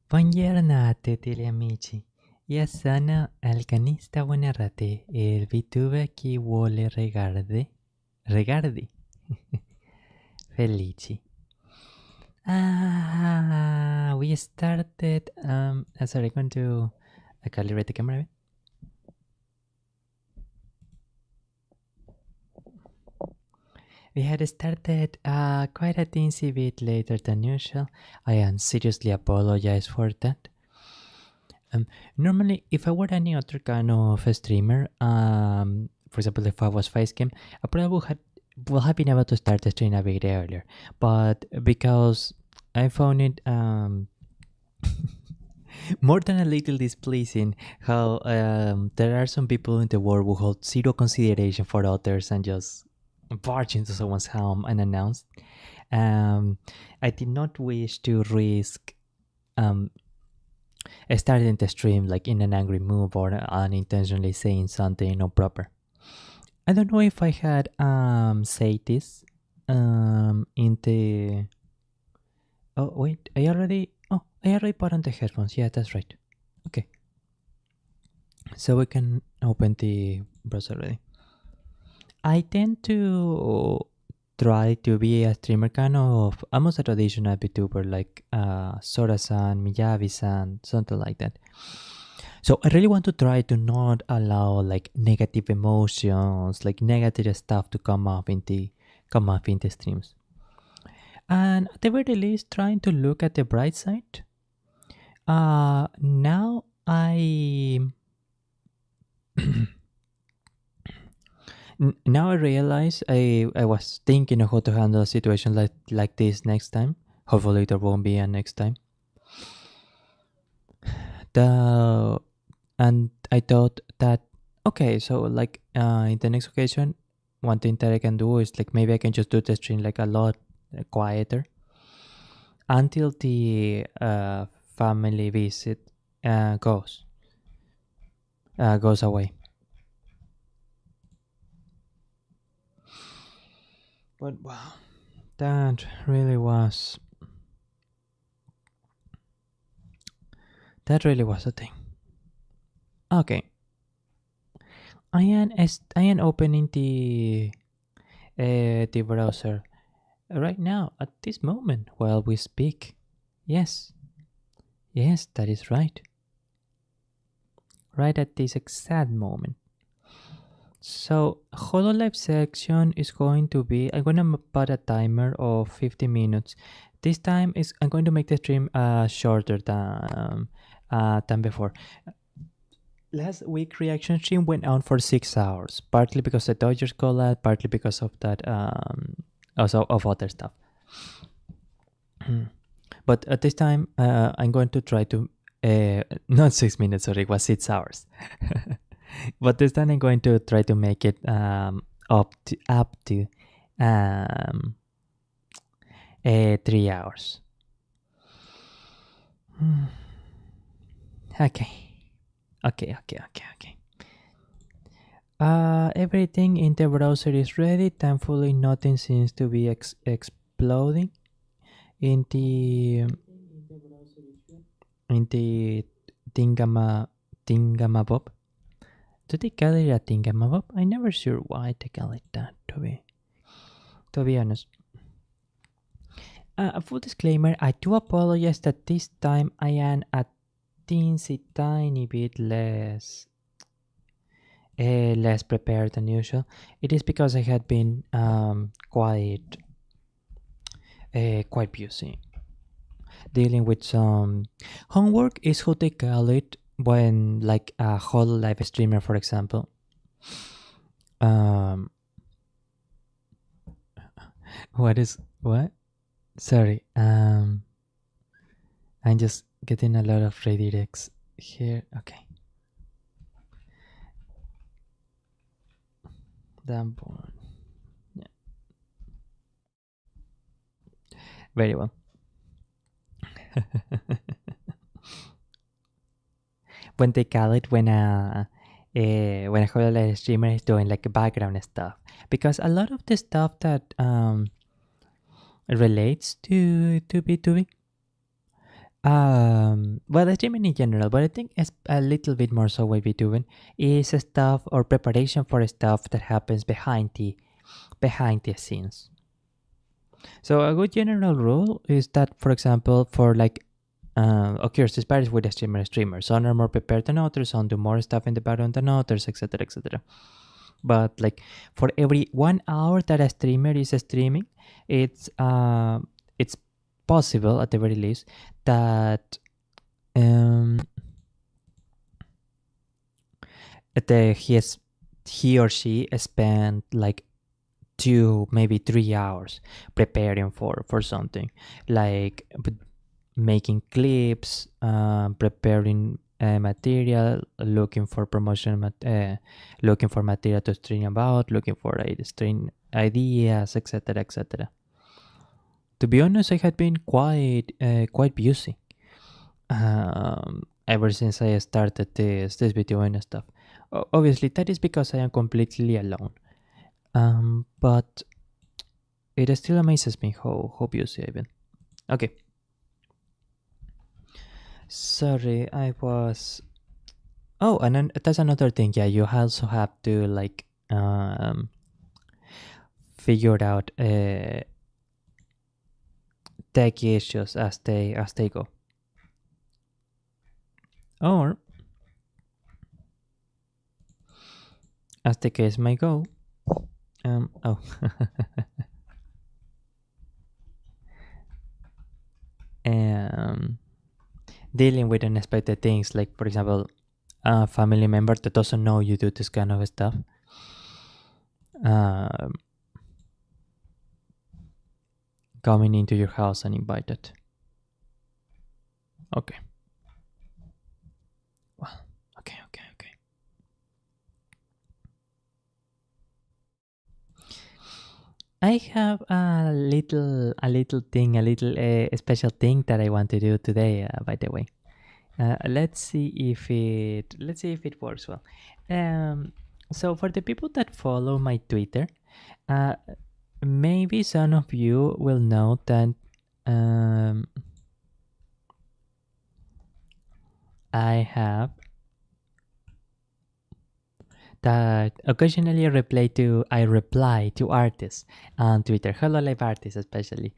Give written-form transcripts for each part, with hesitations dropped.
Buongiorno a tutti gli amici. Io sono Alcanista Buonarrate, il VTuber che vuole regardi felici. We started. Sorry, going to calibrate the camera a bit. We had started quite a teensy bit later than usual. I seriously apologize for that. Normally, if I were any other kind of streamer, for example, if I was Facecam, I probably would have been able to start the stream a bit earlier. But because I found it more than a little displeasing how there are some people in the world who hold zero consideration for others and just barge into someone's home unannounced. I did not wish to risk starting the stream like in an angry mood or unintentionally saying something improper. I don't know if I had said this in the. Oh wait, I already put on the headphones. Yeah, that's right. Okay. So we can open the browser already. I tend to try to be a streamer kind of almost a traditional VTuber like Sora-san, Miyavi-san, something like that. So I really want to try to not allow like negative emotions, like negative stuff to come up in the streams. And at the very least, trying to look at the bright side. Now now I realize I was thinking of how to handle a situation like this next time. Hopefully there won't be a next time. And I thought that, okay, so like in the next occasion, one thing that I can do is like maybe I can just do the stream like a lot quieter until the family visit goes away. But wow, that really was a thing. Okay, I am opening the browser right now at this moment while we speak. Yes, that is right. Right at this exact moment. So Hololive section is going to be, I'm going to put a timer of 50 minutes. This time I'm going to make the stream shorter than before. Last week reaction stream went on for 6 hours, partly because the Dodgers collab, partly because of that also of other stuff. But at this time I'm going to try to not 6 minutes, sorry, it was 6 hours. But this time I'm going to try to make it up to 3 hours. Okay. Everything in the browser is ready. Thankfully, nothing seems to be exploding in the thingamabob. Do they call it a thingamabob? I'm never sure why they call it that, to be honest. A full disclaimer, I do apologize that this time I am a tiny bit less prepared than usual. It is because I had been quite busy dealing with some homework is how they call it when like a Hololive streamer, for example, what? Sorry, I'm just getting a lot of redirects here. Okay. Damn board. Yeah. Very well. When they call it when a Hololive streamer is doing like background stuff, because a lot of the stuff that relates to VTubing. Well, streaming in general, but I think it's a little bit more so with VTubing is stuff or preparation for stuff that happens behind the scenes. So a good general rule is that, for example, for like occurs this varies with a streamer. Some are more prepared than others, some do more stuff in the background than others, etc., etc. But like for every 1 hour that a streamer is streaming, it's possible at the very least that he or she spent like 2 maybe 3 hours preparing for something, like making clips, preparing material, looking for promotion, looking for material to stream about, looking for stream ideas, etc., etc. To be honest, I had been quite busy ever since I started this video and stuff. Obviously, that is because I am completely alone. But it still amazes me how busy I've been. Okay. Sorry, I was. Oh, and then that's another thing. Yeah, you also have to like figure out tech issues as they go, or as the case may go. Oh. Dealing with unexpected things, like for example, a family member that doesn't know you do this kind of stuff. Coming into your house and invited. Okay. Well, okay. I have a little special thing that I want to do today. By the way, let's see if it works well. So for the people that follow my Twitter, maybe some of you will know that I have that occasionally I reply to artists on Twitter, Hololive artists especially,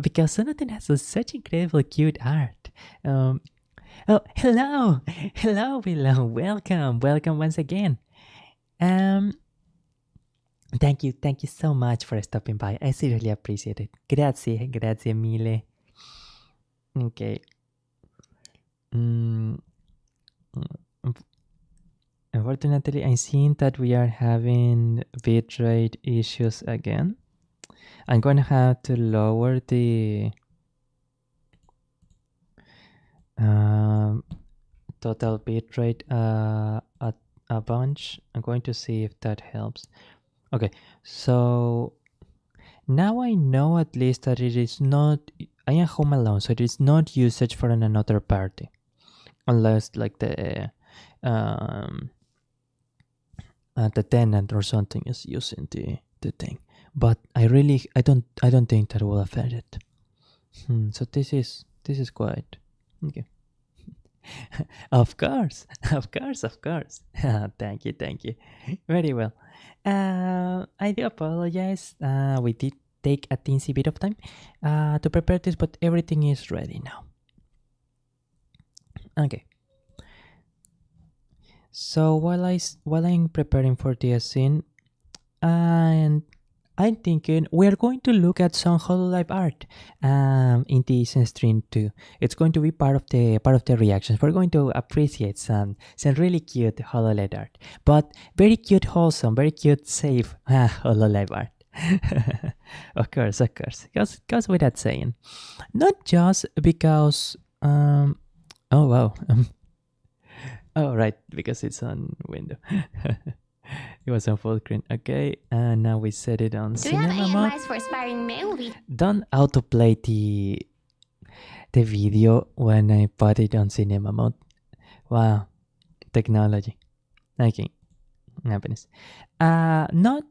because some of them have such incredible cute art. Oh, hello, below, welcome once again. Thank you so much for stopping by. I seriously appreciate it. Grazie mille. Okay. Unfortunately, I'm seeing that we are having bitrate issues again. I'm going to have to lower the total bitrate a bunch. I'm going to see if that helps. Okay, so now I know at least that it is not. I am home alone, so it is not usage for another party, unless like the tenant or something is using the thing. But I don't think that will affect it. So this is quite okay. Of course. Thank you. Very well. I do apologize. We did take a teensy bit of time to prepare this, but everything is ready now. Okay. So while I'm preparing for this scene, and I'm thinking we are going to look at some Hololive art in this stream too. It's going to be part of the reactions. We're going to appreciate some really cute Hololive art, but very cute, wholesome, very cute, safe Hololive art. Of course, goes without saying. Not just because oh wow. Oh right, because it's on window. It was on full screen. Okay, and now we set it on cinema mode. For aspiring male? Don't autoplay the video when I put it on cinema mode. Wow, technology. Okay, happiness. Not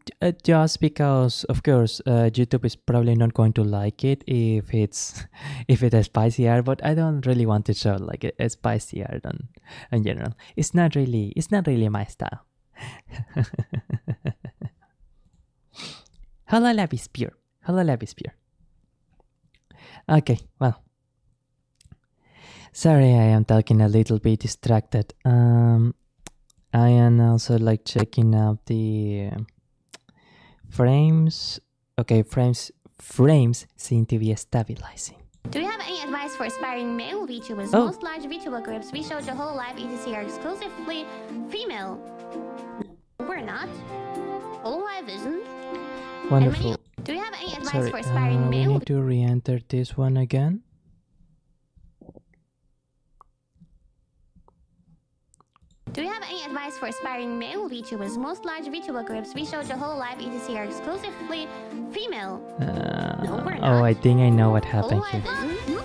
just because, of course, YouTube is probably not going to like it if it's a spicy art, but I don't really want to show like a spicy art in general. It's not really my style. Hololive is pure. Hololive is pure. Okay, well. Sorry, I am talking a little bit distracted. I am also like checking out the frames. Okay, frames seem to be stabilizing. Do you have any advice for aspiring male VTubers? Oh. Most large VTuber groups we showed the Hololive etc. are exclusively female. We're not. Hololive isn't. Wonderful. Do you have any advice Sorry, for aspiring we male? need to re-enter this one again. Do you have any advice for aspiring male VTubers? Most large VTuber groups we showed the Hololive etc. are exclusively female. No, we're not. Oh, I think I know what happened here. Hololive isn't.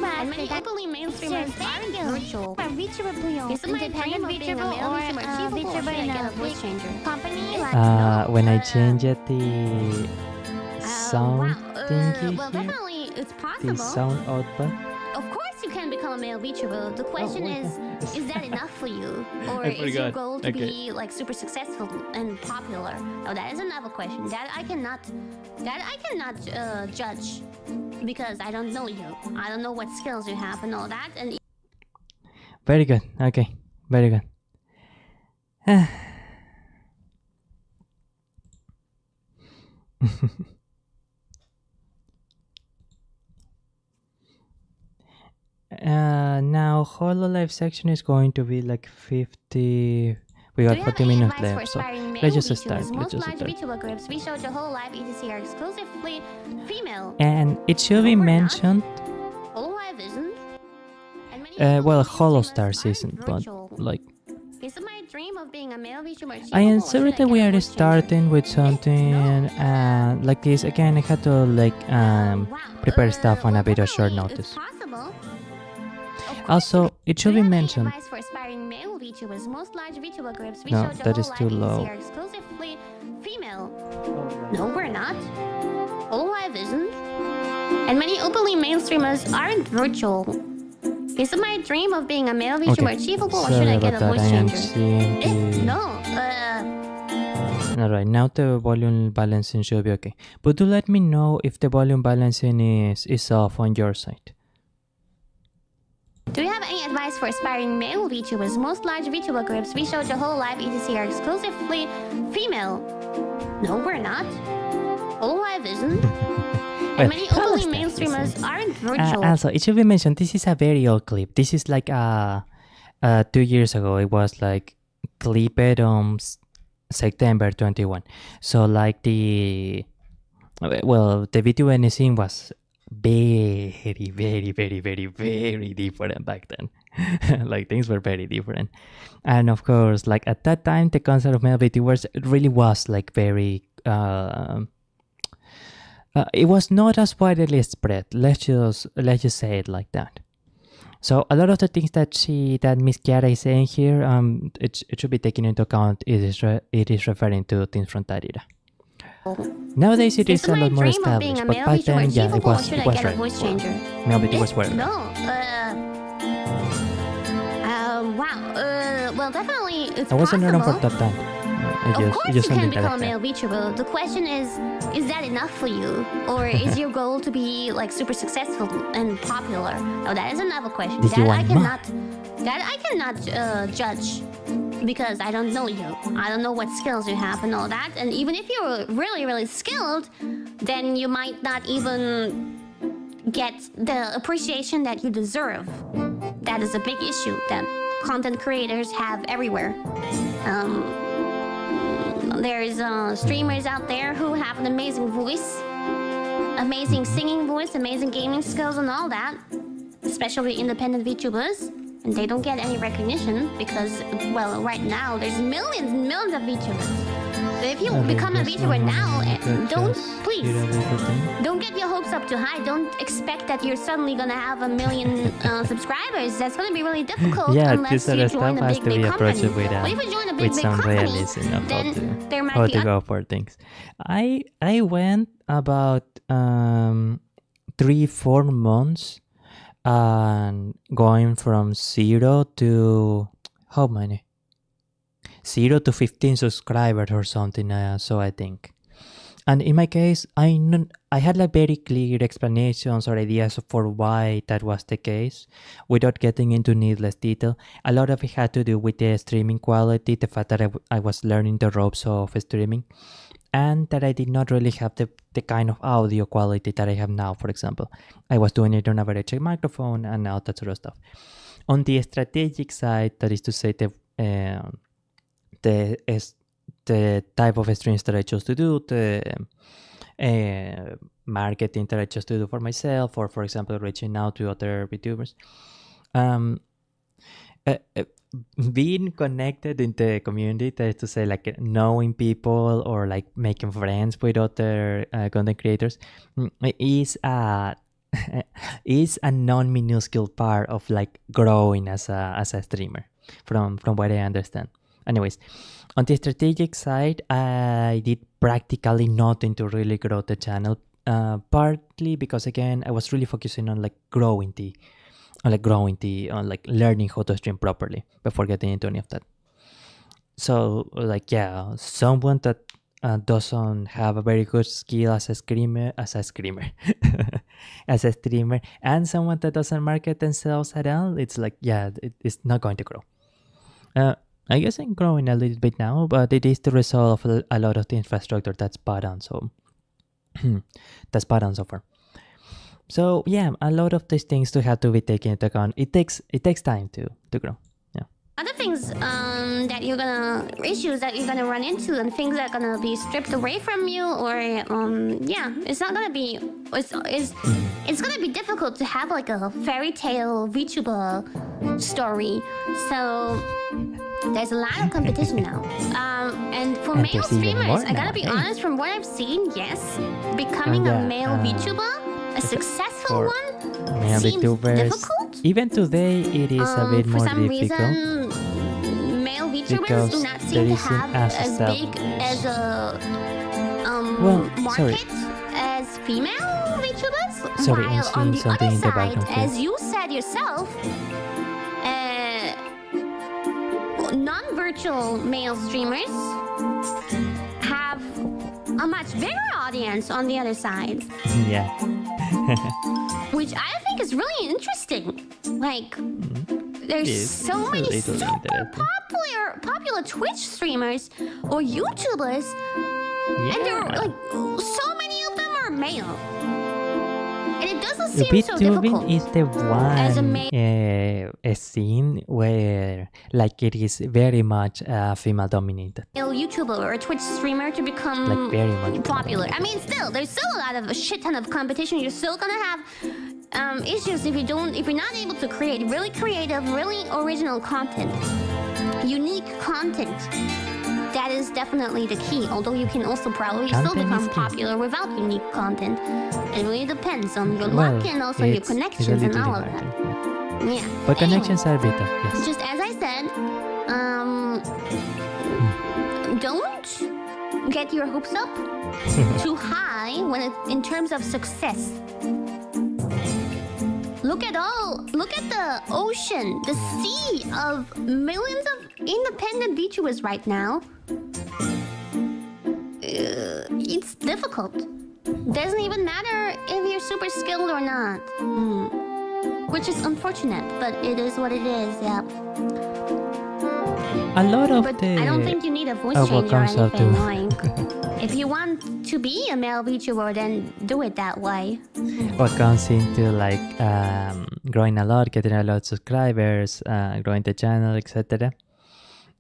And many openly mainstreamers aren't virtual. Is it my dream of being a male VTuber achievable, or should I get a voice changer? When I changed the sound thingy well, here, definitely it's the possible. sound output. Of course you can become a male VTuber. The question wait, is that enough for you? Or I is your forgot. goal to Okay. be like super successful and popular? Oh, that is another question. That I cannot judge because I don't know you. I don't know what skills you have and all that. And Very good. Okay, very good. Now Hololive section is going to be like 50. We got do you have 40 any minutes advice for left, so aspiring male let's just VTubers? start. Let's Most just large start. VTuber groups we showed the Hololive etc. are exclusively female. And it should be No, we're not. mentioned. Hololive isn't. And many Well, openly Holostars mainstreamers isn't, aren't but virtual. like. Is it my dream of being a male VTuber? I am achievable, or sorry should I that we get a are voice changer? starting with something like this. Again, I had to like prepare stuff on a bit of short definitely, notice. it's possible. Of course Also, you can- it should Do be you have any mentioned. advice for aspiring male VTubers? Most large VTuber groups we No, showed the that is Hololive too etc. low. are exclusively female. No, we're not. Hololive isn't. And many openly mainstreamers aren't virtual. Is it my dream of being a male VTuber Okay, achievable, or sorry should I about get a that. voice I am changer? seeing No, Alright, now the volume balancing should be okay. But do let me know if the volume balancing is off on your side. do you have any advice for aspiring male VTubers? Most large VTuber groups we showed the Hololive etc. are exclusively female. No, we're not. Hololive isn't. And many openly Holostars mainstreamers isn't. aren't virtual. Also, it should be mentioned, this is a very old clip. This is like 2 years ago. It was like clipped on September 21. So like the VTuber scene was very, very, very, very, very different back then. Like things were very different. And of course, like at that time, the concept of male VTubers really was like very it was not as widely spread. Let's just say it like that. So a lot of the things that Miss Chiara is saying here, it should be taken into account. It is referring to things from that era. Nowadays it is a lot more established, but back then, yeah, it was right. Male VTubers were. No, well, definitely it's I wasn't around for possible. that time. Of course you just can something become a that male VTuber. The question is that enough for you? Or is your goal to be like super successful and popular? Oh, that is another question. Did you want more? That I cannot judge because I don't know you. I don't know what skills you have and all that. And even if you're really, really skilled, then you might not even get the appreciation that you deserve. That is a big issue that content creators have everywhere. There's streamers out there who have an amazing voice, amazing singing voice, amazing gaming skills and all that, especially independent VTubers, and they don't get any recognition because, well, right now there's millions and millions of VTubers. If you become a VTuber now, don't get your hopes up too high. Don't expect that you're suddenly gonna have 1 million subscribers. That's gonna be really difficult unless you join a big company. But if you join a big company, then there might how be to go for things. I went about 3-4 months and going from 0 to how many? 0 to 15 subscribers or something. So I think. And in my case, I had like very clear explanations or ideas for why that was the case, without getting into needless detail. A lot of it had to do with the streaming quality, the fact that I was learning the ropes of streaming, and that I did not really have the kind of audio quality that I have now, for example. I was doing it on a very cheap microphone and all that sort of stuff. On the strategic side, that is to say the type of streams that I chose to do, the marketing that I chose to do for myself, or for example, reaching out to other VTubers. Being connected in the community, that is to say, like knowing people or like making friends with other content creators, is a non-minuscule part of like growing as a streamer, from what I understand. Anyways, on the strategic side, I did practically nothing to really grow the channel, partly because again I was really focusing on like learning how to stream properly before getting into any of that. So like, yeah, someone that doesn't have a very good skill as a streamer, as a streamer, and someone that doesn't market themselves at all, it's like, yeah, it's not going to grow. I guess I'm growing a little bit now, but it is the result of a lot of the infrastructure that's bad on. So that's bad on so far. So yeah, a lot of these things to have to be taken into account. It takes time to grow. Yeah. Other things issues that you're gonna run into, and things that are gonna be stripped away from you, or it's not gonna be it's gonna be difficult to have like a fairy tale VTuber story. So there's a lot of competition now. And for male streamers, I gotta be honest, from what I've seen, yes, becoming a male VTuber, a successful one, seems difficult. Even today, it is a bit more difficult. For some reason, male VTubers do not seem to have as big as a market as female VTubers. Sorry, while on the other side, as you said yourself, non-virtual male streamers have a much bigger audience on the other side. Yeah. Which I think is really interesting. Like, there's so many super popular Twitch streamers or YouTubers, and there are like so many of them are male. And it doesn't seem so difficult. Is the one scene where like it is very much female dominated. YouTuber or a Twitch streamer to become like very much popular. I mean, there's still a shit ton of competition. You're still gonna have issues if you're not able to create really creative, really original content, unique content. That is definitely the key, although you can also probably still become popular without unique content. It really depends on your luck and also your connections and all of that. Yeah. But connections are better, yes. Just as I said, don't get your hopes up too high in terms of success. Look at the ocean, the sea of millions of independent VTubers right now. It's difficult. Doesn't even matter if you're super skilled or not. Which is unfortunate, but it is what it is, yeah. A lot of but I don't think you need a voice change or anything. Like, if you want to be a male VTuber, then do it that way. What comes into like growing a lot, getting a lot of subscribers, growing the channel, etc.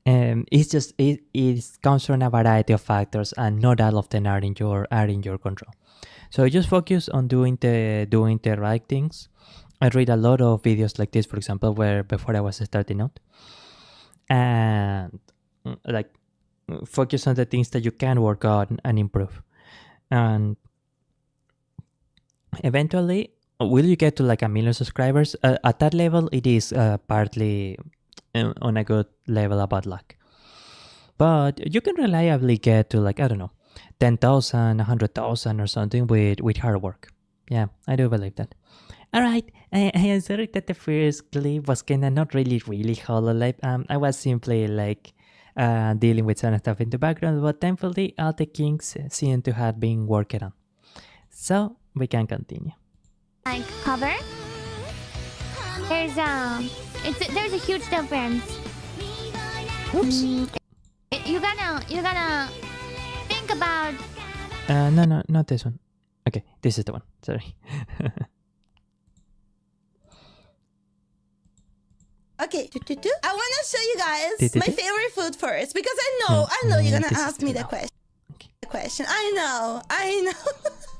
It comes from a variety of factors, and not all of them are in your control. So just focus on doing the right things. I read a lot of videos like this, for example, where before I was starting out, and like focus on the things that you can work on and improve. And eventually, will you get to like 1 million subscribers? At that level, it is partly on a good level about luck. But you can reliably get to like, I don't know, 10,000, 100,000 or something with hard work. Yeah, I do believe that. Alright, I am sorry that the first clip was kinda not really Hololive. I was simply like dealing with some stuff in the background, but thankfully all the kinks seem to have been worked on. So we can continue. Like cover. There's a huge difference. Oops. You gotta think about. No, not this one. Okay, this is the one. Sorry. Okay, I want to show you guys my favorite food first because I know you're gonna ask me the question. I know.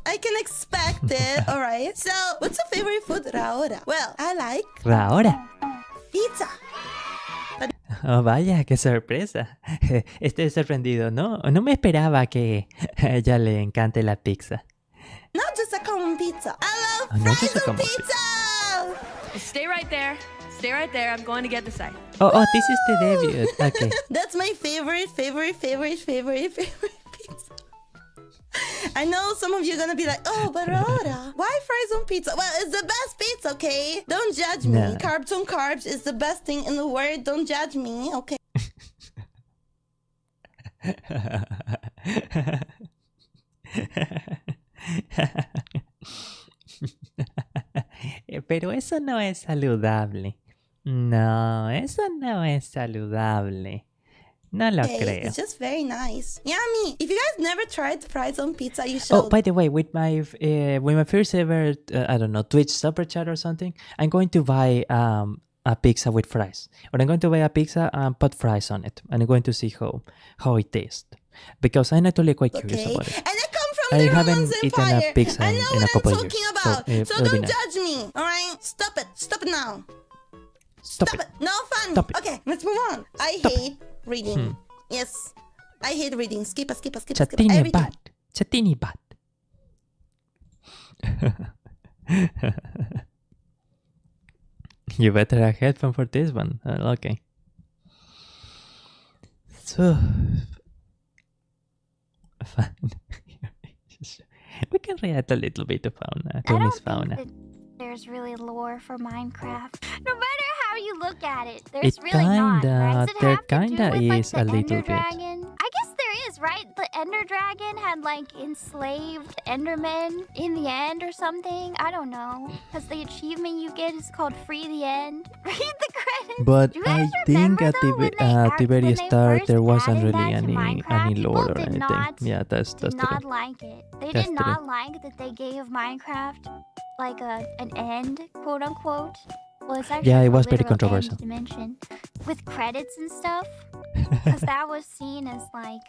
I can expect it. All right. So, what's your favorite food, Raora? Well, I like Raora. Pizza. Oh, vaya, qué sorpresa. Estoy sorprendido. No me esperaba que a ella le encante la pizza. Not just a common pizza. I love fries on pizza. Stay right there. Stay right there. I'm going to get the site. Oh, this is the debut. Okay. That's my favorite pizza. I know some of you are gonna be like, oh, but Aurora, why fries on pizza? Well, it's the best pizza, okay? Don't judge me. No. Carbs on carbs is the best thing in the world. Don't judge me, okay? Pero eso no es saludable. No, eso no es saludable. No lo creo. It's just very nice. Yummy. If you guys never tried fries on pizza, you should. Oh, by the way, with my first ever, I don't know, Twitch super chat or something, I'm going to buy a pizza with fries. Or I'm going to buy a pizza and put fries on it. And I'm going to see how it tastes. Because I'm actually quite curious about it. And I come from the Roman eaten Empire. a pizza I know in a what couple I'm of years. talking about. So it'll be don't nice. judge me. All right? Stop it. Stop it now. Stop it. No fun. Stop it. Okay, let's move on. I hate reading. Yes. I hate reading. Skip. Chatini Everything. bad. Chatini bad. You better have headphone for this one. Okay. So fun. We can react a little bit to Fauna. To Miss Fauna. Think that there's really lore for Minecraft. No matter how you look at it, there's It really not. kinda- Right? Does it there have to do kinda with, like, is the a little Ender bit. Dragon? I guess there is, right? The Ender Dragon had like enslaved Endermen in the end or something. I don't know. Because the achievement you get is called Free the End. Read the credits. But Do you I guys think remember, at though, when they Tiberius when they Star first there wasn't added really that to any Minecraft, lore or people did anything. not- Yeah, that's did true. not like it. They That's did true. not like that they gave Minecraft like an end, quote unquote. Well, it's actually Yeah, it a was pretty literal controversial. end dimension with credits and stuff, because that was seen as like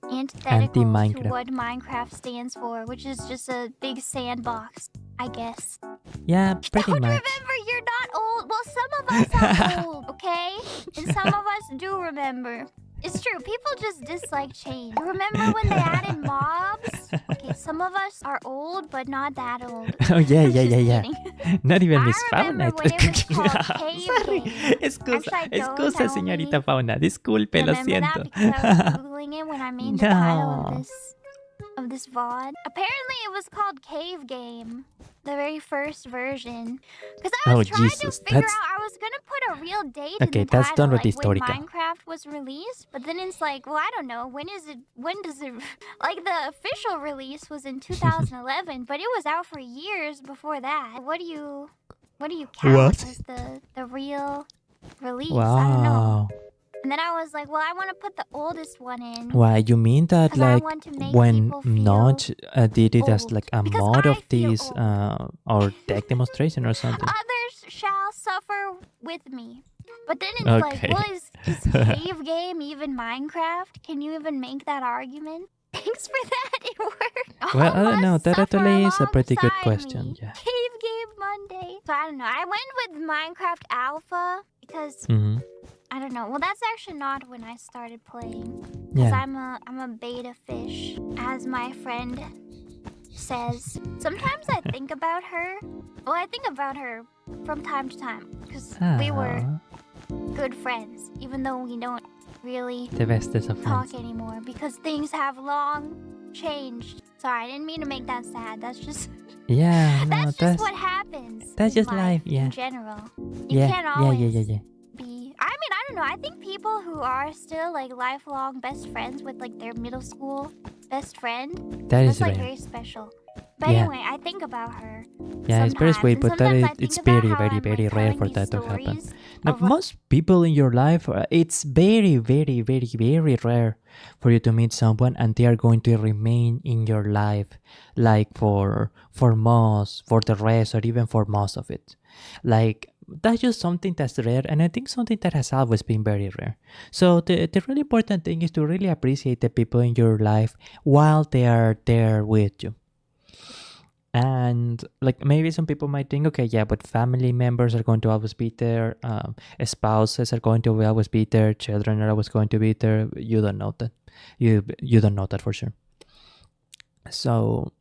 antithetical to Anti-Minecraft. what Minecraft stands for, which is just a big sandbox, I guess. Yeah, pretty Don't much. remember, you're not old. Well, some of us are old, okay? And some of us do remember. It's true, people just dislike change. Remember when they added mobs? Okay, some of us are old, but not that old. Oh, yeah. Just kidding. Not even I Miss Fauna. remember when it was called Cave Sorry. Game. Excusa, Actually, I don't excusa, tell señorita me. Fauna. Disculpe, lo Remember siento. that because I was Googling it when I made the title No. of this VOD. Apparently it was called Cave Game. The very first version. Because I was Oh, trying Jesus, to figure that's- out, I was going to put a real date Okay, in the that's title, done with like when Historica. Minecraft was released. But then it's like, well, I don't know. When does it, like the official release was in 2011, but it was out for years before that. What do you count What? as the real release? I don't know. Wow. And then I was like, well, I want to put the oldest one in. Why, you mean that 'Cause I like want to make when people feel Notch did it as old. like a Because mod I of feel this old. or tech demonstration or something? Others shall suffer with me. But then it's like, Okay. well, is Cave Game even Minecraft? Can you even make that argument? Thanks for that, it worked. Well, I All don't know. must That suffer actually is a pretty good alongside question. me. Yeah. Cave Game Monday. So I don't know. I went with Minecraft Alpha because Mm-hmm. I don't know. Well, that's actually not when I started playing. Because I'm a beta fish, as my friend says. Sometimes I think about her. Well, I think about her from time to time. Because we were good friends, even though we don't really the bestest of talk friends anymore. Because things have long changed. Sorry, I didn't mean to make that sad. That's just... yeah, no, that's just what happens. That's just life, yeah. In general. You can't always be... I mean, I don't know. I think people who are still like lifelong best friends with like their middle school best friend, that's like very special. But anyway, I think about her. Yeah, it's very sweet, but it's very rare for that to happen. Now, most people in your life, it's very rare for you to meet someone and they are going to remain in your life like for the rest or even for most of it. Like, that's just something that's rare, and I think something that has always been very rare. So the really important thing is to really appreciate the people in your life while they are there with you. And like maybe some people might think, okay, yeah, but family members are going to always be there, spouses are going to always be there, children are always going to be there. You don't know that. You don't know that for sure. So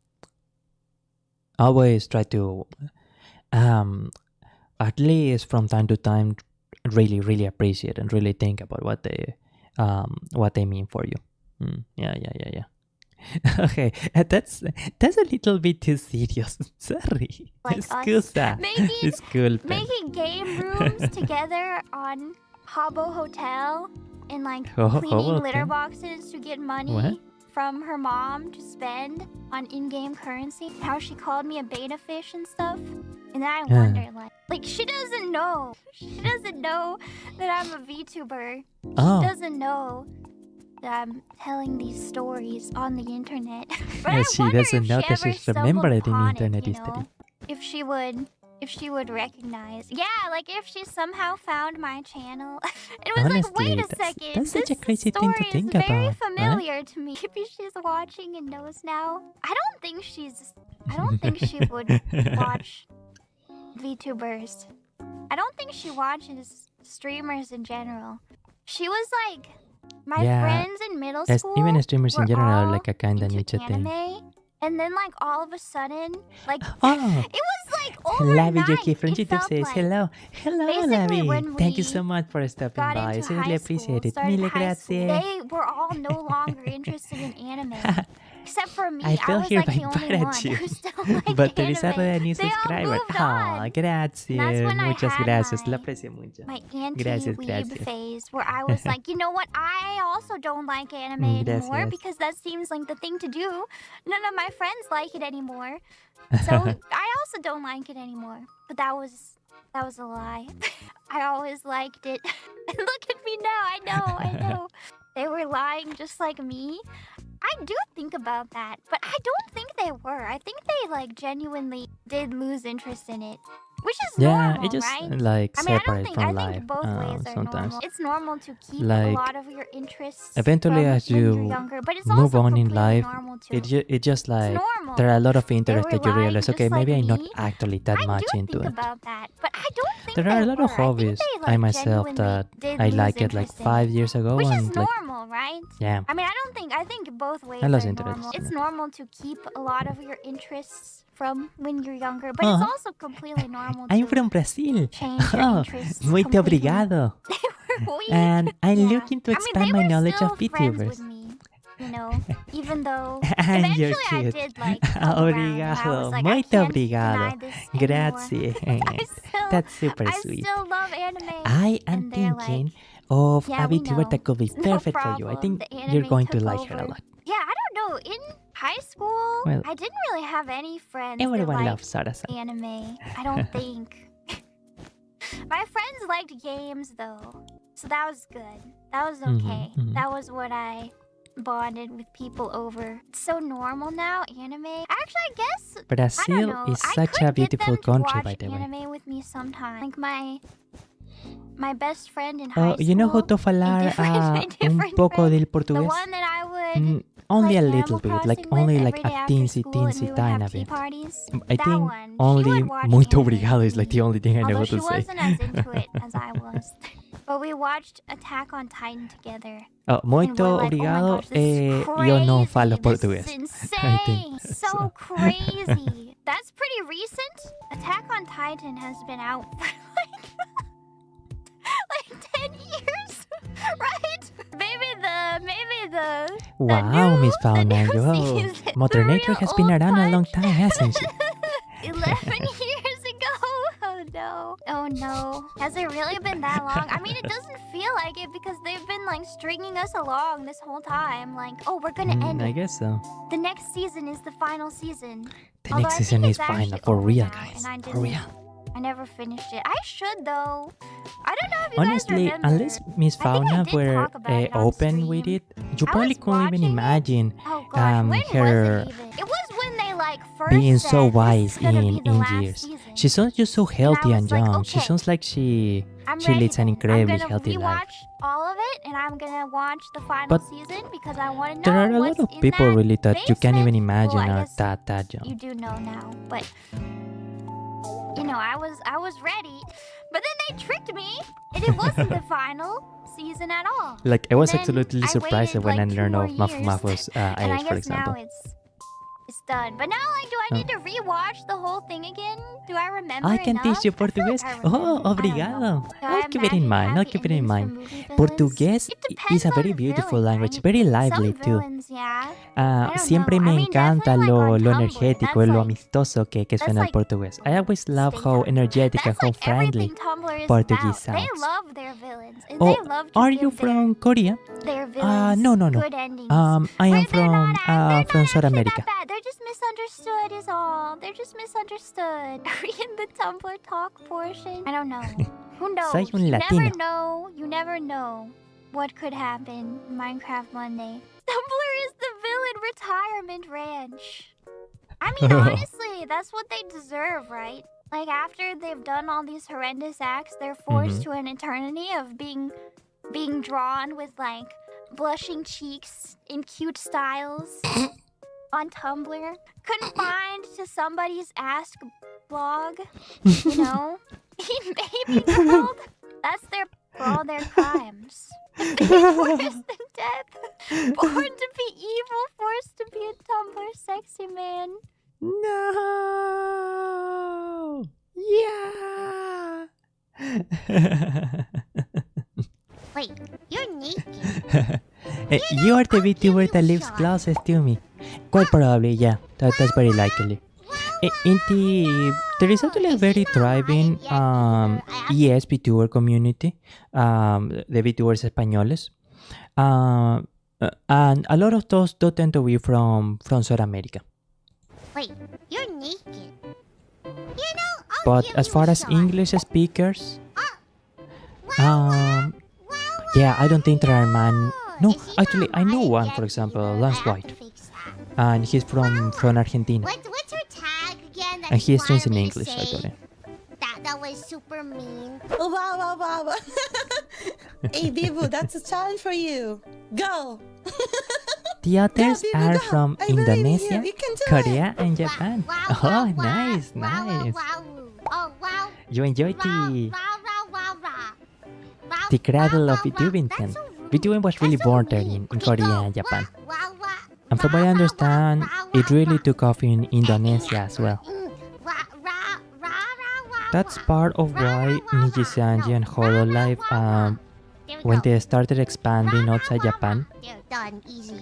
always try to at least from time to time really appreciate and really think about what they mean for you. Yeah. Okay, that's a little bit too serious. Sorry. Like Scusa. Making game rooms together on Habbo Hotel and like cleaning litter boxes to get money from her mom to spend on in-game currency. How she called me a beta fish and stuff. And then I wonder, like she doesn't know. She doesn't know that I'm a VTuber. She doesn't know that I'm telling these stories on the internet. But I she wonder doesn't if know she that ever she's remembered it in stumbled upon internet it, you know? If she would recognize. Yeah, like if she somehow found my channel. It was honestly, like, wait a second. That's such a crazy this thing story to think is very about, familiar to me. Maybe she's watching and knows now. I don't think she would watch VTubers. I don't think she watches streamers in general. She was like, my friends in middle school, even streamers in general are like a kind of into niche thing. And then like all of a sudden, like it was like overnight. Lavi Yuki from YouTube says hello. Hello, Lavi. Thank you we so much for stopping by. I really appreciate it. Mille grazie. They were all no longer interested in anime. Except for me, I feel was here like by the only one you. who still liked But there anime. is a new subscriber. Oh, grazie. Muchas gracias. Lo aprecio mucho. My anti-weeb phase where I was like, you know what? I also don't like anime anymore because that seems like the thing to do. None of my friends like it anymore. So I also don't like it anymore. But that was a lie. I always liked it. Look at me now. I know. They were lying just like me. I do think about that, but I don't think they were. I think they like genuinely did lose interest in it, which is normal, it just right? like I mean, separate from I life. think both ways are sometimes. normal. It's normal to keep Like, a lot of your interests eventually, from as when you you're younger, but it's move also on in completely life, normal too. it just like normal. there are a lot of interests They that you were realize, lying okay, just maybe like I'm not me. actually that much I do into think it. about that, but I don't think There are a lot of I think hobbies they, like, I myself genuinely that did I lose liked it like interest in 5 it. years ago, Which and is like normal, right? yeah. I mean, I think both ways I are lost normal. interest. It's normal to keep a lot of your interests from when you're younger, but it's also completely normal to I'm from Brazil. change your interests Muito completely. obrigado. They were weak. And I'm Yeah. looking to I mean, expand they my were knowledge still of friends VTubers. with me, you know, even though And eventually you're I cute. did like come around, and I Obrigado. was like, I Muito can't obrigado. deny this anymore. Grazie. That's super I sweet. still love anime. I am And they're thinking like, of yeah, a we VTuber know. that could be It's no perfect for you. I problem. think The you're anime going to took like her a over. lot. Yeah, I don't know. In high school, Well, I didn't really have any friends that Everyone liked loves Sarah-san. anime. I don't think. My friends liked games though, so that was good. That was okay. That was what I bonded with people over. It's so normal now, anime. Actually, I guess I don't Brazil know. is I such could a get beautiful them to country, watch by the way. anime with me sometime. Like my best friend in high school. You know how to falar my un different poco friend, del the portugués? one that I would only like a little bit, Animal like Crossing only with like every day a after teensy school, and we would have tiny tea bit. parties? I That think one. She only would watch muito it with obrigado is me. like the only thing I know Although how she to say. wasn't as into it as I was. But we watched Attack on Titan together. Oh, And we're muito like, obrigado. oh my gosh, this is Yo no crazy. falo This português. is I think insane. So crazy. That's pretty recent. Attack on Titan has been out for like 10 years, right? Maybe the Wow, Miss Fauna, new yo. season, Mother the Nature real has been old around a long punch. time, hasn't she? 11 years ago. Oh no. Oh no. Has it really been that long? I mean, it doesn't feel like it because they've been like stringing us along this whole time. Like, oh, we're gonna end I it. guess so. The next season is the final season. The Although next I season think is it's final actually for over real, now, guys. and I For didn't- real. I never finished it. I should though. I don't know if you Honestly, guys remember. unless Miss I think I Fauna did were talk about it on open with stream. it, you I probably was couldn't even watching it. imagine Oh gosh, when her was it even? It was when they like first being said, so "This wise is gonna be in the last years. season." She sounds just so healthy and was like, young. She okay, sounds like she I'm leads an ready then. incredibly I'm gonna healthy life. rewatch all of it, and I'm gonna watch the final But season because I want to know there are a what's lot of in people that really that you can't even basement. imagine Well, I are guess that you young. do know now, but you know, I was ready, but then they tricked me, and it wasn't the final season at all. Like I was Then absolutely I surprised waited, when like, I 2 learned more of Mafu years, Mafu's and I age, for guess now example. it's done. But now, like, do I need to rewatch the whole thing again? Do I remember I can teach you enough? I feel Portuguese. like I Oh, remember. I don't obrigado. know. Do I I'll keep it in imagine mind. I'll happy keep it in endings for mind. movie villains? Portugués It is depends a on very the beautiful villain, language, right? very lively Some too. villains, yeah. I don't Siempre know. me I mean, encanta definitely, lo like, on Tumblr, energético that's y lo like- amistoso que that's suena el like portugués. I always love state how of it. energetic and That's how like friendly everything Tumblr is Portuguese about. They sounds. love their villains, and Oh, they love to are give you from Korea? their villains No. good endings. I Where am they're not from South actually America. that bad. They're just misunderstood is all. They're just misunderstood. Are we in the Tumblr talk portion? I don't know. Who knows? Soy un You latino. never know. You never know what could happen in Minecraft Monday. Tumblr is the villain retirement ranch. I mean, honestly, that's what they deserve, right? Like, after they've done all these horrendous acts, they're forced to an eternity of being drawn with, like, blushing cheeks in cute styles on Tumblr, confined to somebody's Ask blog, you know, in baby world. That's for all their crimes. Worse than death. Born to be evil, forced to be a Tumblr sexy man. No. Yeah. Wait, you're naked. You are the VTuber that lives closest to me. Quite probably, yeah. That's very likely. There is actually a very thriving ES VTuber community, the VTubers españoles, and a lot of those do tend to be from South America. Wait, you're naked. You know, I'll But give as you far a as shot. English speakers, Wow, yeah, I don't think there are man. No, Is he actually, not I know white one, yet for example, either? Lance I have White, to fix that. and he's from Argentina, What's your tag again? That and he you streams in wanted me to English say? actually. That was super mean. Oh, wow. Hey, Bibu, that's a challenge for you. Go. The others Bibu, are go. from I believe in you. Indonesia, You can do Korea, and Japan. Wow, Oh, wow, nice, wow, nice. Wow, oh, wow. You enjoyed Wow, the wow. the cradle of Wow, VTubing that's then. so rude. VTubing was really That's so born there mean. in Okay, Korea go. and Japan. Wow, And from what I understand, it really took off in Indonesia as well. That's part of why Nijisanji and Hololive, when they started expanding outside Japan, They're done, easy.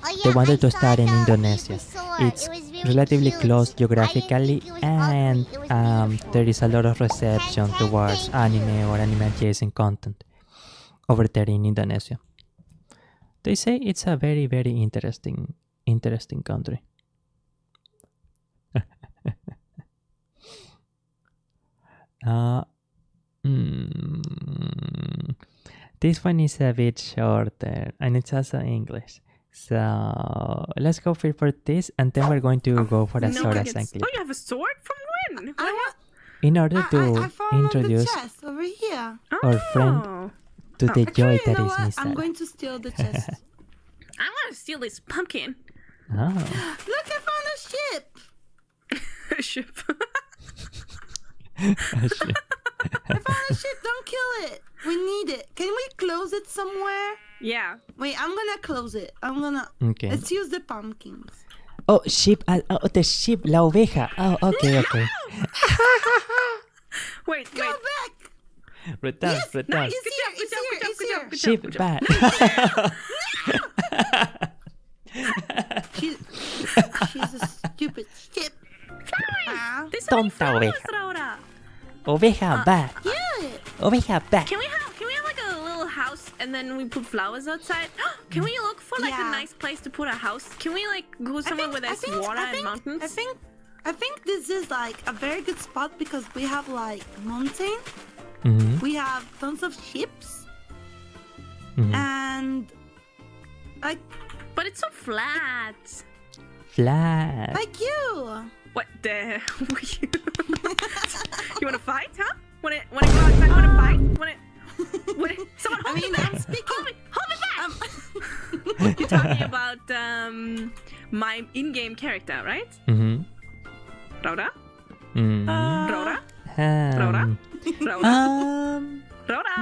Oh, they yeah, wanted I to saw start in the Indonesia. episode. It's It was very relatively cute. close I geographically, didn't think it was and ugly. It was beautiful. there is a lot of reception towards anime or anime adjacent content over there in Indonesia. They say it's a very, very interesting country. This one is a bit shorter, and it's also English. So let's go for this, and then we're going to go for a sword assign clip. Oh, you have a sword? From when? In order I to found introduce the chest over here. our friend Oh. to the joy Actually, you that know is what? I'm Misara. going to steal the chest. I want to steal this pumpkin. Oh. Look, I found a ship. Ship. I found a ship. Don't kill it. We need it. Can we close it somewhere? Yeah. Wait, I'm gonna close it. Okay. Let's use the pumpkins. Oh, sheep. Oh, the sheep. La oveja. Oh, okay, okay. Wait, Go wait. back. Return, Yes, return. It's here. It's here. It's here. Sheep back. She's a stupid ship. Ah, This are Tonta flowers, oveja. Laura. Oveja back. yeah. Oveja back. Can we have like a little house and then we put flowers outside? Can we look for like Yeah. a nice place to put a house? Can we like go somewhere where there's water and mountains? I think this is like a very good spot because we have like mountain. Mm-hmm. We have tons of ships. Mhm. And like But it's so flat. Flat. like you. What the? You wanna fight, huh? Wanna go outside? Wanna fight? Wanna someone hold me back? I'm speaking. Hold me back! You're talking about my in-game character, right? Mm-hmm. Rhoda? Mm-hmm. Rhoda? Rhoda? Rhoda? Rhoda?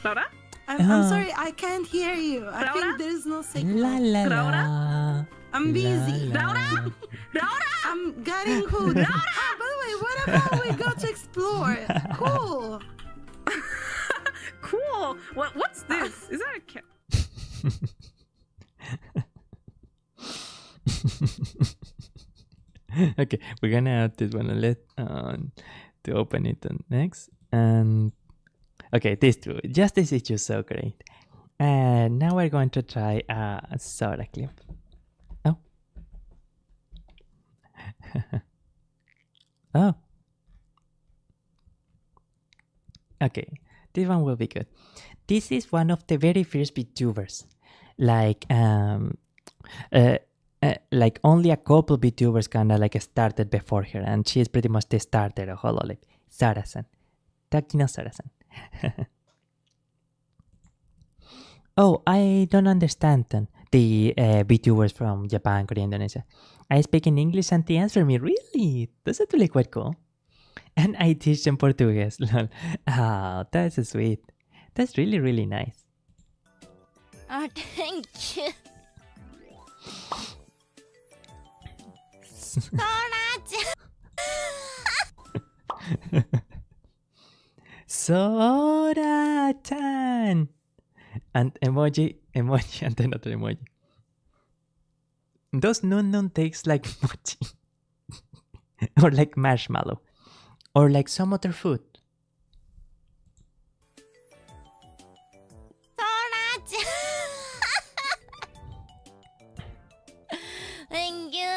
Rhoda? I'm sorry, I can't hear you. I Laura? think there is no signal. La la la. Rhoda? I'm busy. La, la. Rhoda? Rhoda? I'm getting food. By the way, what about we go to explore? Cool. Cool. What's this? Is that a cat? Okay, we're gonna have this one. Let to open it next. And okay, these two. Justice is just so great. And now we're going to try a soda clip. Oh. Oh. Okay, this one will be good. This is one of the very first VTubers. Like only a couple VTubers kinda like started before her, and she is pretty much the starter of Hololive. Sara-san. Takino Sara-san. Oh, I don't understand then. The VTubers from Japan, Korea, Indonesia. I speak in English and they answer me. Really? That's actually quite cool. And I teach them Portuguese. Lol. Oh, that's sweet. That's really, really nice. Oh, thank you. Sora-chan! And emoji, and then another emoji. Those nun tastes like mochi. Or like marshmallow. Or like some other food. Thank you.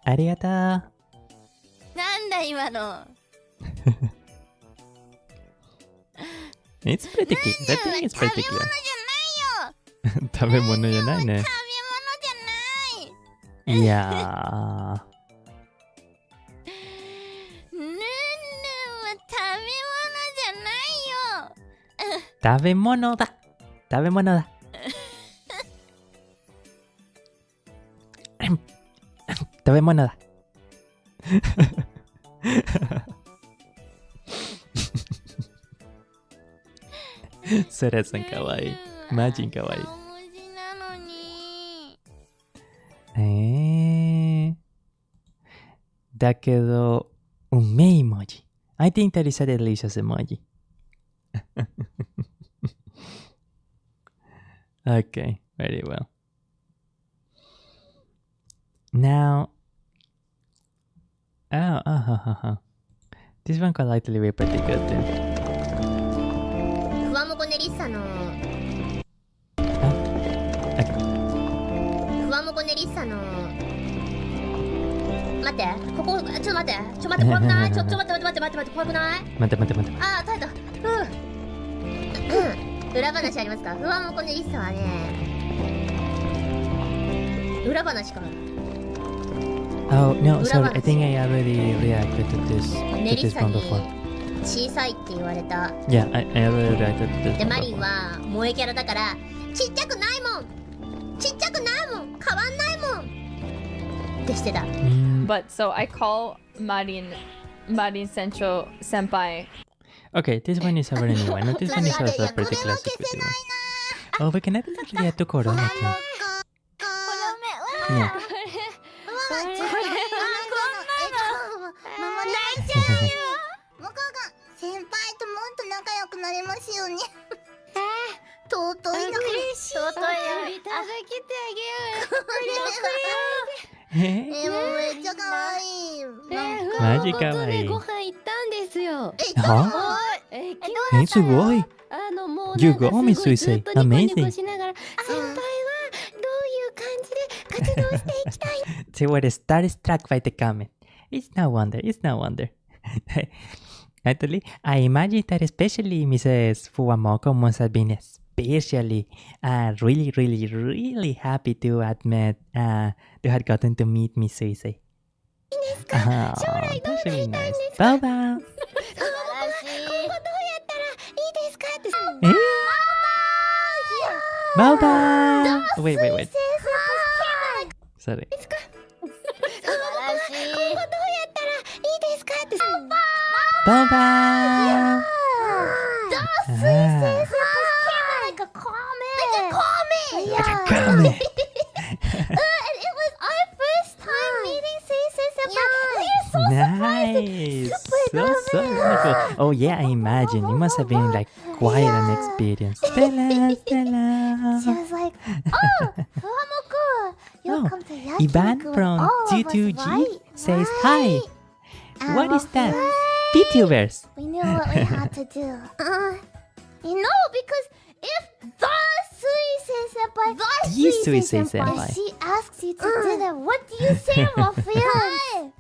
Arigato. なんだ今の。 It's pretty clear. That thing is pretty 食べ物 clear. じゃないよ。食べ物じゃないね。食べ物じゃない。いやヌンヌンは食べ物じゃないよ。ー。食べ物だ。食べ物だ。食べ物だ。そらさんかわいい。マジンかわいい。顔文字なのに。だけど、うめい文字。I think that is a delicious emoji. Okay, very well. Now, this one could likely be pretty good too. ふわもこねりっさの Okay. ふわもこねりっさの待ってここちょっと待って怖くないちょっと待って怖くない待って。あー耐えた裏話ありますかふわもこねりっさはね裏話か Oh, no, sorry. 裏話 I think I already reacted to this, ね to りっ this さ one に before. 小さいって言われた Yeah, I already reacted to this で one マリン before. は萌えキャラだからちっちゃくないもん変わんないもんってしてた。But so I call Marin Central Senpai. Okay, this one is a very new one. This one is also a pretty classic video. Oh, we can evidently get to Corona too. Yeah. 向こうが先輩ともっと仲良くなりますように。尊いな。嬉しい。尊いよ。いただけてあげようよ。もうめっちゃ可愛い。マジ可愛い。ご飯行ったんですよ。は？すごい。もう You got me, Suisei. Amazing. しながら先輩はどういう感じで活動していきたい They were starstruck by the comment. It's no wonder. It's no wonder. Actually, I imagine that especially Mrs. Fuwamoko must have been especially really happy to admit to have gotten to meet Miss Suisei. Oh, that's really nice. Bow bow. 素晴らしい。今後どうやったらいいですかって Bow bow. Wait. Sorry. 素晴らしい。今後どうやったらいいですかって Bow bow. Like a comment. Like a comment. And it was our first time meeting Suisei senpai. We are so Nice. So wonderful. Oh yeah, I imagine. It must have been like quite an experience. Stella. She was like, oh, Fuwamoko, you'll Oh, come to Yakiku Ivan with from all of us, VTUG right? says hi. What is that? VTubers. We knew what we had to do. You know, because if the Suisei senpai, she asks you to dinner, what do you say, Raphael?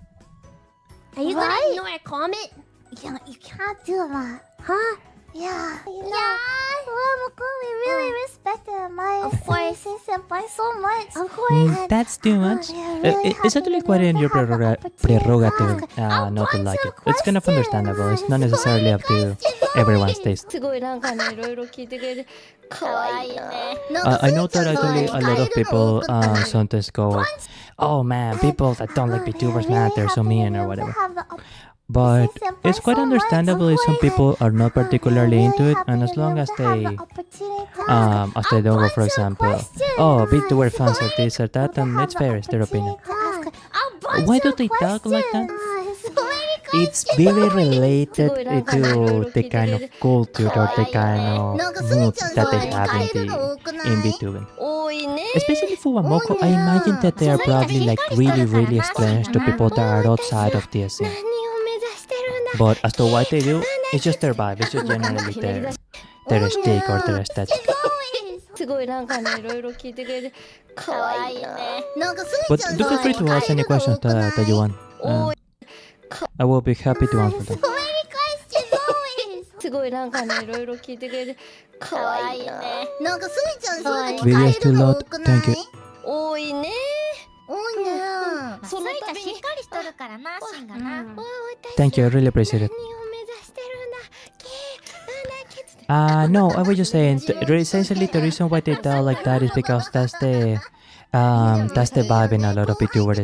Are you gonna Right? ignore a comment? You can't do that, huh? Yeah. Fuwamoko, we really respect and admire Suisei senpai so much. Of course. That's too much. It's actually quite in your prerogative not to like it. It's kind of understandable. It's not necessarily up to everyone's taste. すごいなんかね、いろいろ聞いてくれて可愛いね。 I know that actually a lot of people sometimes go, oh man, people that don't like VTubers, man, they're so mean or whatever. But it's quite understandable if some people are not particularly into it, and as long as they don't go, for example, oh, VTuber fans are this or that, and it's fair, it's their opinion. Why do they talk like that? It's very related to the kind of culture or the kind of moods that they have in VTubing. 多いね。 Especially for Wamoko, I imagine that they are probably like really strange to people that are outside of the scene. 何を目指してるんだ。 But as to what they do, it's just their vibe, it's just generally their stick or their aesthetic. すごいなんかね、いろいろ聞いてくれて可愛いね。 But do feel free to ask any questions that you want. I will be happy to answer them. すごいなんかね、いろいろ聞いてくれて可愛いね。 Videos too loud, thank you. 多いね。そのたびしっかりしとるからな、シンがな。 Thank you, I really appreciate it. 何を目指してるんだ。No, I was just saying, essentially the reason why they tell like that is because that's the vibe in a lot of VTubers,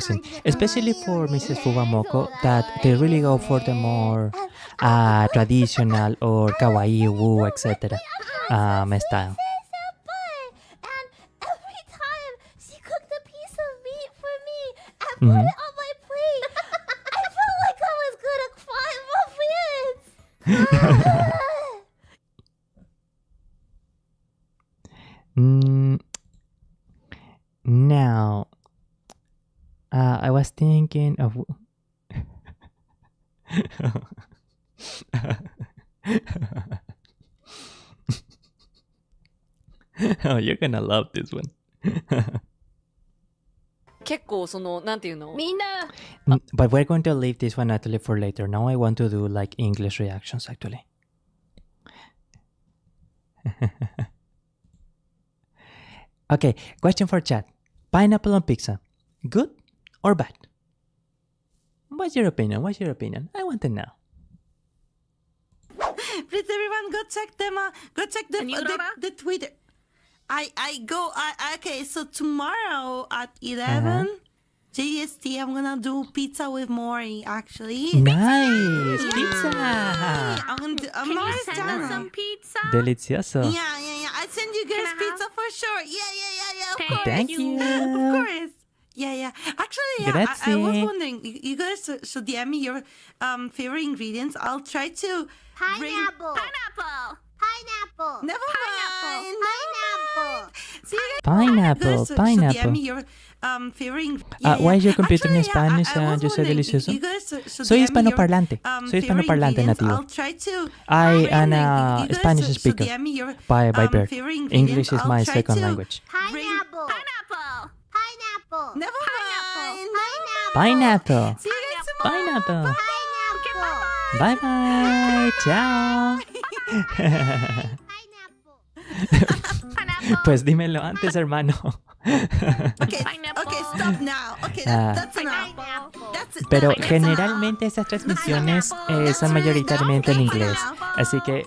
especially for Mrs. Fuwamoko, that they really go for the more traditional or kawaii, woo, etc. Style. And every time she cooked a piece of meat for me and put it on my plate, I felt like I was gonna cry my friends. Now, I was thinking of. Oh, you're gonna love this one. 結構そのなんていうの？みんな。 But we're going to leave this one actually for later. Now I want to do like English reactions actually. Okay, question for chat. Pineapple on pizza, good or bad? What's your opinion? I want to know. Please, everyone, go check them. Go check the Twitter. I go. Okay, so tomorrow at 11 JST, I'm gonna do pizza with Maury. Actually, Nice pizza. I'm gonna do. Can you send us some pizza? Delicioso. Yeah. I send you guys pizza for sure. Yeah. Of course. Thank you. Of course. Yeah. Actually, I was wondering, you guys should DM me your favorite ingredients. I'll try to bring... Pineapple. Never mind. See you guys. Pineapple. Should DM me your favorite ingredients. Why is your computer in Spanish? Yo soy delicioso. Soy hispanoparlante. Soy hispanoparlante nativo. I'll try to... I am a Spanish speaker by birth. English is my second language. Pineapple. Never mind. Pineapple. See you guys tomorrow. Pineapple. Bye bye. Chao. Pues dímelo antes, hermano. Okay, stop now. Okay, that's enough. Pero generalmente esas transmisiones son mayoritariamente en inglés. Así que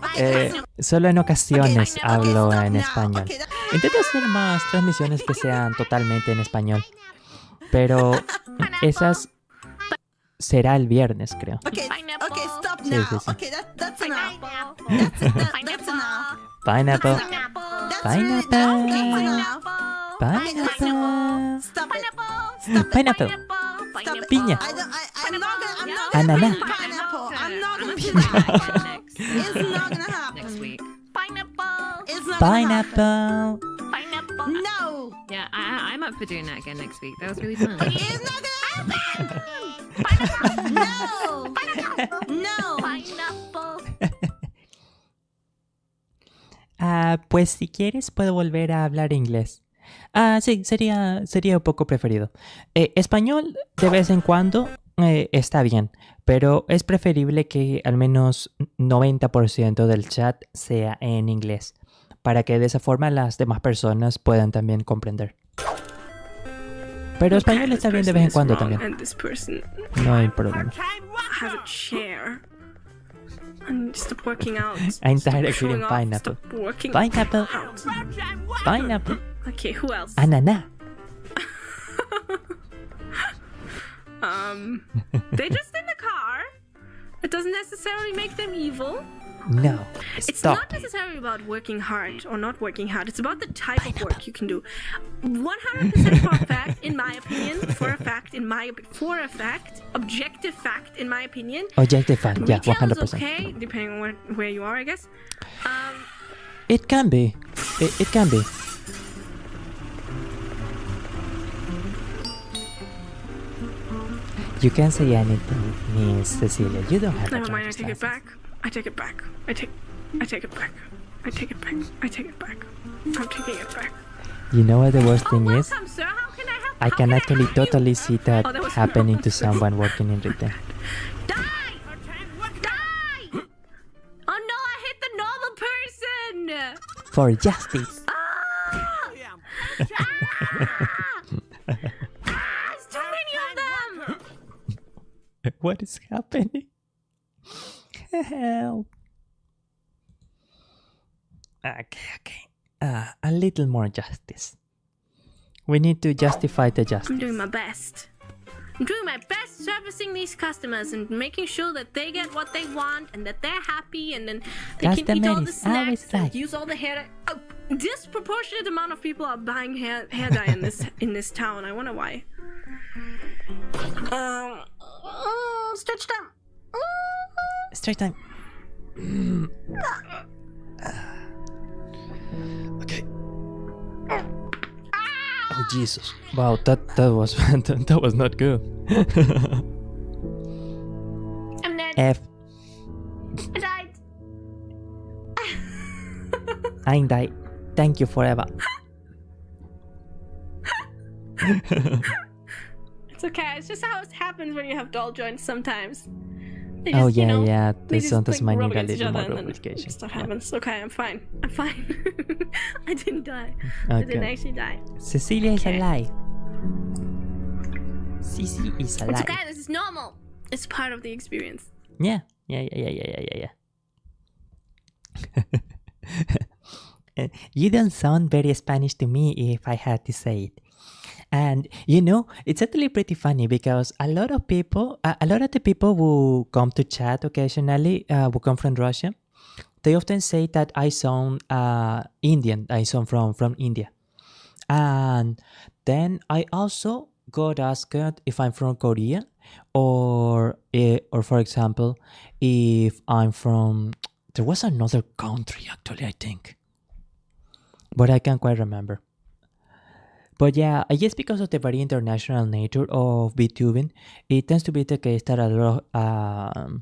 solo en ocasiones hablo en español. Intento hacer más transmisiones que sean totalmente en español. Pero esas será el viernes, creo. Okay, stop now. Sí. Okay, that's enough. That's enough. Pineapple. Pineapple. Stop it. Pineapple. Piña. I'm not gonna Ananá. pineapple. I'm not gonna do that. It's not gonna happen. Next week. It's not gonna happen. Pineapple. No. Yeah, I'm up for doing that again next week. That was really fun. It's not gonna happen. No. Pues si quieres puedo volver a hablar inglés. Sí, sería un poco preferido. Español de vez en cuando está bien, pero es preferible que al menos 90% del chat sea en inglés, para que de esa forma las demás personas puedan también comprender. Pero español está bien de vez en cuando también. No hay problema. Has a chair. And stop working out. I'm tired of eating pineapple. Pineapple. Pineapple. Okay, who else? Ananá. They're just in the car. It doesn't necessarily make them evil. No. It's Stop. not necessarily about working hard or not working hard. It's about the type of work you can do. 100% for a fact, in my opinion, for a fact, objective fact, in my opinion. Objective fact, yeah, Retail 100%. is okay, depending on where you are, I guess. It can be. It can be. You can say anything, Miss Cecilia. You don't have to. Never mind, I take it back. I take it back. I take it back. I'm taking it back. You know what the worst thing is? Welcome, sir. How can I help? I can actually totally see that Oh, that was happening normal. to someone working in retail. Die! Oh no, I hit the normal person! For justice. There's too many of them! What is happening? Help. Okay. A little more justice. We need to justify the justice. I'm doing my best. I'm doing my best servicing these customers and making sure that they get what they want and that they're happy and then they can eat all the Customers always snacks and right. use all the hair dye. A disproportionate amount of people are buying hair dye in this town. I wonder why. Stretch time. Straight time. Okay. Oh Jesus! Wow, that was that was not good. I'm dead. F. I died. I died. Thank you forever. It's okay. It's just how it happens when you have dull joints sometimes. They Oh just, you yeah, know, yeah. they The just, sometimes like, might rub need a against each little more other and then lubrication. Stuff Yeah. happens. Okay, I'm fine. I didn't die. I didn't Okay. actually die. Cecilia is Okay. alive. Cici is alive. It's okay. This is normal. It's part of the experience. Yeah. You don't sound very Spanish to me, if I had to say it. And you know, it's actually pretty funny because a lot of the people who come to chat occasionally, who come from Russia, they often say that I sound Indian. I sound from India. And then I also got asked if I'm from Korea, or for example, if I'm from, there was another country actually, I think, but I can't quite remember. But yeah, I guess because of the very international nature of VTubing, it tends to be the case that a lot of,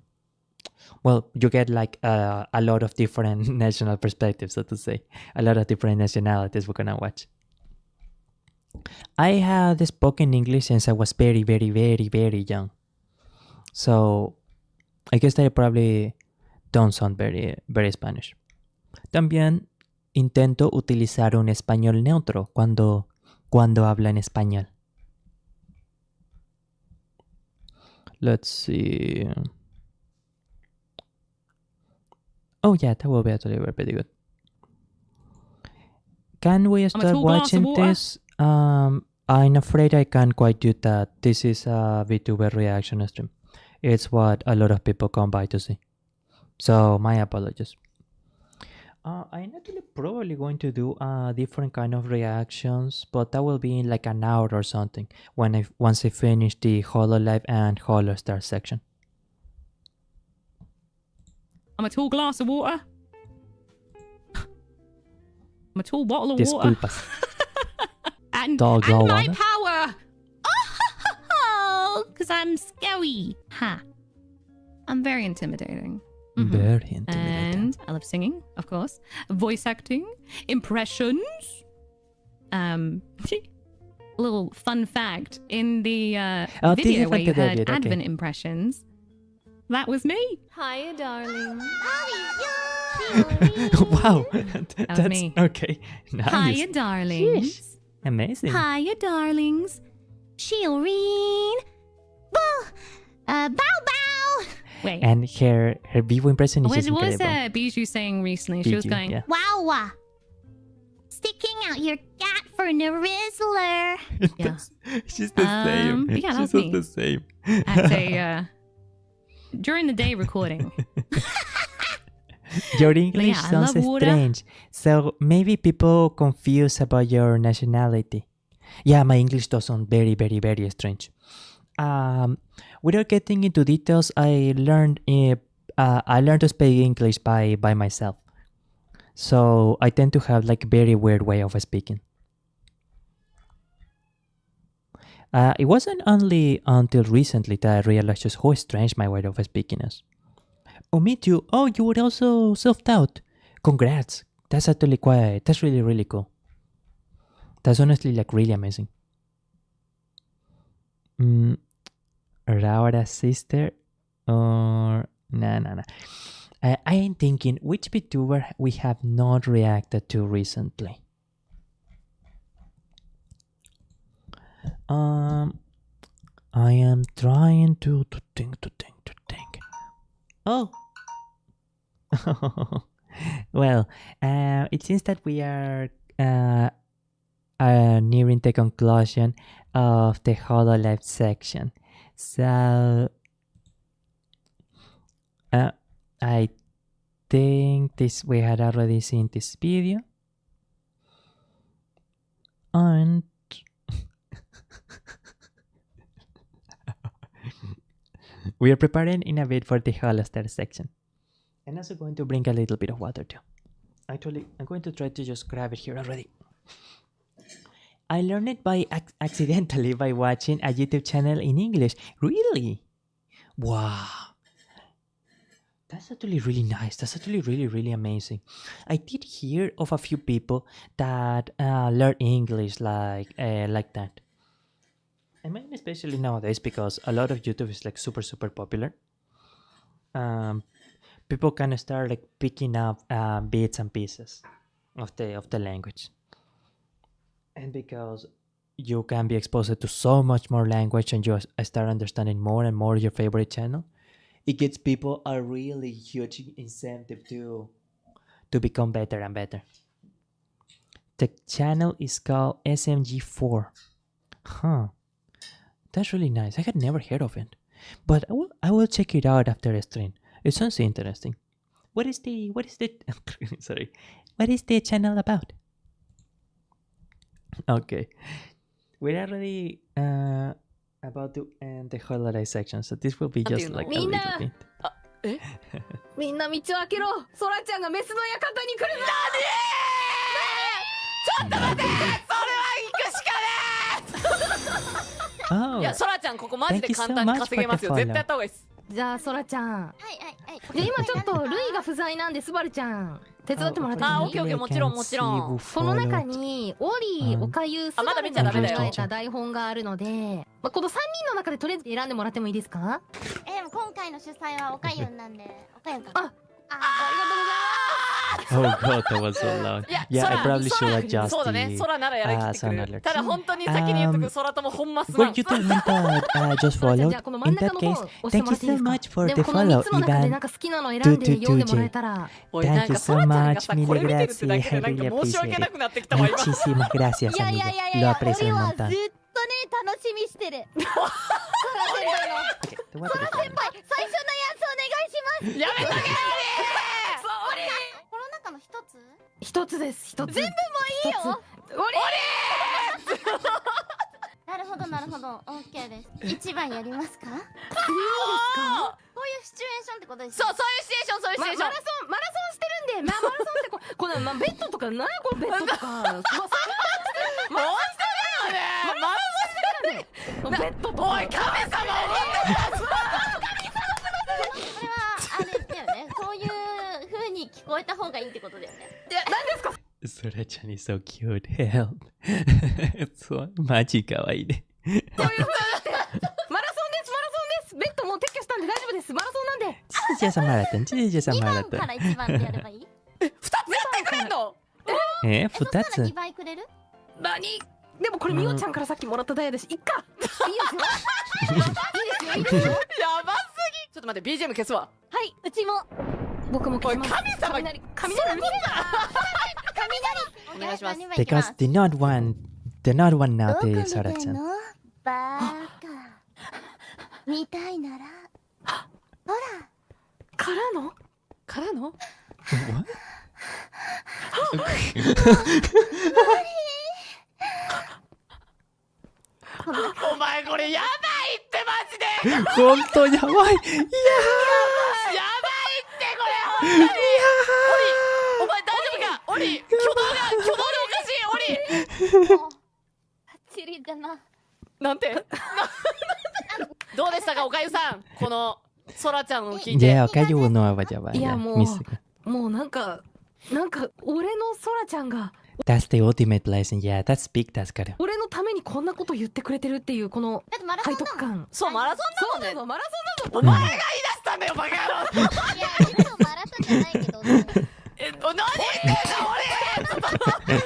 well, you get like a lot of different national perspectives, so to say. A lot of different nationalities we're gonna watch. I had spoken English since I was very, very, very, very young. So I guess I probably don't sound very, very Spanish. También intento utilizar un español neutro cuando habla en español. Let's see. Oh yeah, that will be actually pretty good. Can we start watching this? I'm afraid I can't quite do that. This is a VTuber reaction stream. It's what a lot of people come by to see. So my apologies. I'm actually probably going to do different kind of reactions, but that will be in like an hour or something once I finish the Hololive and Holostars section. I'm a tall glass of water. I'm a tall bottle of water. Disculpas. and Water. my power. Oh, because I'm scary. Ha. I'm very intimidating. Very intimidating. And I love singing, of course. Voice acting, impressions. Little fun fact in the video where you heard Advent impressions. That was me. Hiya, darling. Wow. That was me. Okay. Nice. Hiya, darlings. Sheesh. Amazing. Hiya, darlings. Shireen. Bow bow. Wait. And her Vivo impression is just What was incredible. Bijou saying recently? She was Bijou, going, yeah. Wow. Sticking out your gat for a Rizzler. Yeah. She's the same. but yeah, that She's was me. the same. At a during the day recording. Your English yeah, I sounds love water. strange. So maybe people confuse about your nationality. Yeah, my English does sound very, very, very strange. Without getting into details, I learned to speak English by myself. So I tend to have like very weird way of speaking. It wasn't only until recently that I realized just how strange my way of speaking is. Oh, me too. Oh, you were also self-taught. Congrats. That's actually that's really, really cool. That's honestly like really amazing. Raura sister or nah. I am thinking which VTuber we have not reacted to recently. I am trying to think. Oh. Well, it seems that we are nearing the conclusion of the Hololive section. So I think we had already seen this video, and we are preparing in a bit for the Holostars section. I'm also going to bring a little bit of water too. Actually, I'm going to try to just grab it here already. I learned it by accidentally by watching a YouTube channel in English. Really? Wow. That's actually really nice. That's actually really, really amazing. I did hear of a few people that learn English like that. I mean, especially nowadays because a lot of YouTube is like super, super popular. People can start like picking up bits and pieces of the language. And because you can be exposed to so much more language and you start understanding more and more your favorite channel, it gives people a really huge incentive to become better and better. The channel is called SMG4. Huh. That's really nice. I had never heard of it. But I will check it out after the stream. It sounds interesting. What is the sorry. What is the channel about? Okay. We're already about to end the Hololive section, so this will be just like a little bit. みんな道を開けろ。ソラちゃんがメスの館に来るぞ。ちょっと待って。それは行くしかねえ。いや、ソラちゃんここマジで簡単に稼げますよ。絶対やった方がいいです。じゃあソラちゃん。はい。で今ちょっとルイが不在なんでスバルちゃん手伝ってもらっていい？あ、オッケーオッケー、もちろんもちろん。この中にオリー、おかゆ、スバルが考えた台本があるので、この3人の中でとりあえず選んでもらってもいいですか？でも今回の主催はおかゆんなんで、おかゆんか。ありがとうございます。Oh god, that was so loud. Yeah, I probably should adjust そうだね、空ならやらきてくれる。ただ本当に先に言っとく、空ともほんますまん。Well, you told me that just followed. In that case, thank you so much for the follow, Ivan. 222J. Thank you so much, mil gracias. I really appreciate it. Muchísimas gracias, amigo. Lo aprecio un montón. 楽しみしてる。ソラ先輩の最初のやつお願いします。やめとけよ。この中の一つ？一つです。一つ。全部もいいよ。なるほどなるほど。オッケーです。一番やりますか？いいですか？こういうシチュエーションってことです。そういうシチュエーション、そういうシチュエーション。マラソンしてるんで、マラソンってこのベッドとか何このベッドとか。回してるよね。ベッドと。おい神様。これはあれだよね。そういう風に聞こえた方がいいってことだよね。いや、何ですか？Sora-chan is so cute. Help. マジかわいいね。そういう風だって。マラソンです。ベッドもう撤去したんで大丈夫です。マラソンなんで。じゃあマラソン。2番から1番でやればいい？ 2つやってくれんの？2つ？2倍くれる？何？でもこれみおちゃんからさっきもらったダイヤだし、いっか。いいですよ。やばすぎ。ちょっと待って、BGM 消すわ。はい、うちも。僕も消します。神様。雷。お願いします。Because they're not one now, the Sora-chan. バカ。見たいなら。ほら。からの？お前これやばいってマジで。本当やばい。いやー。やばいってこれ本当に。お前大丈夫か？オリ、挙動がおかしい。オリ。バッチリだな。なんて？どうでしたかおかゆさん？このソラちゃんを聞いて。いやおかゆのはやばい。いやもうなんか俺のソラちゃんが。That's the ultimate blessing. Yeah, that's big. That's good. 俺のためにこんなこと言ってくれてるっていうこの背徳感。そうマラソンだもんね。マラソンだもん。お前が言い出したんだよバカ野郎。いやでもマラソンじゃないけど。何言ってんだ俺。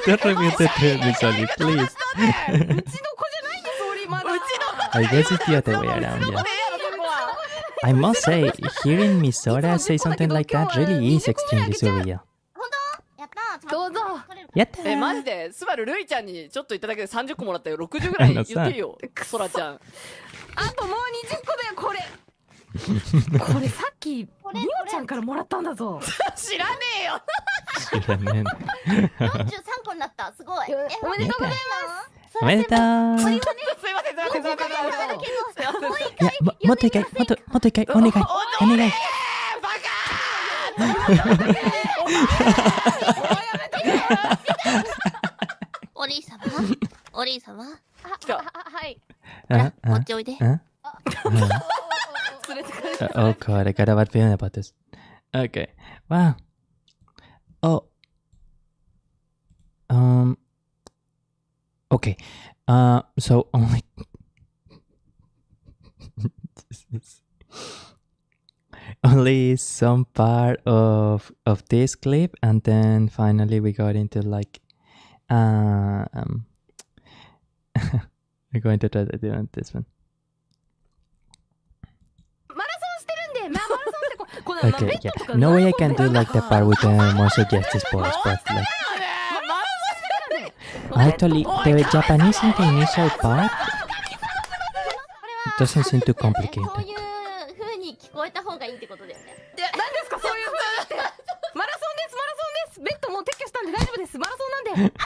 Don't repeat it to me, Sonny, please. うちの子じゃないんです俺まだ。うちの子。I guess it's the other way around. Yeah. I must say, hearing Misora say something like that really is extremely surreal. どうぞ。やったー。マジでスバルルイちゃんにちょっといただけで30個もらったよ。60ぐらい言っていいよソラちゃん。あともう20個だよこれ。これさっきみおちゃんからもらったんだぞ。知らねえよ。知らねえ。43個になった。すごい。おめでとうございます。おめでとう。すいません。もっと一回お願い。お兄様はい。こっちおいで。Oh god, I got a bad feeling about this. Okay. Wow. Oh. Okay. So only only some part of this clip, and then finally we got into like we're going to try to do this one. Okay, yeah. No way I can do like the part with the more suggestive spoilers, but like Actually, the Japanese in the initial part doesn't seem too complicated. そういう風に聞こえた方がいいってことだよね。いや、何ですかそういう風って。マラソンです、マラソンです。ベッドもう撤去したんで大丈夫です。マラソンなんで。2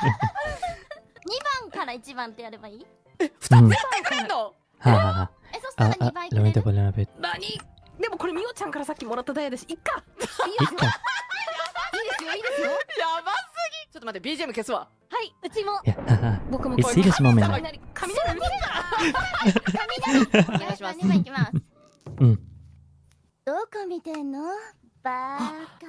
番から1番ってやればいい？え、2つやってくれんの？そしたら2倍くれる？何？でもこれみおちゃんからさっきもらったダイヤだし、いっか。いいですよ、いいですよ。やばすぎ。ちょっと待って、BGM 消すわ。はい、うちも。僕もIt's serious moment. 雷うる雷。お願いします。2番いきます。うん。どこ見てんの？バーカ。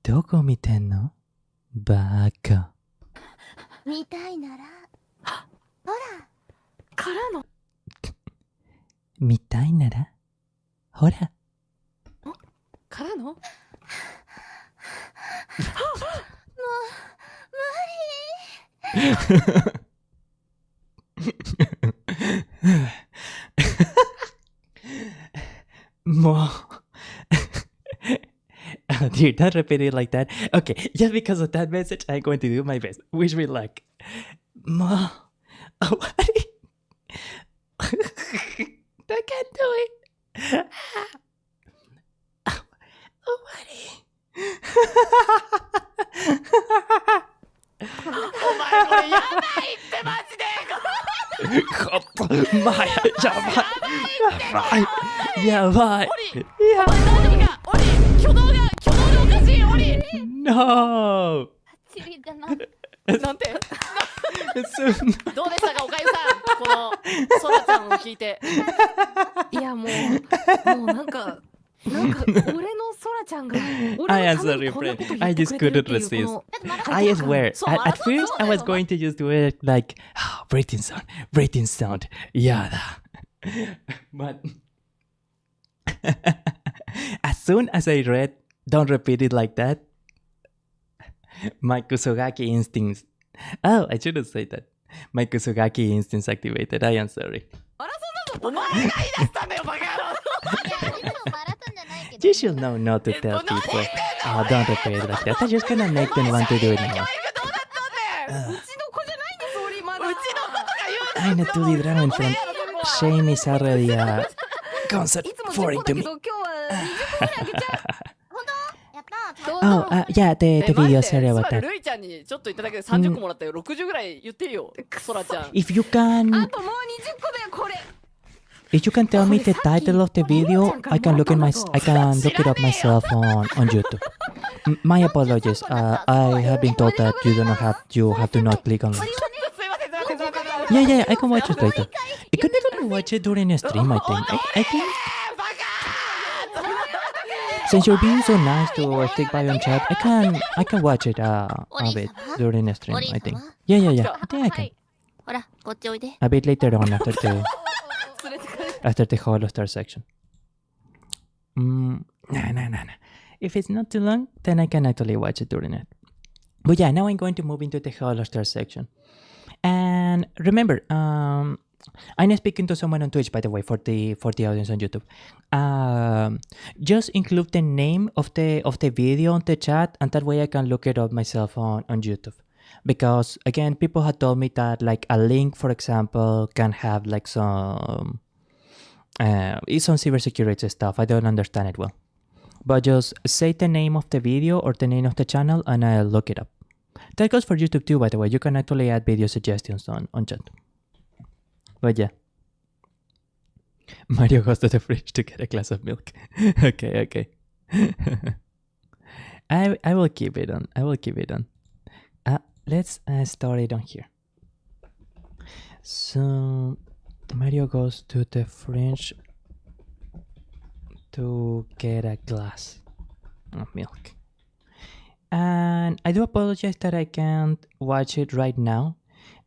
どこ見てんの？バカ。見たいなら、ほら。からの。見たいなら、ほら。からの？もう。Oh, dude, don't repeat it like that. Okay, just because of that message, I'm going to do my best. Wish me luck. Mo. Oh, what? I can't do it. Oh, what? お前これやばいってマジで。やばい。やばい。やばい。大丈夫か？オリ、挙動がおかしい。オリ。No。チリだな。なんて？どうでしたか、おかゆさん、このソラちゃんを聞いて。いやもうなんか俺のソラちゃんが。I am sorry, friend. I just couldn't resist. I swear. At first, I was going to just do it like, breathing sound. Yada. But as soon as I read, don't repeat it like that, my Kusogaki instincts. Oh, I shouldn't say that. My Kusogaki instincts activated. I am sorry. お前が言い出したんだよ、バカ野郎。You should know not to tell people. Oh, don't repeat it like that. I just cannot make them want to do it more. うちの子じゃないんです、オリまだ。うちの子とか言うな。I need to be drawn from shame is already a concept いつも10 foreign 個 to だけ me. ど今日は20個ぐらいあげちゃう。本当？やったー。Oh, yeah, the video sorry about that. ルイちゃんにちょっと言っただけで30個もらったよ。60ぐらい言ってるよ、ソラちゃん。 If you can, あともう20個だよ、これ。 if you can tell me the title of the video, I can look it up myself on YouTube. My apologies. I have been told that you have to not click on links. Yeah, I can watch it later. I could never watch it during a stream, I think. I think. Since you're being so nice to stick by on chat, I can watch it a bit during a stream, I think. Yeah. I think I can. ほら、こっちおいで。 A bit later on after the Holostar section. Nah. If it's not too long, then I can actually watch it during it. But yeah, now I'm going to move into the Holostar section. And remember, I'm speaking to someone on Twitch, by the way, for the audience on YouTube. Just include the name of the video on the chat, and that way I can look it up myself on YouTube. Because again, people had told me that like a link, for example, can have like some cybersecurity stuff. I don't understand it well. But just say the name of the video or the name of the channel and I'll look it up. That goes for YouTube too, by the way. You can actually add video suggestions on chat. But yeah. Mario goes to the fridge to get a glass of milk. Okay. I will keep it on. Let's start it on here. So Mario goes to the fridge to get a glass of milk. And I do apologize that I can't watch it right now.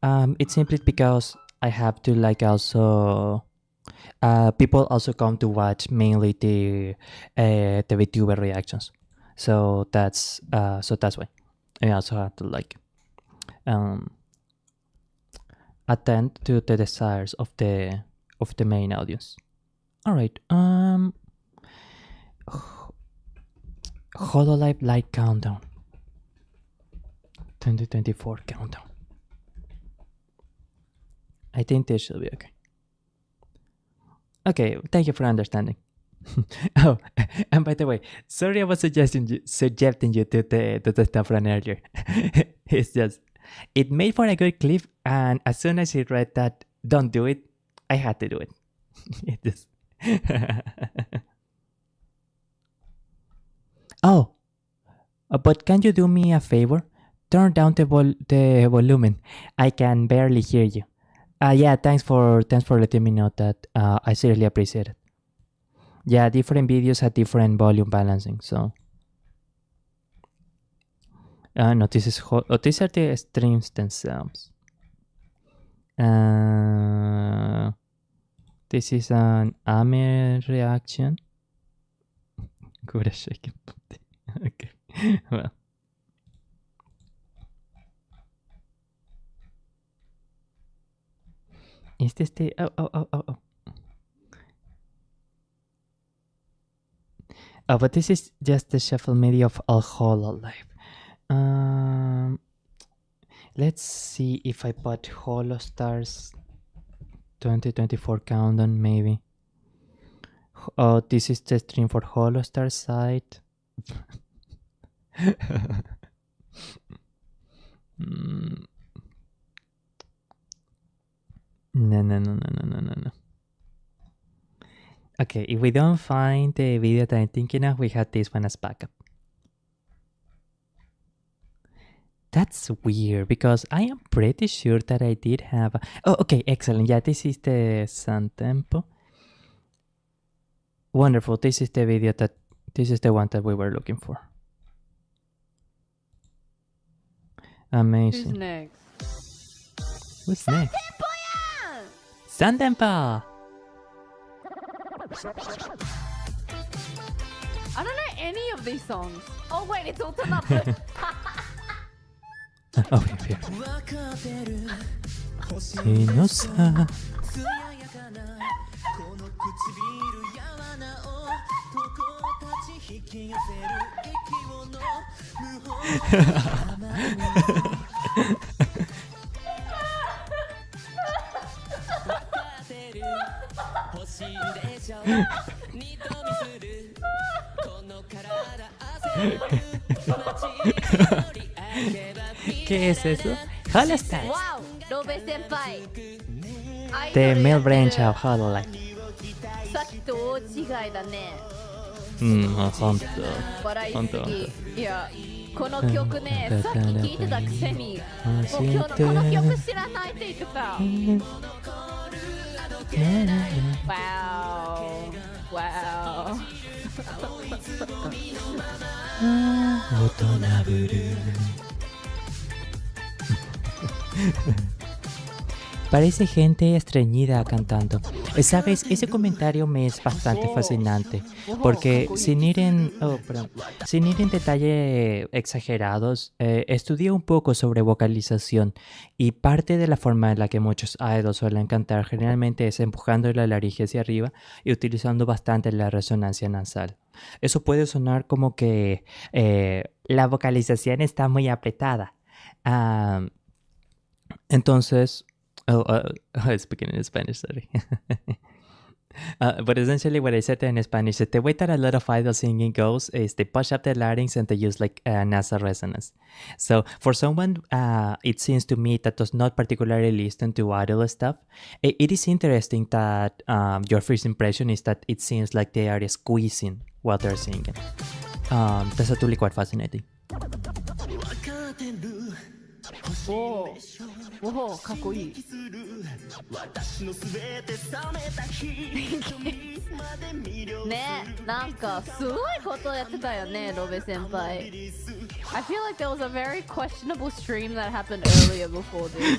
It's simply because I have to like also people also come to watch mainly the VTuber reactions. So that's why I also have to like attend to the desires of the main audience. All right. Hololive light countdown. 2024 countdown. I think this should be okay. Okay, thank you for understanding. Oh, and by the way, sorry I was suggesting you to the stuff from earlier. It's just, it made for a good clip, and as soon as he read that, don't do it, I had to do it. It just... Oh, but can you do me a favor? Turn down the volume. I can barely hear you. Yeah, thanks for letting me know that. I seriously appreciate it. Yeah, different videos have different volume balancing, so. No, these are the streams themselves. This is an AME reaction. Good shake. Okay, well. Is this the... Oh. Oh, but this is just the shuffle media of a Hololive. Let's see if I put Holostars 2024 countdown, maybe. Oh, this is the stream for Holostars site. No. Okay, if we don't find the video that I'm thinking of, we have this one as backup. That's weird, because I am pretty sure that I did have a... Oh, okay, excellent. Yeah, this is the Sun Tempo. Wonderful. This is the video that... This is the one that we were looking for. Amazing. Who's next? Who's next? Sun Tempo! I don't know any of these songs. Oh wait, it's open up. Oh, here. ¿Qué es eso? Holostars. Wow, Robe senpai. The male branch of Hololive. さっきと大違いだね。本当。笑いすぎ。いや、この曲ね、さっき聞いてたくせに、もう今日のこの曲知らないって言ってた。Wow. 大人ぶるParece gente estreñida cantando. Sabes, ese comentario me es bastante fascinante, porque sin ir en detalle exagerados, estudié un poco sobre vocalización, y parte de la forma en la que muchos idols suelen cantar generalmente es empujando la laringe hacia arriba y utilizando bastante la resonancia nasal. Eso puede sonar como que la vocalización está muy apretada. Entonces... speaking in Spanish, sorry. But essentially what I said in Spanish is the way that a lot of idol singing goes is they push up the larynx and they use like nasal resonance. So for someone, it seems to me that does not particularly listen to idol stuff, it is interesting that your first impression is that it seems like they are squeezing while they're singing. That's actually quite fascinating. Oh, かっこいい。ね、なんかすごいことやってたよね、ロベ先輩。I feel like there was a very questionable stream that happened earlier before this.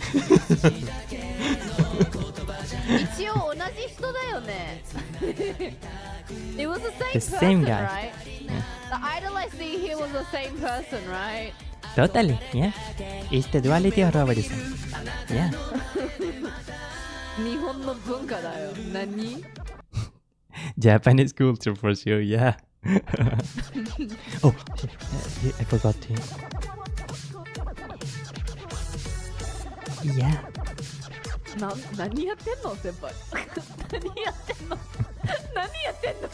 一応同じ人だよね。It was the same person, right? The idol I see here was the same person, right? Totally, yeah. It's the duality of Robertson. Yeah. 日本の文化だよ。何？ Japanese culture for sure, yeah. Oh, I forgot to. Yeah. 何やってんの先輩何やってんの何やってんの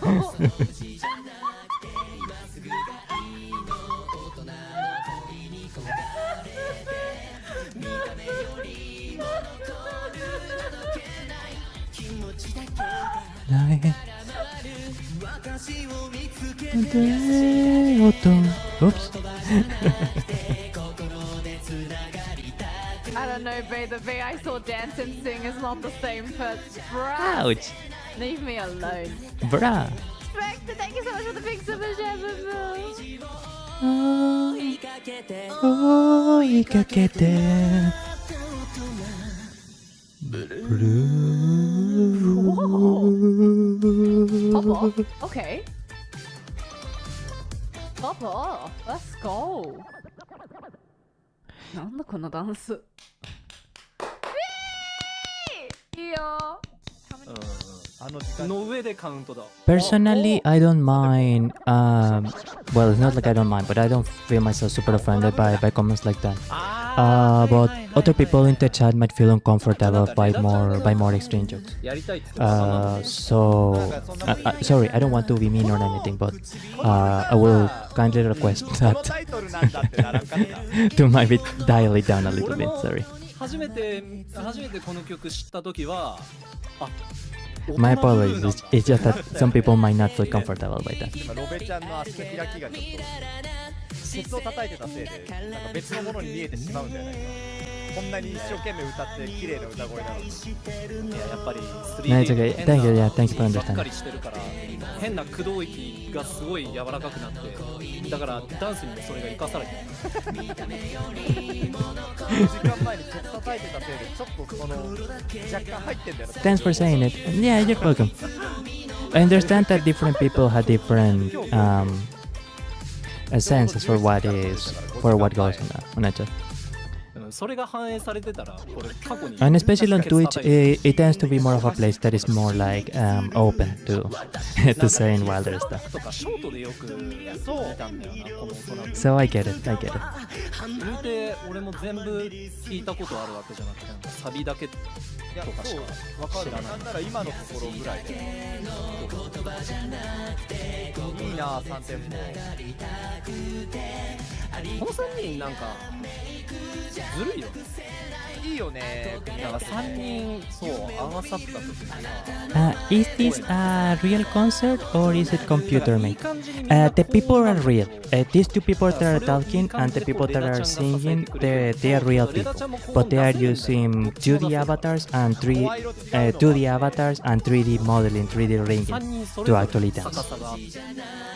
Oops. I don't know, babe. The way I saw dance and sing is not the same person. Bruh. Ouch. Leave me alone. Bruh. Spectre, thank you so much for the big super chat. 追いかけてブルー Papa? Okay. Papa, let's go. なんだこのダンス。いいよ。の上でカウントだ。Personally, I don't mind. Well, it's not like I don't mind, but I don't feel myself super offended by comments like that. But other people in the chat might feel uncomfortable by more extreme jokes. So sorry, I don't want to be mean or anything, but I will kindly request that to maybe dial it down a little bit. Sorry. 初めてこの曲知った時は、My apologies. It's just that some people might not feel comfortable by that. 今ロベちゃんの足の開きがちょっとケツを叩いてたせいでなんか別のものに見えてしまうんじゃないか。こんなに一生懸命歌って綺麗な歌声なのに。いややっぱり No, it's okay. Thank you. Yeah, thank you for ばっか understanding. りしてるから変な駆動域がすごい柔らかくなってだからダンスにもそれが生かされてる。時間前にケツ叩いてたせいでちょっとその若干入ってんだよな。 Thanks for saying it. Yeah, you're welcome. I understand that different people have different senses for what goes on a chat. それが反映されてたらこれ過去に And especially on Twitch, it tends to be more of a place that is more like open to saying wilder stuff. とかショートでよく見たんだよなこのトラブル。 So I get it. I get it. 言うて俺も全部聞いたことあるわけじゃなくてなんかサビだけとかしか知らない。なんなら今のところぐらいでいいな3点も。この3人なんかずるいよ。いいよね。だから3人そう合わさった時にさ。Is this a real concert or is it computer made? The people are real. These two people that are talking and the people that are singing, they are real people. But they are using 2D avatars and 2D avatars and 3D modeling, 3D ringing to actually dance.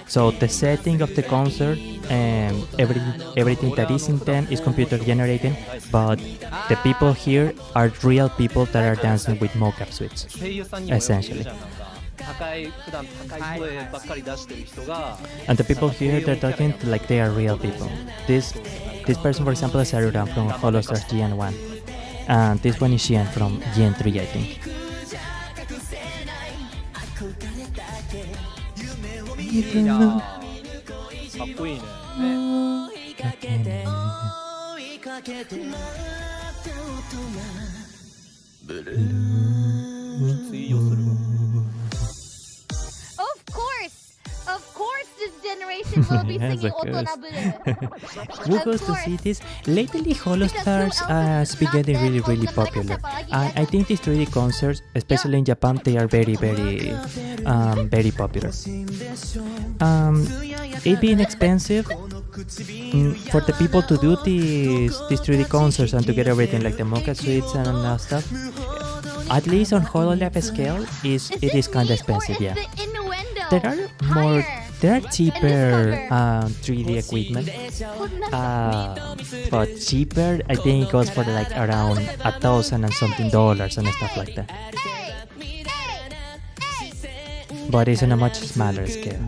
So the setting of the concert and everything that is in them is computer generated, but the people here are real people that are dancing with mocap suits, essentially. And the people here, they're talking like they are real people. This person, for example, is Aruran from Holostars GN1, and this one is Xian from GN3, I think. いいなかっこいいね。Of course, this generation will be singing Otonaburu. Who goes to see this? Lately, Holostars has been getting really popular. I think these 3D concerts, especially in Japan, they are very popular. It being expensive for the people to do these 3D concerts and to get everything like the mocha suites and stuff. At least on Hololive scale, it is kind of expensive, yeah. There are cheaper 3D equipment, but cheaper I think it goes for like around $1,000 and something and stuff like that. But it's on a much smaller scale.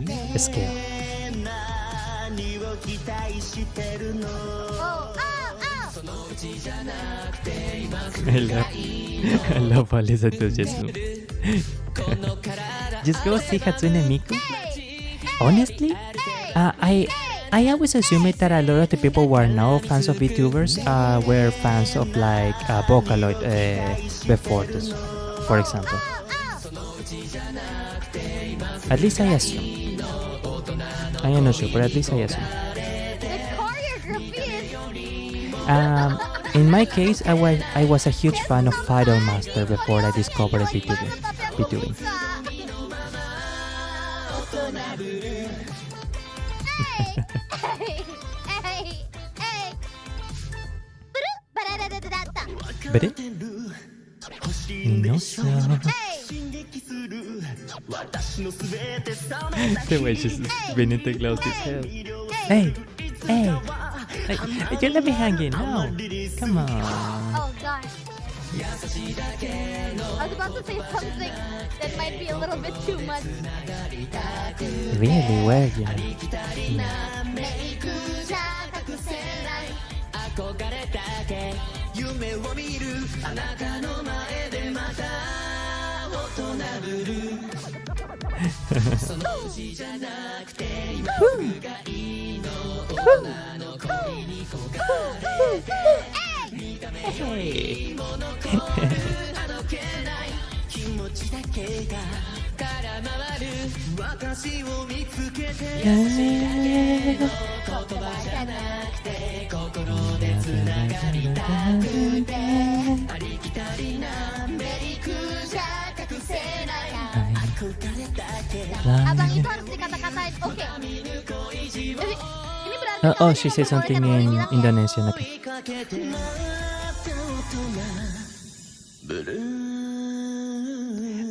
I love Ali's enthusiasm. Just go see Hatsune Miku. Honestly, I always assumed that a lot of the people who are now fans of VTubers were fans of like Vocaloid before this, for example. At least I assume. I am not sure, but at least I assume. In my case, I was a huge fan of Final Master before I discovered VTubing. ¿Veré? No sé. The way she's spinning the close his head. Hey! Hey! You let me hang in now. Come on. Oh god. I was about to say something that might be a little bit too much. Really? Where you? Abang itu harus dikata-katain. Oke. Ini berarti Oh, she said something in Indonesian. Okay.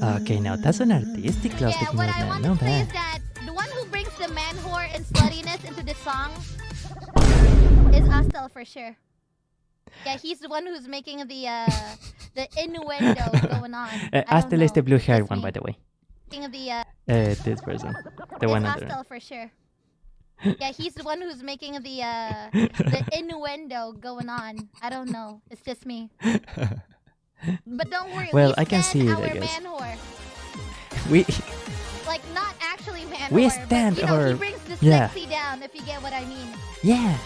Okay, now that's an artistic plastic what I want movement. No to say bad. is that the one who brings the man whore and sluttiness into this song is Astel for sure. Yeah, he's the one who's making the innuendo going on. Astel is the blue-haired one, by the way. This person, the one under. Astel for sure. Yeah, he's the one who's making the innuendo going on. I don't know. It's just me. But don't worry. Well, I can see it, I guess. Man whore. We like not actually man we whore, stand but, you know, or he brings the sexy down, if you get what I mean. Yeah.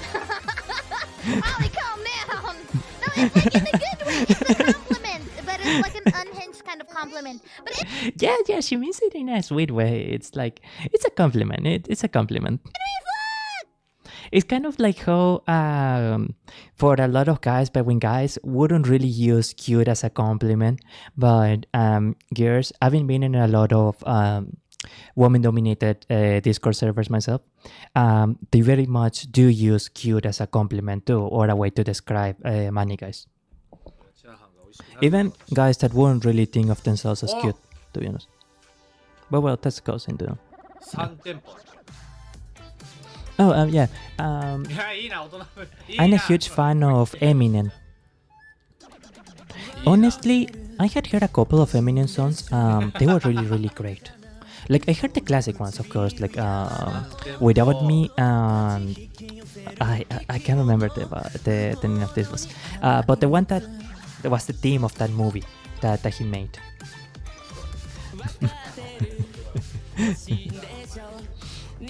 Ollie, calm down. No, it's like in a good way. It's a compliment, but it's like an unhinged kind of compliment. But yeah, she means it in a sweet way. It's like it's a compliment. It's a compliment. It's kind of like how for a lot of guys, but when guys wouldn't really use cute as a compliment, but girls, having been in a lot of woman-dominated Discord servers myself, they very much do use cute as a compliment too, or a way to describe many guys. Even guys that wouldn't really think of themselves as cute, to be honest. But well, that goes into. Oh, yeah. I'm a huge fan of Eminem. Honestly, I had heard a couple of Eminem songs. They were really great. Like, I heard the classic ones, of course, like Without Me, and I can't remember the name of this was. But the one that was the theme of that movie that he made.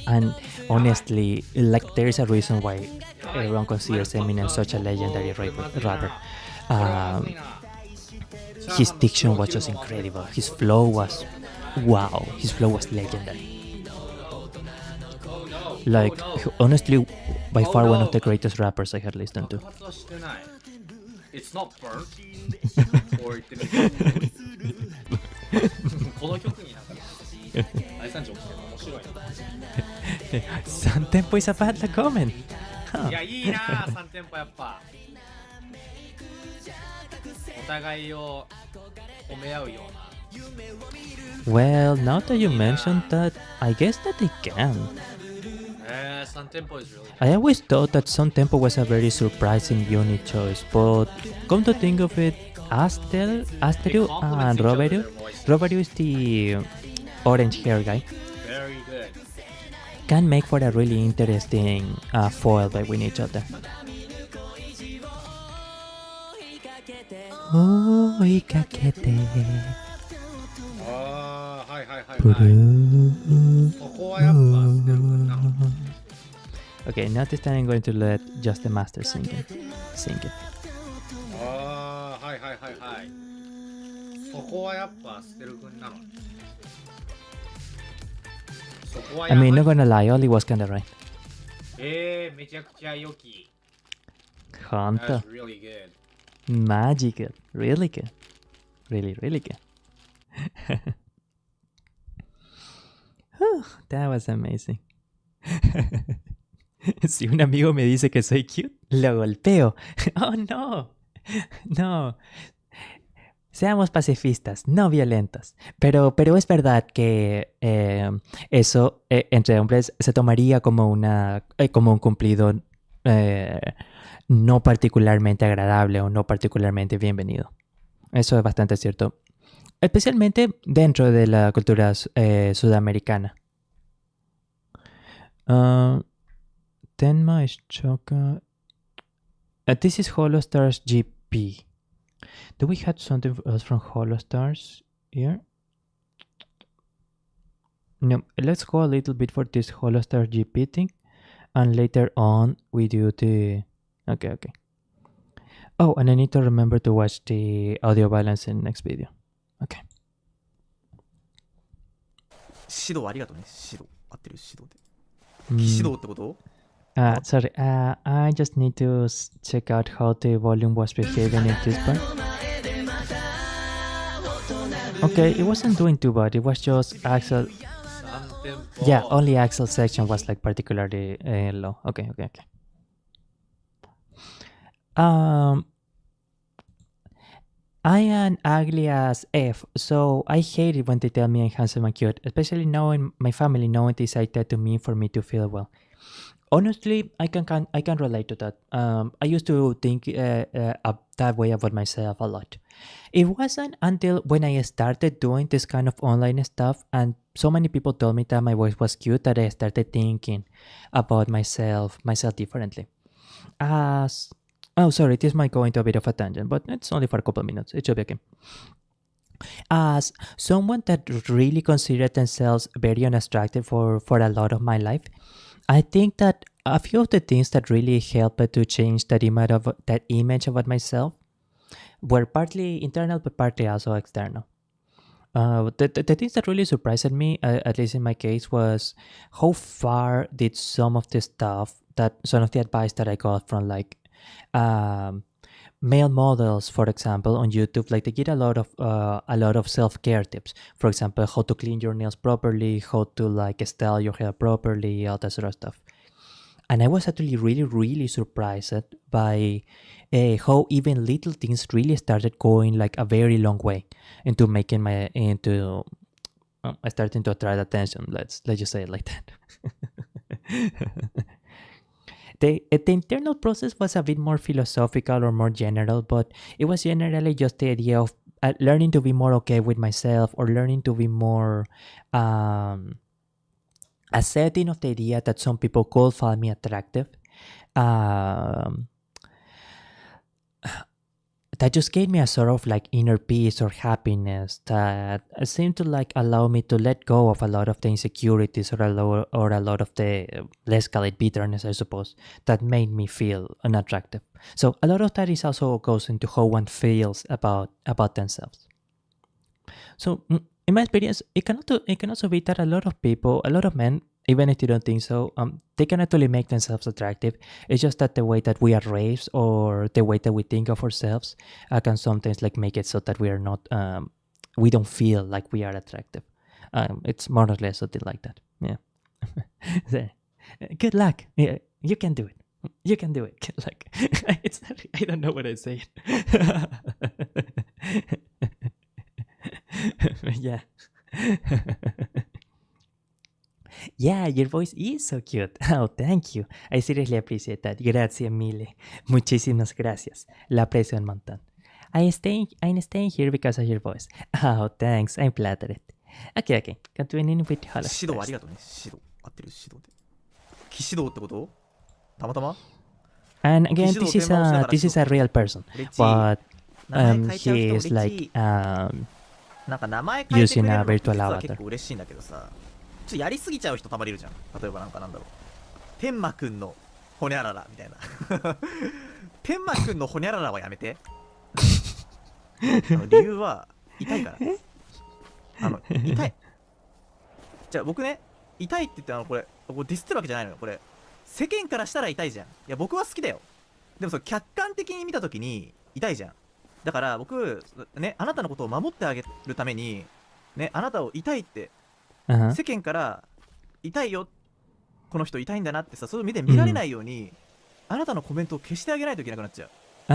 And honestly, like, there is a reason why everyone considers Eminem such a legendary rapper. His diction was just incredible. His flow was wow. His flow was legendary. Like, honestly, by far one of the greatest rappers I had listened to. It's not burnt. 3店舗 is a bad comment. いや、いいな、3店舗やっぱ。お互いを褒め合うような。Well, now that you mentioned that, I guess that they can. 3店舗 is really good. I always thought that Sun Tempo was a very surprising unit choice, but come to think of it, Asterio and Roberio is the orange hair guy. Very good. Can make for a really interesting foil between each other. Oh, 追いかけて。はいはいはいはい。ここはやっぱ捨てるかな。Okay, not this time I'm going to let just the master sing it. Sing it. ああ、はいはいはいはい。そこはやっぱステル君なの。そこは I やは mean, り not gonna lie, Oli was kinda right. めちゃくちゃ良き。Hunter. That's really good. Magical. Really good. Really, really good. That was amazing. Si un amigo me dice que soy cute, lo golpeo. Oh no. No. Seamos pacifistas, no violentos. Pero es verdad que eso entre hombres se tomaría como como un cumplido no particularmente agradable o no particularmente bienvenido. Eso es bastante cierto. Especialmente dentro de la cultura sudamericana. Tenma is Choka. This is Holostars GP. Do we have something else from Holostars here? No, let's go a little bit for this Holostars GP thing. And later on we do the... Okay. Oh, and I need to remember to watch the audio balance in next video. Okay. 指導ありがとうね。指導。合ってる指導で。指導ってこと？ Sorry, I just need to check out how the volume was behaving in this part. Okay, it wasn't doing too bad. It was just Axel. Yeah, only Axel's section was like particularly low. Okay. I am ugly as F, so I hate it when they tell me I'm handsome and cute, especially knowing my family knowing they say that to me for me to feel well. Honestly, I can relate to that. I used to think that way about myself a lot. It wasn't until when I started doing this kind of online stuff and so many people told me that my voice was cute that I started thinking about myself differently. Oh, sorry, this might go into a bit of a tangent, but it's only for a couple of minutes. It should be okay. As someone that really considered themselves very unattractive for a lot of my life, I think that a few of the things that really helped to change that image about myself were partly internal, but partly also external. The things that really surprised me, at least in my case, was how far did some of the advice that I got from like male models, for example, on YouTube, like they get a lot of self-care tips. For example, how to clean your nails properly, how to like style your hair properly, all that sort of stuff. And I was actually really surprised by how even little things really started going like a very long way into making starting to attract attention. Let's just say it like that. The internal process was a bit more philosophical or more general, but it was generally just the idea of learning to be more okay with myself or learning to be more accepting of the idea that some people could find me attractive. That just gave me a sort of like inner peace or happiness that seemed to like allow me to let go of a lot of the insecurities or a lot of the, let's call it bitterness, I suppose, that made me feel unattractive. So a lot of that is also goes into how one feels about themselves. So in my experience, it can also be that a lot of men, even if you don't think so, they can actually make themselves attractive. It's just that the way that we are raised or the way that we think of ourselves can sometimes like make it so that we are not, we don't feel like we are attractive. It's more or less something like that. Yeah. So, good luck. Yeah, you can do it. You can do it. Like it's not, I don't know what I say. Yeah. Yeah, your voice is so cute. Oh, thank you. I seriously appreciate that. Grazie mille. Muchísimas gracias. La aprecio un montón. I'm staying here because of your voice. Oh, thanks. I'm flattered. Okay. Continuing with Holostars. 指導ありがとうね。指導。合ってる指導で。騎指導ってこと？たまたま？ And again, this is a real person, but he is like using a virtual avatar. 結構嬉しいんだけどさ。ちょっとやりすぎちゃう人たまにいるじゃん。例えばなんだろう。天馬くんのほにゃららみたいな天馬くんのほにゃららはやめて理由は痛いから痛いじゃあ僕ね痛いって言ってこれディスってるわけじゃないのよこれ世間からしたら痛いじゃんいや僕は好きだよでもその客観的に見た時に痛いじゃんだから僕ねあなたのことを守ってあげるためにねあなたを痛いって世間から痛いよこの人痛いんだなってさそういう目で見られないように、あなたのコメントを消してあげないといけなくなっちゃう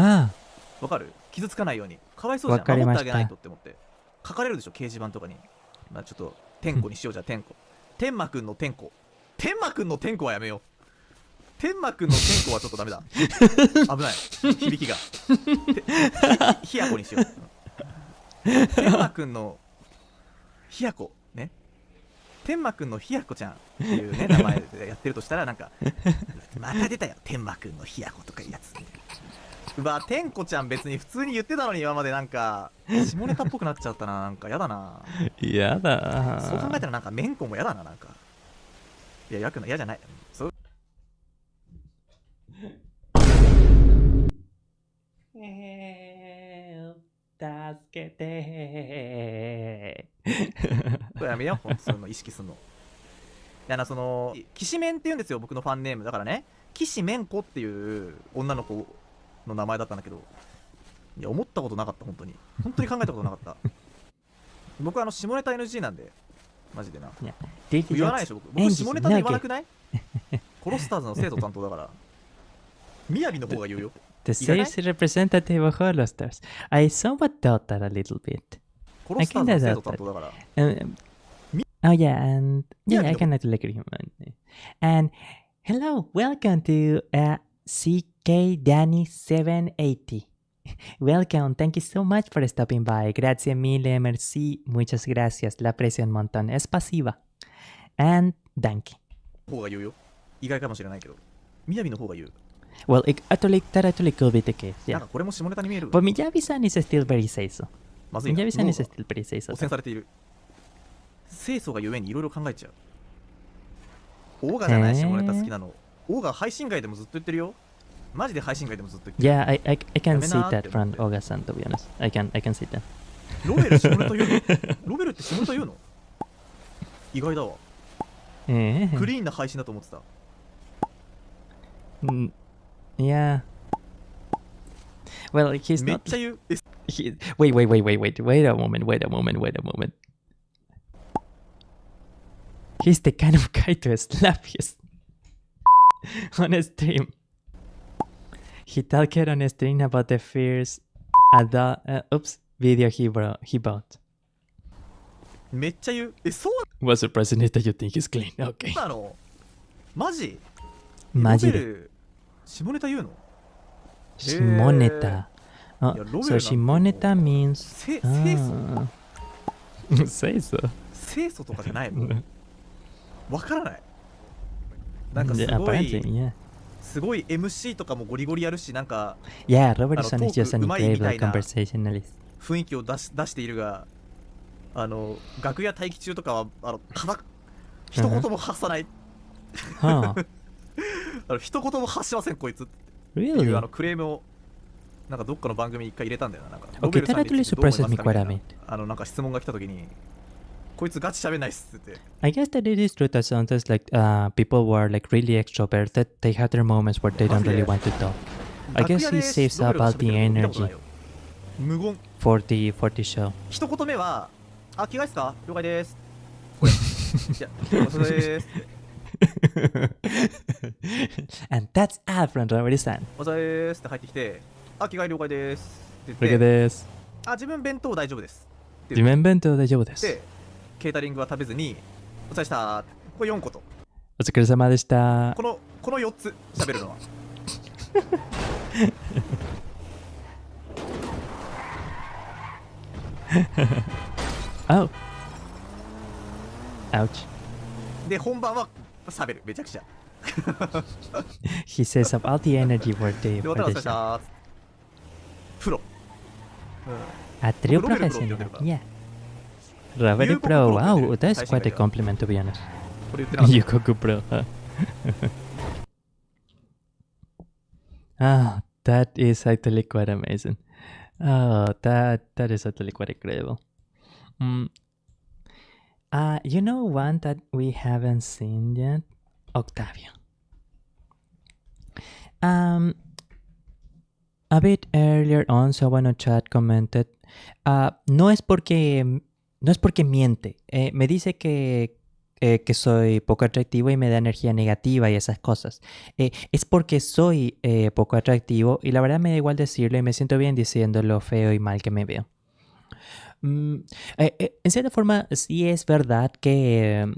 わかる傷つかないようにかわいそうじゃん守ってあげないとって思って書かれるでしょ掲示板とかにまあちょっと天子にしようじゃあ天子天馬くんの天子天馬くんの天子はやめよう天馬くんの天子はちょっとダメだ危ない響きがひやこにしよう天馬くんのひやこね天馬くんのひやこちゃんっていうね名前でやってるとしたらなんかまた出たよ天馬くんのひやことかいうやつうわ天子ちゃん別に普通に言ってたのに今までなんか下ネタっぽくなっちゃったななんかやだなやだそう考えたらなんかめんこもやだななんかいや嫌じゃないそう助けてこれやめようそういうの意識すんのそのきしめんって言うんですよ僕のファンネームだからねきしめんこっていう女の子の名前だったんだけどいや思ったことなかった本当に考えたことなかった僕は下ネタ NG なんでマジでな言わないでしょ僕下ネタで言わなくないホロスターズの生徒担当だからみやびの方が言うよThe sales representative of Holostars. I somewhat doubt that a little bit. I kind of doubt that. Oh yeah, and yeah, I cannot agree him. And hello, welcome to CK Danny 780. Welcome, thank you so much for stopping by. Gracias mille, merci, muchas gracias. La aprecio un montón. Es pasiva. And danke. 方が言うよ。意外かもしれないけど。みやびの方が言う。Well, that actually could be the case, yeah. But Miyabi-san is still very say-so. Miyabi-san is still very say-so. 汚染されている。清楚がゆえにいろいろ考えちゃう。オーガじゃない下ネタ好きなの。オーガ配信外でもずっと言ってるよ。マジで配信外でもずっと言ってる。Yeah, I can see that from Oga-san, to be honest. I can see that. ロベル下ネタ言うの？ロベルって下ネタ言うの？意外だわ。クリーンな配信だと思ってた。Yeah. Well, he's not. Wait a moment. He's the kind of guy to slap his on a stream. He talked on a stream about the fears video he bought. めっちゃ言う。そう？ What's the president that you think is clean? Okay. マジ？マジで。下ネタ言うの？下ネタ。So 下ネタ means 清楚清楚とかじゃないの？わからない。なんかすごい MC とかもゴリゴリやるしなんか Yeah, Robertson is just an incredible conversationalist. 雰囲気を出しているが楽屋待機中とかは一言も発さない。一言も発しませんこいつっていうクレームをなんかどっかの番組に一回入れたんだよな。なんかロベルさんについてどう思いますかみたいななんか質問が来た時にこいつガチ喋んないっすって。I guess that it is true that sometimes like people who are like really extroverted they have their moments where they don't really want to talk. I guess he saves up all the energy for the show. 一言目は着替えっすか了解です。これじゃあそれです。And that's all from Robertson. お疲れですって入ってきて、着替え了解ですって言って。了解です。自分弁当大丈夫です。自分弁当大丈夫です。で、ケータリングは食べずに、お疲れした。これ4個と。お疲れ様でした。この4つ喋るのは。Oh. Ouch. で、本番は喋るめちゃくちゃ。He says up all the energy for the show. プロ。A true professional. Yeah. Robert Pro. Wow, that's quite a compliment to be honest. Yukoku Pro. Ah, that is actually quite amazing. Oh, that is actually quite incredible. You know one that we haven't seen yet? Octavio. A bit earlier on, someone on chat commented, no es porque miente, me dice que soy poco atractivo y me da energía negativa y esas cosas. Es porque soy poco atractivo y la verdad me da igual decirlo y me siento bien diciendo lo feo y mal que me veo. En cierta forma, sí es verdad que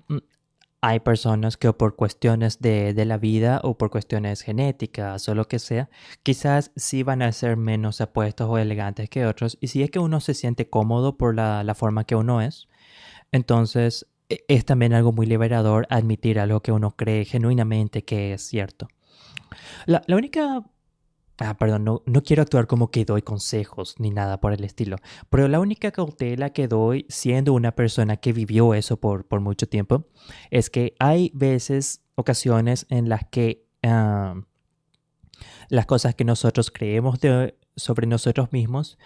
hay personas que por cuestiones de la vida o por cuestiones genéticas o lo que sea, quizás sí van a ser menos apuestos o elegantes que otros. Y si es que uno se siente cómodo por la forma que uno es, entonces es también algo muy liberador admitir algo que uno cree genuinamente que es cierto. La única... perdón, no quiero actuar como que doy consejos ni nada por el estilo, pero la única cautela que doy siendo una persona que vivió eso por mucho tiempo es que hay ocasiones en las que las cosas que nosotros creemos sobre nosotros mismos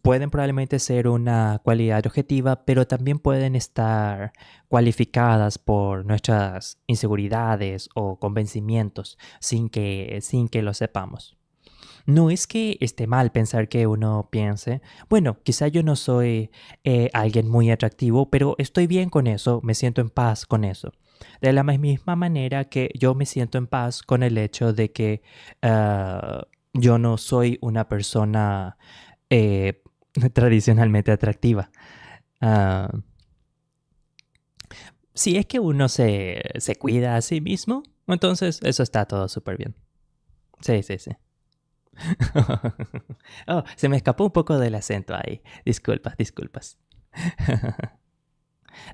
pueden probablemente ser una cualidad objetiva, pero también pueden estar cualificadas por nuestras inseguridades o convencimientos sin que lo sepamos. No es que esté mal pensar que uno piense, bueno, quizá yo no soy alguien muy atractivo, pero estoy bien con eso, me siento en paz con eso. De la misma manera que yo me siento en paz con el hecho de que yo no soy una persona tradicionalmente atractiva. Si es que uno se cuida a sí mismo, entonces eso está todo súper bien. Sí. Oh, se me escapó un poco del acento ahí. Disculpas.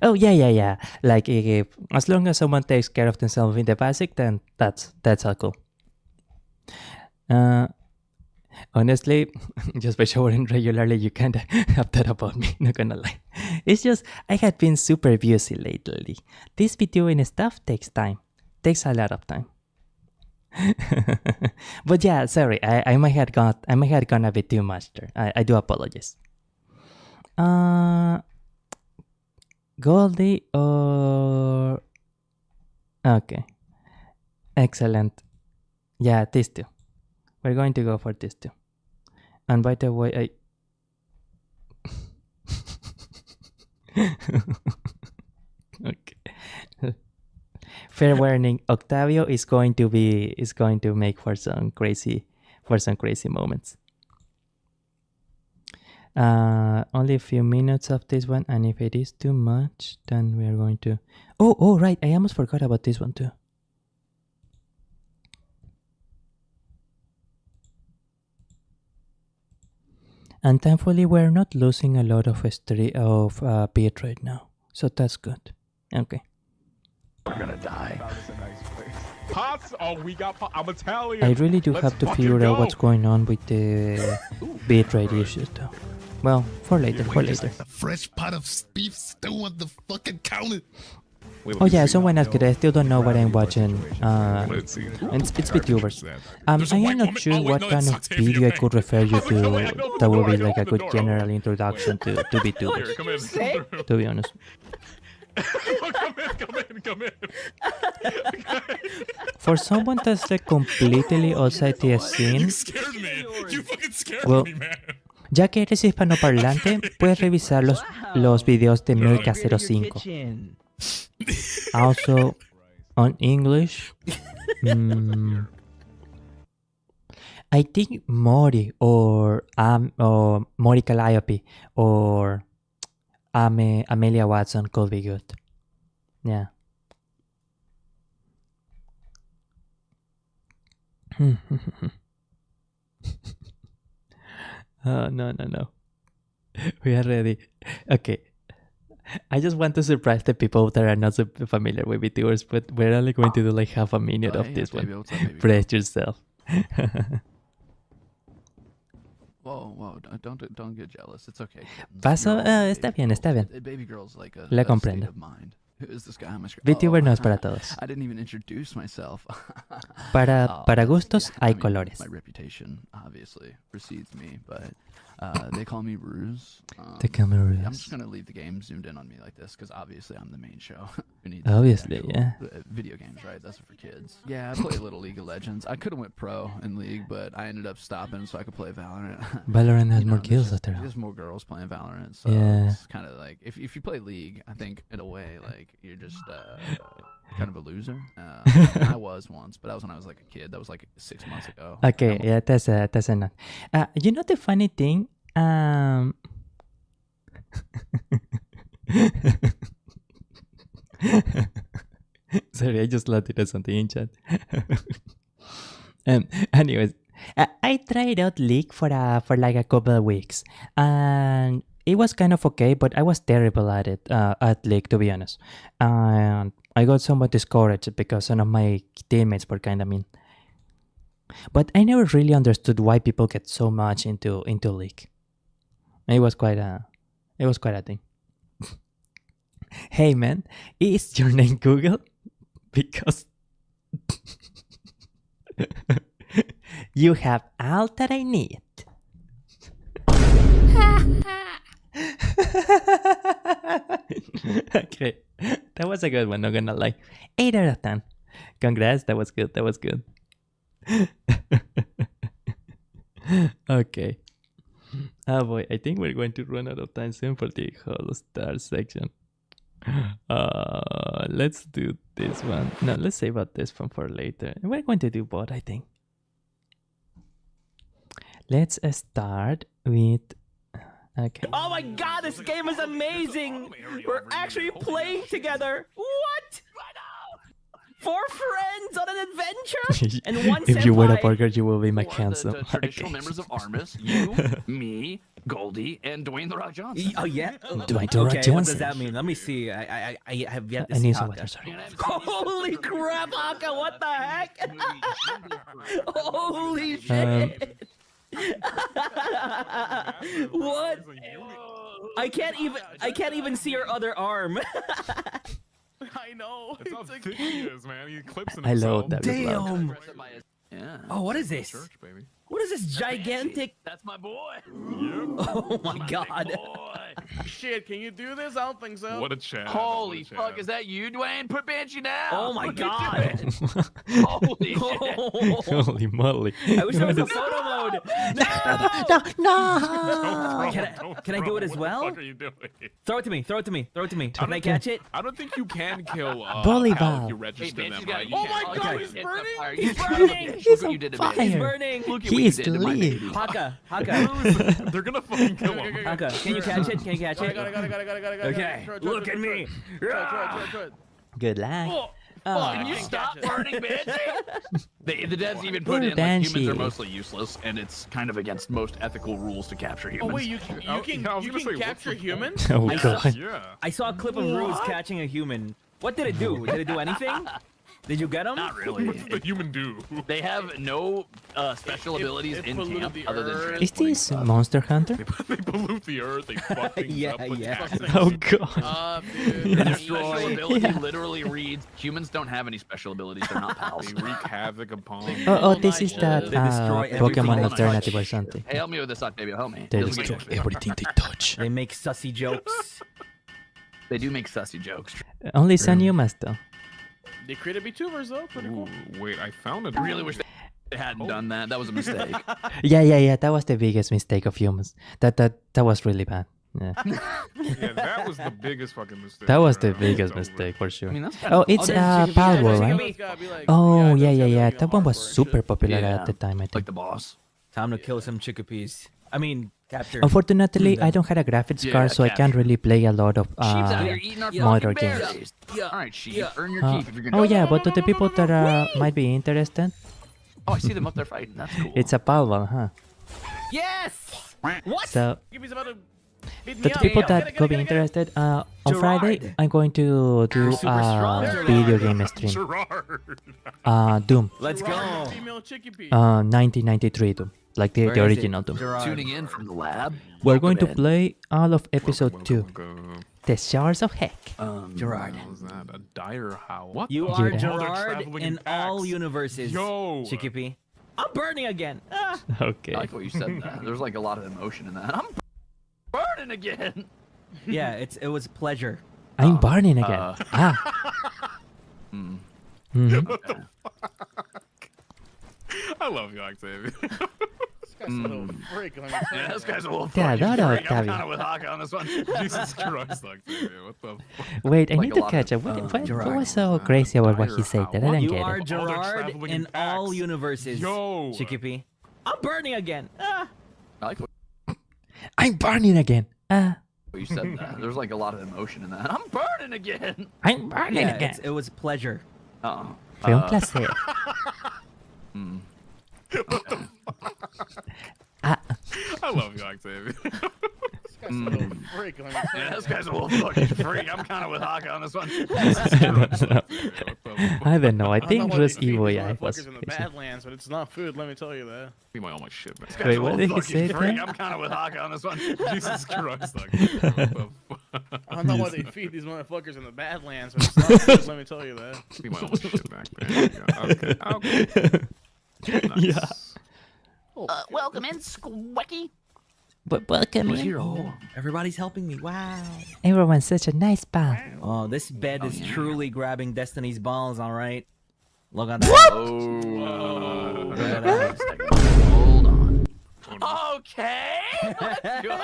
Oh, yeah. Like, as long as someone takes care of themselves in the basic, then that's all cool. Honestly, just by showering regularly, you kinda have that about me, not gonna lie. It's just, I had been super busy lately. This VTubing stuff takes a lot of time. But yeah, sorry, I might have gone a bit too much there. I do apologize. Goldie or... Okay. Excellent. Yeah, these two. We're going to go for this too. And by the way, okay. Fair warning, Octavio is going to make for some crazy moments. Only a few minutes of this one, and if it is too much, then we are going to... Oh, right, I almost forgot about this one too. And thankfully, we're not losing a lot of beat right now. So that's good. Okay. We're gonna die. Pots? Oh, we got I'm Italian. I really do have to figure out what's going on with the bitrate issues though. Well, for later. A fresh pot of beef stew on the fucking counter. Oh yeah, someone asked it. I still don't know what I'm watching. It's VTubers. I am not sure what kind of video I could refer you to that would be like a good general introduction to VTubers. To be honest. Come in. For someone that's like completely outside the scene, You scared me. You fucking scared well, me, man. ya que eres hispanoparlante, puedes revisar los videos de Milka05. Also, on English, I think Mori or Mori Calliope or Amelia Watson could be good. Yeah. Oh, no. We are ready. Okay. I just want to surprise the people that are not so familiar with VTubers, but we're only going to do like half a minute of this one. Brace yourself. Whoa, don't get jealous. It's okay. Paso, está bien. Baby girl's like La a comprendo. state of mind. Who is this guy on my screen? VTuber no es para todos. I didn't even introduce myself. Para gustos hay colores. My reputation obviously precedes me, but they call me Ruse. They call me Ruse. I'm just gonna leave the game zoomed in on me like this because obviously I'm the main show. Who needs Obviously, yeah. Video games, right? That's for kids. Yeah, I play a little League of Legends. I could have went pro in League, but I ended up stopping so I could play Valorant. Valorant has more kills out there. There's more girls playing Valorant, so it's kind of like if you play League, I think in a way like you're just kind of a loser. I was once, but that was when I was like a kid. That was like 6 months ago. Okay, yeah, that's enough. You know the funny thing? Sorry, I just laughed at something in chat. Anyways, I tried out League for like a couple of weeks, and it was kind of okay, but I was terrible at it at League, to be honest. And I got somewhat discouraged because some of my teammates were kind of mean. But I never really understood why people get so much into League. It was quite a thing. Hey man, is your name Google? Because you have all that I need. Okay, that was a good one, not gonna lie. 8 out of 10. Congrats, that was good, that was good. Okay. Oh boy, I think we're going to run out of time soon for the Holostars section. Let's do this one. No, let's save out this one for later. We're going to do both, I think. Let's start with... Okay. Oh my god, this game is amazing! We're actually playing together! What? 4 friends on an adventure? And one If you were a senpai. burger, you will be my counsel. The traditional members of Armis, you, me, Goldie, and Dwayne The Rock Johnson. Oh yeah? Dwayne The Rock Okay, what Johnson. does that mean? Let me see. I have yet to I see need some Haka. water, sorry. Holy crap, Haka, what the heck? Holy shit! What? I can't even see your other arm. I know. It's how thick he is, man. He clips in I himself. love that. Damn. Yeah. Oh, what is this? Church, baby. What is this gigantic? That's my boy. Yep. Oh my god. Shit, can you do this? I don't think so. What a chat. Holy fuck, is that you, Dwayne? Put Banshee down. Oh my god. Holy shit. Holy moly. I wish there was a photo mode. No! Can I do it as well? What the fuck are you doing? Throw it to me. Throw it to me. Throw it to me. Can I catch it? I don't think you can kill Volleyball. Hal if you register Hey, them, Banshee's got right? it. You Oh can't- my god, Okay. he's burning! He's burning! Look He's what you on did to fire. me. He's burning! Look at He what you is did to my lit. baby. Haka. They're gonna fucking kill him. Haka, can you catch it? Can you catch it? Got it. Okay, look at me. Good luck. Can you stop burning Banshee? The devs even put in like Banshee. humans are mostly useless, and it's kind of against most ethical rules to capture humans. Oh wait, you can capture humans? Oh I saw, god. Yeah. I saw a clip of Ruse catching a human. What did it do? Did it do anything? Did you get him? Not really. What does the human do? They have no special abilities in polluted camp the other than earth. transporting Is this stuff. Monster Hunter? They pollute the earth. They fuck things Yeah, up. But yeah. Oh god. Dude. Their Destroy. special ability Yeah. literally reads, humans don't have any special abilities, they're not pals. They wreak havoc upon. Oh, this is that They destroy everything Pokemon they alternative touch. or something. Hey, help me with this, Octavio, help me. They This destroy makes- everything they touch. They make sussy jokes. They do make sussy jokes. Only Sanyumas though. They created VTubers though. Pretty cool. Ooh, wait, I found it. I really wish they hadn't done that. That was a mistake. Yeah. That was the biggest mistake of humans. That was really bad. Yeah. Yeah, that was the biggest fucking mistake. That was the around. biggest That was- mistake for sure. I mean, that's Oh, it's Palworld, right? It's gotta be like- Oh, yeah, yeah. it's gotta That be one was hardcore and super shit. popular Yeah. at the time, I like think. the boss. Time to kill some chickapees. I mean, capture. Unfortunately, I don't have a graphics Yeah, card, so I can't capture. really play a lot of Sheep's out here eating our modern fucking games. berries. Alright, sheep, Yeah. earn your keep if you're gonna Oh yeah, but to the people that might be interested, Oh, I see them up there fighting. That's cool. it's a Palworld, huh? Yes. What? So Chickapee's about to beat to me the up. people Get that it, could be get it. interested, on Gerard. Friday I'm going to do Super strong, a Gerard. video game stream. Gerard. Doom, Let's go. Female chickapee. 1993 Doom, like the Where is it? original Doom. Gerard. Tuning in from the lab. We're going to Welcome in. play all of episode 2. The shores of heck. Gerard. Was that a dire howl? What? You the are fuck? Gerard Traveling in all packs. universes. Yo. Chikipi. I'm burning again. Okay. I like what you said. There's like a lot of emotion in that. I'm burning again. Yeah, it was a pleasure. I'm burning again. What the fuck? I love you, Octavia. This guy's a little freak. Let me tell you. This guy's a little Yeah, fucking no, freak. I'm Octavia. kind of with Haka on this one. Jesus Christ, Octavia. What the fuck? Wait, I Like need a to lot catch of- up. What Gerard. was so crazy about what he said? That I didn't You get are it. Gerard traveling in all packs. universes. Yo. Chikipi. I'm burning again. I like what I'm burning again. you said. There's like a lot of emotion in that. I'm burning again. I'm burning Yeah, again. it was a pleasure. Oh. Fue un placer. I love you, Octavia. This guy's a little freak. Let me tell you. This guy's a little fucking freak. I'm kind of with Haka on this one. I don't know. I I don't think know it what was they feed Evo. these Yeah, it was. motherfuckers in the Badlands, but it's not food. Let me tell you that. Be my all my shit back. Wait, what did he say? Freak. again? I'm kind of with Haka on this one. Jesus Christ, Octavia. What the fuck? I don't know what they feed these motherfuckers in the Badlands, but it's not food. Let me tell you that. Be my all my shit back, man. Okay. Yeah. Welcome in, Squecky. But welcome Who's in. here? Oh, everybody's helping me. Wow. Everyone's such a nice pal. Oh, this bed is truly grabbing Destiny's balls, all right? Look at that. Oh. Look at that. Hold on. Okay. Let's go.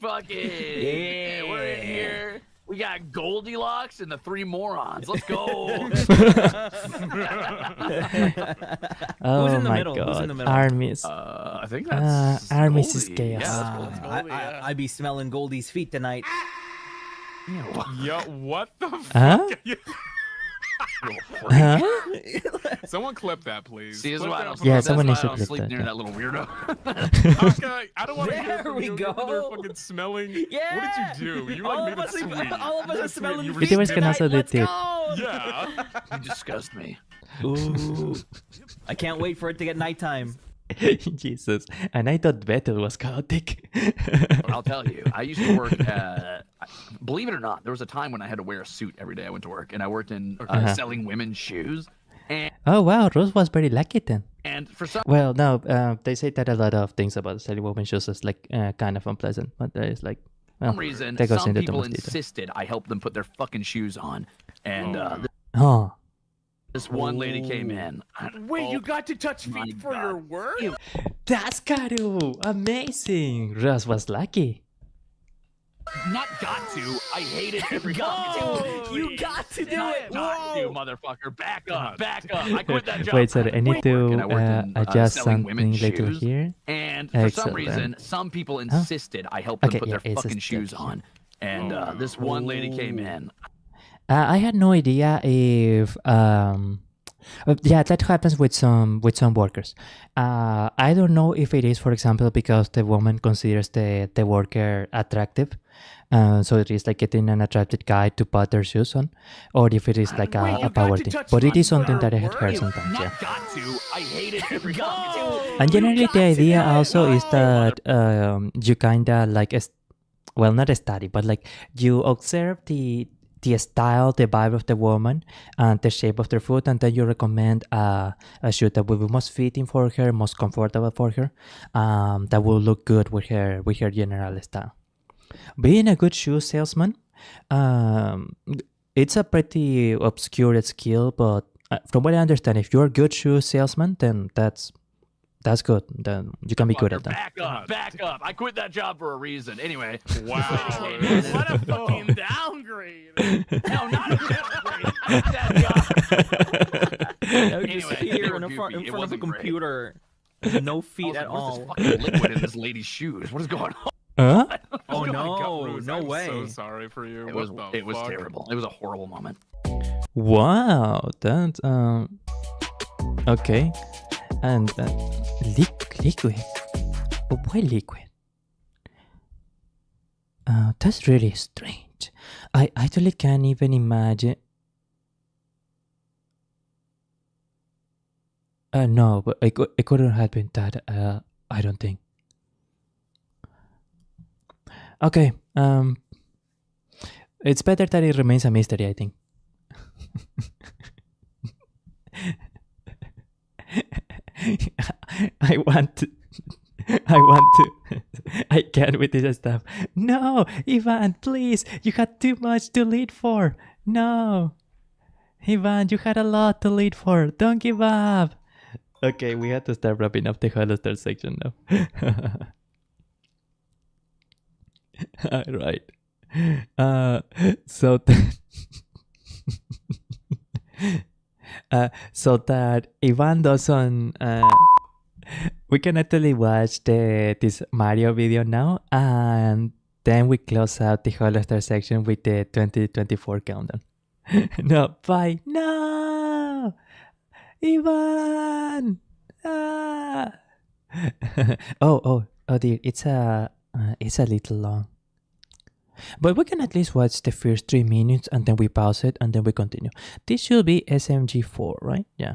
Fucking. Yeah. We're in here. We got Goldilocks and the three morons. Let's go. Oh in the my middle? Who's in the god. middle? Armies. I think that's Armies is Goldie. chaos. Yeah, that's Goldie. I be smelling Goldie's feet tonight. Yo, what the fuck? Huh? Huh? Someone clip that, please. See, this is Clip why I that don't, from Yeah, that's someone why needs I to don't clip sleep that, near yeah. that little weirdo. Okay, I don't want to hear There from we you. go. They're fucking smelling. Yeah. What did you do? You like all made of it us sweet. all of us are smelling You were feet VTubers can tonight. also do Let's it. go. Yeah. You disgust me. Ooh. I can't wait for it to get nighttime. Jesus. And I thought battle was chaotic. I'll tell you, I used to work believe it or not, there was a time when I had to wear a suit every day I went to work, and I worked in selling women's shoes. Oh wow, Rose was very lucky then. And for some Well, no, they say that a lot of things about selling women's shoes is like kind of unpleasant, but there is like reason, that goes some into too people much detail. insisted I help them put their fucking shoes on. And Oh, this one lady came in. Wait, you got to touch feet for your work? that's Karu! Amazing! Rose was lucky. Not got to. I hate it every Go! time. You got to do Not it! got to, motherfucker. Back up. Back up. I quit that job. Wait, sorry, I need And I worked to in, adjust selling something women's little shoes. here. And for some Excellent. reason, some people insisted I help them Okay, put yeah, their it's fucking just shoes on. And this one lady came in. I had no idea if yeah, that happens with some workers. I don't know if it is, for example, because the woman considers the worker attractive, so it is like getting an attracted guy to put their shoes on, or if it is like a power thing. But it is something that I had heard sometimes. Yeah. Not got to. I hate it every time. And generally, the idea also is that you kinda like, well, not study, but like you observe the style, the vibe of the woman, and the shape of their foot, and then you recommend a shoe that will be most fitting for her, most comfortable for her, that will look good with her general style. Being a good shoe salesman, it's a pretty obscure skill, but from what I understand, if you're a good shoe salesman, then that's good. Then you can be good at that. Back up. Back up. I quit that job for a reason. Anyway. Wow. What a fucking downgrade. No, not a downgrade. I quit that job. Just here in front of a computer. No feet at all. What's this fucking liquid in this lady's shoes? What is going on? Huh? Oh God, no, Rose, no I'm way. so sorry for you. It What was the fuck? terrible. It was a horrible moment. Wow, that's okay. And liquid. But why liquid? That's really strange. I actually can't even imagine. No, but it couldn't have been that. I don't think. Okay. It's better that it remains a mystery, I think. I want to. I can't with this stuff. No, Ivan, please. You had too much to lead for. No. Ivan, you had a lot to lead for. Don't give up. Okay, we had to start wrapping up the Holostars section now. Alright. So that Ivan doesn't we can actually watch this Mario video now, and then we close out the Holostars section with the 2024 countdown. No, bye. No, Ivan. Ah. oh dear, it's a little long, but we can at least watch the first 3 minutes and then we pause it and then we continue. This should be SMG4, right? Yeah.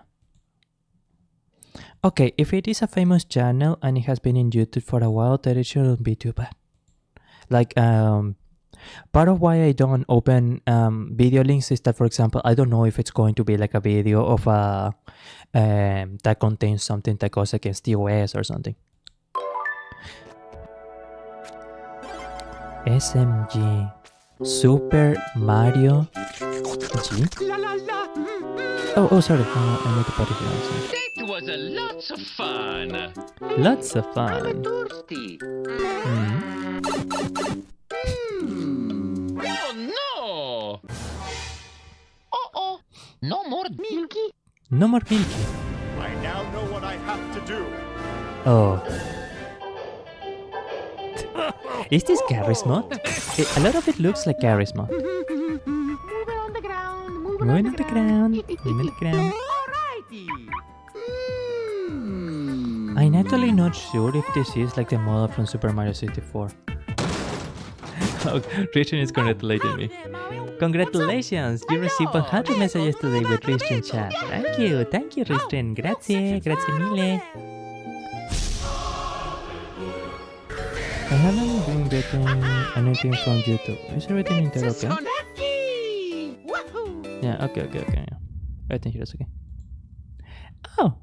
Okay, if it is a famous channel and it has been in YouTube for a while, then it shouldn't be too bad. Like, part of why I don't open video links is that, for example, I don't know if it's going to be like a video of that contains something that goes against the OS or something. SMG Super Mario G. Oh, sorry. I need to put it here. It was a lots of fun. Lots of fun. Oh no! Uh-oh. No more Milky. No more Milky. I now know what I have to do. Oh. Is this Gary's mod? A lot of it looks like Gary's mod. Moving on the ground. Moving on the ground. Moving on the ground. I'm actually not sure if this is like the model from Super Mario 64. Oh, Christian is congratulating me. Congratulations! You received 100 messages today with Christian chat. Thank you, Christian. Grazie, grazie mille. I haven't been getting anything from YouTube. Is everything in there okay? Yeah, okay. Yeah. Everything here is okay. Oh!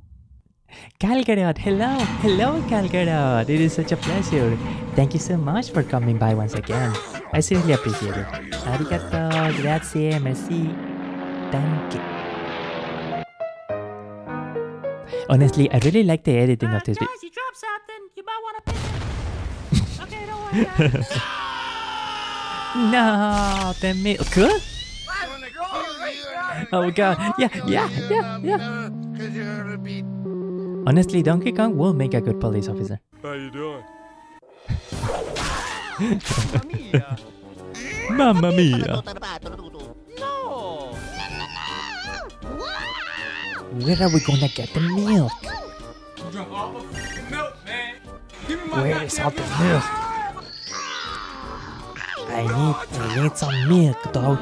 Kalgarod, hello, Kalgarod. It is such a pleasure. Thank you so much for coming by once again. I seriously appreciate it. Arigato, grazie, merci, thank you. Honestly, I really like the editing of this video. Guys, you dropped something. You might want to pick it. Okay, don't worry, guys. No, the milk. Good? Oh god, yeah. Honestly, Donkey Kong will make a good police officer. How you doing? Mamma mia! No! Where are we gonna get the milk? Drop all the milk, man. Give me my Where is all the milk? I need some milk, dog.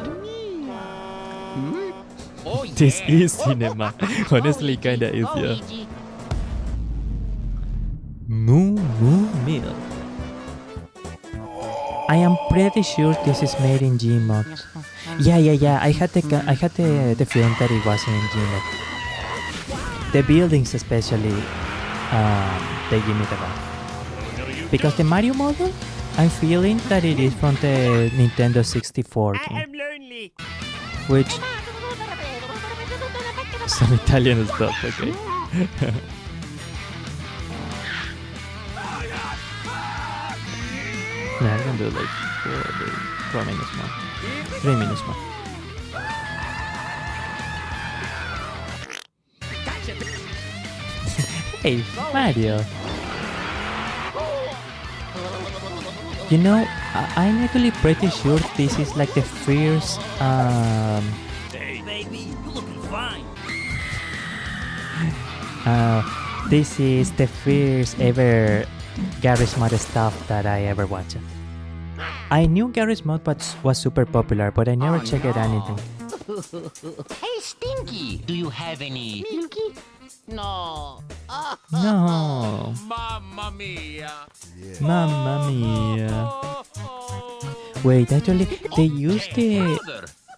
Oh, This is cinema. Honestly, kinda is, yeah. Moo milk. I am pretty sure this is made in Gmod. Yeah. I had the feeling that it was in Gmod. The buildings especially, they give me the vibe. Because the Mario model, I'm feeling that it is from the Nintendo 64 game. I'm lonely. Which some Italian stuff, okay. Yeah, I can do like 4 minutes more. 3 minutes more. Hey, Mario. You know, I'm actually pretty sure this is like the first Hey, baby, you're looking fine. this is the first ever Garry's Mod stuff that I ever watched. I knew Garry's Mod was super popular, but I never checked out anything. Hey, Stinky, do you have any Milky? No. No. Mamma mia. Mamma mia. Wait, actually, they use the...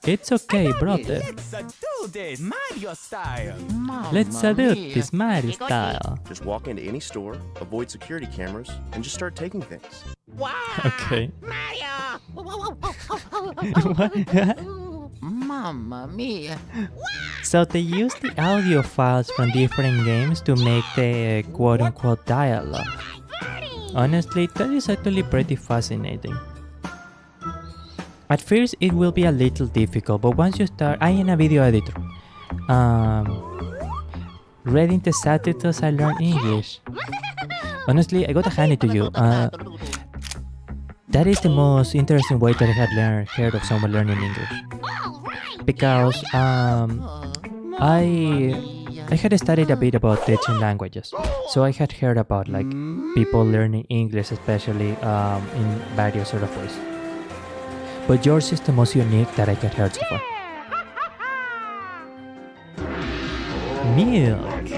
It's okay, brother. Let's do this Mario style. Let's do this Mario style. Just walk into any store, avoid security cameras, and just start taking things. Wow! Okay. Mario! Mamma mia. So they use the audio files from different games to make the quote-unquote dialogue. Honestly, that is actually pretty fascinating. At first, it will be a little difficult, but once you start, I am a video editor. Reading the subtitles, I learned English. Honestly, I gotta hand it to you. That is the most interesting way that I had heard of someone learning English. Because I had studied a bit about teaching languages, so I had heard about like people learning English, especially in various sort of ways. But yours is the most unique that I had heard so far. Milk.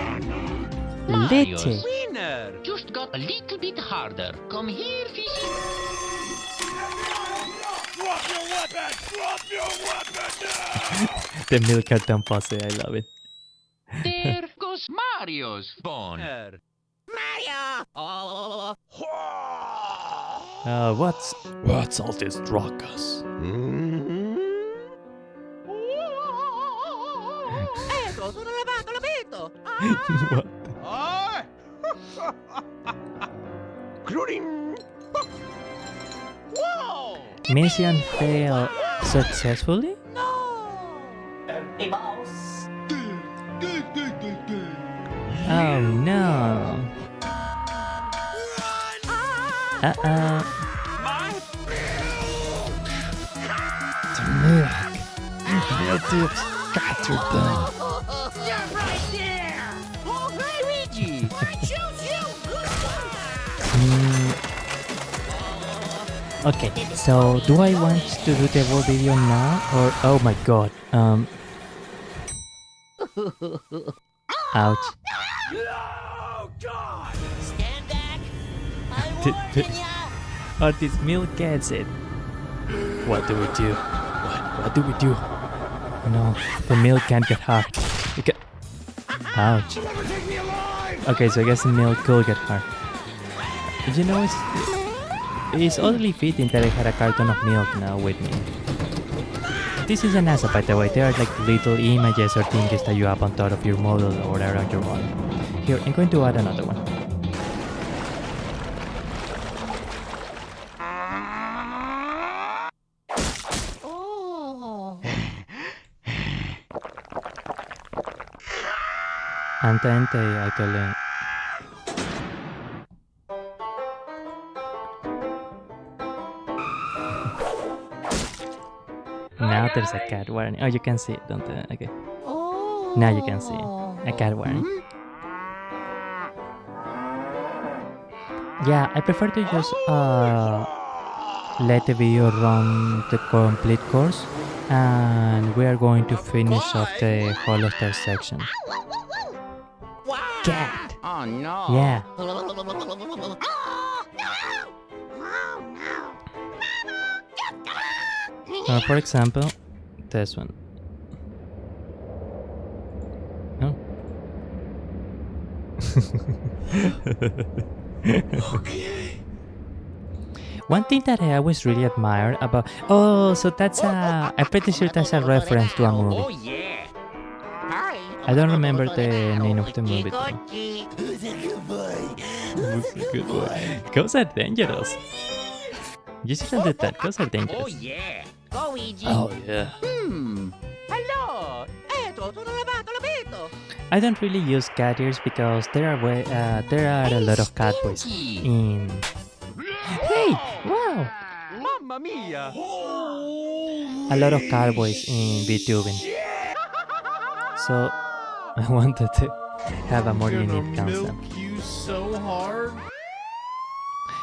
Leche. Winner! Just got a little bit harder. Come here, fishy. Drop your weapon! Drop your weapon! The milk carton pose, I love it. There goes Mario's phone. Mario! What's all this ruckus? What? Whoa! Mission failed successfully? Dirty mouse. Oh no. Uh-oh. Milk tips. Got your thing. You're right there! Oh, Luigi! I choose you! Good one! Okay, so do I want to do the whole video now or oh my god. Ouch. Oh, God! Stand back! I warned ya! Oh, this milk gets it. What do we do? What do we do? No, the milk can't get hard. Ouch. Okay, so I guess the milk could get hard. You know, it's oddly fitting that I had a carton of milk now with me. This is an NASA, by the way. They are like little images or things that you have on top of your model or around your model. Here, I'm going to add another one. Antente, actually. Now there's a cat warning. Oh, you can see it, don't you? Okay. Now you can see it. A cat warning. Yeah, I prefer to just let the video run the complete course, and we are going to finish off the Holostars section. Cat. Oh no. Yeah. For example, this one. No. Okay. One thing that I always really admired about... Oh, so that's a... I'm pretty sure that's a reference to a movie. Oh, yeah. I don't remember the name of the movie though. Who's a good boy? Good boy. Ghosts are dangerous. You shouldn't do that. Ghosts are dangerous. Oh, yeah. Go, Luigi. Oh, yeah. Hello. Tutto lavato, l'abito. I don't really use cat ears because there are a lot of cat boys in... Hey! Wow! Mamma mia. A lot of cowboys in VTubing. So I wanted to have a more unique concept. You so hard.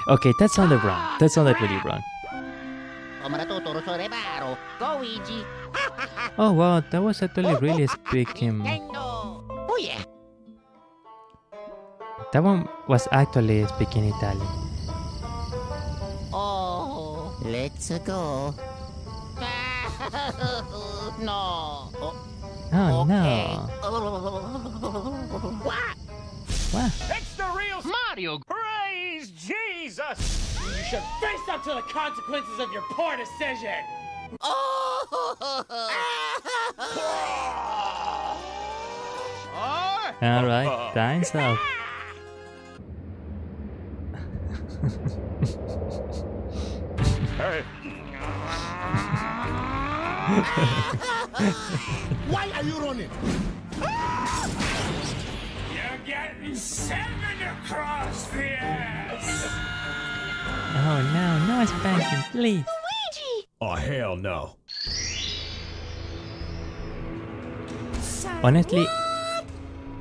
Okay, that sounded wrong. That sounded really wrong. Go, Luigi. Oh wow, that was actually really speaking. Oh yeah. That one was actually speaking Italian. Oh. Let's go. No. Oh no. What? What? It's the real Mario. Praise Jesus! You should face up to the consequences of your poor decision. Alright, time's up. Hey. Why are you running? You're getting 7 across the ass. Oh no, no spanking, please. Luigi! Oh, hell no. Honestly,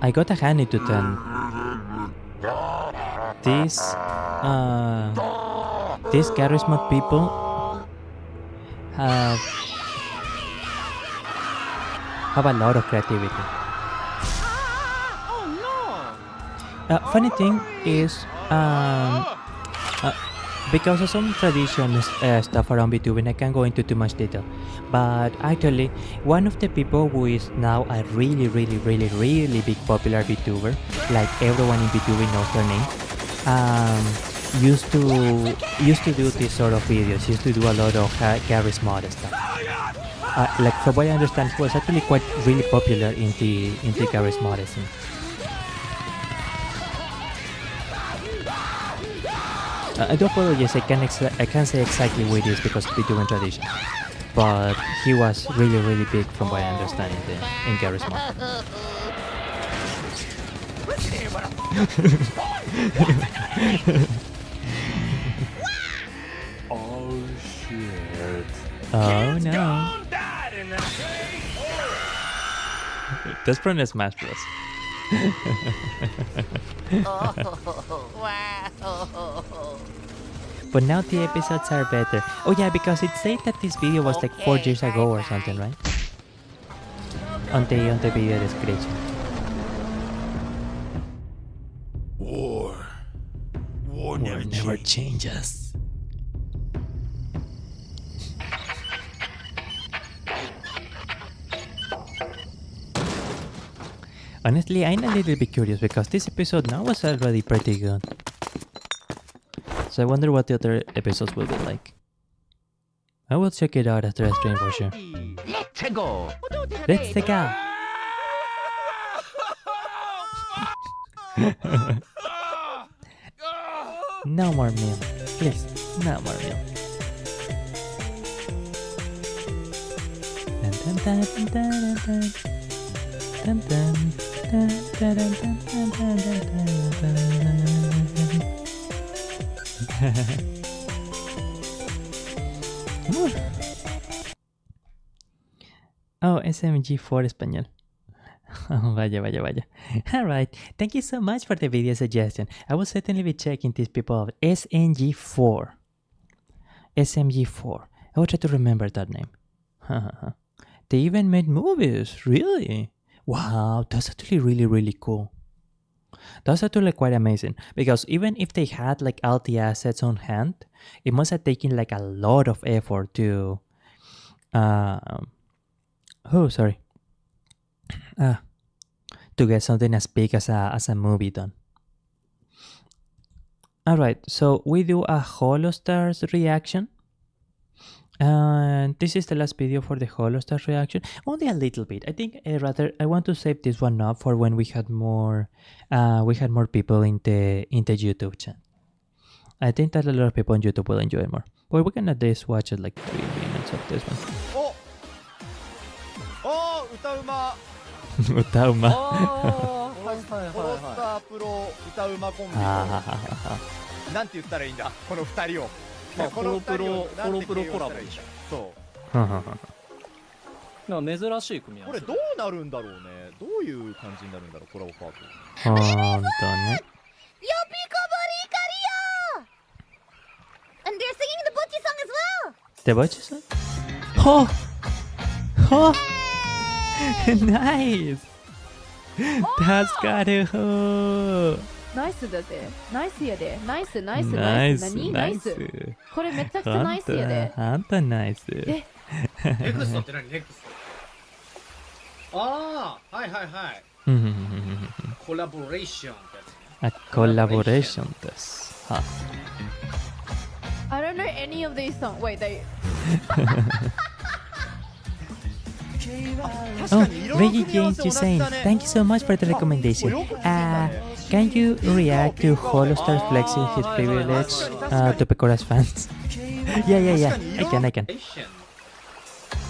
I gotta hand it to them. These charisma people have a lot of creativity. Funny thing is, because of some tradition stuff around VTubing, I can't go into too much detail. But actually, one of the people who is now a really big popular VTuber, like everyone in VTubing knows their name, used to do this sort of videos. Used to do a lot of charisma stuff. Like from what I understand, he was actually really popular in the charisma scene. I do apologize, I can't say exactly who it is because of VTubing tradition, but he was really big from what I understand in charisma. Oh shit. Oh no. That's from the Smash Bros. Wow. But now the episodes are better. Oh yeah, because it said that this video was like 4 years ago or something, right? On the video description. War never changes. Honestly, I'm a little bit curious because this episode now was already pretty good. So I wonder what the other episodes will be like. I will check it out after I stream for sure. Let's go. Let's go. No more meal. Please, no more meal. Dun, dun, dun, dun, dun, dun. Dun, dun, dun, dun, dun, dun, dun, dun, Oh, SMG4 español. Oh, vaya. Alright, thank you so much for the video suggestion. I will certainly be checking these people out. SMG4. SMG4. I will try to remember that name. They even made movies, really? Wow, that's actually really cool. That's actually quite amazing, because even if they had like all the assets on hand, it must have taken like a lot of effort to to get something as big as a movie done. Alright, so we do a Holostars reaction. And this is the last video for the Holostars reaction. Only a little bit. I think I want to save this one up for when we had more people in the YouTube channel. I think that a lot of people on YouTube will enjoy it more. But we're gonna just watch it like 3 minutes of this one. Oh, Utauma. Utauma. ホロスタープロ歌うまコンビなんて言ったらいいんだこの2人を。ホロプロコラボでしょ。そう。なんか珍しい組み合わせ。これどうなるんだろうね。どういう感じになるんだろうコラボパート。ほんとね。Yo, Pico Boricario! And they're singing the Butchie song as well! The Butchie song? Oh! Oh! Nice! That's got it! ナイスだぜ。ナイスやで。ナイスナイスナナイスイス。何ナイス。これめちゃくちゃナイスやで。あんたナイス。ネクストって何ネクスト。ああ、はいはいはい。コラボレーションってやつね。コラボレーションです。は。I don't know any of these songs. Wait, they. Oh, Reggie James Hussein, thank you so much for the recommendation. Can you react to Holostars flexing his privilege to Pecora's fans? Yeah.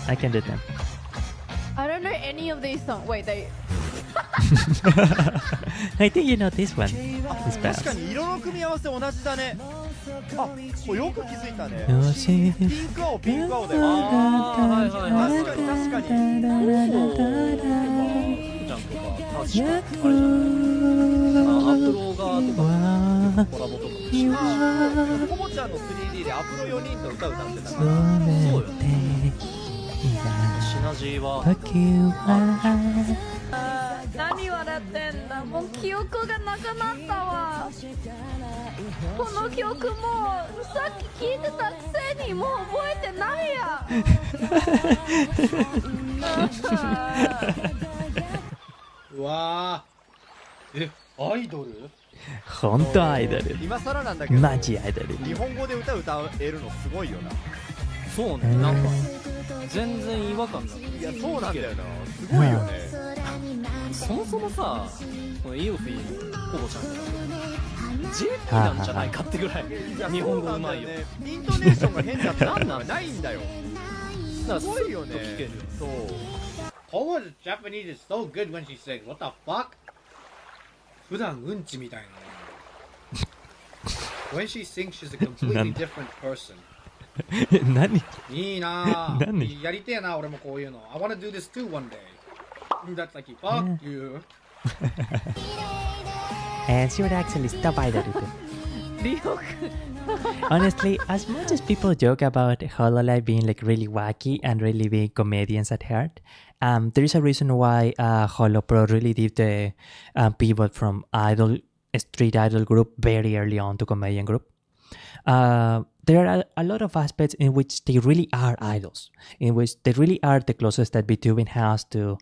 I can do them. I don't know any of these songs. Wait, they. I think you know this one. It's bad. 確かに色の組み合わせ同じだね。あ、これよく気づいたね。ピンク青ピンク青だよ。ああ、確かに確かに。ジャンとか確かにあれじゃない。アプロガーとかコラボとかもしまし。コモちゃんの 3D でアプロ4人と歌歌ってたから。そうよね。シナジーは。何笑ってんだ。もう記憶がなくなったわ。この曲もさっき聴いてたくせにもう覚えてないや。うわー。アイドル？本当アイドル。今更なんだけど。マジアイドル。日本語で歌えるのすごいよな。そうね。なんか全然違和感ない。いやそうなんだよな。すごいよね。そもそもさ、このイオフィーのコボちゃんじゃなくて JP なんじゃないかってぐらい日本語うまいよ。イントネーションが変だったらないんだよ。だからすごいよね。そう。Kowa's Japanese is so good when she says what the fuck? 普段うんちみたいな。When she sings, she's a completely different person. 何？いいなぁ。何？やりてえな俺もこういうの。I wanna do this too one day. That's like fuck you. And she would actually stop idol. Honestly, as much as people joke about Hololive being like really wacky and really being comedians at heart, there is a reason why Holopro really did the pivot from street idol group very early on to comedian group. There are a lot of aspects in which they really are idols, in which they really are the closest that VTubing has to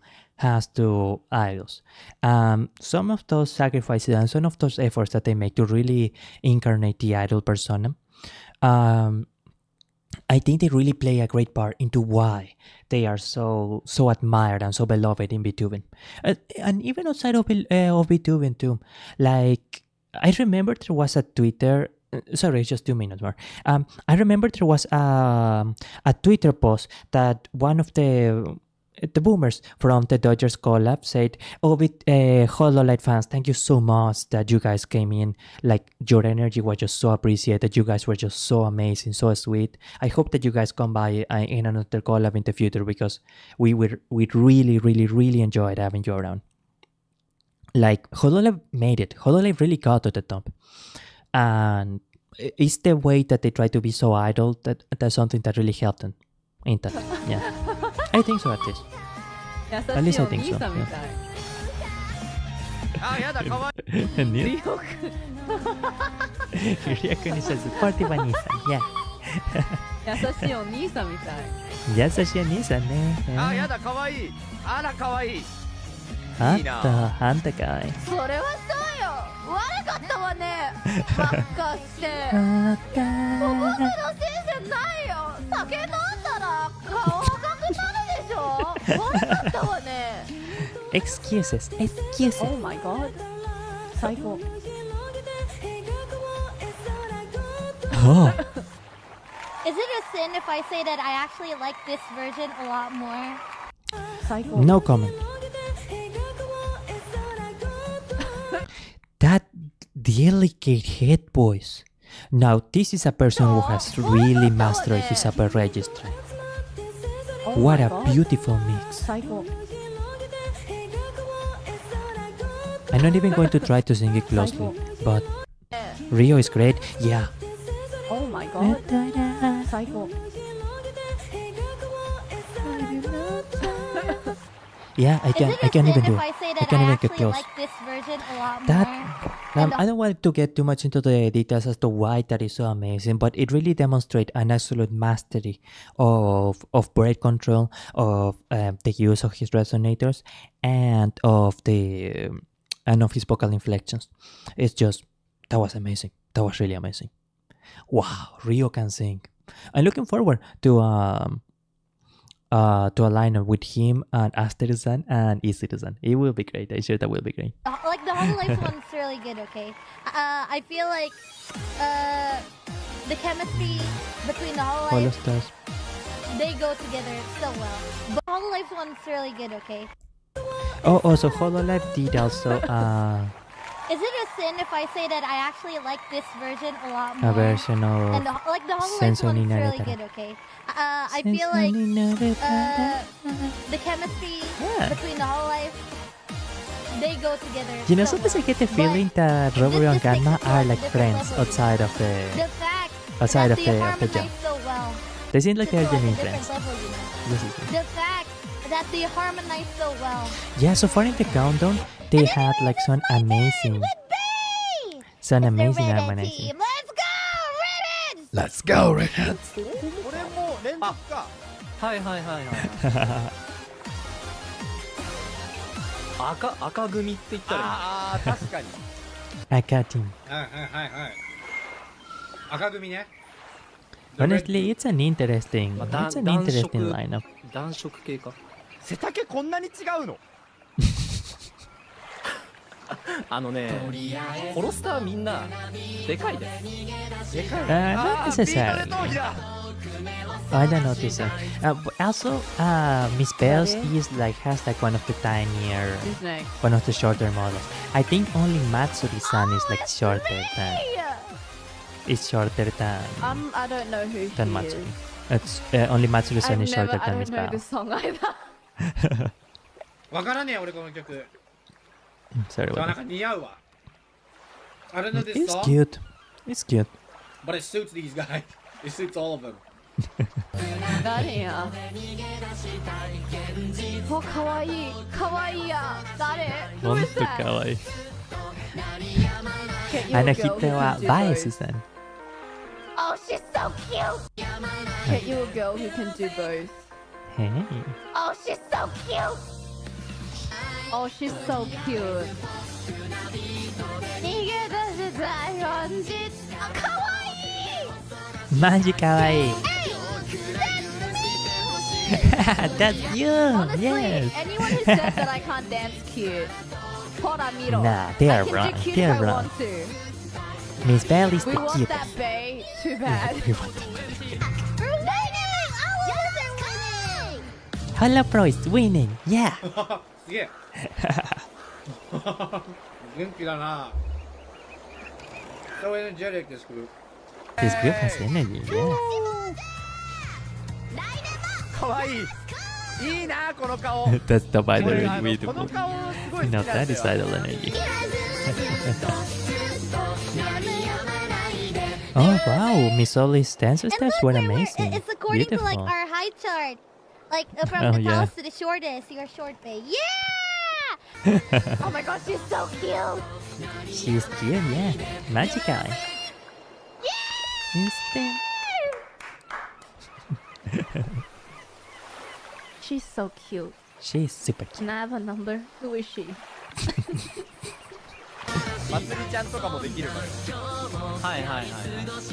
idols. Some of those sacrifices and some of those efforts that they make to really incarnate the idol persona, I think they really play a great part into why they are so admired and so beloved in VTubing, and even outside of VTubing too. Like I remember there was a Twitter. Sorry, just 2 minutes more. I remember there was a Twitter post that one of the boomers from the Dodgers collab said, "Oh, with Hololive fans, thank you so much that you guys came in. Like your energy was just so appreciated. You guys were just so amazing, so sweet. I hope that you guys come by in another collab in the future because we really enjoyed having you around." Like Hololive made it. Hololive really got to the top. And it's the way that they try to be so idle that's something that really helped them in that. Yeah, I think so at least. At least I think so. Ryakuni says, "Sporty wa Nissan." Yeah. 優しいお兄さんみたい。優しいお兄さんね。あ、やだ、かわいい。あら、かわいい。あんたかわいい。それはそうよ。悪かったわね。ばっかして。僕のせいじゃないよ。酒飲んだら顔赤くなるでしょ。悪かったわね。Excuses. Oh my god. 最高。Oh. Is it a sin if I say that I actually like this version a lot more? No comment. That delicate head voice. Now, this is a person who has really mastered his upper register. What a beautiful mix. I'm not even going to try to sing it closely, but Rio is great, yeah. Oh my god. 最高。Yeah, I can't even do it. I say that I can't even get actually close. like this version a lot That more. I don't want to get too much into the details as to why that is so amazing, but it really demonstrates an absolute mastery of breath control, of the use of his resonators, and of his vocal inflections. It's just, that was amazing. That was really amazing. Wow, Rio can sing. I'm looking forward to a lineup with him and Aster-san and Isiru-san. It will be great. I'm sure that will be great. Like the Hololive one's really good, okay? I feel like the chemistry between the Hololive, Holostars. they go together so well. But Hololive one's really good, okay? Oh, so Hololive did also Is it a sin if I say that I actually like this version a lot more? a version of And like the Hololive Senso one's ni really Naretara. good, okay? I feel like the chemistry between the Hololive, they go together. You know, so sometimes I well. get the feeling that Roborio and Ganma are like friends outside of The the fact outside that of they the harmonize jump. so well. They seem like they're It's on a genuine different friends. level, you know? This is good. The fact that they harmonize so well. Yeah, so far in the countdown, they had like some amazing harmonizing. Let's go, Redheads! これも連続か。はいはいはいはい。赤組って言ったらいい。ああ確かに。 Aka team. はいはいはいはい。赤組ね。 Honestly, it's an interesting lineup. 暖色系か。背丈こんなに違うの？ホロスターみんなでかいです。でかい。Not necessarily. I don't notice that. But also, Miss Bells has like one of the tinier, one of the shorter models. I think only Matsuri-san is like shorter than. Is shorter than. I don't know who than he Matsuri. is. It's only Matsuri-san is shorter I than don't Miss know Bells. this song either. わからねえ俺この曲。 Sorry なん about か似合うわ。I don't know that. this It's song. cute. It's cute. But it suits these guys. It suits all of them. 誰やお、かわいいかわいいや誰 ほんとかわいい。人はバエスさん。 Oh, she's so cute! Get you a girl who can do both. Hey. Oh, she's so cute! Oh, she's so cute. 逃げ出したい本日。あ、かわいい。マジかわいい。That's you! Honestly, Yes! anyone who says that I can't dance cute, Hora miro. Nah, they are I can wrong. do cute They if are I wrong. want to. Miss Bell is We the want cutest. that bae too bad. We want Hello Pro is winning! Yeah! すげえ。元気だな。So energetic this group. This group has energy, yeah. かわいい。いいなこの顔。 That's the vital we do. この顔すごい好き No, なん that だ is よ。 idol energy. Oh wow, Miss Oli's dance steps were amazing. It's according Beautiful. to like our height chart. Like from Oh, the yeah. tallest to the shortest, you're short bae. Yeah! Oh my gosh, she's so cute! She's cute, yeah. Magical. Instant. She's so cute. She's super cute. Can I have a number? Who is she? まつりちゃんとかもできるから。はいはいはい。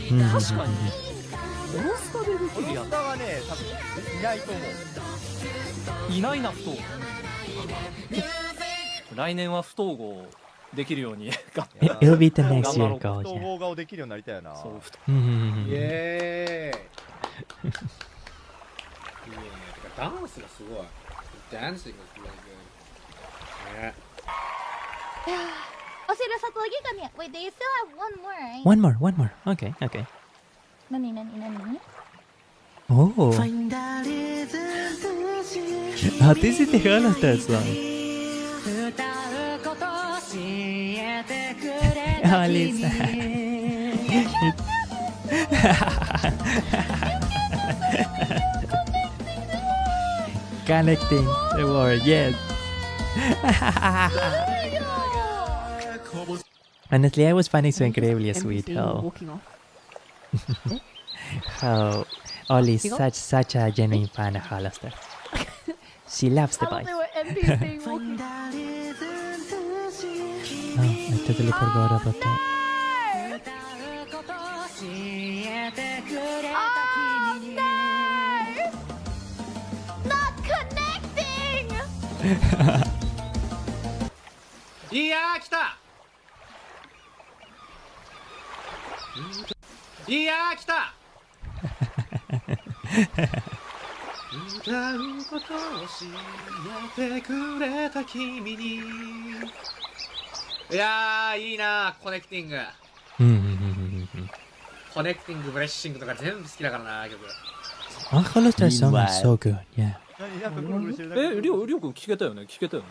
うん確かに。ホロスタでできホロるやスタはね、多分いないと思う。つ。いないな不統合。来年は不統合できるように。It'll be the next 頑張ろ year う goal, 統 yeah. 合顔できるようになりたいな。そうイエーイ。いいね。てかダンスがすごい。Dancing is really good. ね。 Oh, sino satu lagi kan ya? Wait, they still have one more, right? One more. Okay, okay. Nani? Oh. Oh, this is the Holostars song. Oh, Lisa. Connecting the world, yes. Honestly, I was finding so incredibly sweet how Ollie is such a genuine fan of Holostars. She loves the boys. Oh, I totally forgot about that. Oh, no! Not connecting! いやー来たいやー来た歌うことを教えてくれた君にいやーいいなーコネクティングコネクティングブレッシングとか全部好きだからな曲Holostars song is so good, yeah. りょうくん聞けたよね聞けたよね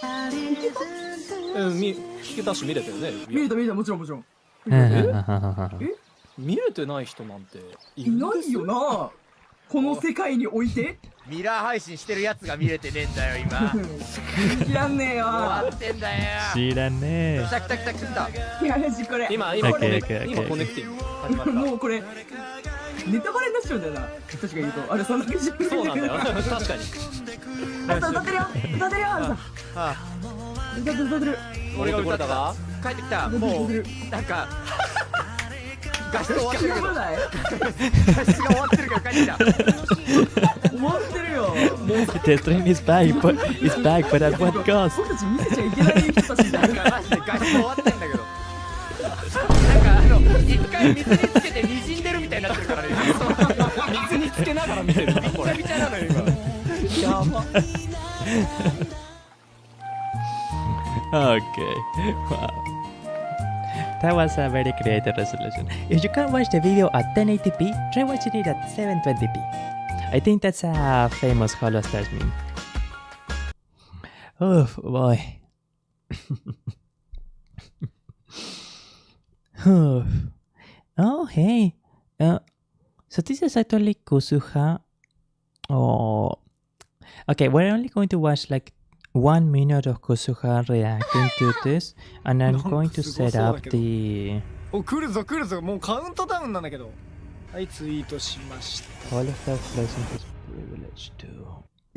聞けたし見れたよね見れたもちろん見れてない人なんていないよなこの世界においてミラー配信してるやつが見れてねえんだよ今知らんねえよ終わってんだよ知らねえ来たいやマジこれ今コネクティング始まったもうこれネタバレになっちゃうんだよな確か言うとあれそんな感じそうなんだよ確かに歌ってるよ歌ってる俺が歌ったが帰ってきたもうなんか画質終わってるけど画質が終わってるけど帰ってきた終わってるよ The stream is back, but at what cost? 僕たち見せちゃいけない人たちだからマジで画質終わってんだけどなんか一回水につけて滲んでるみたいになってるからね水につけながら見てるびちゃびちゃなのよ今やばOkay, wow. That was a very creative resolution. If you can't watch the video at 1080p, try watching it at 720p. I think that's a famous Holostars meme. Oh boy. Oh hey. So this is actually Kuzuha. Oh. Okay, we're only going to watch like 1 minute of Kuzuha reacting to this, and I'm going to set up the... お、来るぞもうカウントダウンなんだけど。はい、ツイートしました。Holostars flexing his privilege to...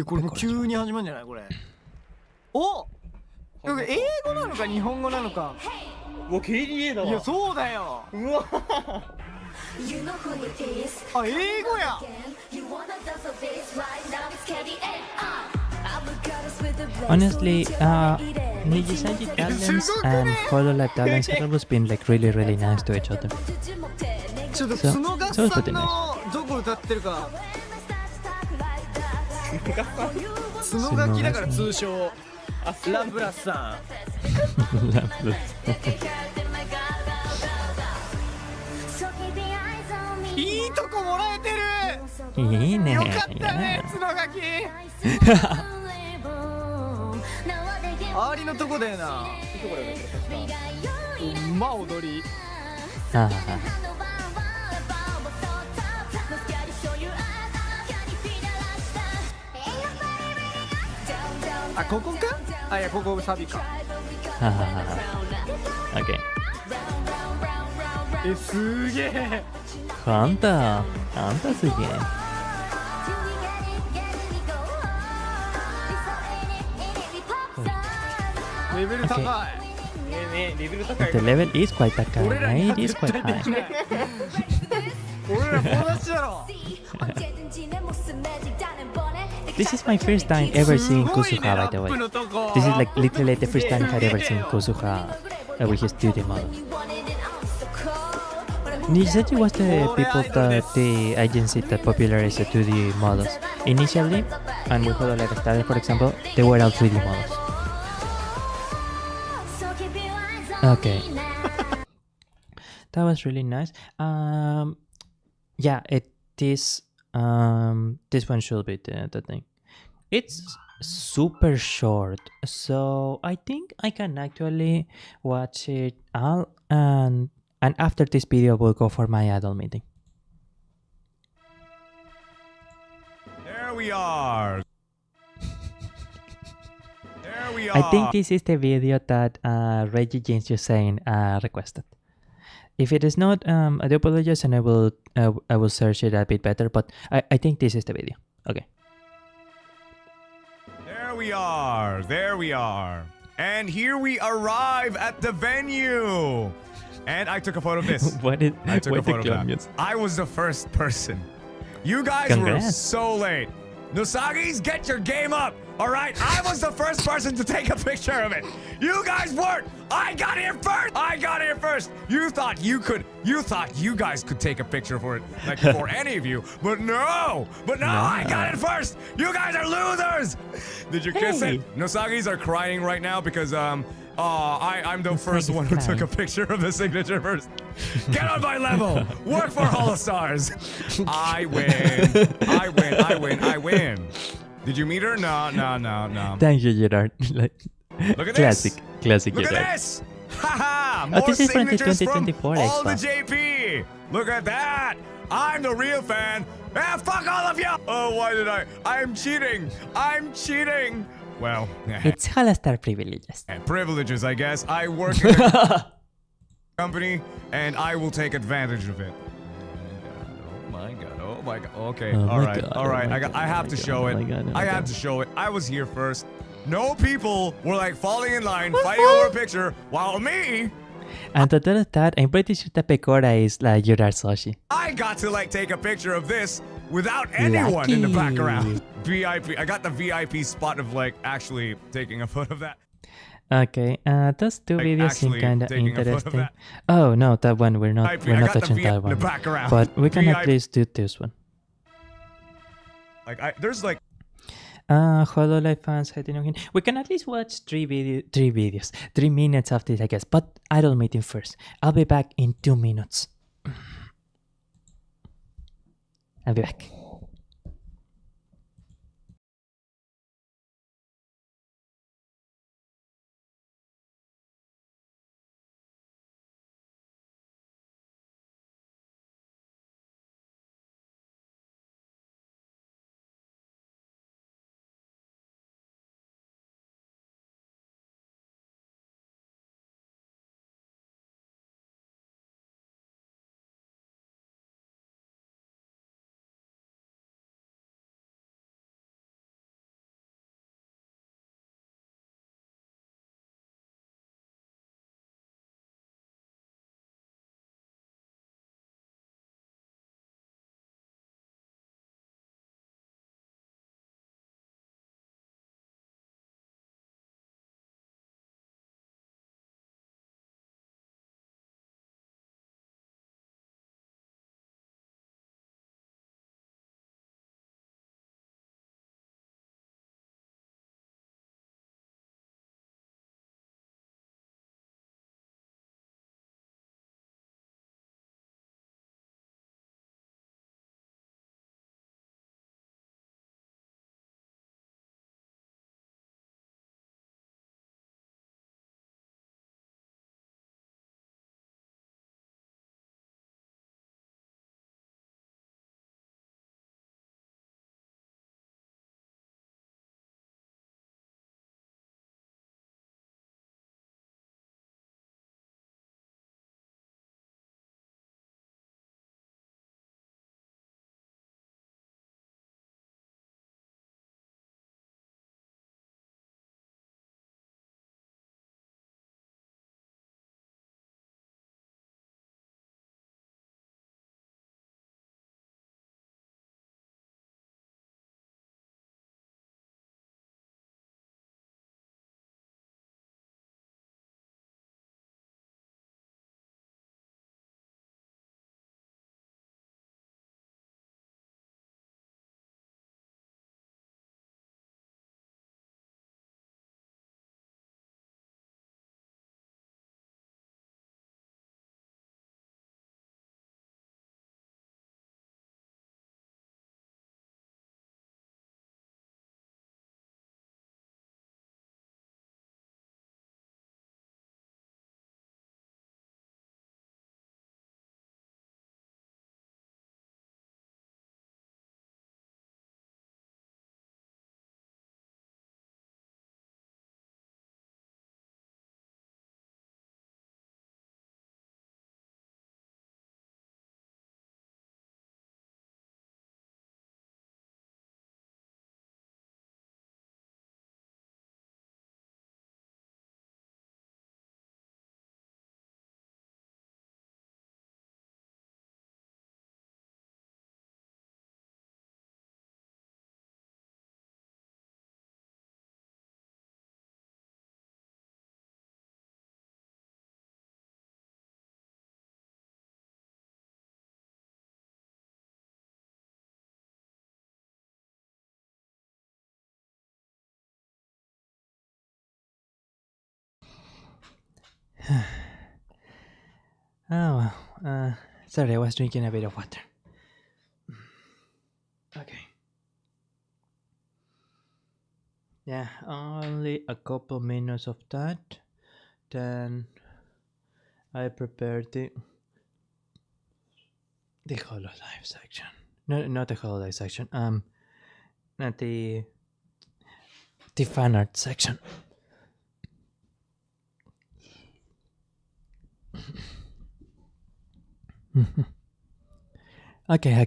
これもう急に始まるんじゃないこれ。お！英語なのか日本語なのか。もう KDA だわ。いや、そうだよ。うわ。あ、英語や。Honestly, Nijisanji talents and Hololive talents have always been like really nice to each other. ちょっと角がさんのどこ歌ってるか。角がきだから通称ラブラスさん。いいとこもらえてる。いいね。よかったね、角がき。ありのとこだよな。うま踊り。あ、ここか？あ、いや、ここサビか。OK。え、すげえ。あんたすげえ。レベル高い。ね、レベル高い。 The level is quite high, right? It is quite high. 俺ら友達だろ。This is my first time ever seeing Kuzuha, by the way. This is like literally the first time I've ever seen Kuzuha with his 2D model. Nijisanji was the people that the agency that popularized the 2D models. Initially, and with Hololive started, for example, they were all 3D models. Okay. That was really nice. Yeah, this one should be the thing. It's super short, so I think I can actually watch it all, and after this video we'll go for my adult meeting. There we are. we are. I think this is the video that Reggie James just saying requested. If it is not, I do apologize, and I will search it a bit better. But I think this is the video. Okay. There we are. There we are. And here we arrive at the venue. And I took a photo of this. I took a photo of that. I was the first person. You guys were so late. Nosagis, get your game up. All right, I was the first person to take a picture of it. You guys weren't. I got here first. I got here first. You thought you guys could take a picture for it, like before any of you, but no. I got it first. You guys are losers. Did you kiss it? Nosagis are crying right now because I'm the first one who took a picture of the signature first. Get on my level. Work for Holostars. I win. Did you meet her? No. Thank you, Gerard. Look at Classic Look Gerard. at this. Haha. More this is from the signatures 2024 from all the Expo. JP. Look at that. I'm the real fan. Ah, fuck all of you. Oh, why did I'm cheating. Well, It's Holostar privileges. and privileges, I guess. I work in a company, and I will take advantage of it. Oh my god. Okay. Oh all my right. God, All oh right. my I God, have to show it. I had to show it. I was here first. No people were like falling in line, fighting over a picture, while me, And to tell that, I'm pretty sure the Pecora is like Gerard Soshi. I got to like take a picture of this without anyone in the background. VIP. I got the VIP spot of like actually taking a photo of that. Okay, those two videos seem actually kind of taking a photo of interesting. that. Oh no, that one we're not VIP, I got the touching V- that the one. background. But we can at VIP. least do this one. There's like Hololive fans heading again. We can at least watch 3 minutes of this, I guess. But idle meeting first. I'll be back in 2 minutes. I'll be back. Oh well. Sorry, I was drinking a bit of water. Okay. Yeah, only a couple minutes of that. Then I prepared the Hololive section. No, not the Hololive section. Not the fan art section. Okay.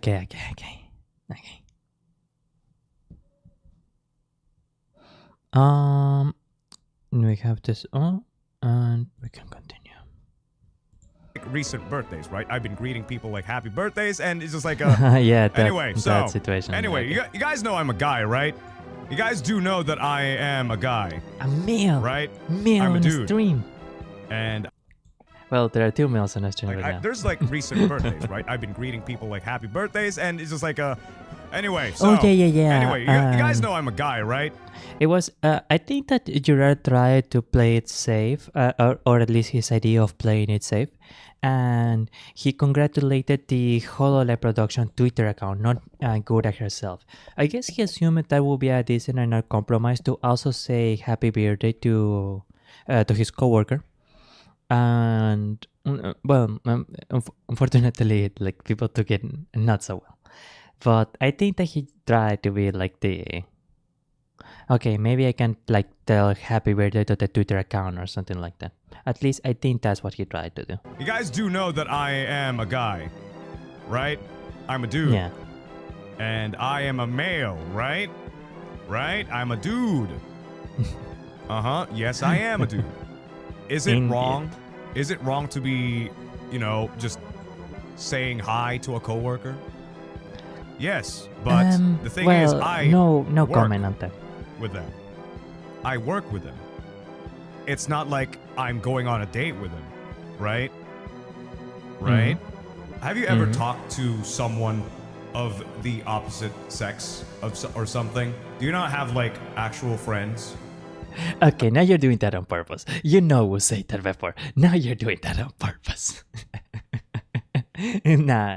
We have this on, and we can continue. Recent birthdays, right? I've been greeting people like happy birthdays, and it's just like yeah. That situation. Anyway, you guys know I'm a guy, right? You guys do know that I am a guy. A male, right? Male I'm a on dude. stream. And well, there are 2 males on the stream right now. There's like recent birthdays, right? I've been greeting people like happy birthdays, and it's just like Anyway, so yeah. Anyway, you guys know I'm a guy, right? It was. I think that Gerard tried to play it safe, or at least his idea of playing it safe, and he congratulated the Hololive production Twitter account, not Gura herself. I guess he assumed that would be a decent and a compromise to also say happy birthday to his coworker, and well, unfortunately, like people took it not so well. But I think that he tried to be like okay, maybe I can like tell happy birthday to the Twitter account or something like that. At least I think that's what he tried to do. You guys do know that I am a guy, right? I'm a dude. Yeah. And I am a male, right? Right? I'm a dude. Yes, I am a dude. Is it wrong? Is it wrong to be, just saying hi to a coworker? Yes, but the thing is, I no work comment on that. with them. I work with them. It's not like I'm going on a date with them, right? Right? Have you ever talked to someone of the opposite sex or something? Do you not have like actual friends? Okay, now you're doing that on purpose. You know we said that before. Now you're doing that on purpose. No.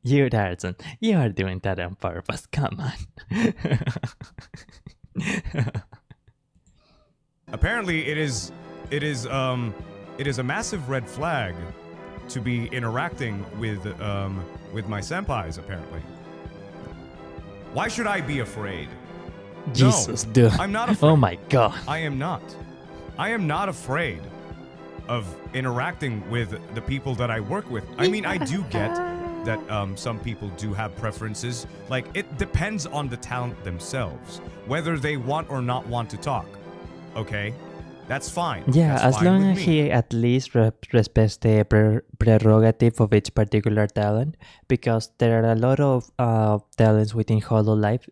You Tarzan, you are doing that on purpose. Come on. Apparently, it is a massive red flag to be interacting with my senpais. Apparently, why should I be afraid? Jesus, no, dude. I'm not afraid. Oh my god. I am not. I am not afraid of interacting with the people that I work with. I mean, I do get that some people do have preferences. Like, it depends on the talent themselves, whether they want or not want to talk. Okay? That's fine. Yeah, That's as fine long with as me. he at least respects the prerogative of each particular talent, because there are a lot of talents within Hololive,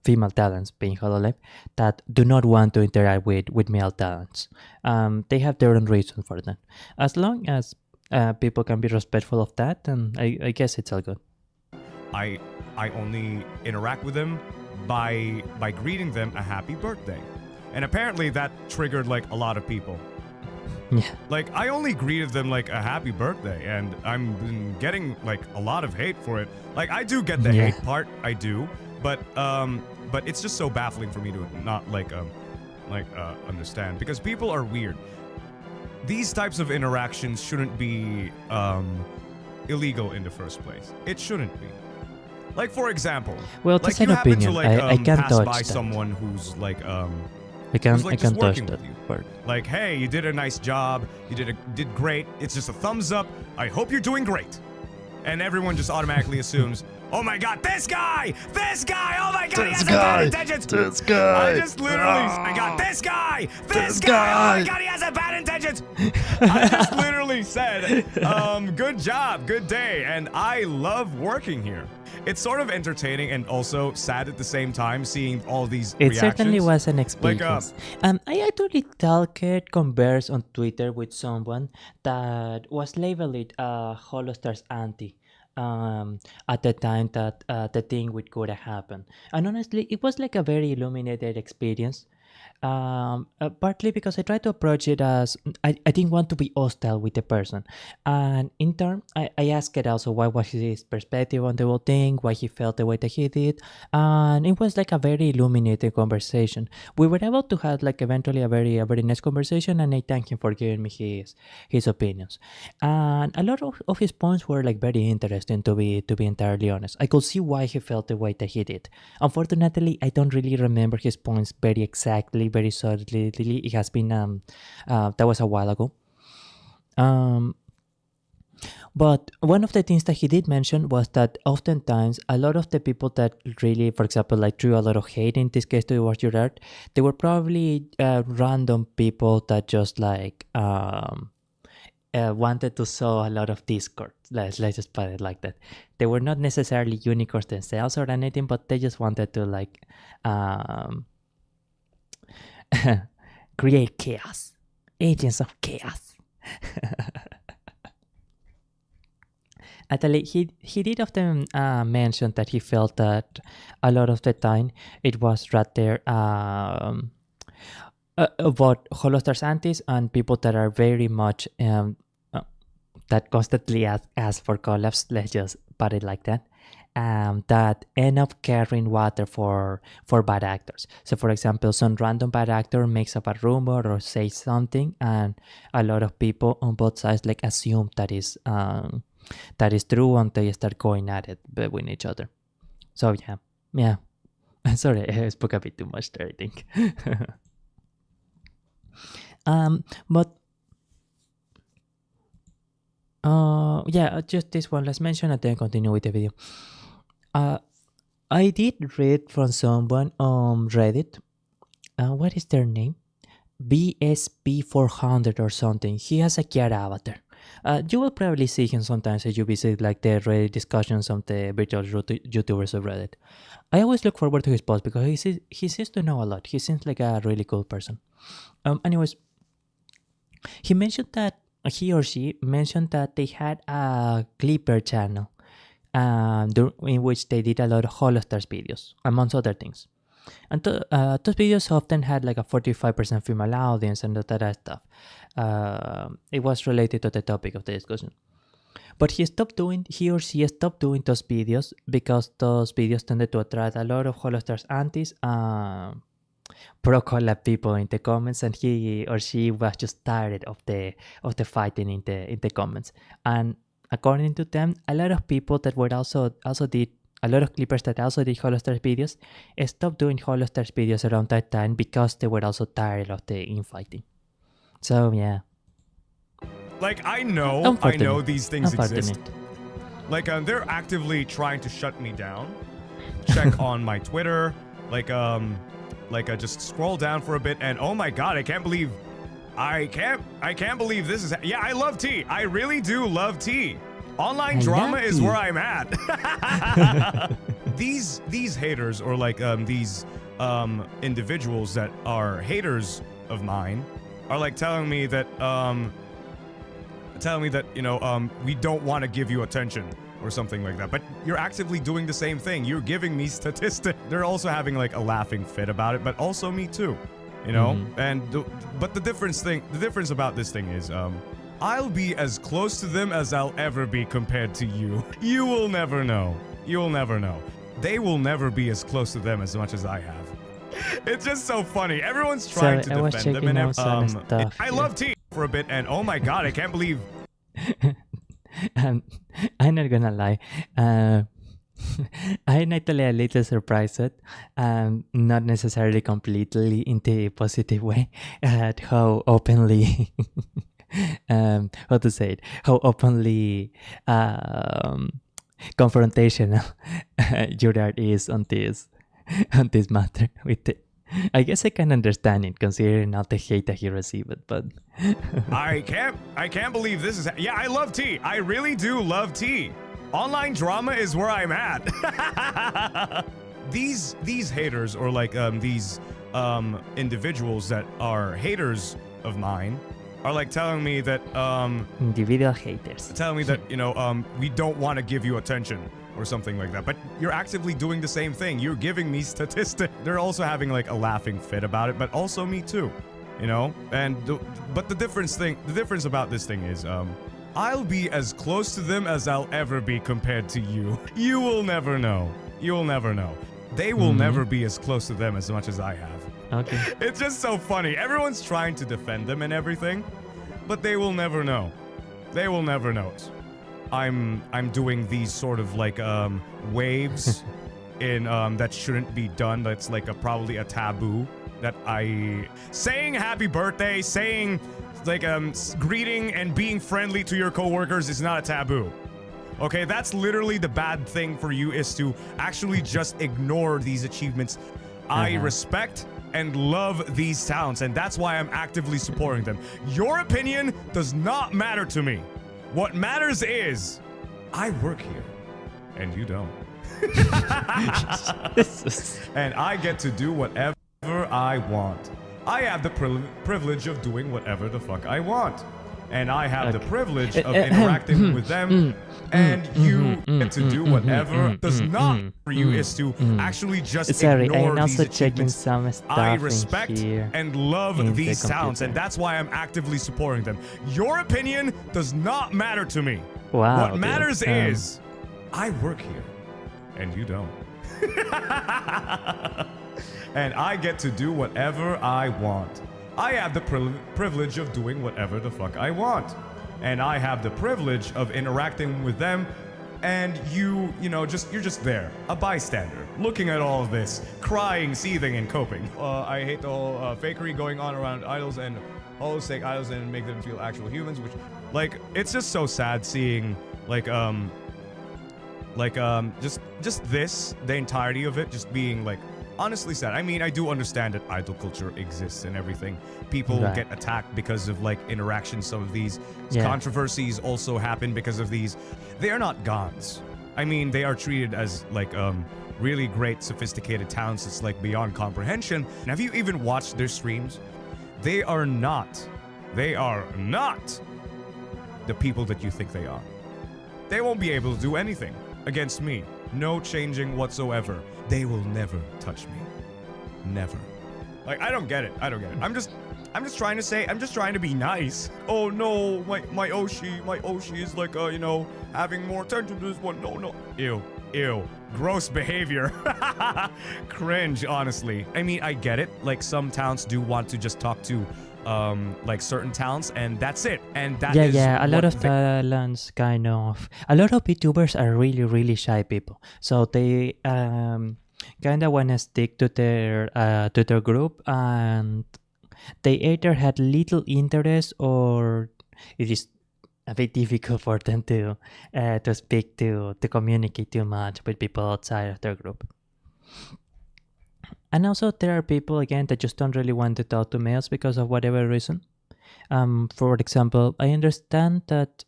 female talents being Hololive, that do not want to interact with male talents. They have their own reason for that. As long as people can be respectful of that, then I guess it's all good. I only interact with them by greeting them a happy birthday. And apparently that triggered like a lot of people. Yeah. Like, I only greeted them like a happy birthday, and I'm been getting like a lot of hate for it. Like, I do get the hate part, I do, but it's just so baffling for me to not understand, because people are weird. These types of interactions shouldn't be illegal in the first place. It shouldn't be. Like, for example, well, like an you happen opinion. to like I can't pass touch by that. someone who's like I can't just touch working that with you. part. Like, hey, you did a nice job. You did great. It's just a thumbs up. I hope you're doing great. And everyone just automatically assumes, oh my god, this guy! Oh my god, he has bad intentions! This guy! I just literally, I got this guy! Oh my god, he has bad intentions! I just literally said, good job, good day, and I love working here. It's sort of entertaining and also sad at the same time, seeing all these reactions. It certainly was an experience. I actually conversed on Twitter with someone that was labeled Holostars anti at the time that the thing with Gura happened. And honestly, it was like a very illuminated experience. Partly because I try to approach it as I didn't want to be hostile with the person, and in turn I asked it also what was his perspective on the whole thing, why he felt the way that he did, and it was like a very illuminating conversation. We were able to have like eventually a very nice conversation, and I thank him for giving me his opinions, and a lot of his points were like very interesting, to be entirely honest. I could see why he felt the way that he did. Unfortunately, I don't really remember his points very exactly, very solidly. It has been that was a while ago. But one of the things that he did mention was that oftentimes a lot of the people that really, for example, like threw a lot of hate in this case towards your art, they were probably random people that just like wanted to sow a lot of discord. Let's just put it like that. They were not necessarily unicorns themselves or anything, but they just wanted to like create chaos. Agents of chaos. Actually, he did often mention that he felt that a lot of the time it was rather about Holostars antis and people that are very much that constantly ask for collabs, let's just put it like that, that end up carrying water for bad actors. So for example, some random bad actor makes up a rumor or says something, and a lot of people on both sides like assume that is true, and they start going at it between each other. So yeah. Sorry, I spoke a bit too much there, I think. But yeah, just this one last mention and then continue with the video. I did read from someone on Reddit. What is their name? BSP400 or something. He has a cat avatar. You will probably see him sometimes if you visit like the Reddit discussions of the virtual YouTubers of Reddit. I always look forward to his posts because he seems to know a lot. He seems like a really cool person. Anyways, he mentioned that he or she mentioned that they had a Clipper channel in which they did a lot of Holostars videos, amongst other things. And those videos often had like a 45% female audience and that stuff. It was related to the topic of the discussion. But he or she stopped doing those videos because those videos tended to attract a lot of Holostars antis, pro-collab people in the comments, and he or she was just tired of the fighting in the comments. And according to them, a lot of people that were also did a lot of clippers that also did Holostars videos stopped doing Holostars videos around that time because they were also tired of the infighting. So yeah. Like I know these things exist. Like they're actively trying to shut me down. Check on my Twitter. Like just scroll down for a bit and oh my god, I can't believe this is I love tea. I really do love tea. Online drama is where I'm at. These haters or like these individuals that are haters of mine are like telling me that you know we don't want to give you attention or something like that, but you're actively doing the same thing. You're giving me statistics. They're also having like a laughing fit about it, but also me too, you know. And but the difference about this thing is I'll be as close to them as I'll ever be compared to you. You will never know. You will never know. They will never be as close to them as much as I have. It's just so funny. Everyone's trying to defend them, and I love tea for a bit, and oh my god, I can't believe. I'm not gonna lie. I'm actually a little surprised, not necessarily completely in the positive way, at how openly. How to say it? How openly confrontational your art is on this matter. With it, I guess I can understand it considering all the hate that he received, but I can't believe this is. Yeah, I love tea. I really do love tea. Online drama is where I'm at. These haters or like these individuals that are haters of mine are like telling me that individual haters telling me that you know we don't want to give you attention or something like that. But you're actively doing the same thing. You're giving me statistics. They're also having like a laughing fit about it, but also me too, you know? And but the difference about this thing is, I'll be as close to them as I'll ever be compared to you. You will never know. You'll never know. They will never be as close to them as much as I have. Okay. It's just so funny. Everyone's trying to defend them and everything, but they will never know. They will never know it. I'm doing these sort of like waves in that shouldn't be done. That's like probably a taboo that saying happy birthday, saying like greeting and being friendly to your coworkers is not a taboo. Okay, that's literally the bad thing for you, is to actually just ignore these achievements. I respect and love these talents, and that's why I'm actively supporting them. Your opinion does not matter to me. What matters is I work here and you don't. And I get to do whatever I want. I have the privilege of doing whatever the fuck I want. And I have the privilege of interacting with them. And you get to do whatever. Does not for you is to actually just ignore these achievements. I respect and love these talents, and that's why I'm actively supporting them. Your opinion does not matter to me. Wow. What matters is I work here and you don't. And I get to do whatever I want. I have the privilege of doing whatever the fuck I want. And I have the privilege of interacting with them. And you're just there, a bystander, looking at all of this, crying, seething, and coping. I hate the whole fakery going on around idols and holos take idols and make them feel actual humans, which, like, it's just so sad seeing, just this, the entirety of it, just being, like, honestly sad. I mean, I do understand that idol culture exists and everything. People get attacked because of like interactions. Some of these controversies also happen because of these. They are not gods. I mean, they are treated as like really great, sophisticated talents. It's like beyond comprehension. And have you even watched their streams? They are not the people that you think they are. They won't be able to do anything against me. No changing whatsoever. They will never touch me. Never. Like, I don't get it. I'm just trying to say, I'm just trying to be nice. Oh no, my Oshi is like, having more attention to this one. No. Ew. Gross behavior. Cringe, honestly. I mean, I get it. Like, some talents do want to just talk to like certain talents, and that's it. And that is a lot of talents kind of. A lot of VTubers are really, really shy people, so they kind of want to stick to their group, and they either had little interest or it is a bit difficult for them to speak to communicate too much with people outside of their group. And also there are people, again, that just don't really want to talk to males because of whatever reason. For example, I understand that...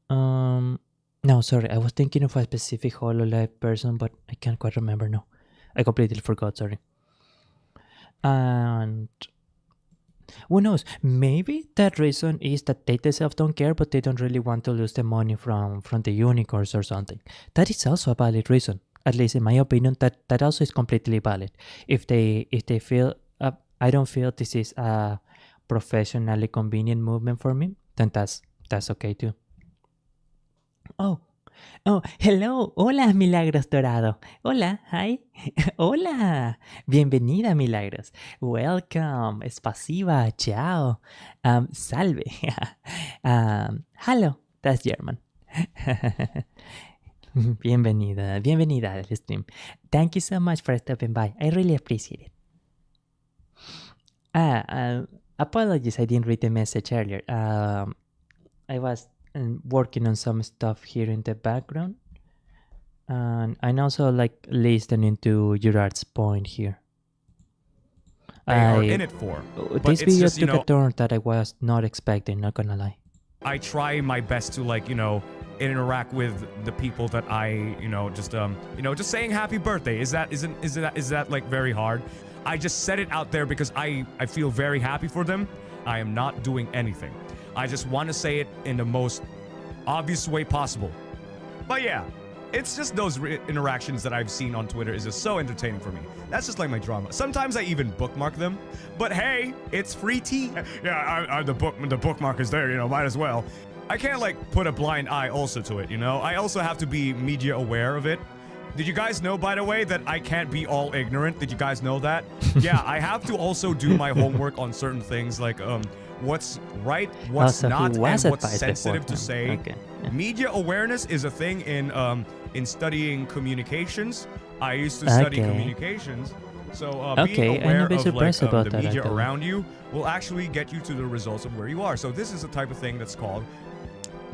no, sorry, I was thinking of a specific Hololive person, but I can't quite remember now. I completely forgot, sorry. And... who knows? Maybe that reason is that they themselves don't care, but they don't really want to lose the money from the unicorns or something. That is also a valid reason. At least in my opinion, that also is completely valid. If they feel, I don't feel this is a professionally convenient movement for me, then that's okay too. Oh, hello, hola Milagros Dorado. Hola, hi. Hola, bienvenida Milagros. Welcome, espasiba, ciao, salve. Hello, that's German. Bienvenida al stream. Thank you so much for stopping by. I really appreciate it. Apologies, I didn't read the message earlier. I was working on some stuff here in the background, and I'm also like listening to Gerard's point here. They are in it for. This video took a turn that I was not expecting, not gonna lie. I try my best to, like, interact with the people that I, just saying happy birthday. Is that like very hard? I just said it out there because I feel very happy for them. I am not doing anything. I just want to say it in the most obvious way possible. But yeah, it's just those interactions that I've seen on Twitter is just so entertaining for me. That's just like my drama. Sometimes I even bookmark them, but hey, it's free tea. Yeah, the bookmark is there, you know, might as well. I can't like put a blind eye also to it, you know? I also have to be media aware of it. Did you guys know, by the way, that I can't be all ignorant? Did you guys know that? Yeah, I have to also do my homework on certain things like what's right, what's not, and what's sensitive to say. Okay. Yeah. Media awareness is a thing in studying communications. I used to study communications. So being aware of like, the media around you will actually get you to the results of where you are. So this is a type of thing that's called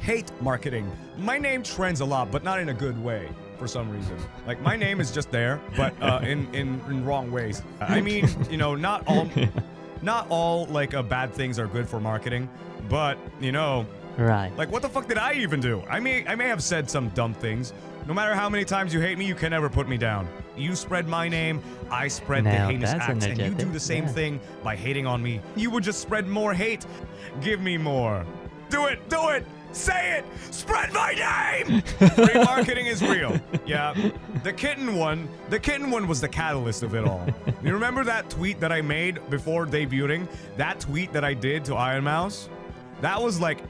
hate marketing. My name trends a lot, but not in a good way for some reason. Like my name is just there, but in wrong ways. I mean, you know, not all like bad things are good for marketing, but you know, right? Like what the fuck did I even do? I may have said some dumb things. No matter how many times you hate me, you can never put me down. You spread my name, I spread the heinous acts, and you do the same thing by hating on me. You would just spread more hate. Give me more. Do it! Do it! Say it! Spread my name! Free marketing is real. Yeah. The kitten one was the catalyst of it all. You remember that tweet that I made before debuting? That tweet that I did to Iron Mouse? That was like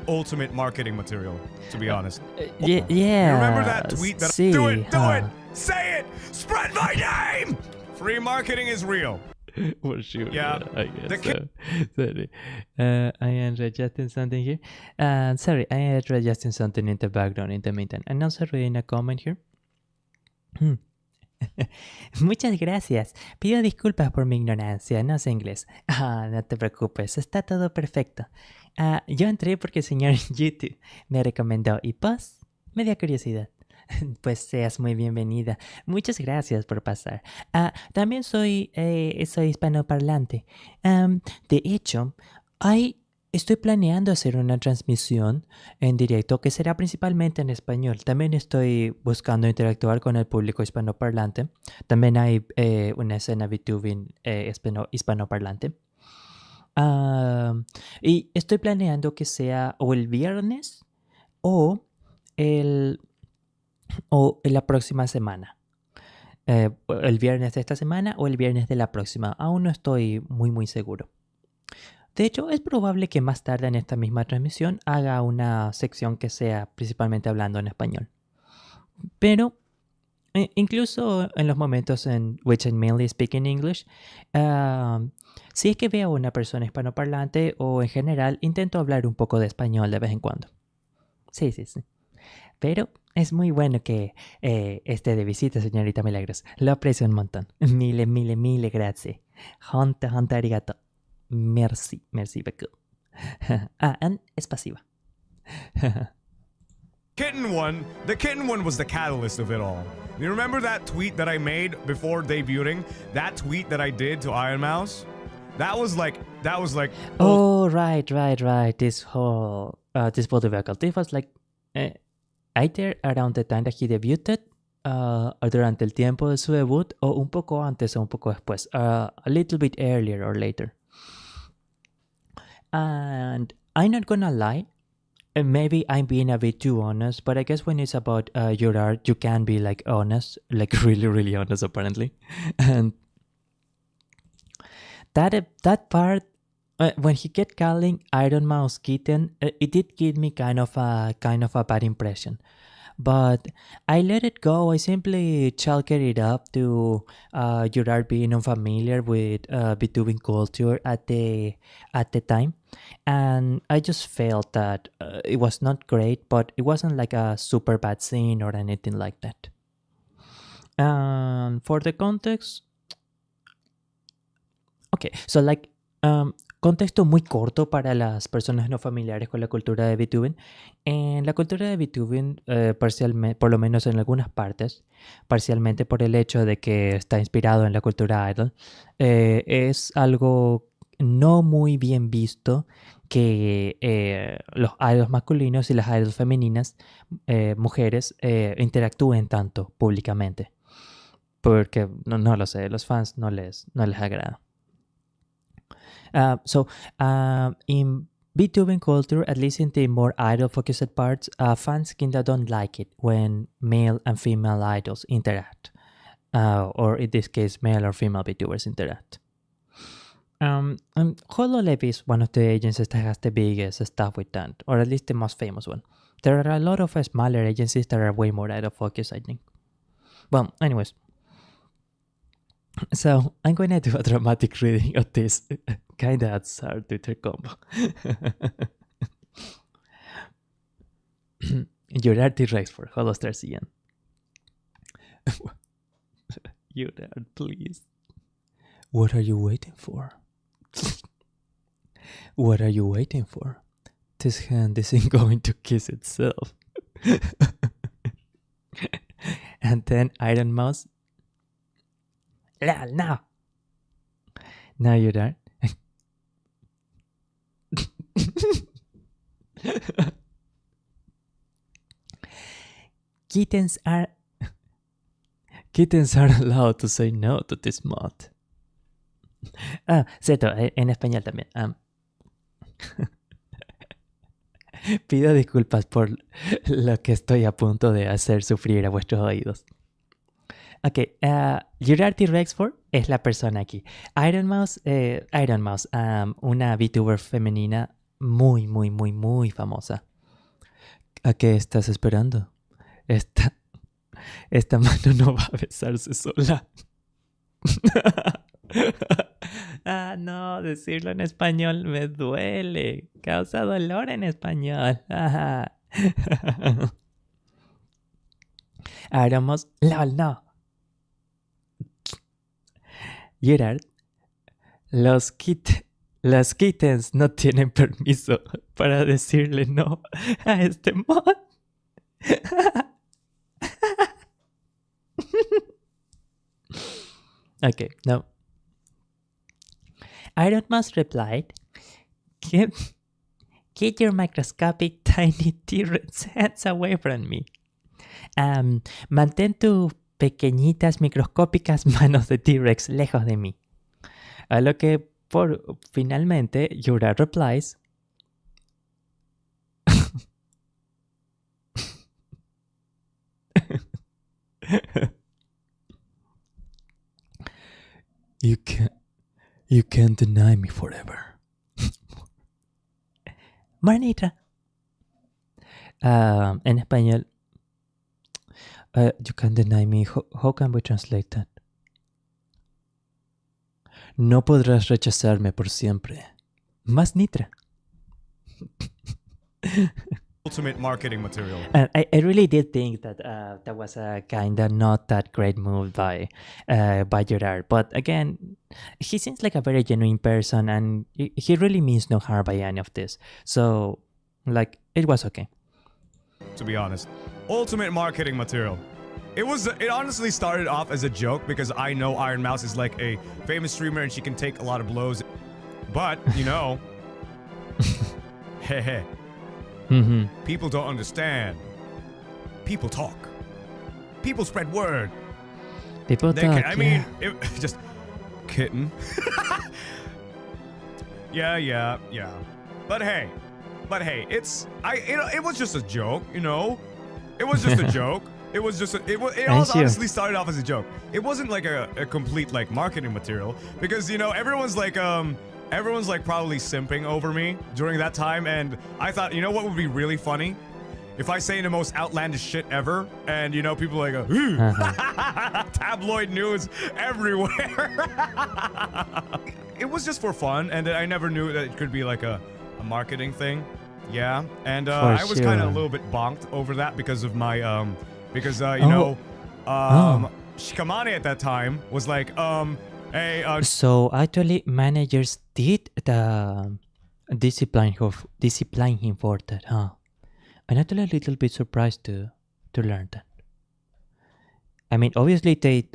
ultimate marketing material, to be honest. Yeah. You remember that tweet that do it! Do it! Say it! Spread my name! Free marketing is real. Well, shoot. Yeah. I guess so. Sorry. I am adjusting something here. Sorry, I am adjusting something in the background in the meantime. And also reading a comment here. Muchas gracias. Pido disculpas por mi ignorancia. No sé inglés. No te preocupes. Está todo perfecto. Yo entré porque el señor YouTube me recomendó y pues me dio curiosidad. Pues seas muy bienvenida. Muchas gracias por pasar. También soy hispanoparlante. De hecho, estoy planeando hacer una transmisión en directo que será principalmente en español. También estoy buscando interactuar con el público hispanoparlante. También hay una escena VTubing hispanoparlante. Y estoy planeando que sea o el viernes o la próxima semana. El viernes de esta semana o el viernes de la próxima. Aún no estoy muy seguro. De hecho, es probable que más tarde en esta misma transmisión haga una sección que sea principalmente hablando en español. Pero incluso en los momentos en which I mainly speak in English, si es que veo a una persona hispanoparlante o en general intento hablar un poco de español de vez en cuando. Sí. Pero es muy bueno que esté de visita, señorita Milagros. Lo aprecio un montón. Mille gracias. Honta arigato. Merci beaucoup. And es pasiva. The kitten one was the catalyst of it all. You remember that tweet that I made before debuting? That tweet that I did to Iron Mouse? That was like oh, right. This whole photo vehicle. This was like either around the time that he debuted, durante el tiempo de su debut, o un poco antes o un poco después. A little bit earlier or later. And I'm not gonna lie, maybe I'm being a bit too honest, but I guess when it's about your art, you can be like honest, like really honest apparently. And that part, when he kept calling Iron Mouse kitten, it did give me kind of a bad impression. But I let it go. I simply chalked it up to your art being unfamiliar with VTubing culture at the time, and I just felt that it was not great, but it wasn't like a super bad scene or anything like that. For the context, okay, so like contexto muy corto para las personas no familiares con la cultura de VTubing. En la cultura de VTubing, parcialmente, por lo menos en algunas partes, parcialmente por el hecho de que está inspirado en la cultura idol, es algo no muy bien visto que los idols masculinos y las idols femeninas, mujeres, interactúen tanto públicamente. Porque, no lo sé, los fans no les agrada. VTubing culture, at least in the more idol-focused parts, fans kinda don't like it when male and female idols interact. Or in this case, male or female VTubers interact. Hololive is one of the agencies that has the biggest stuff with that, or at least the most famous one. There are a lot of smaller agencies that are way more idol-focused, I think. Well, anyways. So, I'm going to do a dramatic reading of this kinda absurd Twitter combo. You're T-Rex for Holostars Ian. You're please. What are you waiting for? What are you waiting for? This hand isn't going to kiss itself. And then Iron Mouse. No. Now you're there. Kittens are allowed to say no to this mod. Cierto, en español también. Pido disculpas por lo que estoy a punto de hacer sufrir a vuestros oídos. Ok, Gerard T-Rex4 es la persona aquí. Iron Mouse, una VTuber femenina muy, muy, muy, muy famosa. ¿A qué estás esperando? Esta mano no va a besarse sola. No, decirlo en español me duele. Causa dolor en español. Iron Mouse, lol, no. Gerard, los kittens no tienen permiso para decirle no a este mod. Okay, no. Iron Mouse replied, get your microscopic tiny T-Rex hands away from me. Mantén tus pequeñitas microscópicas manos de T-Rex lejos de mí. A lo que finalmente Yura replies, You can't deny me forever. Marnita. En español, you can't deny me. How can we translate that? No podrás rechazarme por siempre. Más Nitra. Ultimate marketing material. And I really did think that that was a kind of not that great move by Gerard. But again, he seems like a very genuine person, and he really means no harm by any of this. So, like, it was okay. To be honest, ultimate marketing material. It honestly started off as a joke because I know Iron Mouse is like a famous streamer and she can take a lot of blows. But, you know, heh. People don't understand. People talk. People spread word. People talk. I mean, just kitten. Yeah. But hey, it was just a joke, you know. It was just a joke. It honestly started off as a joke. It wasn't like a complete like marketing material because, you know, everyone's like probably simping over me during that time, and I thought, you know what would be really funny? If I say the most outlandish shit ever, and, you know, people like tabloid news everywhere. It was just for fun, and I never knew that it could be like a marketing thing. Yeah, and I was kind of a little bit bonked over that because of my Shikamane at that time was like so actually managers did discipline him for that, huh? I'm actually a little bit surprised to learn that. I mean, obviously they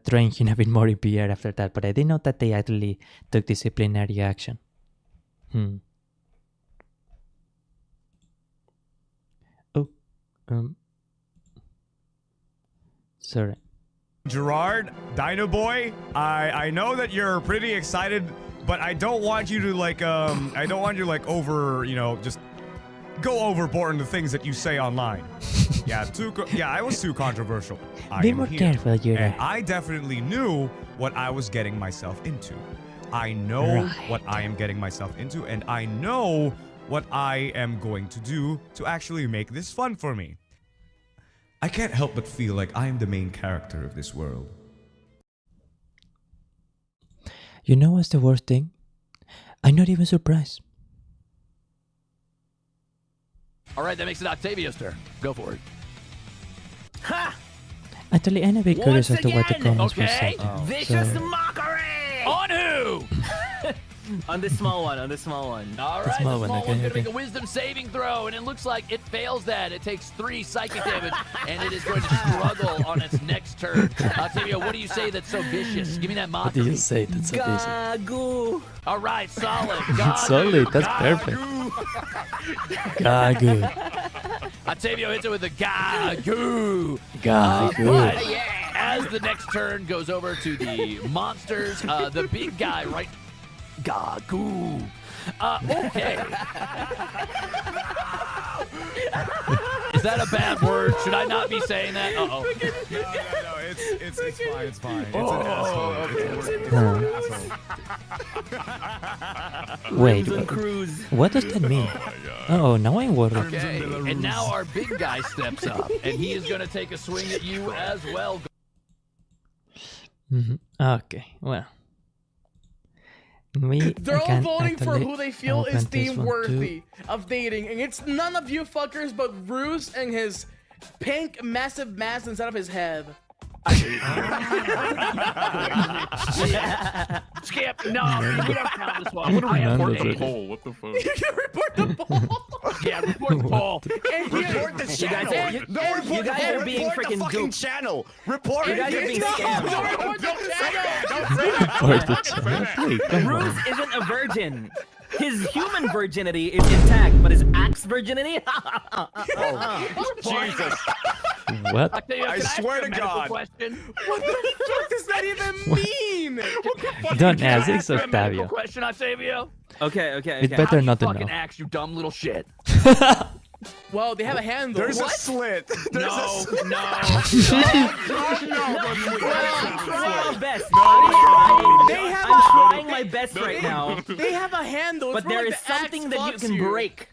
trained him a bit more in PR after that, but I didn't know that they actually took disciplinary action. Sorry. Gerard, Dino Boy, I know that you're pretty excited but I don't want you to like I don't want you to like just go overboard in the things that you say online. Yeah, I was too controversial. Be more careful, and I definitely knew what I was getting myself into. I know what I am getting myself into, and I know what I am going to do to actually make this fun for me. I can't help but feel like I am the main character of this world. You know what's the worst thing? I'm not even surprised. All right, that makes it Octavio's turn. Go for it. Ha! Actually, I'm a bit curious as to what the comments were saying. Vicious mockery! On who? On this small one, on this small one. All right, the small one's gonna make a wisdom saving throw, and it looks like it fails that. It takes 3 psychic damage, and it is going to struggle on its next turn. Octavio, what do you say that's so vicious? Give me that mockery. What do you say that's so vicious? Gagoo. All right, solid. Gagoo. Solid, that's perfect. Gagoo. Octavio hits it with a gagoo. Gagoo. As the next turn goes over to the monsters, the big guy right. Gagoo. Okay. Is that a bad word? Should I not be saying that? Uh-oh. No, it's fine, it's fine. It's an asshole. Wait, what does that mean? Oh, now I'm worried. Okay, and now our big guy steps up, and he is going to take a swing at you as well. Okay, well. They're all voting for who they feel is theme worthy of dating, and it's none of you fuckers but Ruse and his pink massive mass inside of his head. Skip, no, we don't count this one. I'm gonna report the poll. What the fuck? You can report the poll. Yeah, report the poll. And report the channel. You guys are being freaking fucking channel. Report. You guys are being scammed. Don't say that. Bruce isn't a virgin. His human virginity is intact, but his axe virginity? Jesus. What? I swear to God. What the fuck does that even mean? Don't ask, it's Octavio. Question, Octavio? Okay. It's better not to know. Fucking axe, you dumb little shit. Well, they have a handle. There's a slit. There's no. I'm trying my best right now. They have a handle. But there is something that you can break.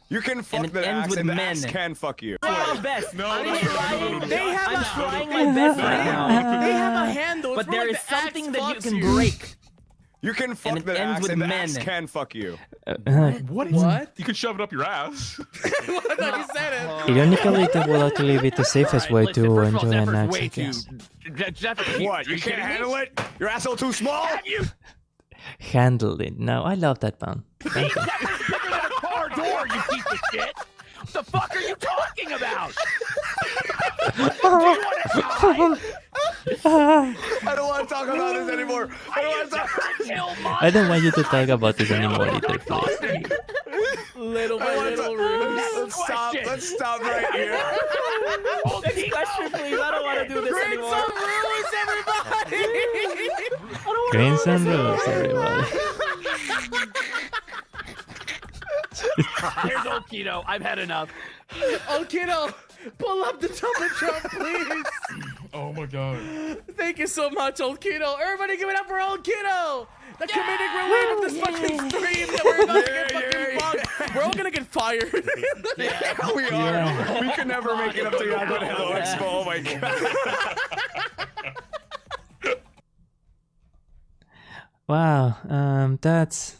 You can fuck the axe, and the axe can fuck you. I'm best. I'm trying my best right now. They have a handle. But there is something that you can break. You can fuck the axe, and the axe can fuck you. What? You can shove it up your ass. What? You said it. Ironically, that will actually be the safest way to enjoy an axe, I guess. What? You can't handle it? Your asshole too small? Handle it. No, I love that band. Thank you. Car door, you piece of shit! What the fuck are you talking about? Do you want to die? I don't want to talk about this anymore. I don't want you to talk about this anymore either, please. Little Ruse. Let's stop right here. Next question, please. I don't want to do this anymore. Green some Green some Ruse, everybody! rules, everybody. Here's old Keto. I've had enough. Old Keto, pull up the Tumblr truck, please. Oh my god. Thank you so much, Old Keto. Everybody give it up for Old Keto. The comedic relief of this fucking stream that we're about to get fucking fucked. We're all gonna get fired. We are. We can never make it up to Yago and Hello Expo. Oh my god. Wow, that's...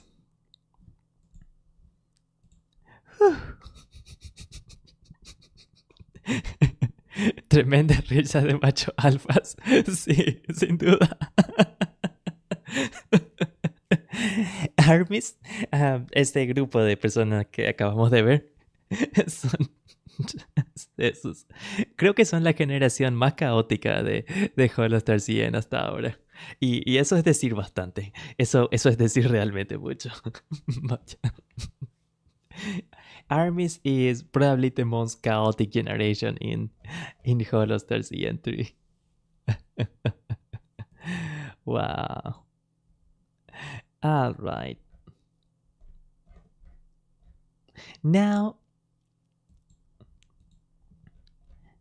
Tremenda risa de macho alfas. Sí, sin duda. Armies, este grupo de personas que acabamos de ver, son esos. Creo que son la generación más caótica de Holostars hasta ahora. Y eso es decir bastante. Eso es decir realmente mucho. Armies is probably the most chaotic generation in Holostars 3. Wow. All right. Now,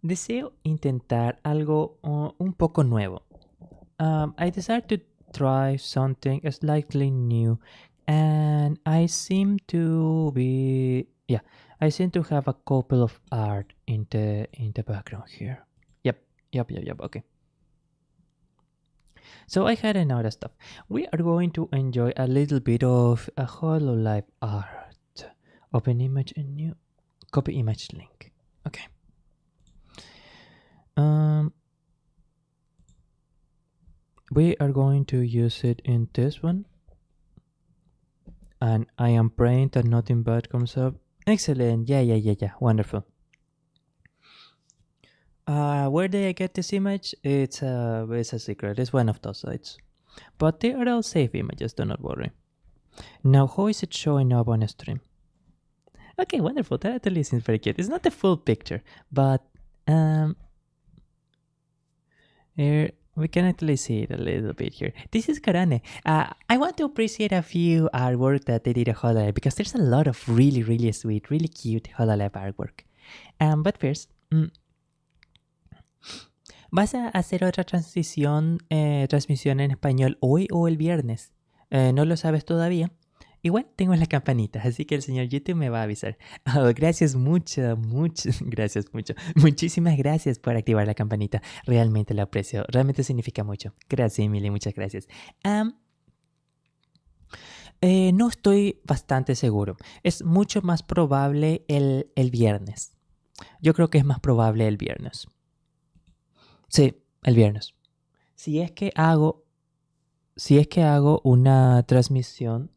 deseo intentar algo un poco nuevo. I decided to try something slightly new, and I seem to have a couple of art in the background here. Yep. Okay. So I had another stuff. We are going to enjoy a little bit of a Hololive art. Open image and new copy image link. Okay. We are going to use it in this one. And I am praying that nothing bad comes up. Excellent. Yeah. Wonderful. Where did I get this image? It's a secret. It's one of those sites. But they are all safe images, do not worry. Now, how is it showing up on a stream? Okay, wonderful. That at least seems very cute. It's not the full picture, but here we can at least see it a little bit here. This is Karane. I want to appreciate a few artwork that they did at Hololive because there's a lot of really, really sweet, really cute Hololive artwork. But first, ¿vas a hacer otra transmisión en español hoy o el viernes? ¿No lo sabes todavía? Igual tengo la campanita, así que el señor YouTube me va a avisar. Oh, gracias gracias mucho. Muchísimas gracias por activar la campanita. Realmente lo aprecio, realmente significa mucho. Gracias, Emily, muchas gracias. No estoy bastante seguro. Es mucho más probable el viernes. Yo creo que es más probable el viernes. Sí, el viernes. Si es que hago una transmisión,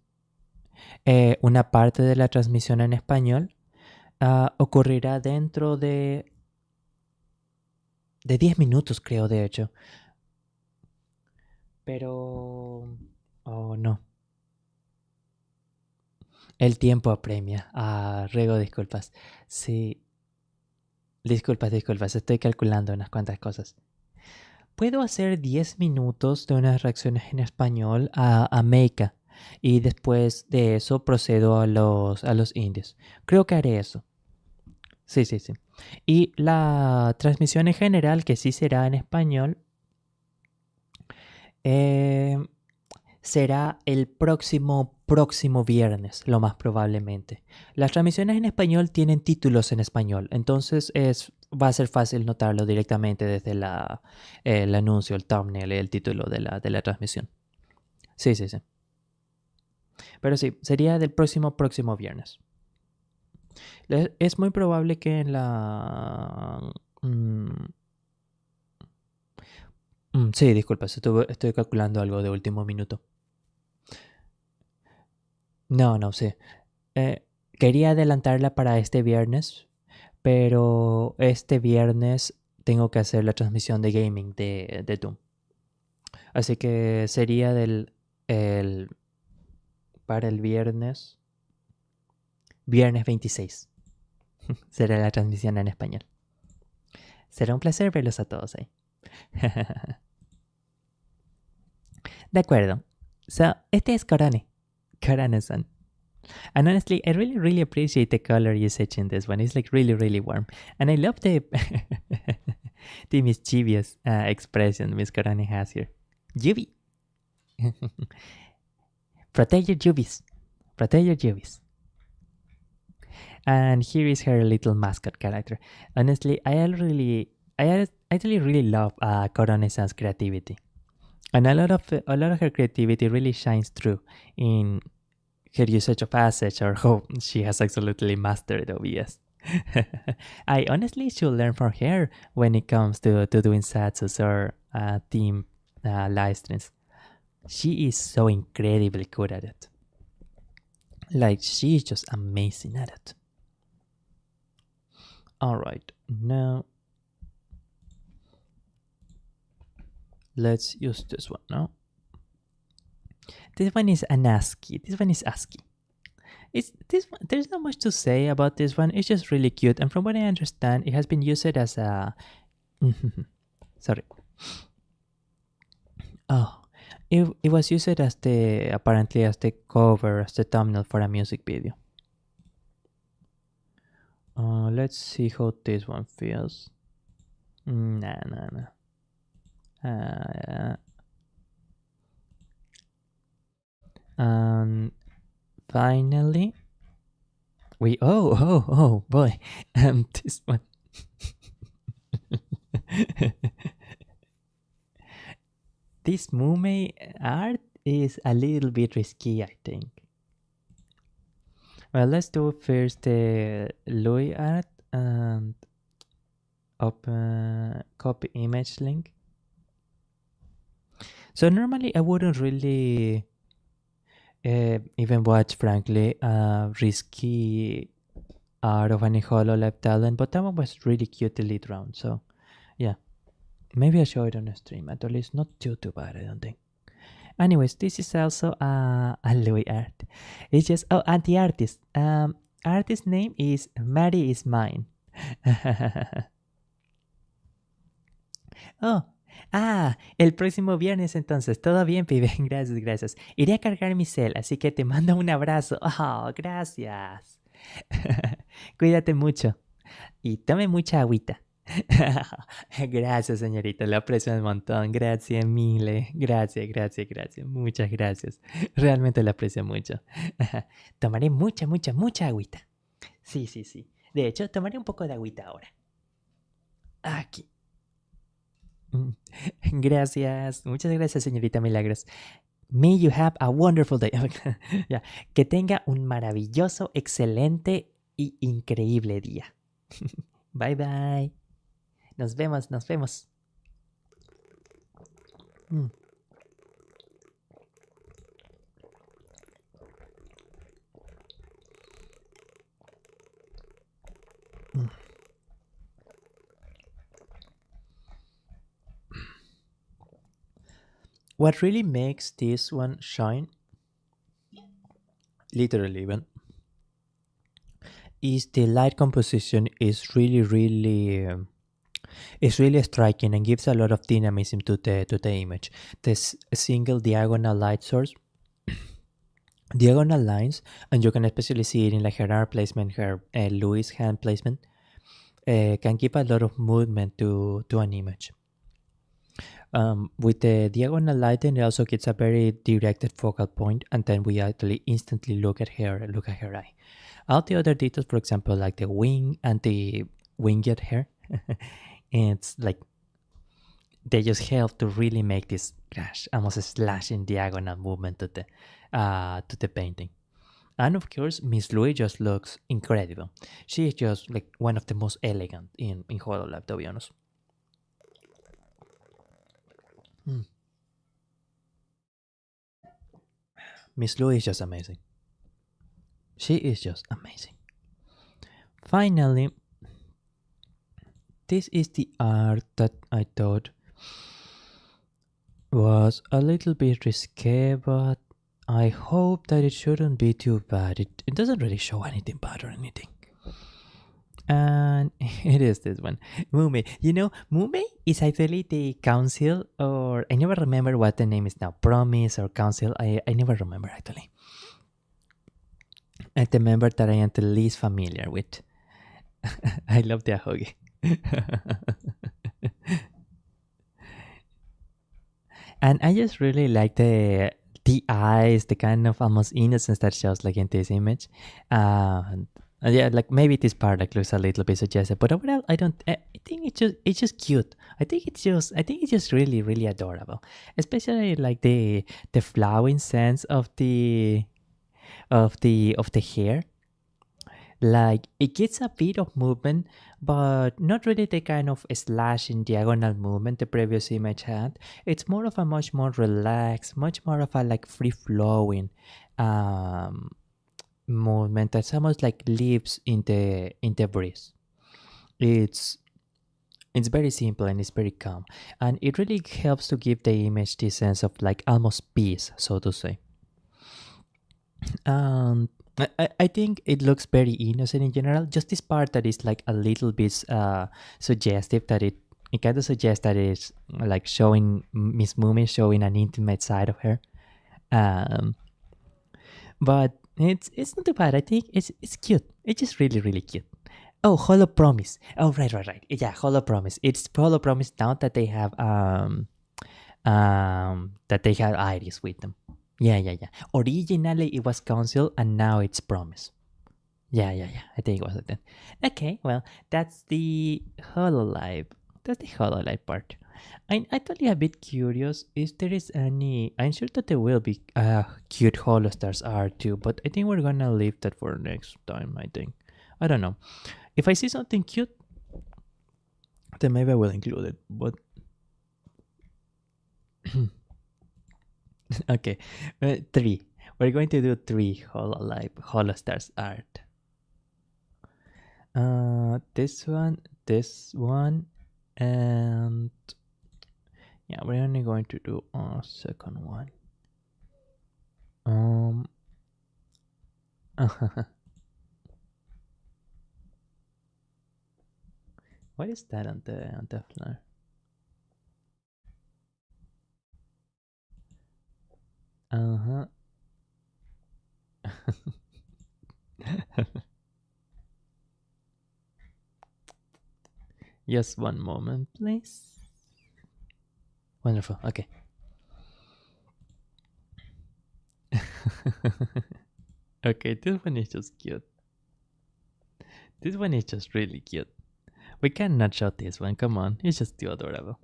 una parte de la transmisión en español, ocurrirá dentro de 10 minutos, creo, de hecho. Pero... oh, no. El tiempo apremia. Ruego disculpas. Sí. Disculpas. Estoy calculando unas cuantas cosas. Puedo hacer 10 minutos de unas reacciones en español a Meika. Y después de eso procedo a los indies. Creo que haré eso. Sí. Y la transmisión en general, que sí será en español, será el próximo viernes, lo más probablemente. Las transmisiones en español tienen títulos en español, entonces va a ser fácil notarlo directamente desde el anuncio, el thumbnail, el título de la transmisión. Sí. Pero sí, sería del próximo viernes. Es muy probable que en la... sí, disculpa, estoy calculando algo de último minuto. No, sí. Quería adelantarla para este viernes, pero este viernes tengo que hacer la transmisión de gaming de Doom. Así que sería para el viernes 26. Será la transmisión en español. Será un placer verlos a todos ahí. De acuerdo. So, este es Karane-san. And honestly, I really, really appreciate the color usage in this one. It's like really, really warm. And I love the mischievous expression Miss Karane has here. Yubi. Protect your jubies. And here is her little mascot character. Honestly, I actually really love Karane-san's creativity. And a lot of her creativity really shines through in her usage of assets or how she has absolutely mastered OBS. I honestly should learn from her when it comes to doing satsus or team live streams. She is so incredibly good at it. Like, she is just amazing at it. Alright, now let's use this one now. This one is an ASCII. There's not much to say about this one. It's just really cute. And from what I understand, it has been used as a... Sorry. Oh, It was used as apparently as the cover, as the thumbnail for a music video. Let's see how this one feels. Nah. And finally, oh boy, this one. This Mume art is a little bit risky, I think. Well, let's do first the Louis art and open copy image link. So normally I wouldn't really even watch, frankly, risky art of any Hololive talent, but that one was really cutely drawn, so yeah. Maybe I'll show it on a stream, at least not too bad, I don't think. Anyways, this is also a Louis art. It's just, and the artist. Artist name is Mary is Mine. El próximo viernes entonces. Todo bien, pibe. Gracias. Iré a cargar mi cel, así que te mando un abrazo. Oh, gracias. Cuídate mucho. Y tome mucha agüita. Gracias, señorita. Lo aprecio un montón. Gracias, mille. Gracias. Muchas gracias. Realmente lo aprecio mucho. Tomaré mucha agüita. Sí. De hecho, tomaré un poco de agüita ahora. Aquí. Gracias. Muchas gracias, señorita Milagros. May you have a wonderful day. Yeah. Que tenga un maravilloso, excelente y increíble día. Bye bye. Nos vemos. What really makes this one shine, literally even, is the light composition is really striking and gives a lot of dynamism to the image. This single diagonal light source, diagonal lines, and you can especially see it in like her arm placement, her Louis hand placement, can give a lot of movement to an image. With the diagonal lighting, it also gets a very directed focal point, and then we actually instantly look at her eye. All the other details, for example, like the wing and the winged hair, it's like they just help to really make this almost a slashing diagonal movement to the painting. And of course, Miss Louis just looks incredible. She is just like one of the most elegant in Hololive, to be honest. Miss Louis is just amazing. She is just amazing. Finally, this is the art that I thought was a little bit risque, but I hope that it shouldn't be too bad. It doesn't really show anything bad or anything. And it is this one, Mume. You know, Mume is actually the council, or I never remember what the name is now, promise or council. I never remember actually. It's the member that I am the least familiar with. I love the ahoge. And I just really like the eyes, the kind of almost innocence that shows like in this image. And yeah, like maybe this part like looks a little bit suggestive, but overall I think it's just cute. I think it's just really adorable. Especially like the flowing sense of the hair. Like it gets a bit of movement, but not really the kind of slashing diagonal movement the previous image had. It's more of a much more relaxed, much more of a like free flowing movement that's almost like leaves in the breeze. It's very simple and it's very calm, and it really helps to give the image this sense of like almost peace, so to say. I think it looks very innocent in general. Just this part that is like a little bit suggestive, that it it kind of suggests that it's like showing Miss Moomin showing an intimate side of her. But it's not too bad. I think it's cute. It's just really cute. Oh, Holo Promise. Oh, right. Yeah, Holo Promise. It's Holo Promise now that they have Iris with them. Yeah. Originally it was Council and now it's Promise. Yeah. I think it was that. Okay, well, that's the Hololive. That's the Hololive part. I'm actually a bit curious if there is any. I'm sure that there will be cute Holostars art too, but I think we're gonna leave that for next time. I think. I don't know. If I see something cute, then maybe I will include it. But okay, 3. We're going to do 3 Hololive Holostars art. This one, and yeah, we're only going to do a second one. What is that on the floor? Just one moment, please. Wonderful. Okay. Okay, this one is just cute. This one is just really cute. We cannot show this one. Come on, it's just too adorable.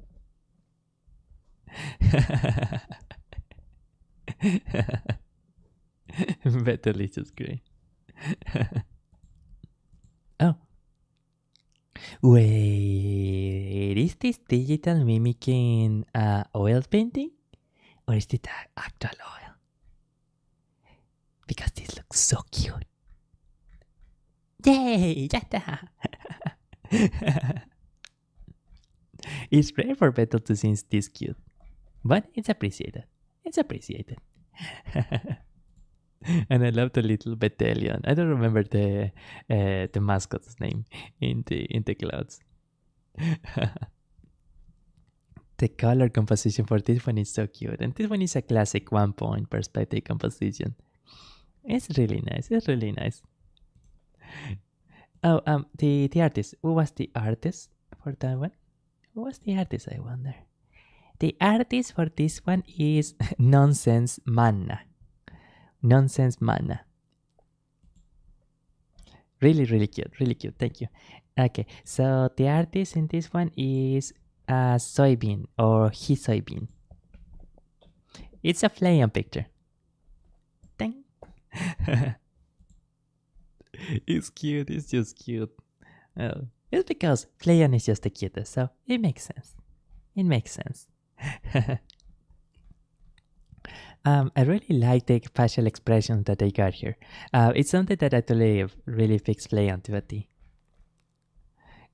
Better is just great. Oh. Wait, is this digital mimicking oil painting? Or is it actual oil? Because this looks so cute. Yay! Yatta! It's rare for Beto to seem this cute, but it's appreciated. It's appreciated. And I love the little Betellion. I don't remember the mascot's name in the clouds. The color composition for this one is so cute, and this one is a classic 1-point perspective composition. It's really nice. It's really nice. Oh, the artist. Who was the artist for that one? Who was the artist, I wonder? The artist for this one is Nonsense Manna. Nonsense Manna. Really cute. Really cute. Thank you. Okay, so the artist in this one is Soybean or He Soybean. It's a Flayon picture. Dang. It's cute. It's just cute. Oh, it's because Flayon is just the cutest, so it makes sense. It makes sense. I really like the facial expressions that they got here. It's something that actually really fixed Flayon to a T.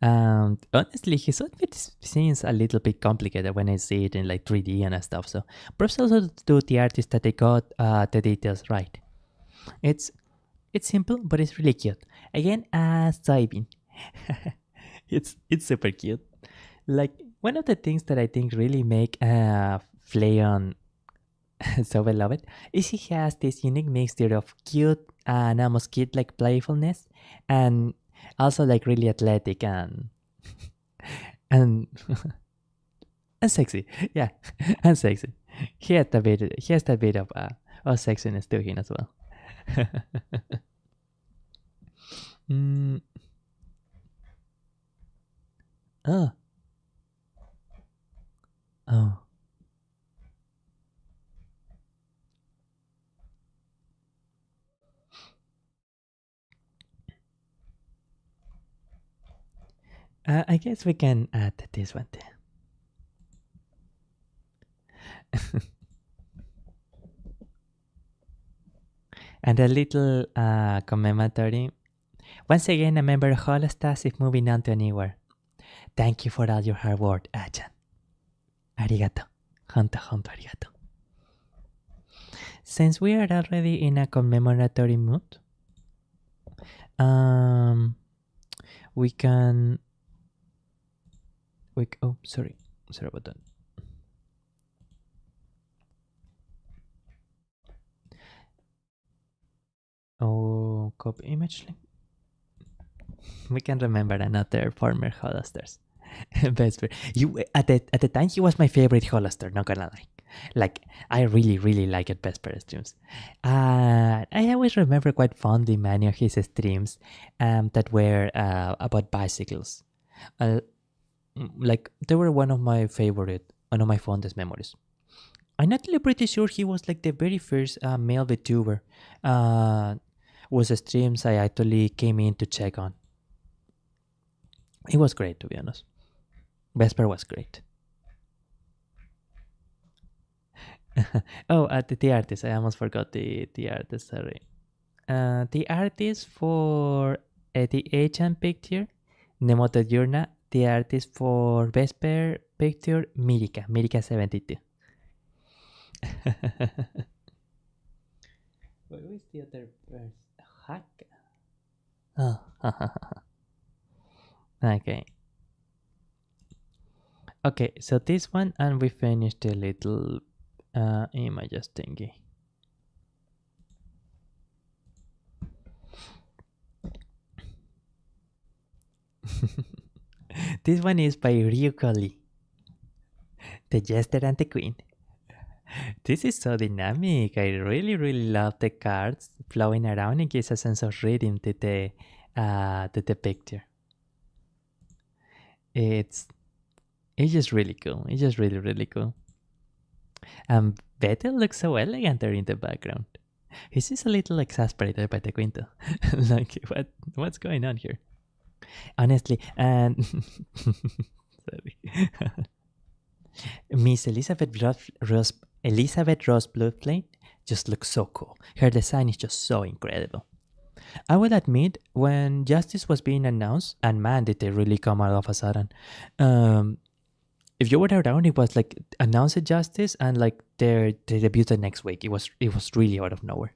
Honestly, his outfit seems a little bit complicated when I see it in like 3D and stuff. So perhaps also to the artist that they got the details right. It's simple, but it's really cute. Again, Soybean. It's super cute. Like one of the things that I think really make Flayon so beloved is he has this unique mixture of cute and almost kid-like playfulness, and also like really athletic and and sexy. Yeah, and sexy. He has a bit of sexiness to him as well. Oh. I guess we can add this one there. And a little commemorative. Once again, a member of Holostars is moving on to anywhere. Thank you for all your hard work, Achan. Arigato. Honto arigato. Since we are already in a commemoratory mood, we can Wait, oh, sorry about that. Oh, copy image link. We can remember another former Holostars. Vesper. You at the time he was my favorite Holostar, not gonna lie. Like I really liked Vesper streams. I always remember quite fondly many of his streams that were about bicycles. Like they were one of my fondest memories. I'm actually pretty sure he was like the very first male VTuber whose streams I actually came in to check on. It was great, to be honest. Vesper was great. Oh, the artist. I almost forgot the artist, sorry. The artist for the Asian picture, Nemoto Yurna. The artist for Vesper picture, Mirika72. Where is the other verse? Hack. Oh. Okay. Okay, so this one, and we finished a little images thingy. This one is by Ryuko Lee, the Jester and the Queen. This is so dynamic. I really love the cards flowing around. It gives a sense of rhythm to the picture. It's just really cool. It's just really cool. Bethel looks so elegant there in the background. He's just a little exasperated by the Quinto. Like, what's going on here? Honestly, and sorry. Miss Elizabeth Ross Bloodflame just looks so cool. Her design is just so incredible. I will admit, when Justice was being announced, and man, did they really come all of a sudden. If you were around, it was like announced Justice, and like they debuted the next week. It was really out of nowhere.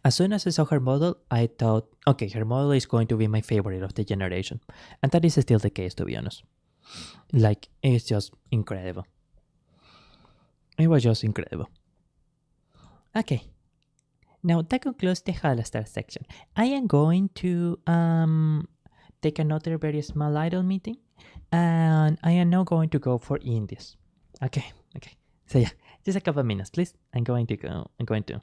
As soon as I saw her model, I thought, okay, her model is going to be my favorite of the generation, and that is still the case, to be honest. Like, it's just incredible. It was just incredible. Okay. Now that concludes the Holostars section. I am going to take another very small idle meeting, and I am now going to go for indies. Okay. So yeah, just a couple of minutes, please. I'm going to.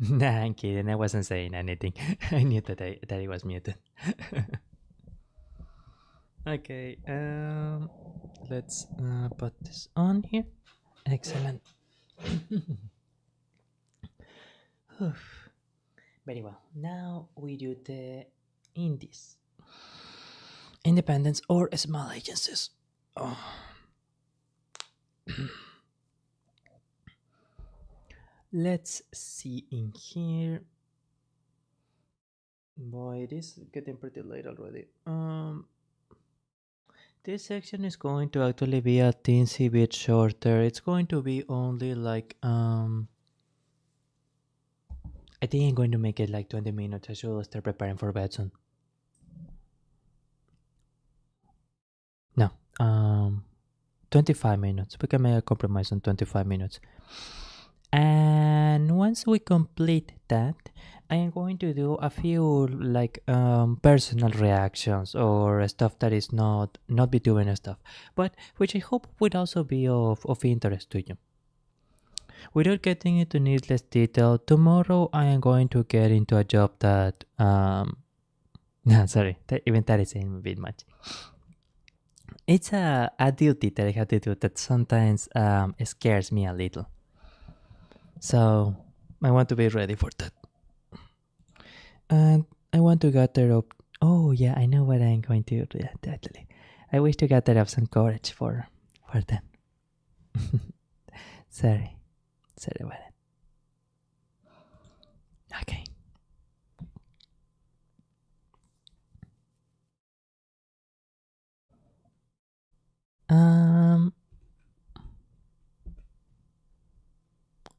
Nah, I'm kidding. I wasn't saying anything. I knew that it was muted. Okay, let's put this on here. Excellent. Very well. Now we do the indies. Independents or small agencies. Oh. Let's see in here. Boy, it is getting pretty late already. This section is going to actually be a teensy bit shorter. It's going to be only like I think I'm going to make it like 20 minutes. I should start preparing for bed soon. No, 25 minutes. We can make a compromise on 25 minutes. And once we complete that, I am going to do a few like personal reactions or stuff that is not VTuber stuff, but which I hope would also be of interest to you. Without getting into needless detail, tomorrow I am going to get into a job that no, sorry, even that is saying a bit much. It's a duty that I have to do that sometimes scares me a little. So I want to be ready for that. And I want to gather up. Oh yeah, I know what I'm going to do actually. I wish to gather up some courage for them. Sorry about it. Okay.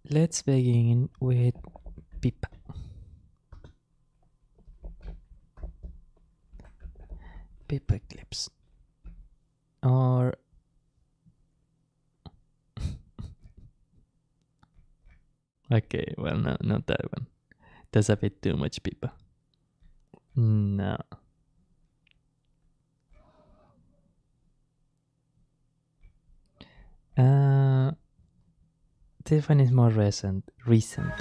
Let's begin with Pipa. Pipa clips. Or okay, well no, not that one. That's a bit too much Pipa. No. This one is more recent.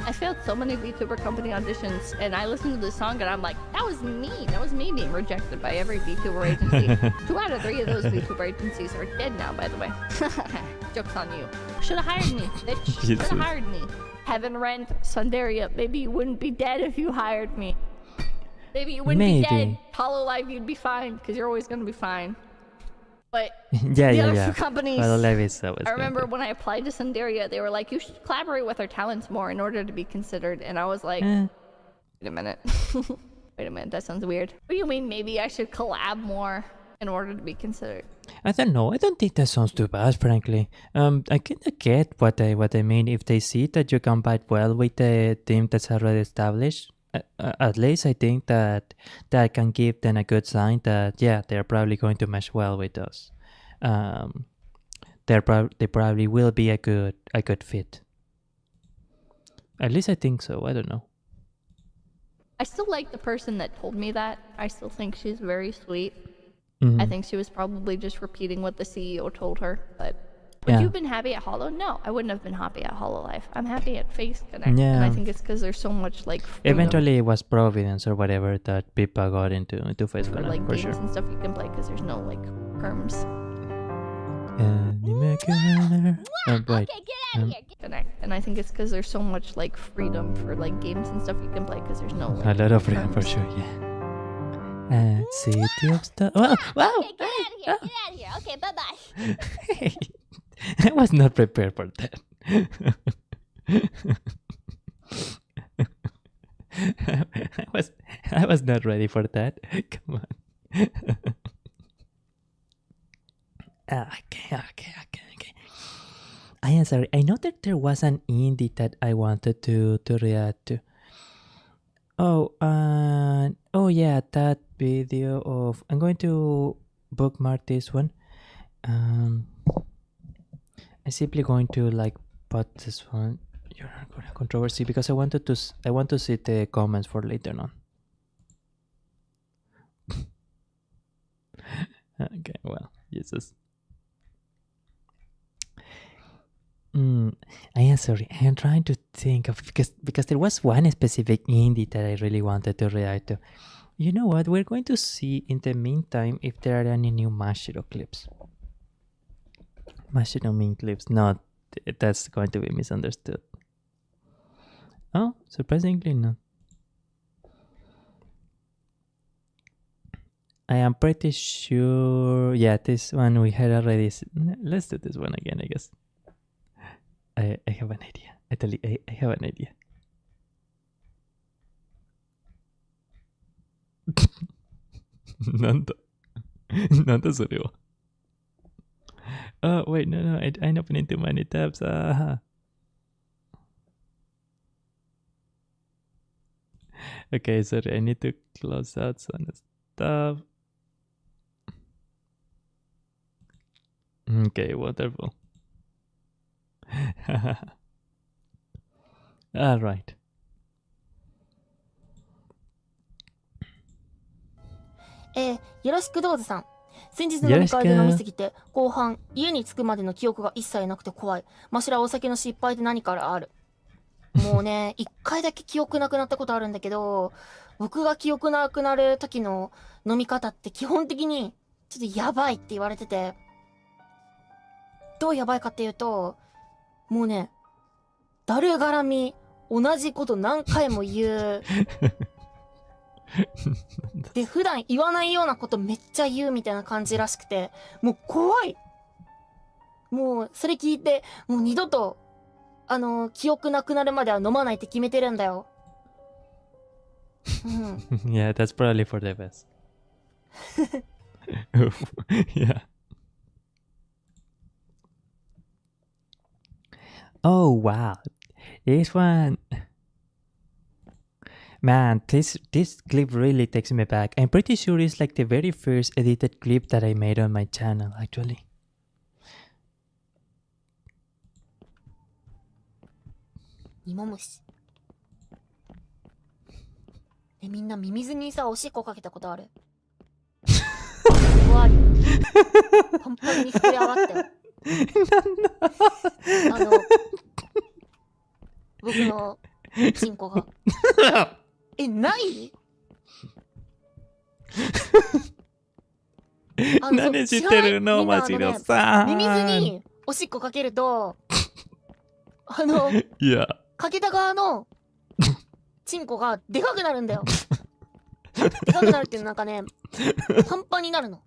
I failed so many VTuber company auditions, and I listened to this song, and I'm like, that was me. That was me being rejected by every VTuber agency. 2 out of 3 of those VTuber agencies are dead now, by the way. Joke's on you. Should have hired me, bitch. Should have hired me. Heaven Rent, Sundaria. Maybe you wouldn't be dead if you hired me. Maybe you wouldn't be dead. Hololive, you'd be fine, because you're always going to be fine. But the other 2 companies, I remember when I applied to Sundaria, they were like, you should collaborate with our talents more in order to be considered. And I was like, wait a minute. Wait a minute, that sounds weird. What do you mean maybe I should collab more in order to be considered? I don't know. I don't think that sounds too bad, frankly. I kind of get what I mean. If they see that you combine well with the team that's already established, at least I think that can give them a good sign that yeah, they're probably going to mesh well with us. They probably will be a good fit. At least I think so. I don't know. I still like the person that told me that. I still think she's very sweet. Mm-hmm. I think she was probably just repeating what the CEO told her. But would you have been happy at Holo? No, I wouldn't have been happy at Hololive. I'm happy at Face Connect. Yeah. And I think it's because there's so much like freedom. Eventually it was Providence or whatever that Pipa got into Face Connect, like for games sure. and stuff you can play because there's no like terms. Right. Okay, get out of here. Connect. And I think it's because there's so much like freedom for like games and stuff you can play because there's no like, a lot of freedom for sure, yeah. City of Stars. Wow! Okay, get out of here. Get out of here. Okay, bye-bye. Hey, I was not prepared for that. I was not ready for that. Come on. Okay. I am sorry. I know that there was an indie that I wanted to react to. Oh yeah, that video of I'm going to bookmark this one. I'm simply going to like put this one. You're not gonna controversy because I want to see the comments for later on. Okay, well, Jesus. I am sorry. I am trying to think of because there was one specific indie that I really wanted to react to. You know what? We're going to see in the meantime if there are any new Mashiro clips. Mashiro meme clips. No, that's going to be misunderstood. Oh, surprisingly not. I am pretty sure. Yeah, this one we had already. Let's do this one again, I guess. I have an idea. I have an idea. Nanda. Nanda それは. Oh, wait, no, I'm opening too many tabs. Okay, sorry, I need to close out some stuff. Okay, wonderful. All right. よろしくどうぞさん。先日の飲み会で飲みすぎて後半家に着くまでの記憶が一切なくて怖い。マシュラお酒の失敗って何からある？もうね、一回だけ記憶なくなったことあるんだけど、僕が記憶なくなる時の飲み方って基本的にちょっとやばいって言われてて、どうやばいかっていうと、もうね、だる絡み、同じこと何回も言う。で、普段言わないようなことめっちゃ言うみたいな感じらしくて、もう怖い。もう、それ聞いて、もう二度と、記憶なくなるまでは飲まないって決めてるんだよ。Yeah, that's probably for the best. Yeah. Oh, wow. This one. Man, this clip really takes me back. I'm pretty sure it's like the very first edited clip that I made on my channel, actually. Imomushi. みんなミミズにさ、おしっこかけたことある？終わり。パンパンに膨れ上がったよ。僕のチンコが。ない？何してるのマジのさ。ミミズにおしっこかけると、いや。かけた側のチンコがでかくなるんだよ。でかくなるっていうのなんかね、パンパンになるの。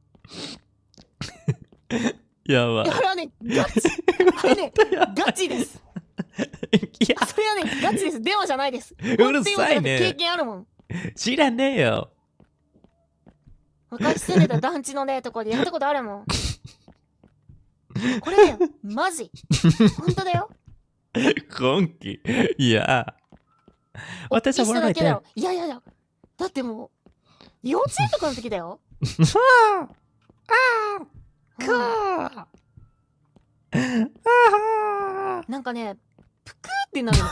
やばい。あれはね、ガチ。あれね、ガチです。それはね、ガチです。電話じゃないです。うるさいね。経験あるもん。知らねえよ。昔住んでた団地のね、とこでやったことあるもん。これね、マジ。本当だよ。今期。いや。私はもらないで。いやいやいや。だってもう、幼稚園とかの時だよ。なんかね、ぷくーってなるの。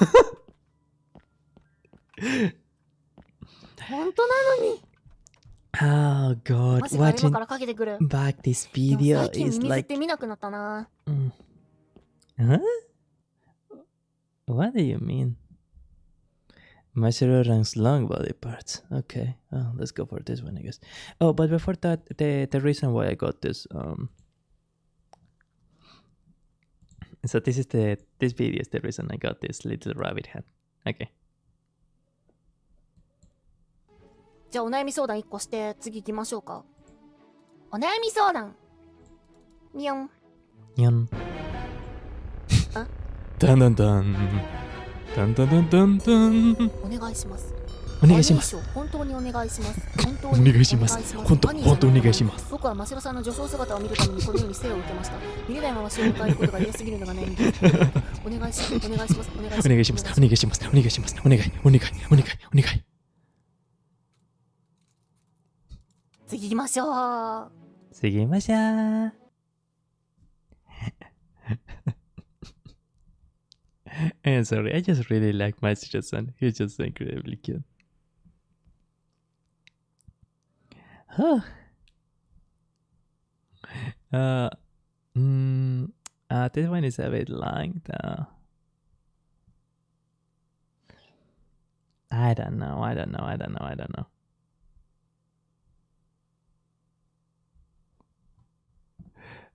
本当なのに。Oh God, watching back this video is like. って見なくなったな。Huh? What do you mean? Mashiro ranks long body parts. Okay, oh, let's go for this one, I guess. Oh, but before that, the reason why I got this, so this video is the reason I got this little rabbit head. Okay. じゃあお悩み相談1個して次行きましょうか。お悩み相談。にょん。にょん。ダンダンダン。ダンダンダンダンダン。お願いします。お願いします。本当にお願いします。本当にお願いします。本当お願いします。僕はマシロさんの女装姿を見るためにこのように生を受けました。見れないまま死を迎えることが嫌すぎるのが悩みです。お願いします。お願いします。お願いします。お願いします。お願いします。お願い。お願い。お願い。お願い。次行きましょう。次行きましょう。And sorry, I just really like Mashiro-san. He's just so incredibly cute. Huh. This one is a bit long though. I don't know.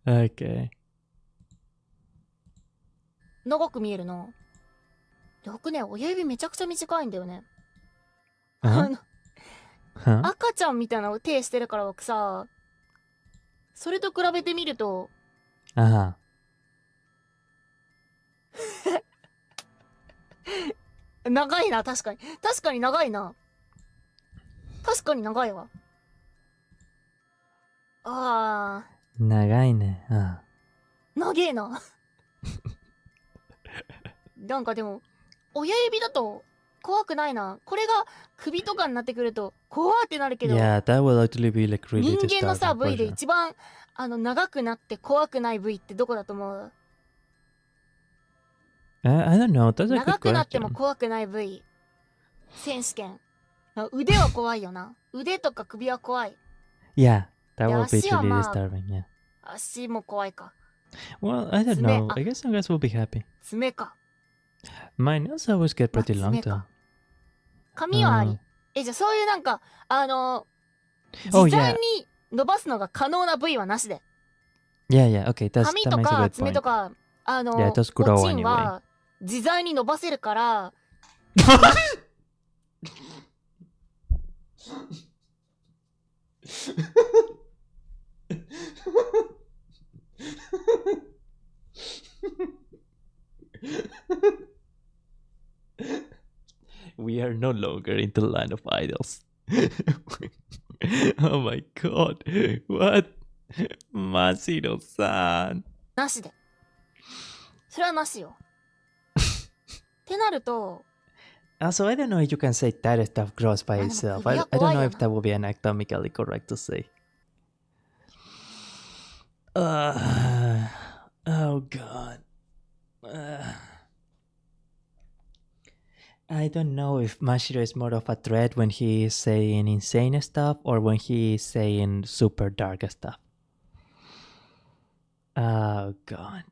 Okay. 長く見えるな。僕ね、親指めちゃくちゃ短いんだよね。赤ちゃんみたいな手してるから僕さ、それと比べてみると、長いな、確かに。確かに長いな。確かに長いわ。長いね。長えな。なんかでも、親指だと怖くないな。これが首とかになってくると怖ってなるけど、Yeah, that will actually be like really 人間のさ、 disturbing 部 for 位で sure. 一番長くなって怖くない部位ってどこだと思う？ I don't know. That's a 長 good くなっても question. 怖くない部位選手権。腕は怖いよな。腕とか首は怖い。 Yeah, that will be 足は really まあ disturbing. Yeah. 足も怖いか。 Well, I don't know. I guess some guys will be happy. 爪か。 My nails always get pretty long though. 髪はあり。じゃあそういうなんか実際に伸ばすのが可能な部位はなしで。Yeah, yeah. Okay, 髪 that と makes a か good 爪と point. かYeah, it does お grow ちん anyway. は自在に伸ばせるから。We are no longer in the land of idols. Oh my god. What? Masiro-san. なしで。それはなしよ。ってなると。 Also, I don't know if you can say that stuff grows by itself. I don't know if that would be anatomically correct to say. Oh god. I don't know if Mashiro is more of a threat when he is saying insane stuff or when he is saying super dark stuff. Oh god.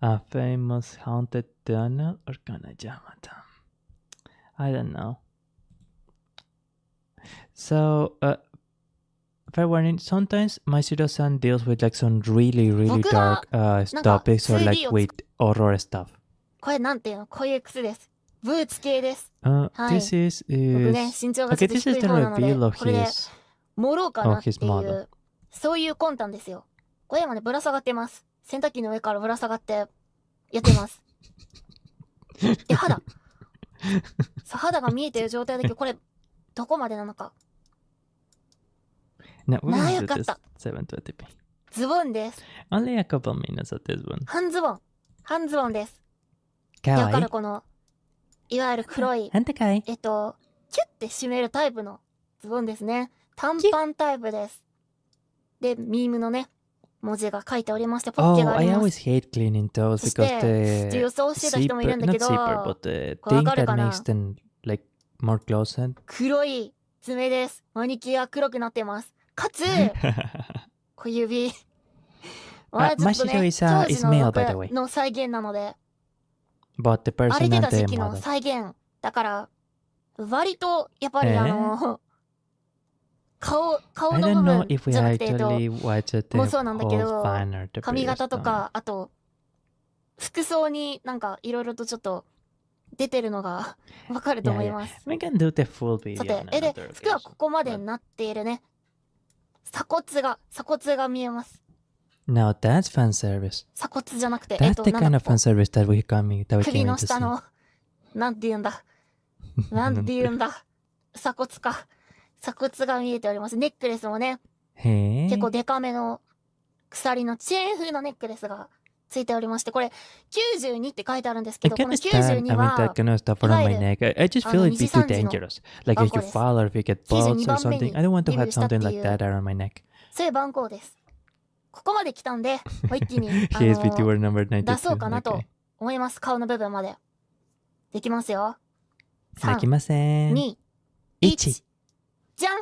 A famous haunted tunnel or Kanajamata? I don't know. So, fair warning, sometimes Mashiro-san deals with like some really dark topics or like with horror stuff. これなんていうの？こういう靴です。ブーツ系です。This is 僕ね、身長がちょっと低い方なので、これで盛ろうかなっていう、そういう魂胆ですよ。これ今ね、ぶら下がってます。洗濯機の上からぶら下がってやってます。肌。肌が見えてる状態だけど、これどこまでなのか。No, we're gonna do do this this 720p. ズボンです。 Only a couple minutes of this one. 半ズボン。半ズボンです。かわいい。だからこの、いわゆる黒い、キュッて締めるタイプのズボンですね。短パンタイプです。で、ミームのね、文字が書いておりまして、ポッケが Oh, あ I りま always す。 hate cleaning those そし because て、 the 予想してた人もいるんだ zipper, け not ど、 zipper, but the これわ thing かる that かな？ makes them like more closed. 黒い爪です。マニキュア黒くなってます。かつ、小指。Mashiro is male, by the way. の再現なので、 But the 荒 person れて and た the 時期の model. 再現。だから、割と、やっぱり顔 I の don't 部 know 分 if we じゃなくて、actually watched the もそうなんだけ whole ど、 fan or the 髪 previous 型と one. か、あと、服装になんかいろいろとちょっと出てるのがわかると Yeah, 思い yeah. ます。 We can do the full さ video て、 on で、 another 服は occasion. ここまでになっているね。鎖骨が見えます。 No, that's fan service. 鎖骨じゃなくて、That's the なん kind だ of fan service that we came 首 in の to 下 see. の、なんて言うんだ。なんて言うんだ。鎖骨か。鎖骨が見えております。ネックレスもね、へ結構デカめの鎖のチェーン風のネックレスがついておりまして、これ92って書いてあるんですけ I ど、こ can't の stand, I 92 mean, は、 that kind of stuff いわ around ゆ my る neck. I just feel it'd be too 2、3時の dangerous. Like 番 if 号 you です。 fall or if you get bugs 92 or 番目 something. に I don't want to デビュ have ーしたって something い like う、 that around my neck. そういう番号です。ここまで来たんで、もう一気に、He is VTuber number 出そうか 92. なと Okay. 思います。顔の部分まで。できますよ。できません。 2、 1。じゃん。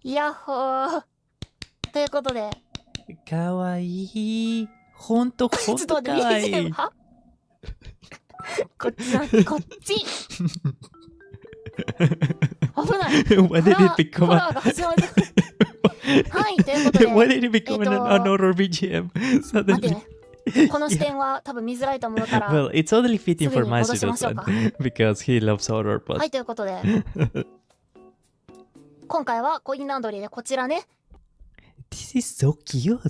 ヤッホー。ということで。かわいい。ほんとかわいい。こっち。危ない。What did it become? ホラーが始まる。はい、ということで。What did it become an horror BGM? 待ってね。この視点は多分見づらいと思うから。Well, it's totally fitting for Mashiro's because he loves horror. はい、ということで。今回はコインランドリーでこちらね。This is so cute.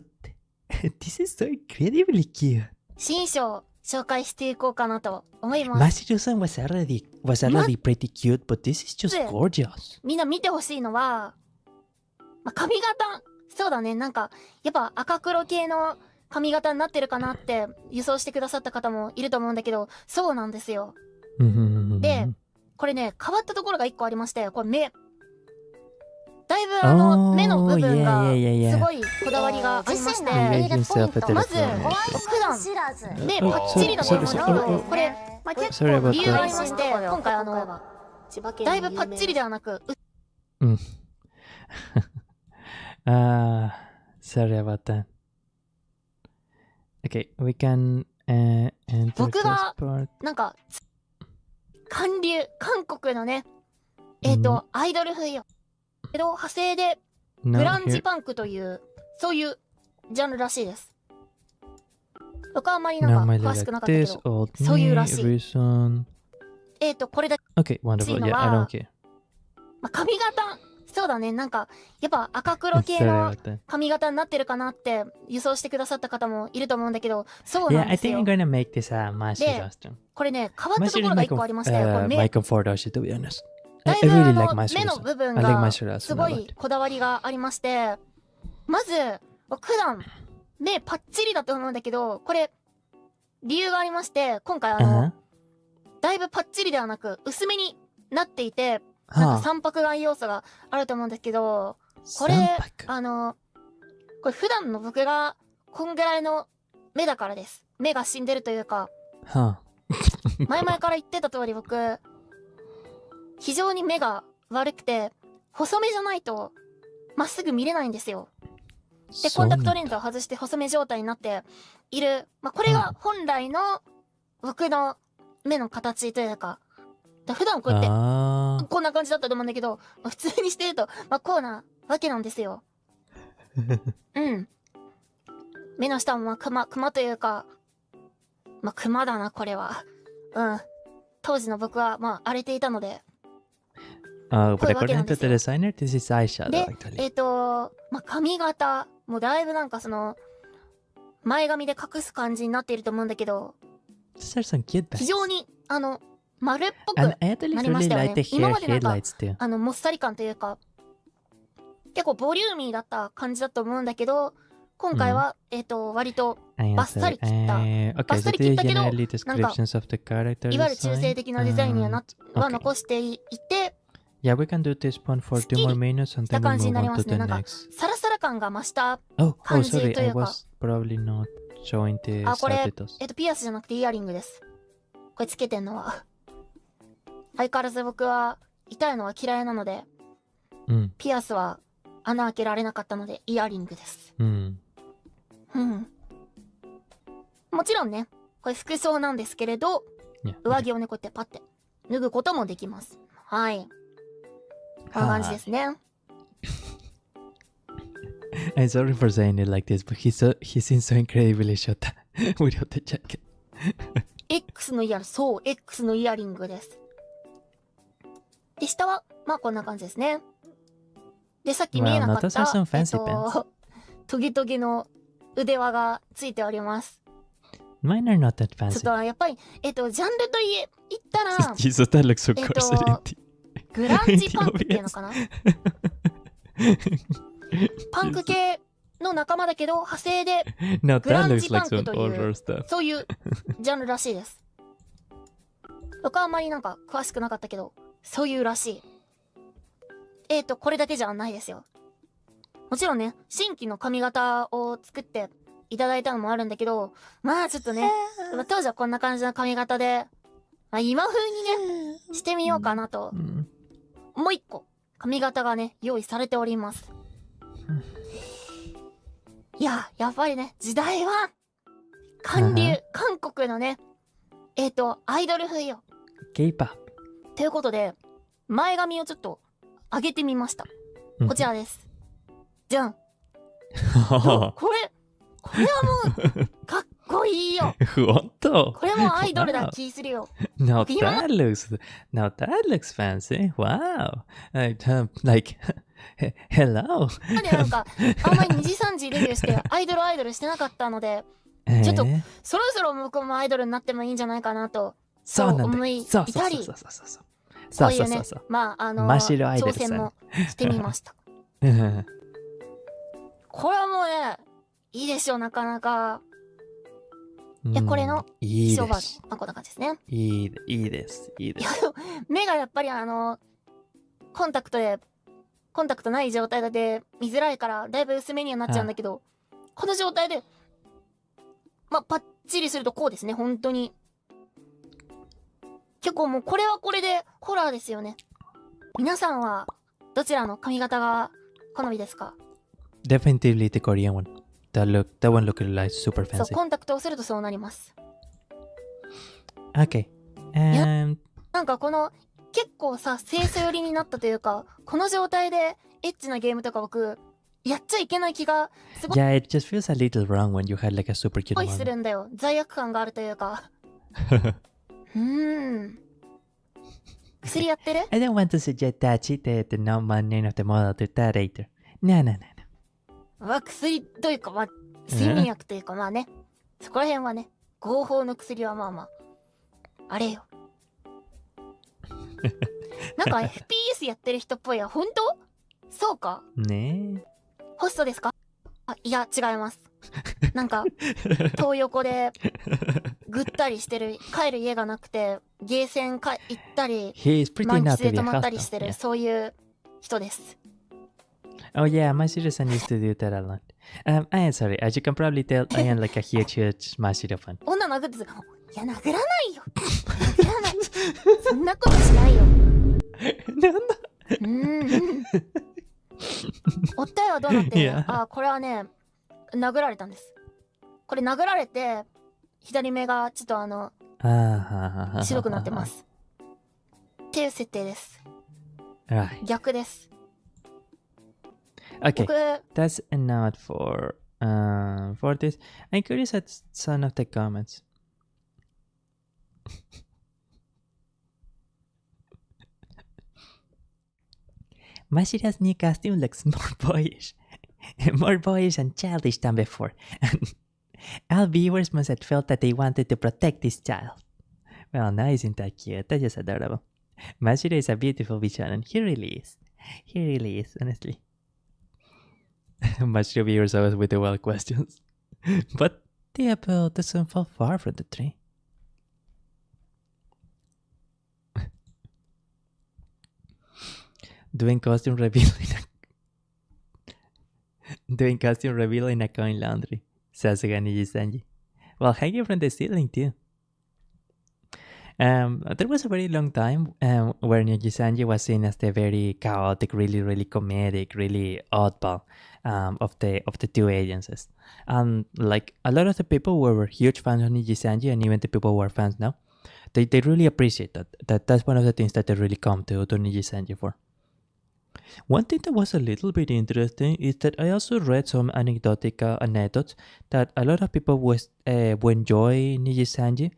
This is so incredibly cute. 新衣装紹介していこうかなと思います。Mashiro-san was already pretty cute, but this is just gorgeous. みんな見てほしいのは、髪型。そうだね、なんか、やっぱ赤黒系の髪型になってるかなって予想してくださった方もいると思うんだけど、そうなんですよ。で、これね、変わったところが1個ありまして、これ目。だいぶ目の部分がすごいこだわりがありまして、まず普段目パッチリだと思うんだけど、これ結構理由がありまして、今回だいぶパッチリではなく、sorry about that. Okay, we can enter 僕がなんか韓国のね、アイドル風よ。けど派生でグランジパンクというそういうジャンルらしいです。僕はあんまりなんか詳しくなかったけど、そういうらしい。これだけwonderful. のは、髪型。そうだね、なんかやっぱ赤黒系の髪型になってるかなって予想してくださった方もいると思うんだけど、そうなんですよ。で、これね、変わったところが1個ありまして、これ目。だいぶ目の部分がすごいこだわりがありまして、まず普段目パッチリだと思うんだけど、これ理由がありまして、今回だいぶパッチリではなく薄めになっていて、なんか三白眼要素があると思うんですけど、これこれ普段の僕がこんぐらいの目だからです。目が死んでるというか、前々から言ってた通り僕非常に目が悪くて、細目じゃないとまっすぐ見れないんですよ。で、コンタクトレンズを外して細目状態になっている。これが本来の僕の目の形というか、普段こうやってこんな感じだったと思うんだけど、普通にしてると、こうなわけなんですよ。目の下もクマというか、クマだな、これは。当時の僕は荒れていたので。but according to the designer, this is eyeshadow actually. 髪型もだいぶなんかその前髪で隠す感じになっていると思うんだけど、非常に丸っぽくなりましたよね。今までなんかもっさり感というか結構ボリューミーだった感じだと思うんだけど、今回は割とバッサリ切ったバッサリ切ったけど、なんかいわゆる中性的なデザインには残していて、Yeah, we can do this one for 2 more minutes and then we move on to the next. サラサラ感が増した感じというか。I was probably not showing the これ subtitles. ピアスじゃなくてイヤリングです。これつけてんのは。相変わらず僕は痛いのは嫌いなので、ピアスは穴開けられなかったのでイヤリングです。もちろんね、これ服装なんですけれど、上着をねこうやってパッて脱ぐこともできます。はい。こんな感じですね。I'm sorry for saying it like this, but he seems so incredibly shot without the jacket. X のイヤリング、そう、X のイヤリングです。で、下は、こんな感じですね。で、さっき見えなかった、トゲトゲの腕輪がついております。Mine are not that fancy. ちょっとやっぱり、ジャンルと言ったら、Jesus, that looks so corsety. グランジパンクっていうのかなパンク系の仲間だけど派生でグランジパンクというそういうジャンルらしいです。僕はあんまりなんか詳しくなかったけどそういうらしい。これだけじゃないですよ。もちろんね新規の髪型を作っていただいたのもあるんだけど、ちょっとね当時はこんな感じの髪型で、今風にねしてみようかなと。もう一個髪型がね用意されております。いや、やっぱりね、時代は、韓流、韓国のね、アイドル風よ。K-pop。ということで、前髪をちょっと上げてみました。こちらです。じゃん。これはもう、かっこいいよ。本当？これもアイドルだ気するよ。Now that looks fancy. Wow. Like, hello. なんか、あんまり2時3時デビューして、アイドルしてなかったので、ちょっと、そろそろ僕もアイドルになってもいいんじゃないかなと、そう思いたり、こういうね、まあ、挑戦もしてみました。これはもうね、いいでしょう、なかなか。いや、これの、ショーバード。まあ、こんな感じですね。いいです。目がやっぱりコンタクトない状態で見づらいから、だいぶ薄めにはなっちゃうんだけど、この状態で、まあ、パッチリするとこうですね、本当に。結構もう、これはこれで、ホラーですよね。皆さんは、どちらの髪型が好みですか？ Definitely the Korean one. That one looked like super fancy. そう、コンタクトをするとそうなります。Okay. なんかこの、結構さ、清楚寄りになったというか、この状態でエッチなゲームとか僕、やっちゃいけない気がすごい。Yeah, it just feels a little wrong when you had like a super cute one. するんだよ。罪悪感があるというか。薬やってる？ I don't want to suggest that she did the name of the model to that either. No. 薬というか、まあ、睡眠薬というか、まあね。そこら辺はね、合法の薬はまあまあ、あれよ。なんか FPS やってる人っぽいや、本当？そうか？ねえ。ホストですか？あ、いや、違います。なんか、東横で、ぐったりしてる、帰る家がなくて、ゲーセン行ったり、満喫で泊まったりしてる、そういう人です。Oh yeah, Mashiro san used to do that a lot. I am sorry, as you can probably tell, I am like a huge Mashiro fan. 女殴って、いや、殴らないよ。殴らない。そんなことしないよ。なんだおったいはどうなってるの？あ、これはね、殴られたんです。これ殴られて、左目がちょっと白くなってます。っていう設定です。逆です。Okay, that's enough for this. I'm curious at some of the comments. Mashiro's new costume looks more boyish and childish than before. All viewers must have felt that they wanted to protect this child. Well, now isn't that cute? That's just adorable. Mashiro is a beautiful vision, he really is, honestly. Mashiro viewers always with the wild questions. But the apple doesn't fall far from the tree. Doing costume reveal in a coin laundry. Sasuga Niji-sanji. Well, hanging from the ceiling too. There was a very long time where Niji-sanji was seen as the very chaotic, really comedic, really oddball of the two agencies. Like a lot of the people who were huge fans of Niji-sanji, and even the people who are fans now, they really appreciate that. That's one of the things that they really come to Niji-sanji for. One thing that was a little bit interesting is that I also read some anecdotes that a lot of people who enjoy Niji-sanji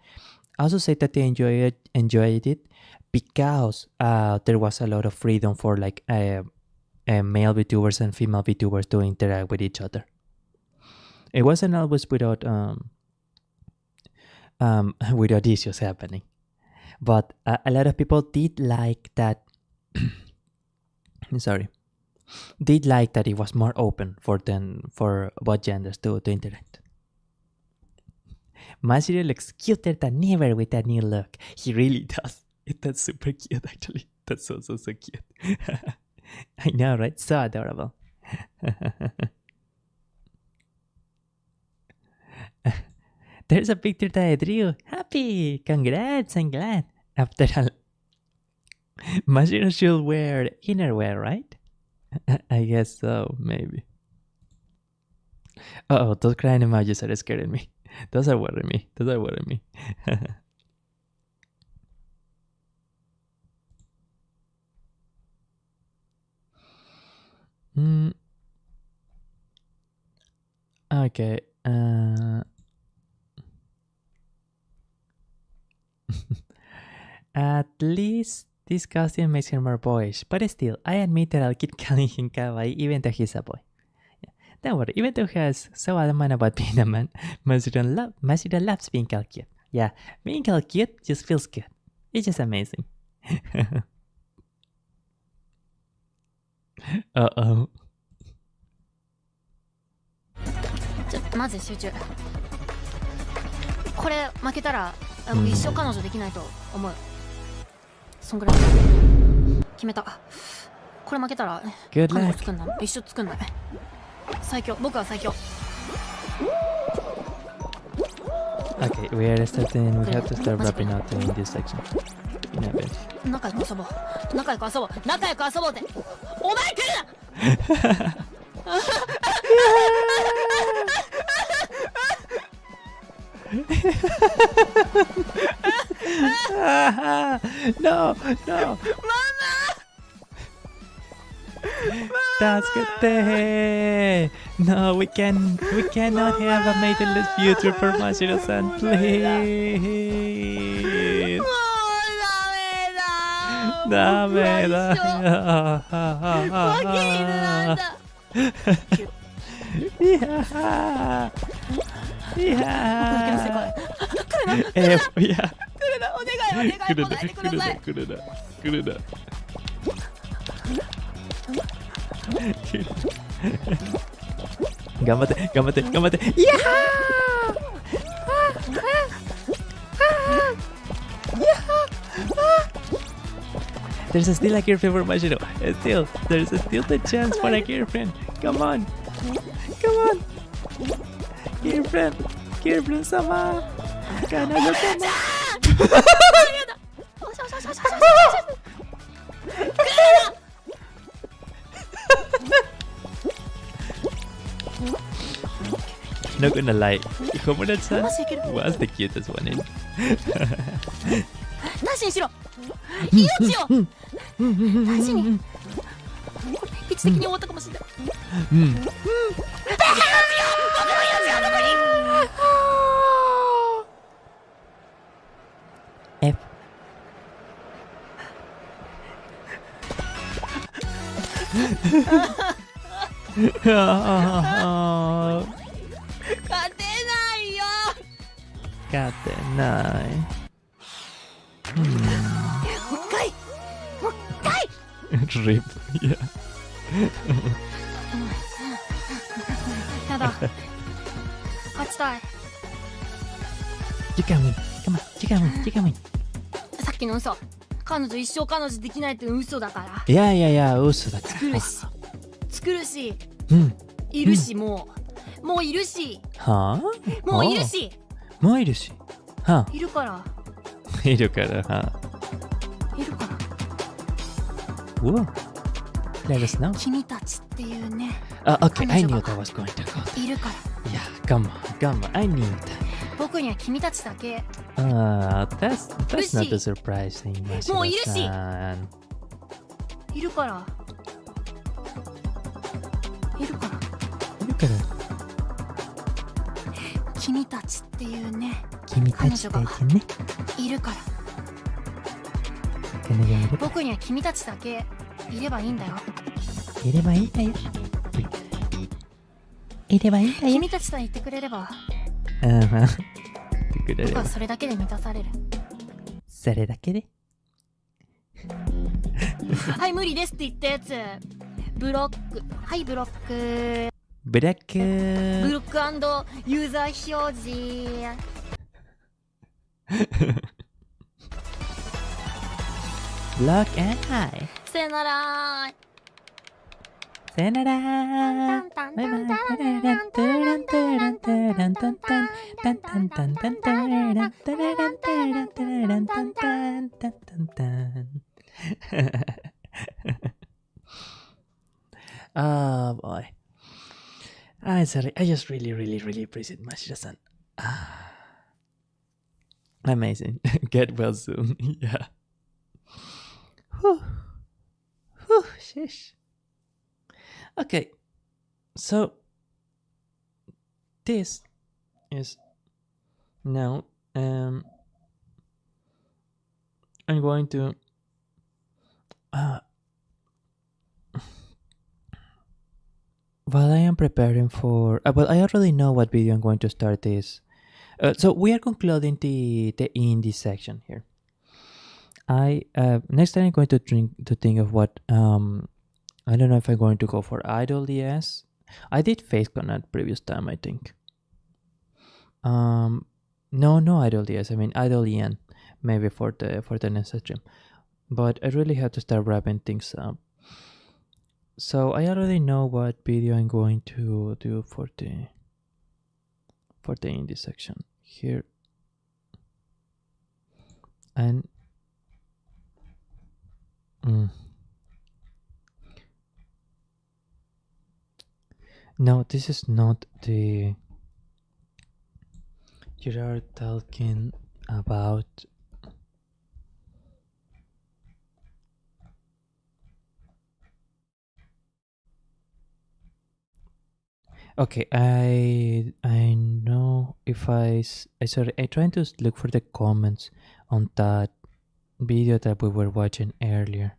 also say that they enjoyed it because there was a lot of freedom for like male VTubers and female VTubers to interact with each other. It wasn't always without issues happening, but a lot of people did like that. Did like that it was more open for both genders to interact. Mashiro looks cuter than ever with that new look. He really does. That's super cute, actually. That's so cute. I know, right? So adorable. There's a picture that I drew. Happy! Congrats! I'm glad. After all, Mashiro should wear innerwear, right? I guess so, maybe. Uh-oh, those crying emojis are scaring me. Those are worrying me. Those are worrying me. Okay. At least this costume makes him more boyish, but still, I admit that I'll keep calling him kawaii even though he's a boy. Yeah. Don't worry, even though he has so adamant about being a man, Mashiro loves being called cute. Yeah, being called cute just feels good. It's just amazing. Uh-oh. マジで集中。これ負けたら一生彼女できないと思う。そんぐらい決めた。これ負けたら彼女作んない。一生作んない。最強。僕は最強。Okay, we are starting. We have to start wrapping up in this section. In a bit. 仲良く遊ぼう。仲良く遊ぼう。仲良く遊ぼうって。お前来るな。No, no. Tasukete! No, we cannot have a mateless future for Mashiro-san, please. Dame da. Yeah. Yeah. Yeah. 頑張って頑張って頑張って。いやThere's still a girlfriend for Mashiro. There's still the chance for a girlfriend. Come on. Come on. Girlfriend sama. Kanayo sama. Not gonna lie, Homura-san was the cutest one in. 大事にしろ。命を大事に。位置的に終わったかもしれない。僕の命はどこに。F。勝てないよ。勝てない。もう一回。もう一回。RIP。いや。やだ。勝ちたい。You can win. Come on. You can win. You can win. さっきの嘘。彼女一生彼女できないって嘘だから。いやいやいや、嘘だから。作るし。うん。いるし、もういるし。はあ？もういるし。もういるし。はあ。いるから。いるから、はあ。いるから。Whoa. Let us know. 君たちっていうね。Okay, I knew that was going to go. いるから。Yeah, come on. I knew that. 僕には君たちだけ。That's not a surprise thing, Mashiro-san. もういるし。いるから。いるから。君たちっていうね。君たちっていうね。いるから。僕には君たちだけいればいいんだよ。いればいいんだよ。いればいいんだよ。君たちさえ言ってくれれば。僕はそれだけで満たされる。それだけではい無理ですって言ったやつ。ブロック。はいブロック。ブロック&ユーザー表示。ブロック&ハイ。さよなら。さよなら。バイバイ。Oh boy. I sorry. I just really appreciate Mashira-san. Amazing. Get well soon. Yeah. Whew. Whew, sheesh. Okay. So this is now I'm going to while I am preparing for well, I already know what video I'm going to start this. So we are concluding the indie section here. I next time I'm going to think of what I don't know if I'm going to go for Idol DS. I did FaceCon at previous time, I think. No Idol DS. I mean Idol EN, maybe for the next stream. But I really have to start wrapping things up. So I already know what video I'm going to do for the indie section here. And no, this is not the you are talking about okay, I know if sorry, I trying to look for the comments on that video that we were watching earlier.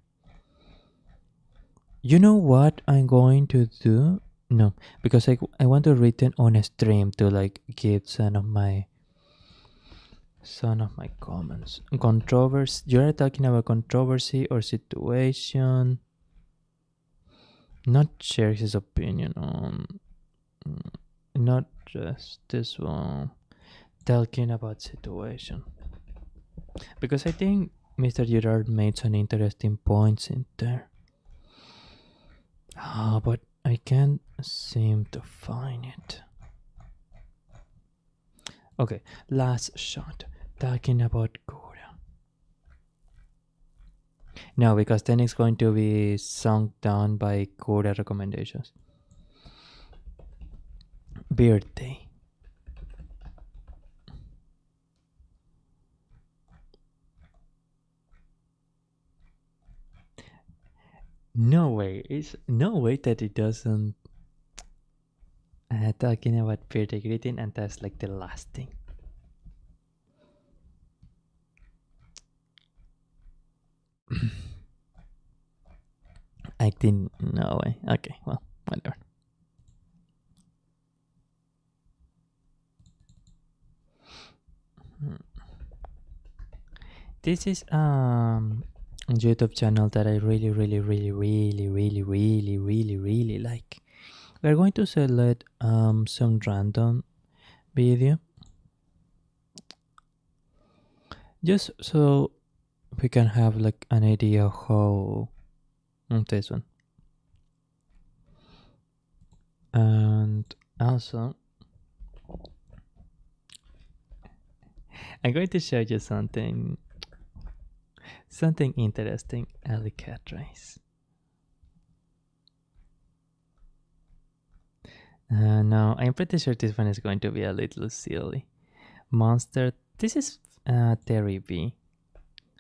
You know what I'm going to do? No, because I want to read it on a stream to like give some of my comments. Controversy. You are talking about controversy or situation. Not share his opinion on. Not just this one. Talking about situation. Because I think Mr. Gerard made some interesting points in there. But I can't seem to find it. Okay, last shot. Talking about Kura. No, because then it's going to be sunk down by Kura recommendations. Birthday. No way. It's no way that it doesn't talking about birthday greeting, and that's like the last thing. I didn't. No way. Okay, well, whatever. This is YouTube channel that I really like. We're going to select some random video just so we can have like an idea of how this one, and also I'm going to show you something interesting. Alley cat race. No, I'm pretty sure this one is going to be a little silly. Monster. This is Terry B.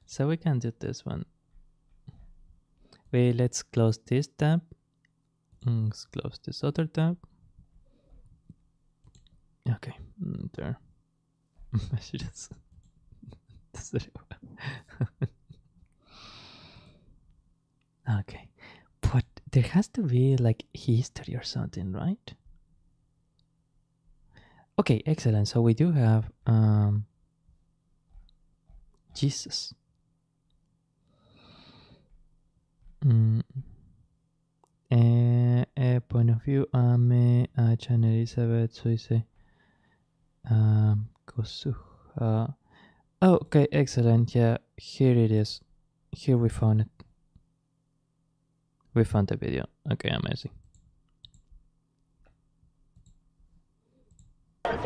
So we can do this one. Wait, let's close this tab. Let's close this other tab. Okay, there. I should just. Okay, but there has to be like history or something, right? Okay, excellent. So we do have Jesus. Point of view, Ame, Chan Elizabeth, Suise, Kosuha. Oh, okay, excellent. Yeah, here it is. Here we found it. We found the video. Okay, amazing. I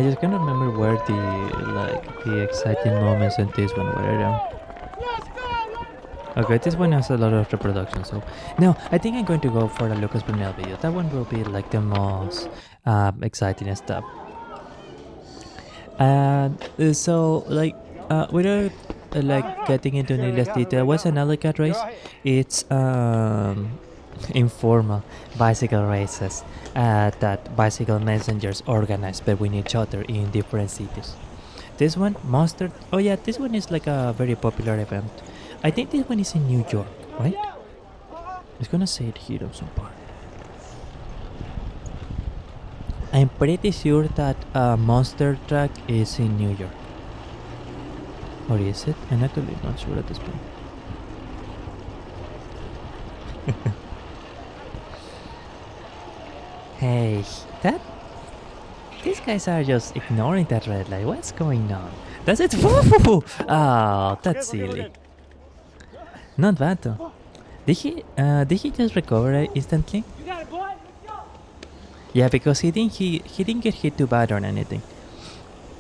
just can't remember where the exciting moments in this one were. Okay, this one has a lot of reproduction, so no, I think I'm going to go for the Lucas Brunel video. That one will be like the most exciting stuff. So like without like getting into needless detail, what's an alley cat race? It's informal bicycle races that bicycle messengers organize between each other in different cities. This one, Monster. Oh yeah, this one is like a very popular event. I think this one is in New York, right? It's gonna say it here on some part. I'm pretty sure that Monster Truck is in New York. Or is it? I'm actually not sure at this point. Hey, these guys are just ignoring that red light. What's going on? That's it. Oh, that's silly. Not bad though. Did he just recover it instantly? Yeah, because he didn't get hit too bad on anything.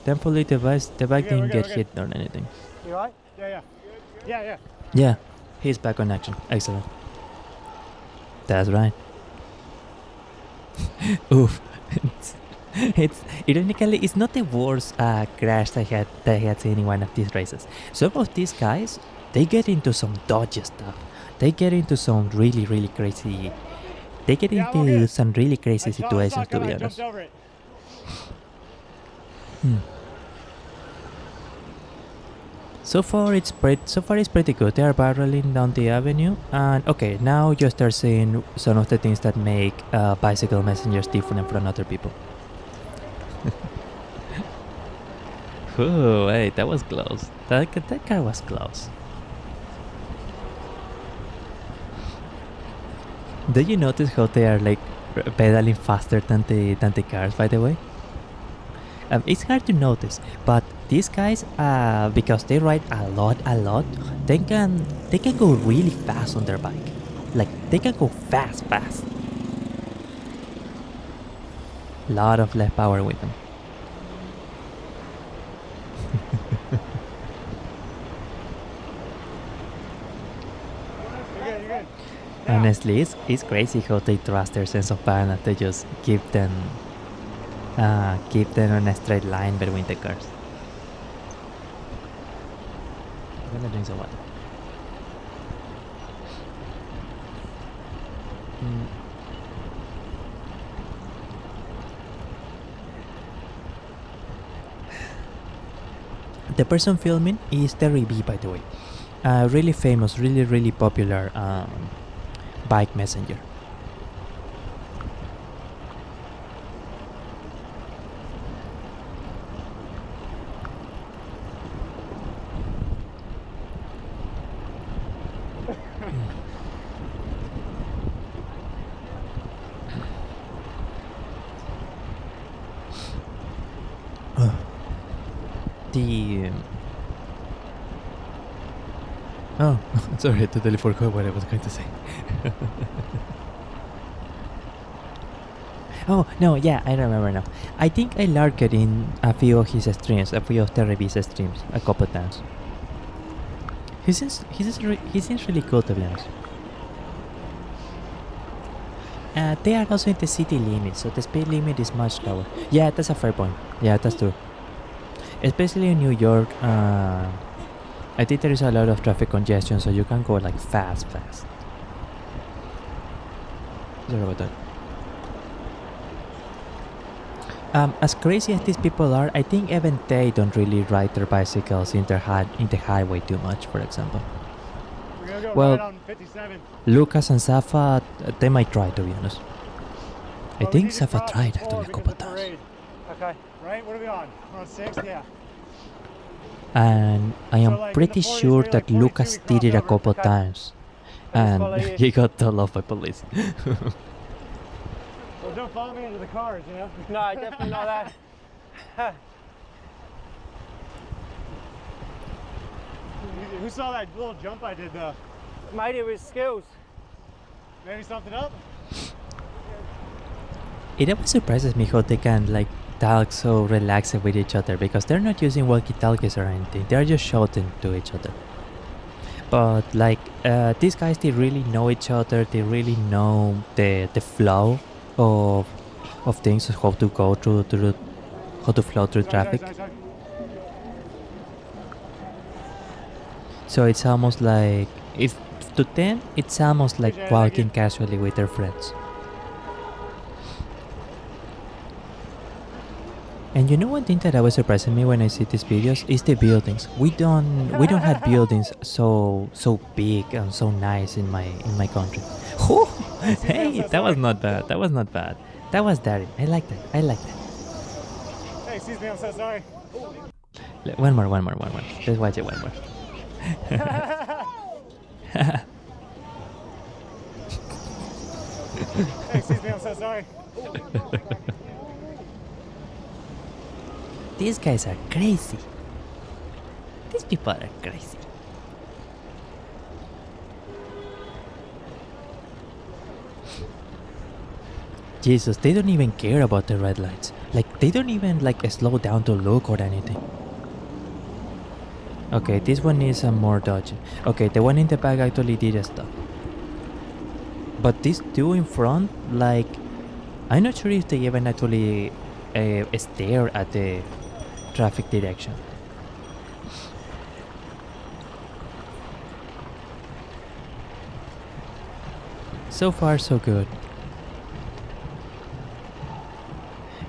Thankfully the bike didn't get hit on anything. You right? Yeah. Yeah, he's back on action. Excellent. That's right. Oof. It's ironically, it's not the worst crash that I had seen in one of these races. Some of these guys, they get into some dodgy stuff. They get into some really crazy. They get into some really crazy situations, to be honest. So far it's pretty good. They are barreling down the avenue, and okay, now you start seeing some of the things that make bicycle messengers different from other people. Oh, hey, that was close. That car was close. Do you notice how they are like pedaling faster than the cars? By the way, it's hard to notice, but these guys, because they ride a lot, they can go really fast on their bike. Like they can go fast. Lot of left power with them. Honestly, it's crazy how they trust their sense of balance. They just keep them on a straight line between the cars. I'm gonna drink some water. The person filming is Terry B, by the way. Really famous, really popular bike messenger. Oh, sorry, I totally forgot what I was going to say. Oh, no, yeah, I remember now. I think I lurked in a few of his streams, a few of Terry's streams, a couple times. He seems really cool, to be honest. They are also in the city limit, so the speed limit is much lower. Yeah, that's a fair point. Yeah, that's true. Especially in New York, I think there is a lot of traffic congestion, so you can go like fast. Sorry about that. As crazy as these people are, I think even they don't really ride their bicycles in the highway too much, for example. Well, Lucas and Safa, they might try, to be honest. I think Safa tried actually a couple times. Okay, right? What are we on? We're on 6? Yeah. And I am pretty sure that Lucas did it a couple times. And he got told off by police. Well, don't follow me into the cars, you know? No, I definitely know that. Who saw that little jump I did though? Might it was skills. Maybe something up? It always surprises me how they can like talk so relaxed with each other, because they're not using walkie-talkies or anything. They're just shouting to each other. But like these guys, they really know each other. They really know the flow of things, how to go through how to flow through traffic. So it's almost like, if to them, it's almost like walking casually with their friends. And you know, one thing that always surprises me when I see these videos is the buildings. We don't have buildings so big and so nice in my country. Oh, hey, that was not bad. That was not bad. That was daring. I like that. I like that. Hey, excuse me, I'm so sorry. One more. Let's watch it one more. Hey, excuse me, I'm so sorry. These guys are crazy. These people are crazy. Jesus, they don't even care about the red lights. Like, they don't even like slow down to look or anything. Okay, this one is more dodgy. Okay, the one in the back actually did stuff. But these two in front, like, I'm not sure if they even actually stare at the traffic direction. So far, so good.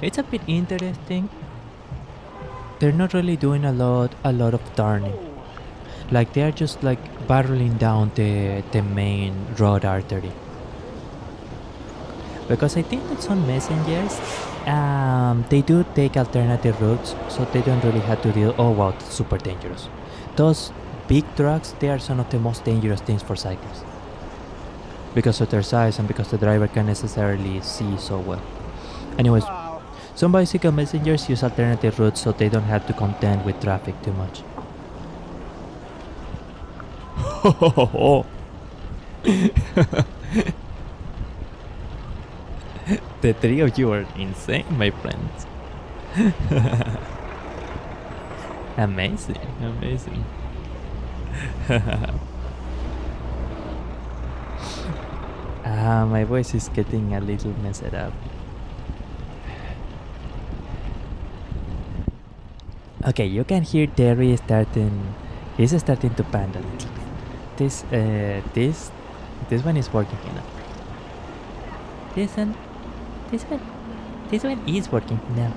It's a bit interesting. They're not really doing a lot of turning. Like, they are just like barreling down the main road artery. Because I think that some messengers, they do take alternative routes, so they don't really have to deal. Oh wow, that's super dangerous. Those big trucks, they are some of the most dangerous things for cyclists. Because of their size and because the driver can't necessarily see so well. Anyways, some bicycle messengers use alternative routes so they don't have to contend with traffic too much. The three of you are insane, my friends. Amazing, amazing. My voice is getting a little messed up. Okay, you can hear Terry starting. He's starting to pant a little bit. This one is working enough. This one is working now.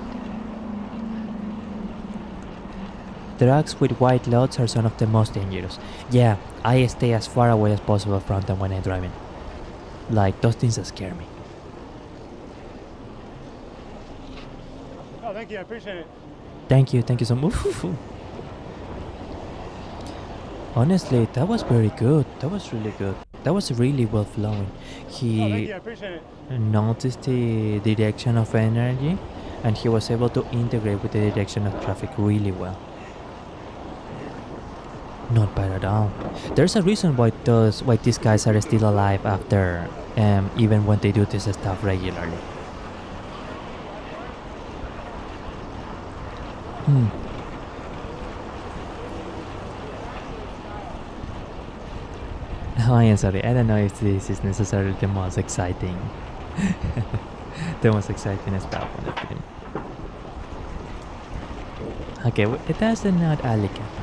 Trucks with white loads are some of the most dangerous. Yeah, I stay as far away as possible from them when I'm driving. Like, those things that scare me. Oh, thank you, I appreciate it. Thank you so much. Honestly, that was very good. That was really good. That was really well flowing. He noticed the direction of energy, and he was able to integrate with the direction of traffic really well. Not bad at all. There's a reason why these guys are still alive after, even when they do this stuff regularly. Oh, I am sorry. I don't know if this is necessarily the most exciting, the most exciting stuff on the film. Okay, that's not alley camera.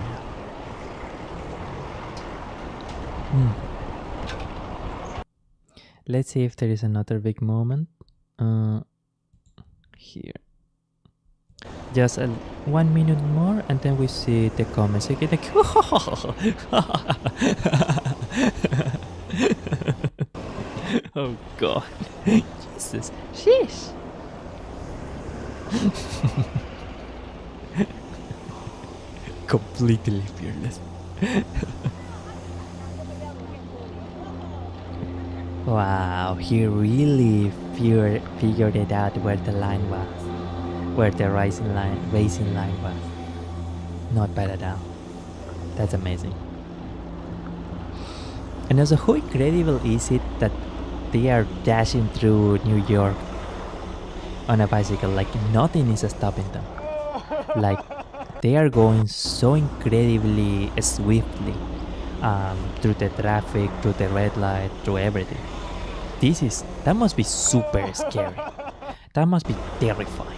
Let's see if there is another big moment. Here. Just 1 minute more, and then we see the comments again. Like, oh god, Jesus, sheesh. Completely fearless. Wow, he really figured it out where the line was. Where the racing line was. Not bad at all. That's amazing. And also, how incredible is it that they are dashing through New York on a bicycle, like nothing is stopping them. Like, they are going so incredibly swiftly through the traffic, through the red light, through everything. That must be super scary. That must be terrifying.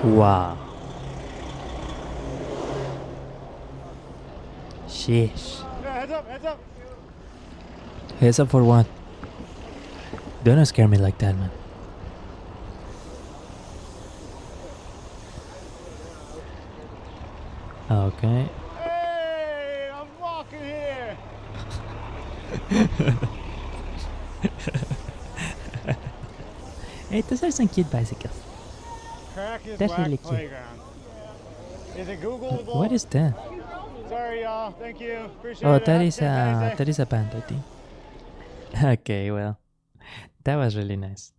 Wow. Sheesh. Heads up, heads up. Heads up for what? Don't scare me like that, man. Okay. Hey, I'm walking here. Hey, those are some cute bicycles. Crack is That's Wax really cute. Playground. Is it Googleable? What is that? Sorry, y'all. Thank you. Appreciate Oh, it. that Have a is a band, I think. Okay, well, that was really nice.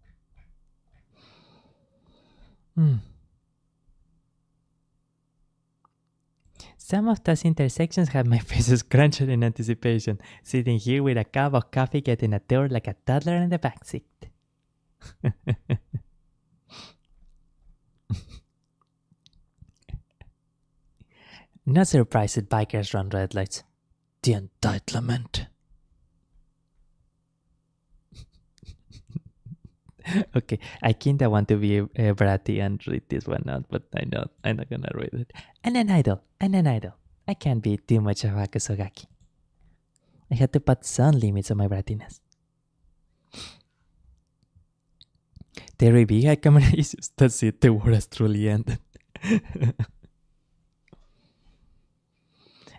Some of those intersections have my face scrunched in anticipation, sitting here with a cup of coffee getting a tour like a toddler in the backseat. Not surprised that bikers run red lights. The entitlement. Okay, I kinda want to be bratty and read this one out, but I'm not gonna read it. And an idol. I can't be too much of a kusogaki. I had to put some limits on my brattiness. Terry B had camera issues. That's it, the war has truly ended.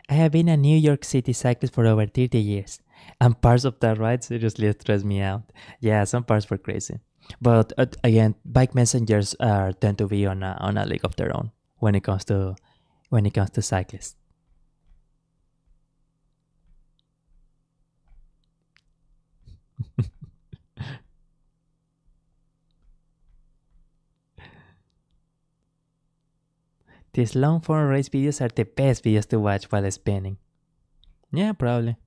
I have been a New York City cyclist for over 30 years, and parts of that ride seriously stressed me out. Yeah, some parts were crazy. But again, bike messengers tend to be on a league of their own when it comes to cyclists. These long form race videos are the best videos to watch while spinning. Yeah, probably.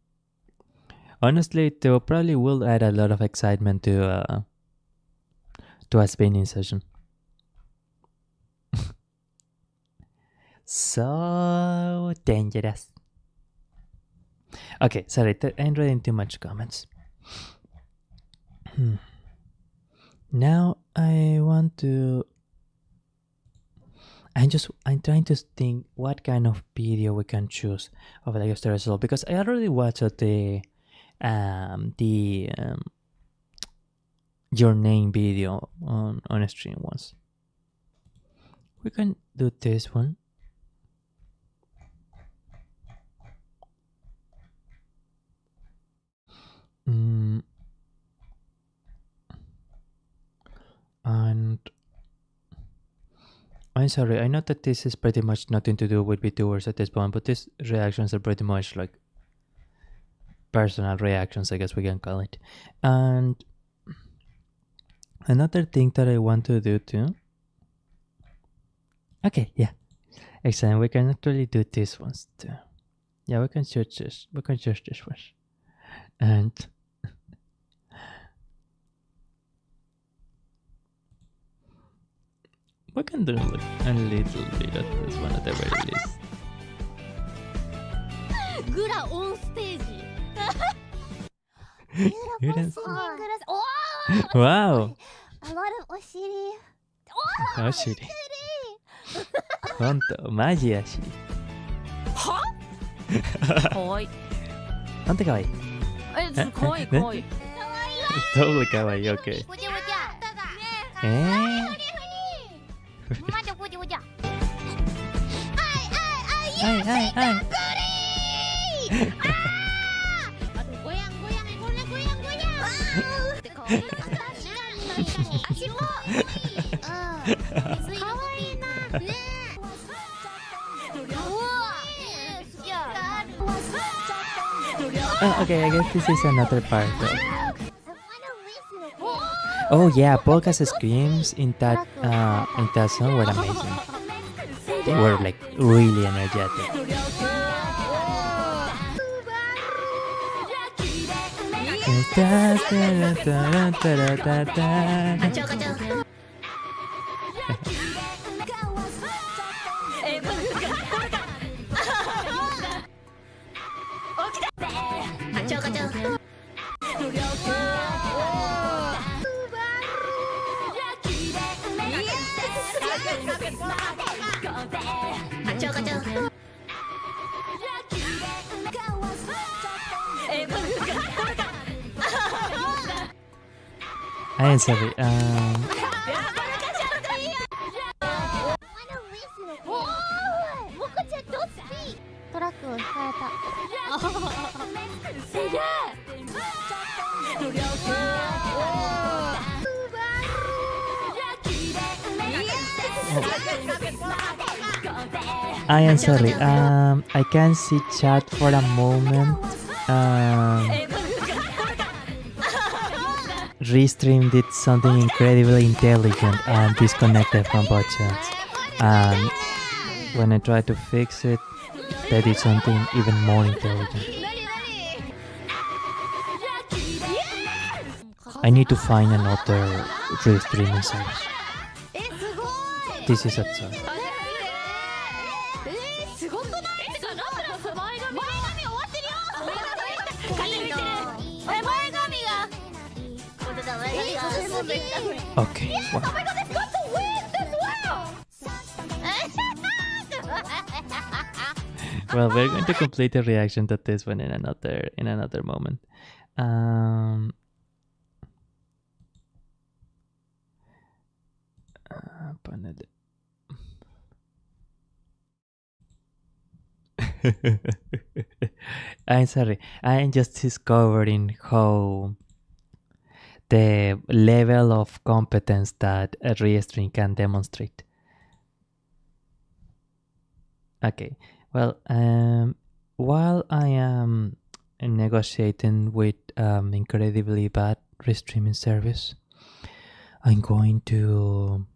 Honestly, they probably will add a lot of excitement to a spinning session. So dangerous. Okay, sorry, I'm reading too much comments. Now I want to. I'm trying to think what kind of video we can choose of the Holostars result, because I already watched the your name video on a stream once. We can do this one. And I'm sorry, I know that this is pretty much nothing to do with VTubers at this point, but these reactions are pretty much like personal reactions, I guess we can call it. And another thing that I want to do too. Okay, yeah. Excellent, we can actually do these ones too. Yeah, we can choose this. We can choose this one. And we can do like a little bit of this one at the very least. Gura on stage. Wow. A lot of oshiri. Oshiri. Honto, maji oshiri. Huh? Kawaii. Honto kawaii. It's kawaii, kawaii. Totally kawaii, okay. Oh, okay, I guess this is another part though. Oh yeah, Polka's screams in that song were amazing. They were like really energetic. I'm sorry. トラックを引かれた。すげえ。I am sorry. I can see chat for a moment. Restream did something incredibly intelligent and disconnected from bot chats. And when I tried to fix it, they did something even more intelligent. I need to find another restreaming service. This is absurd. Okay. Wow. Oh my god, they've got the wind as well! Well, we're going to complete the reaction to this one in another moment. I'm sorry. I'm just discovering how the level of competence that a restream can demonstrate. Okay, well, while I am negotiating with incredibly bad restreaming service, I'm going to...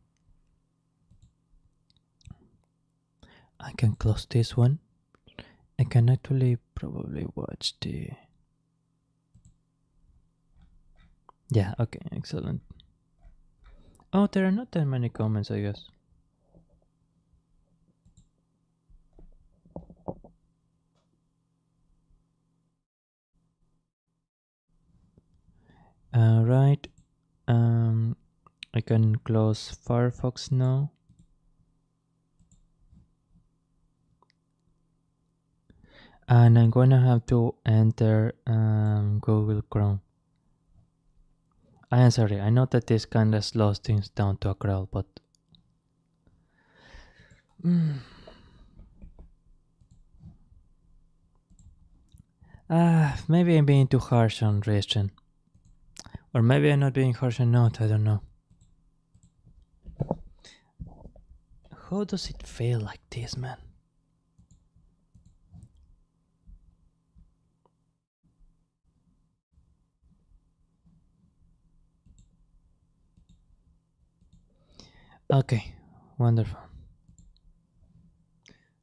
I can close this one. I can actually probably watch the... Yeah, okay, excellent. Oh, there are not that many comments, I guess. Right. I can close Firefox now. And I'm gonna have to enter Google Chrome. I am sorry, I know that this kinda slows things down to a crawl, but maybe I'm being too harsh on Reaction. Or maybe I'm not being harsh enough, I don't know. How does it feel like this, man? Okay, wonderful.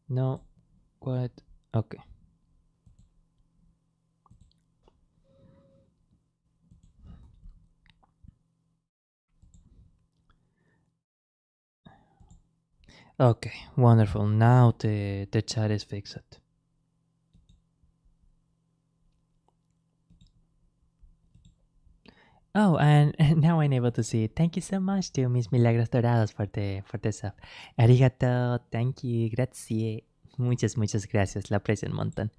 No, what? Okay. Okay, wonderful. Now the chat is fixed. Oh, and now I'm able to see it. Thank you so much to Miss Milagros Dorados for the sub. Arigato, thank you, grazie. Muchas gracias, la aprecio un montón.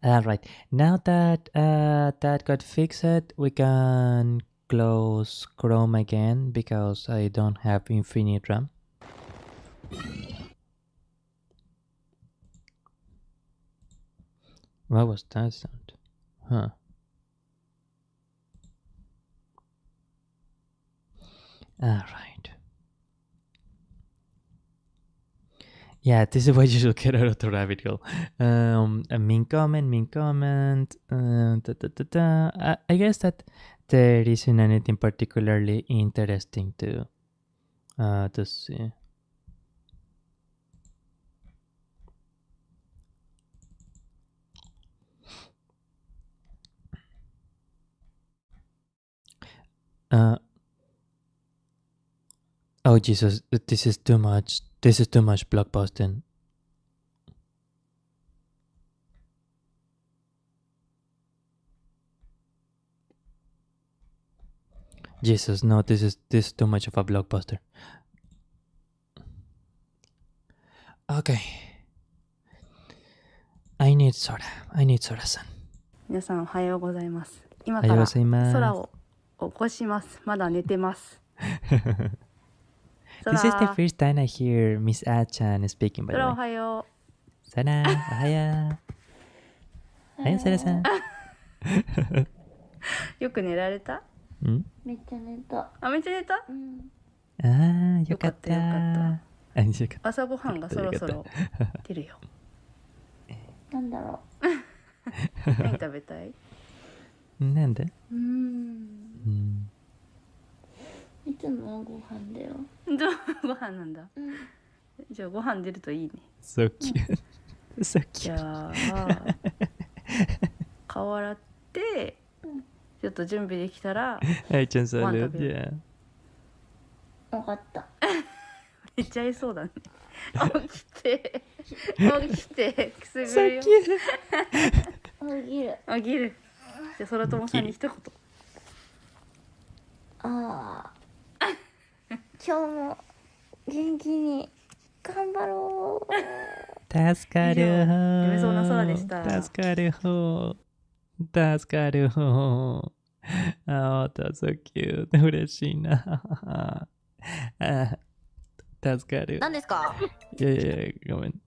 Alright, now that that got fixed, we can close Chrome again because I don't have infinite RAM. What was that sound? Huh. Alright. Yeah, this is what you should get out of the rabbit hole. A mean comment. I guess that there isn't anything particularly interesting to see. Oh Jesus, this is too much. This is too much blockbusting. Jesus, no, this is too much of a blockbuster. Okay. I need soda. I need soda-san. 皆さんおはようございます。今から空を起こします。まだ寝てます。This is the first time I hear Miss A-chan speaking, by the way. おはよう。ソラ、おはよう。はい、ソラさん。よく寝られた？めっちゃ寝た。あ、めっちゃ寝た？ああ、よかった。よかった。朝ごはんがそろそろ出るよ。なんだろう。何食べたい？なんで？いつもご飯だよ。ご飯なんだ。じゃあご飯出るといいね。So cute. So cute. じゃあ顔洗ってちょっと準備できたらご飯食べる。分かった。めっちゃいそうだね。起きてくすぐるよ。起きる。じゃあ空友さんに一言。ああ。今日も元気に頑張ろう。助かる。夢そうな空でした。助かる方。助かる方。ああ、so cute。嬉しいな。助かる。何ですか？いやいや、ごめん。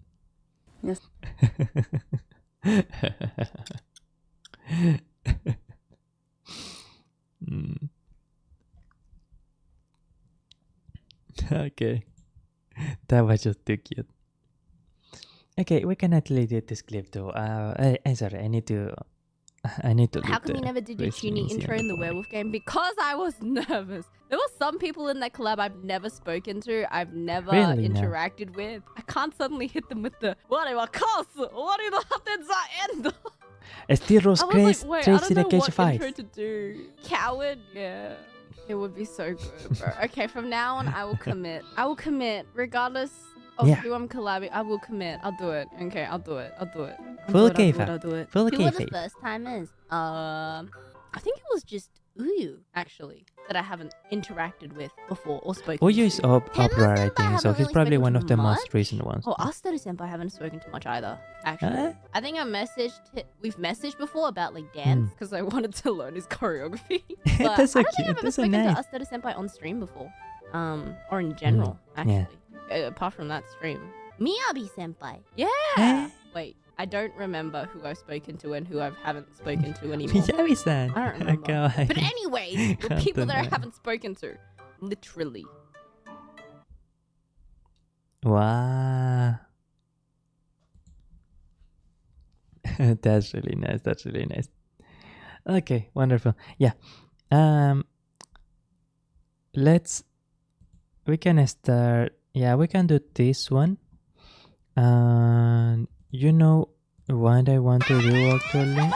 Okay. That was just too cute. Okay, we can actually do this clip too. I'm sorry, I need to How come you never did your tuning intro in the werewolf game? Because I was nervous. There were some people in that collab I've never spoken to, I've never interacted with. I can't suddenly hit them with the what are the end? Estiros Grace Tracy the Cage of Ice. To do. Coward, yeah. It would be so good, bro. Okay, from now on I will commit. I will commit regardless of who I'm collabing. I will commit. I'll do it. Okay, I'll do it. Full kayfabe. I'll do it. Full Who were the kayfabe. first timers? I think it was just Uyu, actually, that I haven't interacted with before or spoken Uyu is popular, I think, so he's probably one of the most recent ones. Oh, Astaru Senpai I haven't spoken to much either, actually. I think we've messaged before about like dance, because I wanted to learn his choreography. But That's so I don't think cute. I've ever That's so spoken nice. to Astaru Senpai on stream before. Or in general, actually. Apart from that stream. Miyabi Senpai. Yeah! Wait. I don't remember who I've spoken to and who I haven't spoken to anymore. Miyabi-san. I don't remember. But anyway, the people that I haven't spoken to. Literally. Wow. That's really nice. That's really nice. Okay, wonderful. Yeah. We can start. Yeah, we can do this one. And you know what I want to do actually?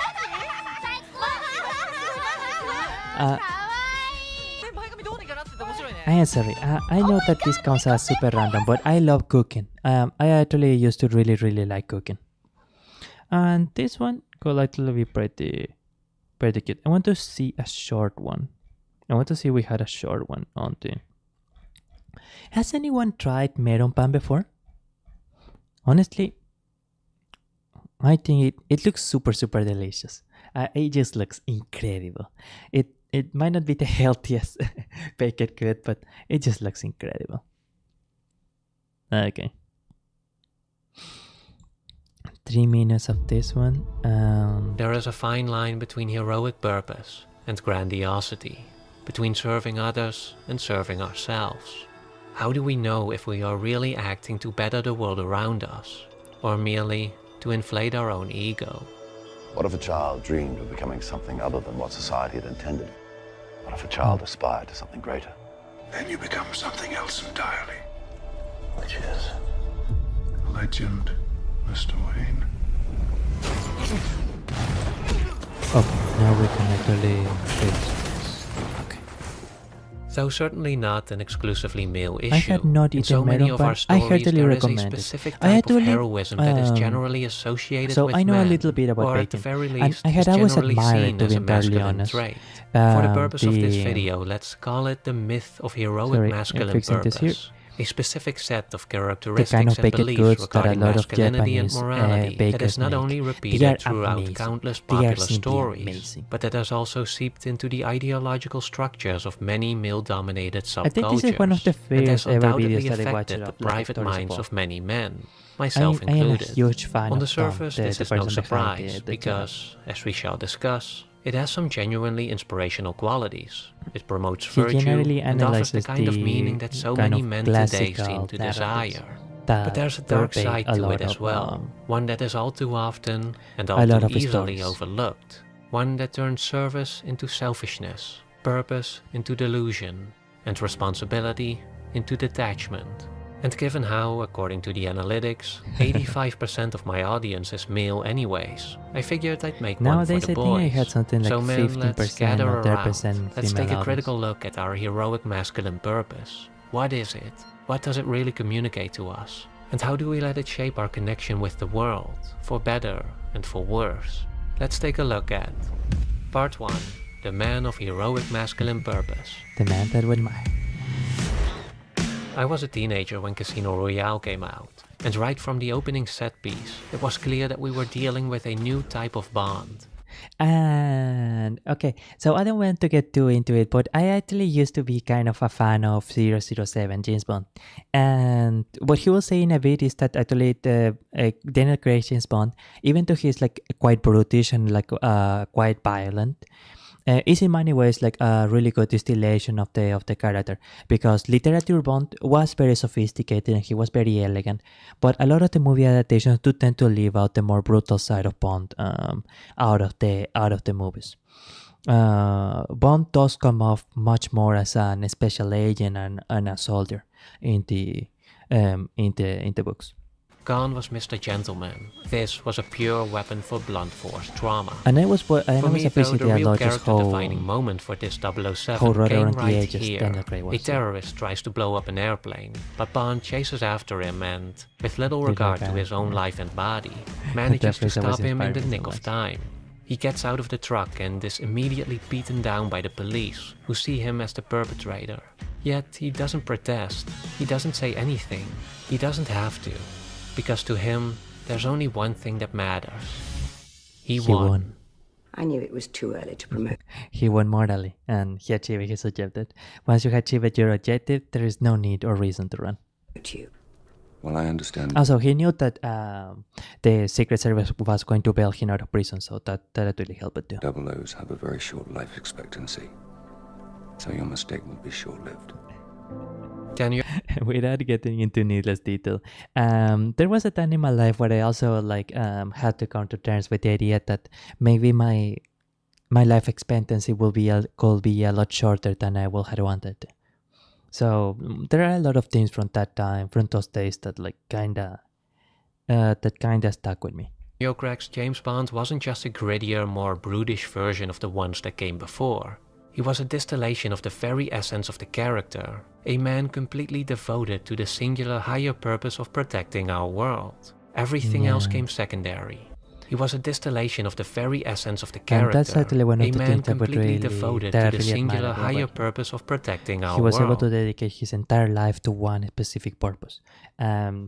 I am sorry. I know that this counts as super random, but I love cooking. I actually used to really like cooking. And this one could actually be pretty cute. I want to see a short one. I want to see if we had a short one on the... Has anyone tried melon pan before? Honestly, I think it looks super delicious. It just looks incredible. It might not be the healthiest baked good, but it just looks incredible. Okay. 3 minutes of this one. There is a fine line between heroic purpose and grandiosity, between serving others and serving ourselves. How do we know if we are really acting to better the world around us, or merely to inflate our own ego? What if a child dreamed of becoming something other than what society had intended? What if a child aspired to something greater? Then you become something else entirely. Which is? Legend, Mr. Wayne. Oh, now we can actually fix. Though certainly not an exclusively male issue, I had not in eaten so many melon of our pan. I stories heartily there is a recommend it. specific I type actually, of heroism that is generally associated so with I know men, a little bit about or at the bacon, very and least I had is always generally admired seen it, to as be a entirely masculine honest. trait. For the purpose of this video, let's call it the myth of heroic masculine purpose. A specific set of characteristics and beliefs regarding masculinity and morality that is not only repeated throughout countless popular stories, but that has also seeped into the ideological structures of many male-dominated subcultures, and has undoubtedly affected the private minds of many men, myself included. On the surface, this is no surprise, because, as we shall discuss, it has some genuinely inspirational qualities. It promotes virtue and offers the kind of meaning that so many men today seem to desire. But there's a dark side to it as well, one that is all too often and all too easily overlooked, one that turns service into selfishness, purpose into delusion, and responsibility into detachment. And given how, according to the analytics, 85% of my audience is male anyways, I figured I'd make one for the boys. I had something like so men, let's gather around. Let's take a critical look at our heroic masculine purpose. What is it? What does it really communicate to us? And how do we let it shape our connection with the world, for better and for worse? Let's take a look at Part 1, The Man of Heroic Masculine Purpose. The man that would admire. I was a teenager when Casino Royale came out, and right from the opening set piece, it was clear that we were dealing with a new type of Bond. And okay, so I don't want to get too into it, but I actually used to be kind of a fan of 007 James Bond. And what he was saying a bit is that actually Daniel Craig James Bond, even though he's like quite brutish and like quite violent, is in many ways like a really good distillation of the character, because literature Bond was very sophisticated and he was very elegant, but a lot of the movie adaptations do tend to leave out the more brutal side of Bond out of the movies. Bond does come off much more as an special agent and a soldier in the books. Gone was Mr. Gentleman. This was a pure weapon for blunt force trauma. And I was appreciating a lot just how defining moment for this 007 came right here. A terrorist tries to blow up an airplane, but Bond chases after him and, with little regard to his own life and body, manages to stop him in the nick of time. He gets out of the truck and is immediately beaten down by the police, who see him as the perpetrator. Yet he doesn't protest, he doesn't say anything, he doesn't have to. Because to him, there's only one thing that matters. He won. I knew it was too early to promote. He won morally, and he achieved his objective. Once you achieve your objective, there is no need or reason to run. Well, I understand. Also, he knew that the Secret Service was going to bail him out of prison, so that really helped too. Double-O's have a very short life expectancy, so your mistake will be short-lived. Without getting into needless detail, there was a time in my life where I also had to come to terms with the idea that maybe my life expectancy could be a lot shorter than I would have wanted. So there are a lot of things from that time, from those days, that kinda stuck with me. Daniel Craig's James Bond wasn't just a grittier, more brutish version of the ones that came before. He was a distillation of the very essence of the character, a man completely devoted to the singular higher purpose of protecting our world. Everything else came secondary. He was a distillation of the very essence of the character, that's actually one of a the man things completely devoted to the singular higher purpose of protecting our world. He was able to dedicate his entire life to one specific purpose.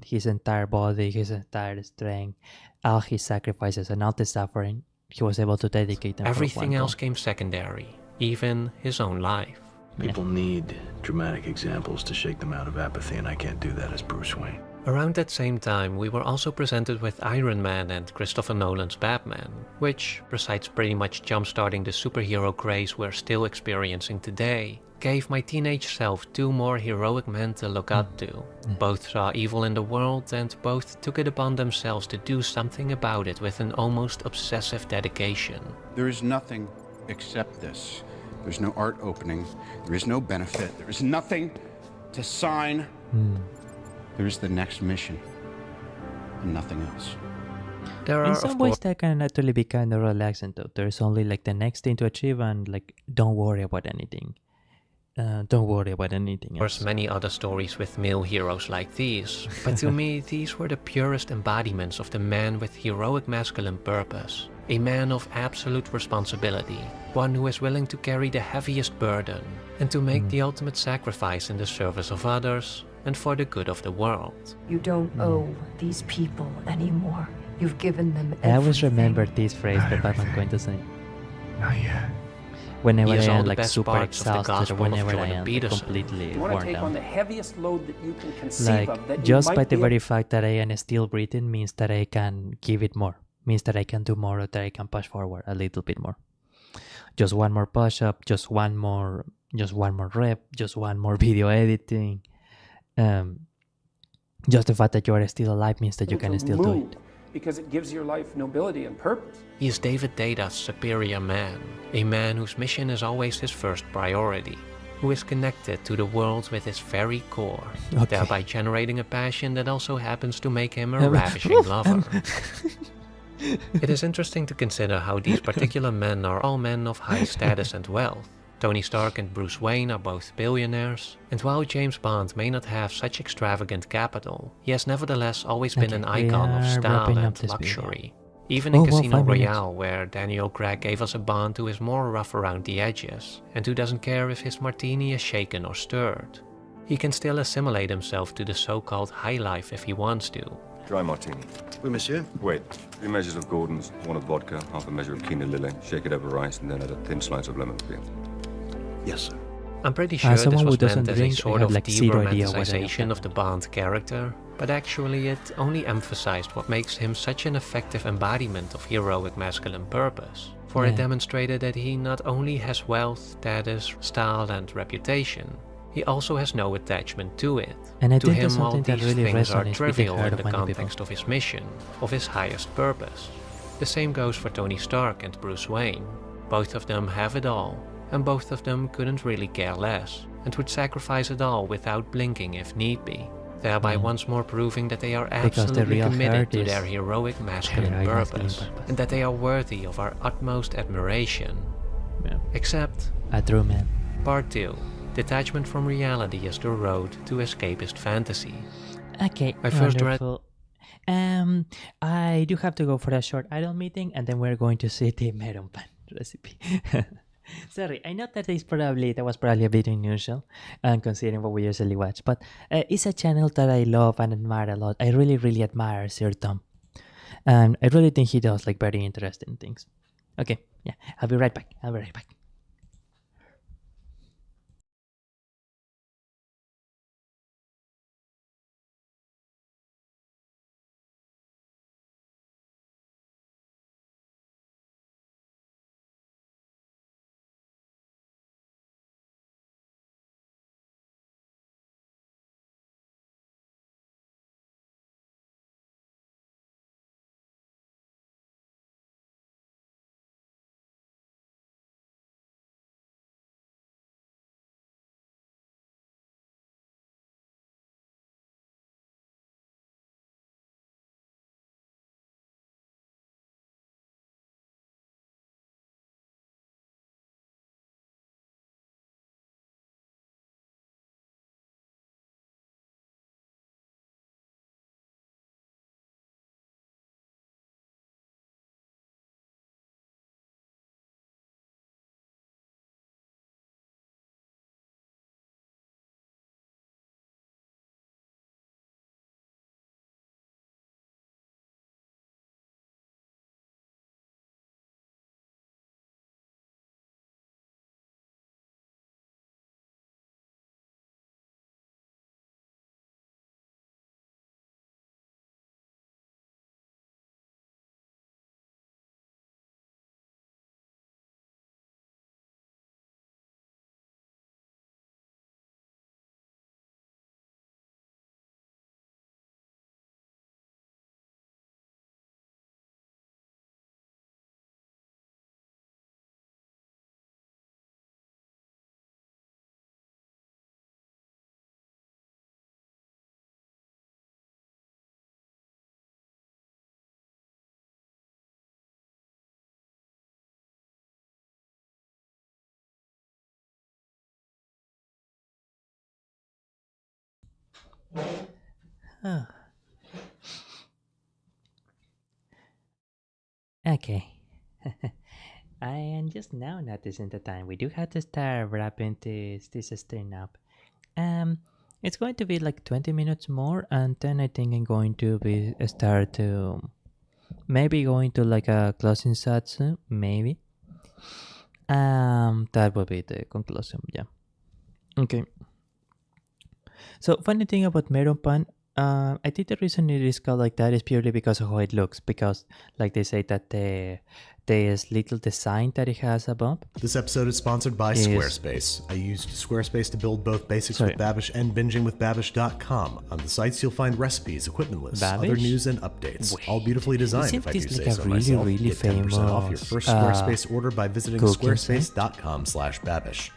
His entire body, his entire strength, all his sacrifices and all the suffering, he was able to dedicate them. Everything else came secondary. Even his own life. People need dramatic examples to shake them out of apathy, and I can't do that as Bruce Wayne. Around that same time, we were also presented with Iron Man and Christopher Nolan's Batman, which, besides pretty much jump-starting the superhero craze we're still experiencing today, gave my teenage self two more heroic men to look up to. Both saw evil in the world, and both took it upon themselves to do something about it with an almost obsessive dedication. There is nothing except this. There's no art opening, there is no benefit, there is nothing to sign. There is the next mission, and nothing else. In some ways that can actually be kind of relaxing though. There's only the next thing to achieve, and don't worry about anything. Don't worry about anything else. There's many other stories with male heroes like these, but to me these were the purest embodiments of the man with heroic masculine purpose. a man of absolute responsibility, one who is willing to carry the heaviest burden and to make the ultimate sacrifice in the service of others and for the good of the world. You don't owe these people anymore. You've given them everything. I always remember this phrase that I'm going to say. Not yet. Whenever He is I all am the like best super parts of the exhausted, or gospel of whenever I Jordan am Peterson. completely You want to worn take on down. the heaviest load that you can conceive Like of. That just you by might the be very fact that I am still breathing means that I can give it more. Means that I can do more, or that I can push forward a little bit more. Just one more push up, just one more rep, just one more video editing. Just the fact that you are still alive means that you can still do it. Because it gives your life nobility and purpose. He is David Data's superior man, a man whose mission is always his first priority, who is connected to the world with his very core, thereby generating a passion that also happens to make him a ravishing lover. It is interesting to consider how these particular men are all men of high status and wealth. Tony Stark and Bruce Wayne are both billionaires, and while James Bond may not have such extravagant capital, he has nevertheless always been an icon of style and luxury. Even in Casino Royale, where Daniel Craig gave us a Bond who is more rough around the edges, and who doesn't care if his martini is shaken or stirred, he can still assimilate himself to the so-called high life if he wants to. Dry martini. Oui, monsieur. Wait. 3 measures of Gordon's, 1 of vodka, half a measure of Kina Lily, shake it over ice, and then add a thin slice of lemon peel. Yes, sir. I'm pretty sure this was meant as a sort of like de-romanticization of the Bond character, but actually it only emphasized what makes him such an effective embodiment of heroic masculine purpose. For it demonstrated that he not only has wealth, status, style and reputation, he also has no attachment to it. And I to think him that's all something that these really things are resonates with the trivial heart in of the many context people. of his mission, of his highest purpose. The same goes for Tony Stark and Bruce Wayne. Both of them have it all, and both of them couldn't really care less, and would sacrifice it all without blinking if need be, thereby once more proving that they are absolutely committed to their heroic masculine purpose, and that they are worthy of our utmost admiration. Except, a true man. Part 2. Detachment from reality is the road to escapist fantasy. Okay, I first read... I do have to go for a short idol meeting, and then we're going to see the melon pan recipe. Sorry, I know that was probably a bit unusual, considering what we usually watch, but it's a channel that I love and admire a lot. I really, really admire Sir Tom, and I really think he does like very interesting things. Okay, yeah, I'll be right back. Okay, I am just now noticing the time. We do have to start wrapping this stream up. It's going to be like 20 minutes more, and then I think I'm going to start to maybe going to like a closing satsu, maybe. That will be the conclusion. Yeah. Okay. So funny thing about Melon Pan, I think the reason it is called like that is purely because of how it looks. Because like they say that there's little design that it has above. This episode is sponsored by Squarespace. I used Squarespace to build both Basics with Babish and BingingWithBabish.com. On the sites, you'll find recipes, equipment lists, other news, and updates. All beautifully designed, if I do say so myself. Get 10% off your first Squarespace order by visiting squarespace.com/babish.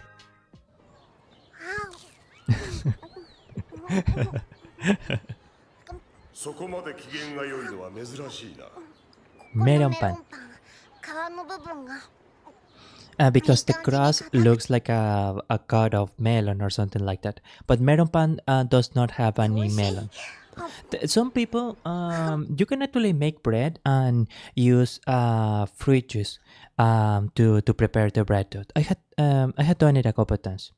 Melon Pan. Because the crust looks like a cut of melon or something like that. But Melon Pan does not have any melon. Some people, you can actually make bread and use fruit juice to prepare the bread dough. I had done it a couple of times.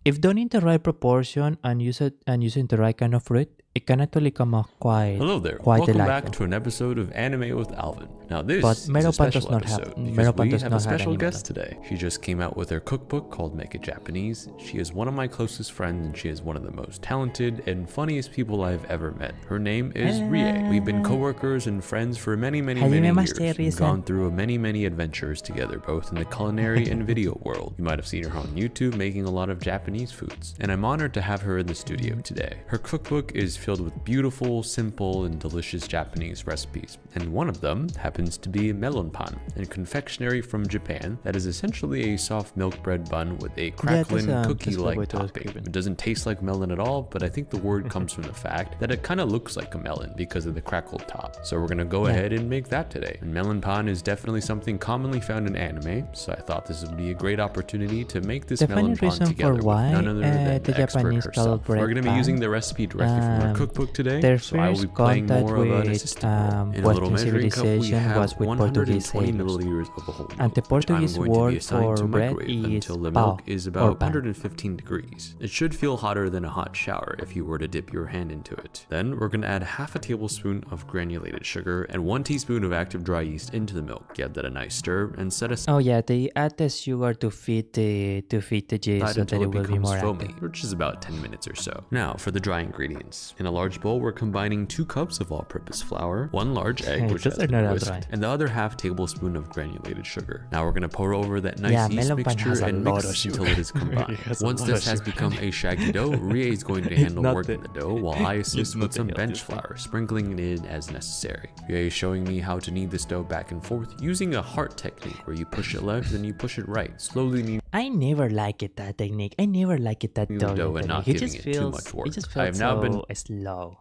If done in the right proportion and using the right kind of fruit, it can actually come out quite Hello there. Quite Welcome delightful. back to an episode of Anime with Alvin. Now this But is a Melon Pan does special not have- episode because Melon Pan we does have not a have special any guest today. She just came out with her cookbook called Make It Japanese. She is one of my closest friends and she is one of the most talented and funniest people I've ever met. Her name is Rie. We've been co-workers and friends for many years. We've gone through many adventures together, both in the culinary and video world. You might have seen her on YouTube making a lot of Japanese foods. And I'm honored to have her in the studio today. Her cookbook is filled with beautiful, simple, and delicious Japanese recipes. And one of them happens to be melon pan, a confectionery from Japan that is essentially a soft milk bread bun with a crackling cookie-like topping. It doesn't taste like melon at all, but I think the word comes from the fact that it kind of looks like a melon because of the crackled top. So we're gonna go ahead and make that today. And melon pan is definitely something commonly found in anime, so I thought this would be a great opportunity to make this melon pan together with none other than the expert herself. We're gonna be using the recipe directly from her cookbook today, so I will be playing more of an assistant role. In a little measuring cup, we have 120 milliliters of a whole milk, And the Portuguese which I'm going to be word assigned for to bread microwave is until the milk pão, is or about pan. 115 degrees. It should feel hotter than a hot shower if you were to dip your hand into it. Then we're gonna add half a tablespoon of granulated sugar and 1 teaspoon of active dry yeast into the milk. Give that a nice stir and set aside. Oh yeah, they add the sugar to feed the yeast so that until it will be more foamy, active. which is about 10 minutes or so. Now for the dry ingredients. In a large bowl, we're combining 2 cups of all-purpose flour, 1 large egg, which has Those are been not whisked, dry. and the other half tablespoon of granulated sugar. Now we're gonna pour over that nice Yeah, yeast melon pan mixture has a and lot mix of it sugar. until it is It combined. has a Once lot this of has sugar. become a shaggy dough, Rie is going to It's handle not working the- the dough while I assist It's not with some the bench healthiest flour, sprinkling it in as necessary. Rie is showing me how to knead this dough back and forth using a heart technique where you push it left and you push it right, slowly kneading I never like it that technique. I never like it that the dough dough and not technique. giving it too much work. It just I feels have now been so slow.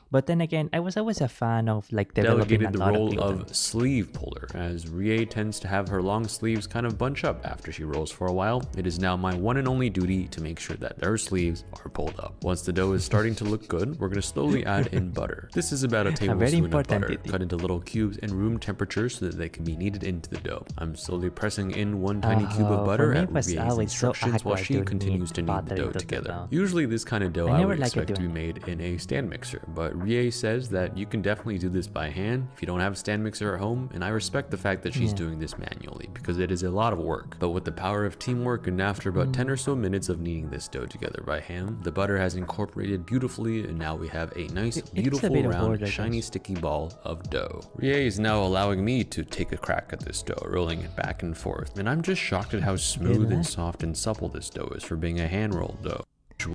But then again, I was always a fan of like developing delegated a the lot role gluten. of sleeve puller, as Rie tends to have her long sleeves kind of bunch up after she rolls for a while. It is now my one and only duty to make sure that her sleeves are pulled up. Once the dough is starting to look good, we're going to slowly add in butter. This is about a tablespoon of butter, cut into little cubes and room temperature so that they can be kneaded into the dough. I'm slowly pressing in 1 tiny cube of butter for me at it was Rie's always so instructions while awkward she to continues to knead knead the butter dough into the together. dough. Usually this kind of dough I I never would like it expect to be doing made in a stand mixer, but Rie says that you can definitely do this by hand if you don't have a stand mixer at home, and I respect the fact that she's doing this manually because it is a lot of work. But with the power of teamwork, and after about 10 or so minutes of kneading this dough together by hand, the butter has incorporated beautifully, and now we have a nice, beautiful, bit of round, work, I shiny, guess. sticky ball of dough. Rie is now allowing me to take a crack at this dough, rolling it back and forth, and I'm just shocked at how smooth and soft and supple this dough is for being a hand-rolled dough.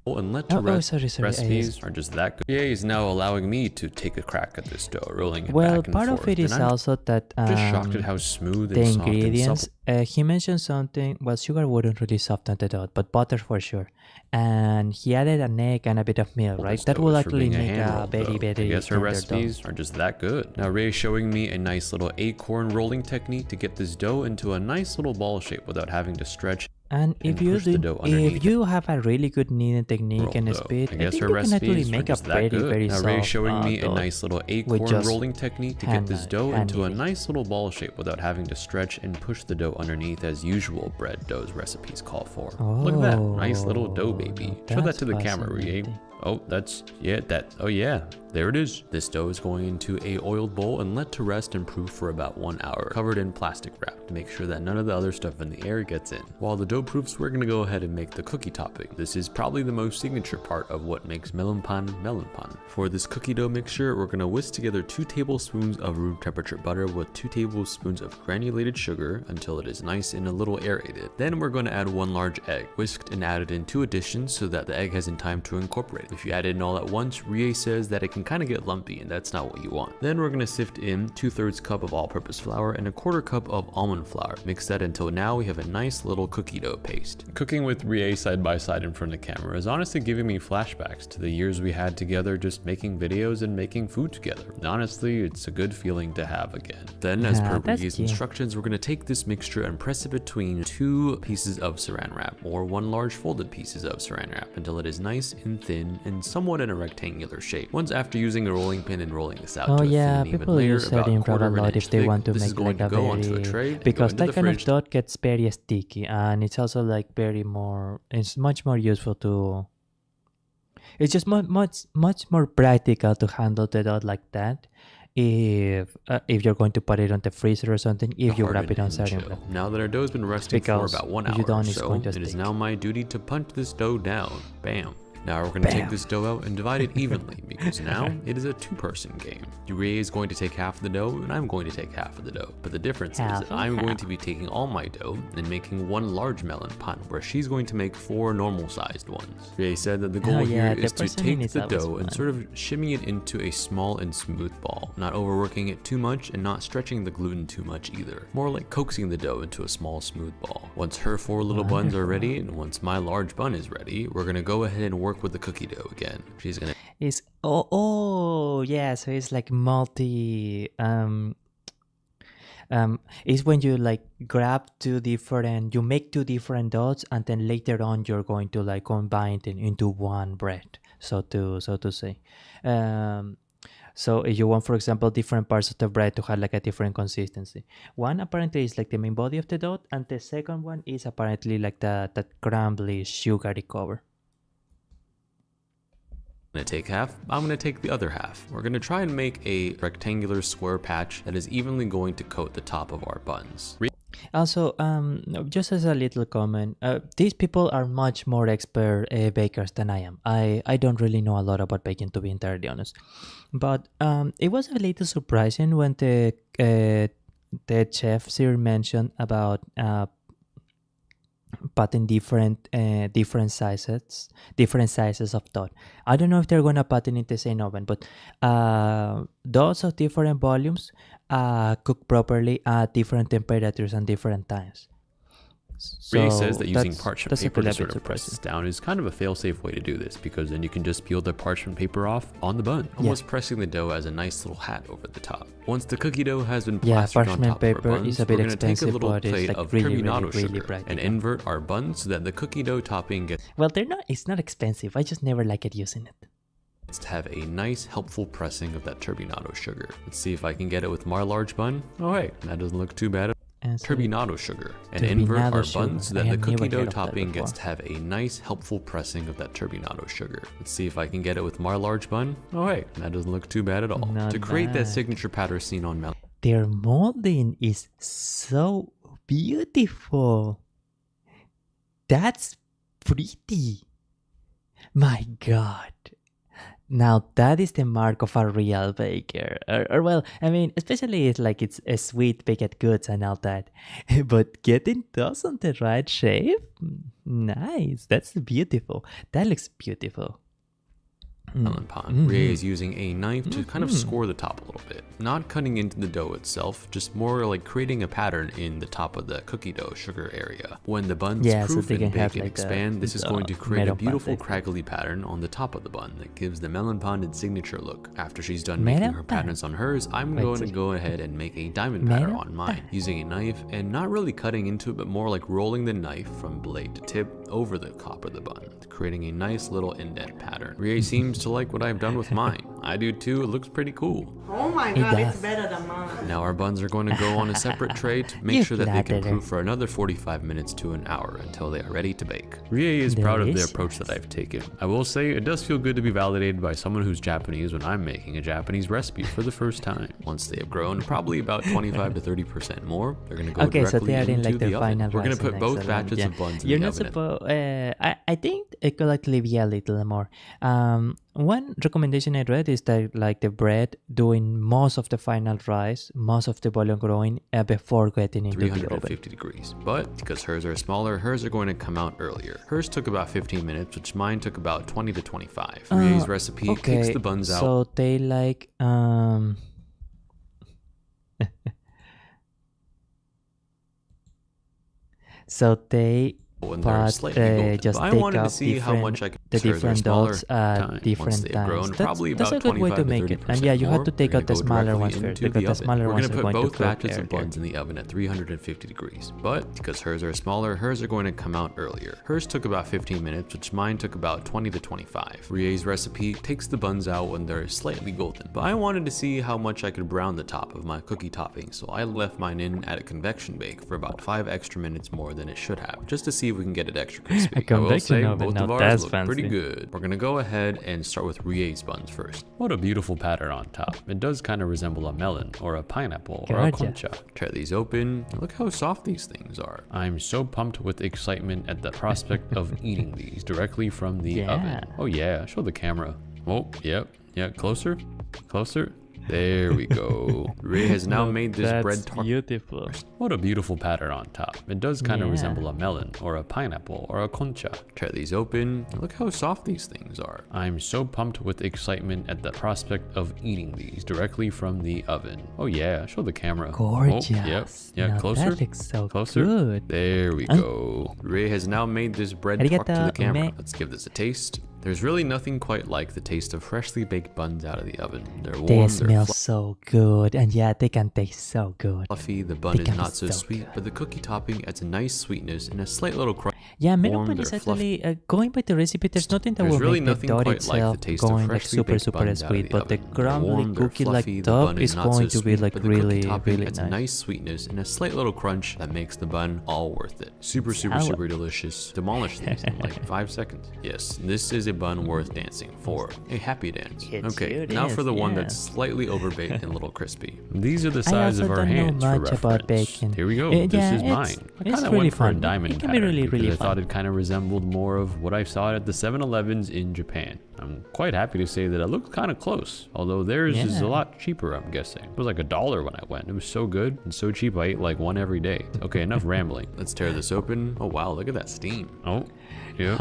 And let to sorry, recipes are just that good. Rie is now allowing me to take a crack at this dough, rolling it Well, back and part forth. of it is and I'm also that just shocked at how smooth the and soft and ingredients. supple. He mentioned something. Well, sugar wouldn't really soften the dough, but butter for sure. And he added an egg and a bit of milk, right? That will actually make a very, very I guess her tender recipes are just that good. Now Rie is showing me a nice little acorn rolling technique to get this dough into a nice little ball shape without having to stretch And if you have a really good kneading technique and speed, I guess think her you can recipe actually is make a just that good. very Now soft Ray's showing me a dough nice little with acorn just rolling technique to get this dough into a nice little ball shape without having to stretch and push the dough underneath as usual bread doughs recipes call for. Look at that, nice little dough baby. Show that to the camera, Rie. Oh, there it is. This dough is going into a oiled bowl and let to rest and proof for about 1 hour, covered in plastic wrap to make sure that none of the other stuff in the air gets in. While the dough proofs, we're gonna go ahead and make the cookie topping. This is probably the most signature part of what makes melon pan. For this cookie dough mixture, we're gonna whisk together 2 tablespoons of room temperature butter with 2 tablespoons of granulated sugar until it is nice and a little aerated. Then we're gonna add 1 large egg, whisked and added in 2 additions so that the egg has in time to incorporate. If you add it in all at once, Rie says that it can kind of get lumpy and that's not what you want. Then we're gonna sift in 2/3 cup of all-purpose flour and 1/4 cup of almond flour. Mix that until now we have a nice little cookie dough paste. Cooking with Rie side by side in front of the camera is honestly giving me flashbacks to the years we had together just making videos and making food together. And honestly, it's a good feeling to have again. Then as per Rie's instructions, we're gonna take this mixture and press it between 2 pieces of saran wrap or 1 large folded pieces of saran wrap until it is nice and thin and somewhat in a rectangular shape. Once after using a rolling pin and rolling this out to a thin and even people layer use about setting 1/4 a lot if they want to this is make going like to a go onto a very tray because that kind of fridge. dough gets very sticky and it's also like it's much more useful to it's just much more practical to handle the dough like that if you're going to put it on the freezer or something, if you wrap it on certain. Now that our dough has been resting for about 1 hour or so, it is now my duty to punch this dough down. Bam. Now we're going to take this dough out and divide it evenly because now it is a 2-person game. Rie is going to take half of the dough and I'm going to take half of the dough. But the difference is that I'm going to be taking all my dough and making 1 large melon pan where she's going to make 4 normal sized ones. Rie said that the goal here is to take the dough and sort of shimmy it into a small and smooth ball, not overworking it too much and not stretching the gluten too much either. More like coaxing the dough into a small smooth ball. Once her 4 little buns are ready and once my large bun is ready, we're going to go ahead and work with the cookie dough again. She's gonna so it's like it's when you like grab you make 2 different doughs and then later on you're going to like combine it into one bread, so to say. So if you want, for example, different parts of the bread to have like a different consistency. One apparently is like the main body of the dough and the second one is apparently like that crumbly sugary cover. I'm going to take half, I'm going to take the other half. We're going to try and make a rectangular square patch that is evenly going to coat the top of our buns. Also, just as a little comment, these people are much more expert bakers than I am. I don't really know a lot about baking, to be entirely honest. But it was a little surprising when the chefs here mentioned about putting different sizes of dough. I don't know if they're gonna put it in the same oven, but doughs of different volumes cook properly at different temperatures and different times. Rie says that using parchment paper to sort of press this down is kind of a fail-safe way to do this because then you can just peel the parchment paper off on the bun, almost pressing the dough as a nice little hat over the top. Once the cookie dough has been plastered on top of our buns, we're going to take a little plate of turbinado sugar and invert our buns so that the cookie dough topping gets... Well, it's not expensive. I just never like it using it. To have a nice, helpful pressing of that turbinado sugar. Let's see if I can get it with my large bun. Oh, hey, that doesn't look too bad. Turbinado sugar and invert our buns so that the cookie dough topping gets to have a nice helpful pressing of that turbinado sugar. Let's see if I can get it with my large bun. Oh hey, that doesn't look too bad at all. To create that signature pattern seen on melon. Their molding is so beautiful. That's pretty. My God. Now that is the mark of a real baker, or well, I mean, especially it's like it's a sweet baked goods and all that, but getting those on the right shape, nice. That's beautiful. That looks beautiful. melon pan. Rie is using a knife to kind of score the top a little bit. Not cutting into the dough itself, just more like creating a pattern in the top of the cookie dough sugar area. When the buns proof and bake and expand, this is going to create a beautiful crackly pattern on the top of the bun that gives the melon pan its signature look. After she's done making her patterns on hers, I'm going to go ahead and make a diamond pattern on mine, using a knife and not really cutting into it, but more like rolling the knife from blade to tip over the top of the bun, creating a nice little indent pattern. Rie seems to like what I've done with mine. I do too, it looks pretty cool. Oh my god, it's better than mine. Now our buns are going to go on a separate tray to make sure that they can proof for another 45 minutes to an hour until they are ready to bake. Rie is proud of the approach that I've taken. I will say it does feel good to be validated by someone who's Japanese when I'm making a Japanese recipe for the first time. Once they have grown probably about 25 to 30% more, they're going to go directly into the oven. We're going to put both batches of buns in the oven. I think it could actually be a little more. One recommendation I read is that like the bread doing most of the final rise, most of the volume growing before getting into the oven. 350 degrees. But because hers are smaller, hers are going to come out earlier. Hers took about 15 minutes, which mine took about 20 to 25. Rie's recipe kicks the buns out. So they like so they when they're slightly golden. Just I wanted to see how much I could the different dots at different times. That's a good way to make it. And yeah, you have to take out the smaller ones first because the smaller ones are going to cook. We're going to put both batches of buns in the oven at 350 degrees. But because hers are smaller, hers are going to come out earlier. Hers took about 15 minutes, which mine took about 20 to 25. Rie's recipe takes the buns out when they're slightly golden. But I wanted to see how much I could brown the top of my cookie topping, so I left mine in at a convection bake for about 5 extra minutes more than it should have, just to see if we can get it extra crispy. I will say both of ours look pretty good. We're gonna go ahead and start with Rie's buns first. What a beautiful pattern on top. It does kind of resemble a melon or a pineapple or a concha. Try these open. Look how soft these things are. I'm so pumped with excitement at the prospect of eating these directly from the oven. Oh yeah, show the camera. Oh, yep, yeah, closer, closer. There we go. Rie has now made this bread tart. Beautiful. What a beautiful pattern on top. It does kind of resemble a melon or a pineapple or a concha. Try these open. Look how soft these things are. I'm so pumped with excitement at the prospect of eating these directly from the oven. Oh yeah, show the camera. Gorgeous. Oh, yep, yeah, now closer. That looks so closer. Good. There we go. Rie has now made this bread tart to the camera. Let's give this a taste. There's really nothing quite like the taste of freshly baked buns out of the oven. They're warm, they smell so good, and yeah, they can taste so good. Fluffy, the bun is not so sweet, but the cookie topping adds a nice sweetness and a slight little crunch. Yeah, melon pan is actually going by the recipe. There's nothing that will make the dough itself going like super sweet, but the crumbly cookie like top is going to be like really nice. A nice sweetness and a slight little crunch that makes the bun all worth it. Super delicious. Demolish these in like 5 seconds. Yes, this is a bun worth dancing for. A happy dance. Okay, now for the one that's slightly overbaked and a little crispy. These are the size of our hands for reference. Here we go. This is mine. I kind of went for a diamond pattern because I thought it kind of resembled more of what I saw at the 7-Elevens in Japan. I'm quite happy to say that it looks kind of close, although theirs is a lot cheaper, I'm guessing. It was like $1 when I went. It was so good and so cheap I ate like one every day. Okay, enough rambling. Let's tear this open. Oh wow, look at that steam. Oh. Yeah,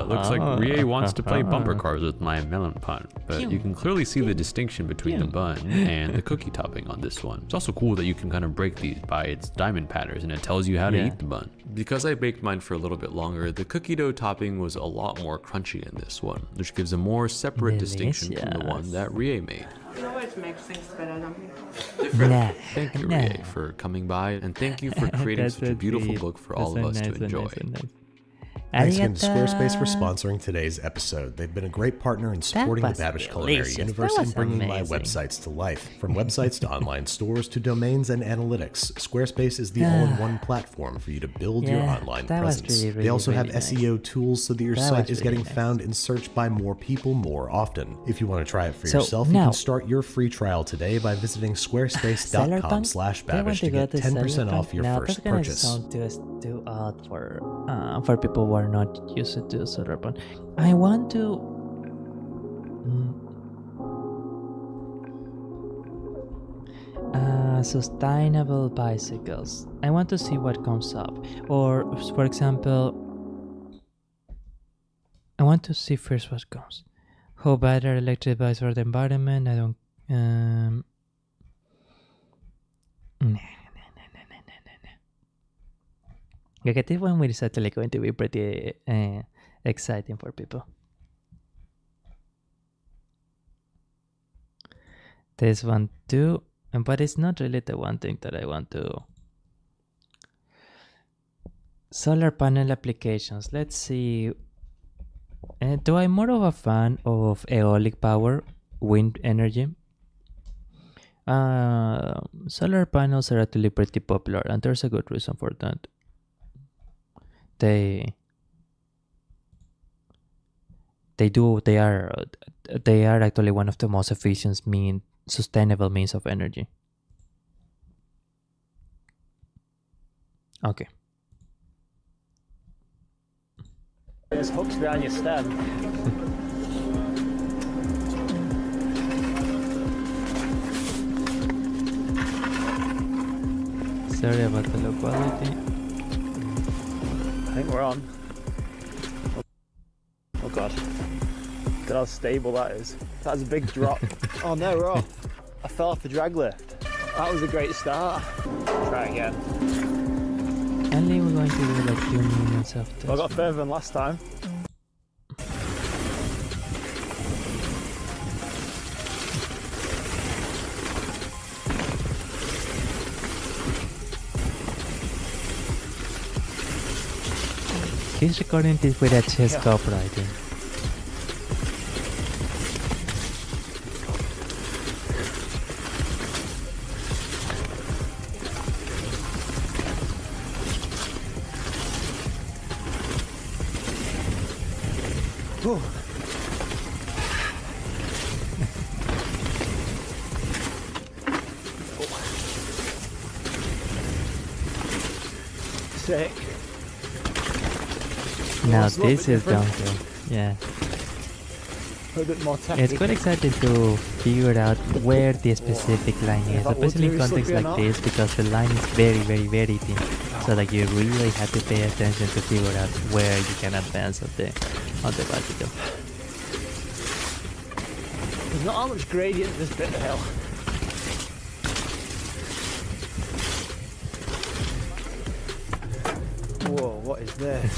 looks like Rie wants to play bumper cars with my melon pan, but you can clearly see the distinction between the bun and the cookie topping on this one. It's also cool that you can kind of break these by its diamond patterns and it tells you how to eat the bun. Because I baked mine for a little bit longer, the cookie dough topping was a lot more crunchy in this one, which gives a more separate distinction from the one that Rie made. You always make things better than me. Thank you, Rie, for coming by, and thank you for creating such a beautiful book for all of us to enjoy. Thanks again to Squarespace for sponsoring today's episode. They've been a great partner in supporting the Babish culinary universe and bringing my websites to life. From websites to online stores to domains and analytics, Squarespace is the all-in-one platform for you to build your online presence. They also have SEO tools so that your site is getting found and searched by more people more often. If you want to try it for yourself, you can start your free trial today by visiting squarespace.com/babish to get 10% off your first purchase. Too odd for people who are not used to solar pan. I want to sustainable bicycles. I want to see what comes up. Or for example, I want to see first what comes. How bad are electric bikes for the environment? I don't. I guess this one is actually going to be pretty exciting for people. This one too, but it's not really the one thing that I want to. Solar panel applications. Let's see. Do I'm more of a fan of aeolic power, wind energy? Solar panels are actually pretty popular, and there's a good reason for that. They are actually one of the most efficient sustainable means of energy. Okay. There's hooks behind your stem. Sorry about the low quality. I think we're on. Oh god. Look at how stable that is. That's a big drop. Oh no, we're off. I fell off the drag lift. That was a great start. Try again. Only we're going to do like 2 minutes after. I got further than last time. He's recording this with a chest GoPro, I think. Sick. Now this is downhill. Yeah. A bit more technical. It's quite exciting to figure out where the specific line is, especially in context like this, because the line is very, very, very thin. So like you really have to pay attention to figure out where you can advance on the bicycle. There's not how much gradient in this bit of the hill. Whoa, what is this?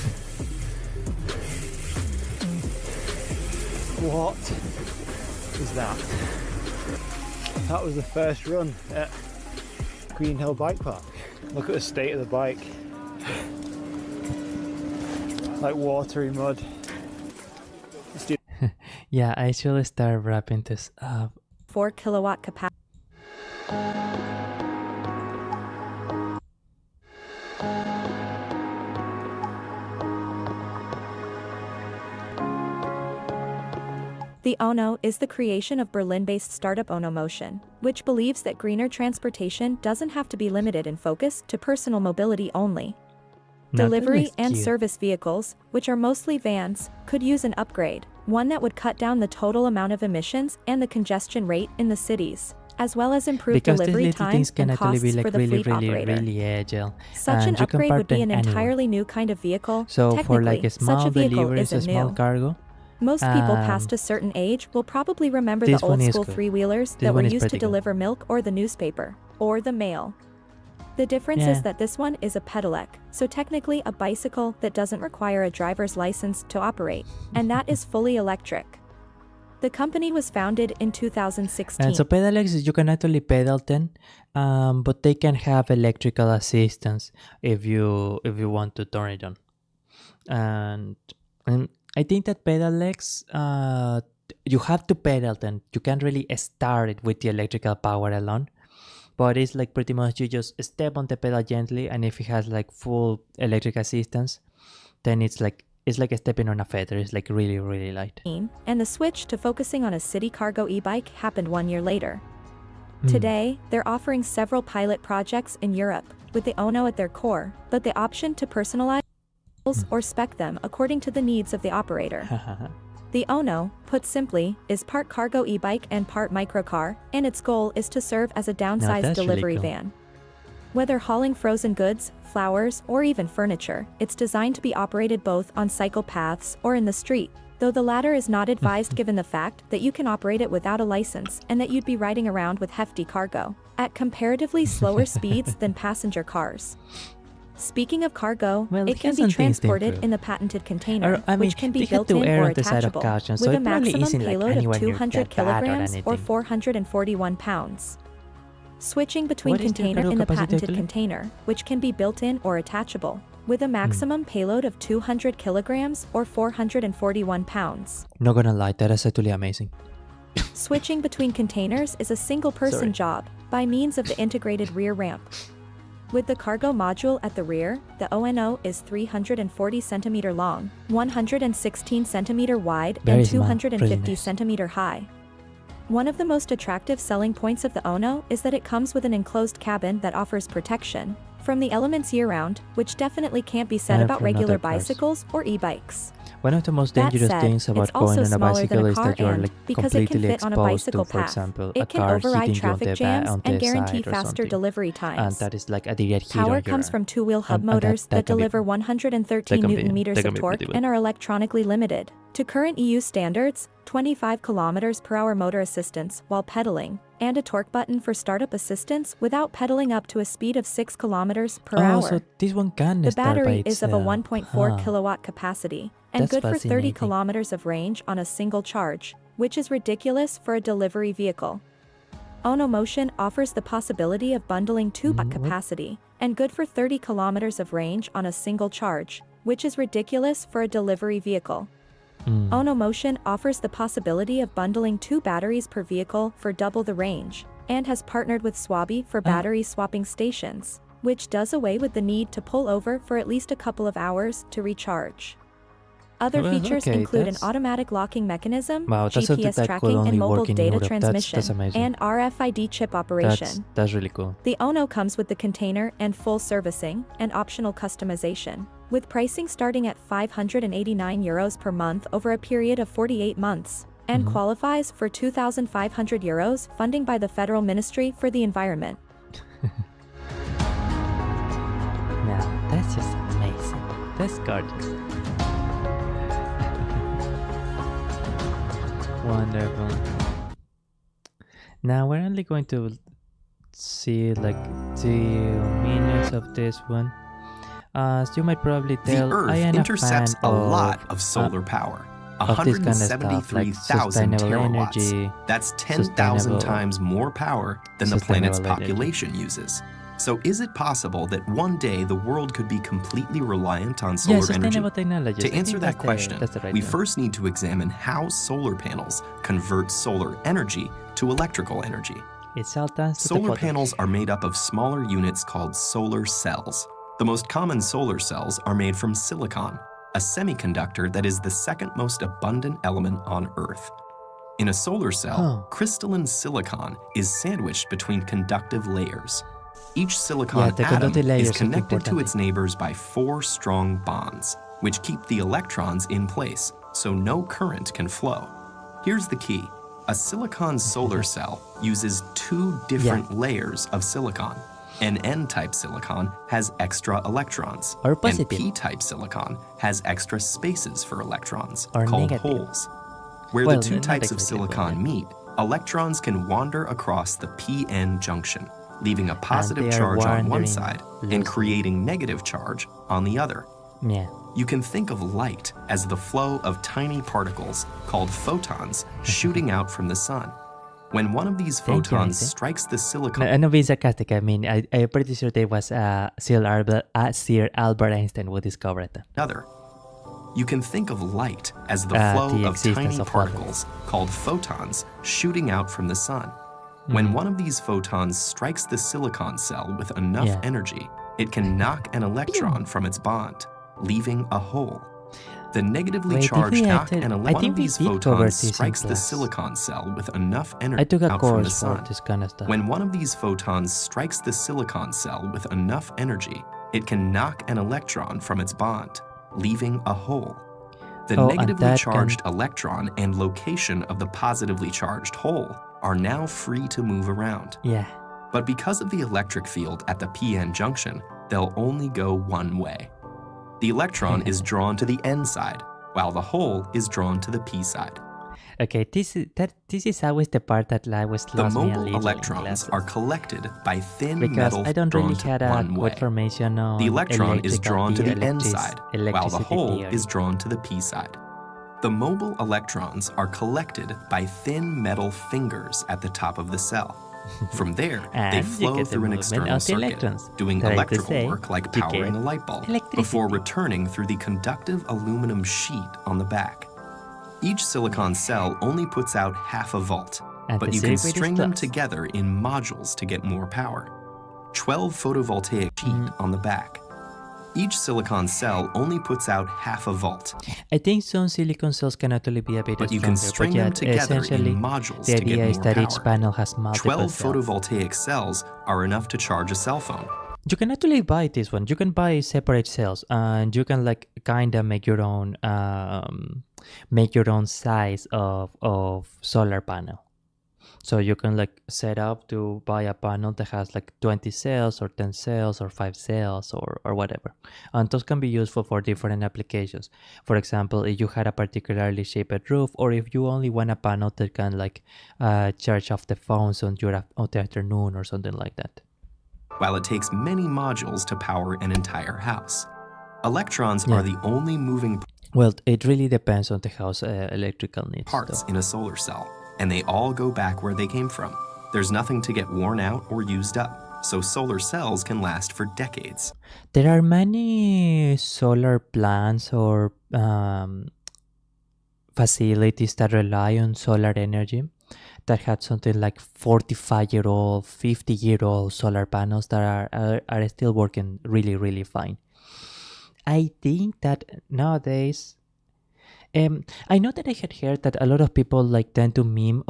What is that? That was the first run at Green Hill Bike Park. Look at the state of the bike. Like watery mud. Yeah, I should start wrapping this up. 4 kilowatt capacity. The Ono is the creation of Berlin-based startup Ono Motion, which believes that greener transportation doesn't have to be limited in focus to personal mobility only. Delivery and service vehicles, which are mostly vans, could use an upgrade, one that would cut down the total amount of emissions and the congestion rate in the cities, as well as improve delivery times and costs for the fleet operator. Really agile. Such an upgrade would be an entirely new kind of vehicle. So for like a such small a vehicle deliveries, a isn't small new. cargo. Most people past a certain age will probably remember the old-school three-wheelers that were used to deliver milk or the newspaper, or the mail. The difference is that this one is a pedelec, so technically a bicycle that doesn't require a driver's license to operate, and that is fully electric. The company was founded in 2016. And so pedelecs, you can actually pedal them, but they can have electrical assistance if you want to turn it on. And I think that pedelecs, you have to pedal them. You can't really start it with the electrical power alone. But it's like pretty much you just step on the pedal gently, and if it has like full electric assistance, then it's like stepping on a feather. It's like really, really light. And the switch to focusing on a city cargo e-bike happened 1 year later. Today, they're offering several pilot projects in Europe with the Ono at their core, but the option to personalize or spec them according to the needs of the operator. The Ono, put simply, is part cargo e-bike and part microcar, and its goal is to serve as a downsized delivery van. Whether hauling frozen goods, flowers, or even furniture, it's designed to be operated both on cycle paths or in the street, though the latter is not advised given the fact that you can operate it without a license and that you'd be riding around with hefty cargo at comparatively slower speeds than passenger cars. Speaking of cargo, it can be transported in the patented container, which can be built in or attachable, with a maximum payload of 200 kilograms or 441 pounds. Switching between container in the patented container, which can be built in or attachable, with a maximum payload of 200 kilograms or 441 pounds. Not gonna lie, that is actually amazing. Switching between containers is a single-person job by means of the integrated rear ramp. With the cargo module at the rear, the ONO is 340 centimeter long, 116 centimeter wide, and 250 centimeter high. One of the most attractive selling points of the ONO is that it comes with an enclosed cabin that offers protection from the elements year-round, which definitely can't be said about regular bicycles or e-bikes. One of the most dangerous things about going on a bicycle is that you are like completely exposed to, for example, a car hitting you on the back, on the side or something. Delivery times. And that is like a direct hit Power on your... comes from two-wheel hub motors that deliver 113 Newton-meters of torque and are electronically limited to current EU standards, 25 kilometers per hour motor assistance while pedaling, and a torque button for startup assistance without pedaling up to a speed of 6 kilometers per hour. So this one can the start battery by is of a 1.4 kilowatt capacity and That's good for 30 fascinating. kilometers of range on a single charge, which is ridiculous for a delivery vehicle. Ono Motion offers the possibility of bundling 2 watt capacity and good for 30 kilometers of range on a single charge, which is ridiculous for a delivery vehicle. Ono Motion offers the possibility of bundling 2 batteries per vehicle for double the range, and has partnered with Swabi for battery swapping stations, which does away with the need to pull over for at least a couple of hours to recharge. Other features include an automatic locking mechanism, GPS tracking and mobile data transmission, and RFID chip operation. That's really cool. The Ono comes with the container and full servicing and optional customization, with pricing starting at €589 per month over a period of 48 months, and qualifies for €2,500 funding by the Federal Ministry for the Environment. Now, that's just amazing. That's gorgeous. Wonderful. Now we're only going to see like 2 minutes of this one. As you might probably tell, the Earth I am intercepts a fan lot of solar power. of this kind of stuff, like 173,000 sustainable terawatts. energy. That's 10,000 times more power than the planet's population uses. So is it possible that one day the world could be completely reliant on solar energy? Technologies. To answer that question, we first need to examine how solar panels convert solar energy to electrical energy. It's all thanks to the Solar photos. panels are made up of smaller units called solar cells. The most common solar cells are made from silicon, a semiconductor that is the second most abundant element on Earth. In a solar cell, crystalline silicon is sandwiched between conductive layers. Each silicon atom is connected to its neighbors by 4 strong bonds, which keep the electrons in place so no current can flow. Here's the key. A silicon solar cell uses 2 different layers of silicon. An N-type silicon has extra electrons, and P-type silicon has extra spaces for electrons, called holes. Where the 2 types of silicon meet, electrons can wander across the PN junction, leaving a positive charge on one side and creating negative charge on the other. Yeah. You can think of light as the flow of tiny particles called photons shooting out from the sun. When one of these photons strikes the silicon... I'm not being sarcastic. I mean, I'm pretty sure there was Sir Albert Einstein who discovered that. Another. You can think of light as the flow of tiny particles called photons shooting out from the sun. When one of these photons strikes the silicon cell with enough energy, it can knock an electron from its bond, leaving a hole. The negatively charged knock and one of these photons strikes the silicon cell with enough energy out from the sun. When one of these photons strikes the silicon cell with enough energy, it can knock an electron from its bond, leaving a hole. The negatively charged electron and location of the positively charged hole are now free to move around. Yeah. But because of the electric field at the PN junction, they'll only go one way. The electron is drawn to the N side, while the whole is drawn to the p side. Okay, this is always the part that was The lost me a mobile little electrons are collected by thin because metal I don't drawn really to had a one way. good information on The electron is electrical drawn to the n electric- side, while the electricity whole theory. is drawn to the p side. The mobile electrons are collected by thin metal fingers at the top of the cell. From there, they And you flow get the through an movement external of the circuit, electrons. doing That is to electrical say, work like you powering get a light bulb, electricity. before returning through the conductive aluminum sheet on the back. Each silicon cell only puts out half a volt, And but the you can circuit is string them closed. together in modules to get more power. 12 photovoltaic sheet on the back. Each silicon cell only puts out half a volt, I think some silicon cells can actually be a bit but you stronger, can string them yet, together essentially, in modules the to idea get is more that power. each panel has multiple 12 cells. photovoltaic cells are enough to charge a cell phone. You can actually buy this one. You can buy separate cells, and you can like kind of make your own size of solar panel. So you can like set up to buy a panel that has like 20 cells or 10 cells or 5 cells or whatever. And those can be useful for different applications. For example, if you had a particularly shaped roof, or if you only want a panel that can like charge off the phones on the afternoon or something like that. While it takes many modules to power an entire house, electrons are the only moving Well, it really depends on the house electrical needs. parts in a solar cell, and they all go back where they came from. There's nothing to get worn out or used up, so solar cells can last for decades. There are many solar plants or facilities that rely on solar energy that had something like 45-year-old, 50-year-old solar panels that are still working really, really fine. I think that nowadays, I know that I had heard that a lot of people like tend to meme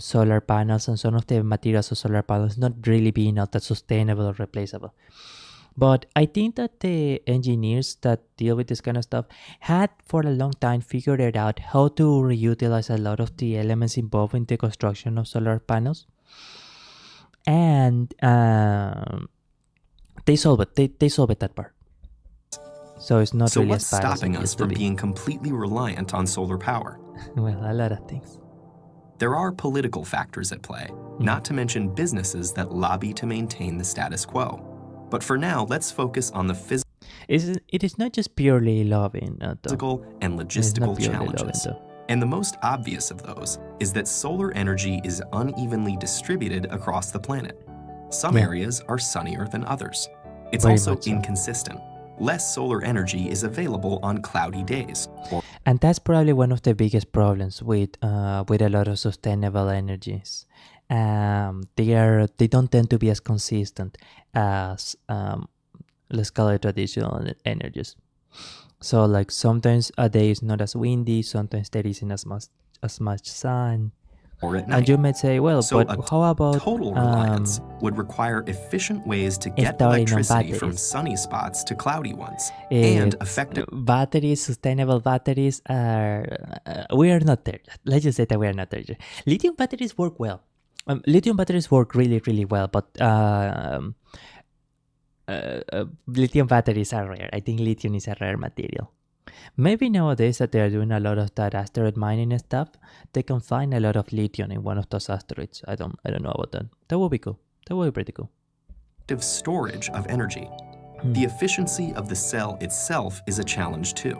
solar panels and some of the materials of solar panels not really being not that sustainable or replaceable. But I think that the engineers that deal with this kind of stuff had for a long time figured it out how to reutilize a lot of the elements involved in the construction of solar panels. And they solved it. They solved that part. So it's not So really what's as bad as it stopping us used to from be. being completely reliant on solar power? Well, a lot of things. There are political factors at play, not to mention businesses that lobby to maintain the status quo. But for now, let's focus on the It is not just purely loving, physical and logistical challenges. And the most obvious of those is that solar energy is unevenly distributed across the planet. Some areas are sunnier than others. It's Very also much so. inconsistent. Less solar energy is available on cloudy days. And that's probably one of the biggest problems with a lot of sustainable energies. They don't tend to be as consistent as let's call it traditional energies. So like sometimes a day is not as windy, sometimes there isn't as much sun. Or at night. And you might say, well, So but how about total reliance would require efficient ways to get starting on electricity from batteries. sunny spots to cloudy ones, and effective batteries, sustainable batteries are we are not there yet. Let's just say that we are not there yet. Lithium batteries work well. Lithium batteries work really, really well, but lithium batteries are rare. I think lithium is a rare material. Maybe nowadays that they are doing a lot of that asteroid mining and stuff, they can find a lot of lithium in one of those asteroids. I don't know about that. That would be cool. That would be pretty cool. storage of energy. The efficiency of the cell itself is a challenge too.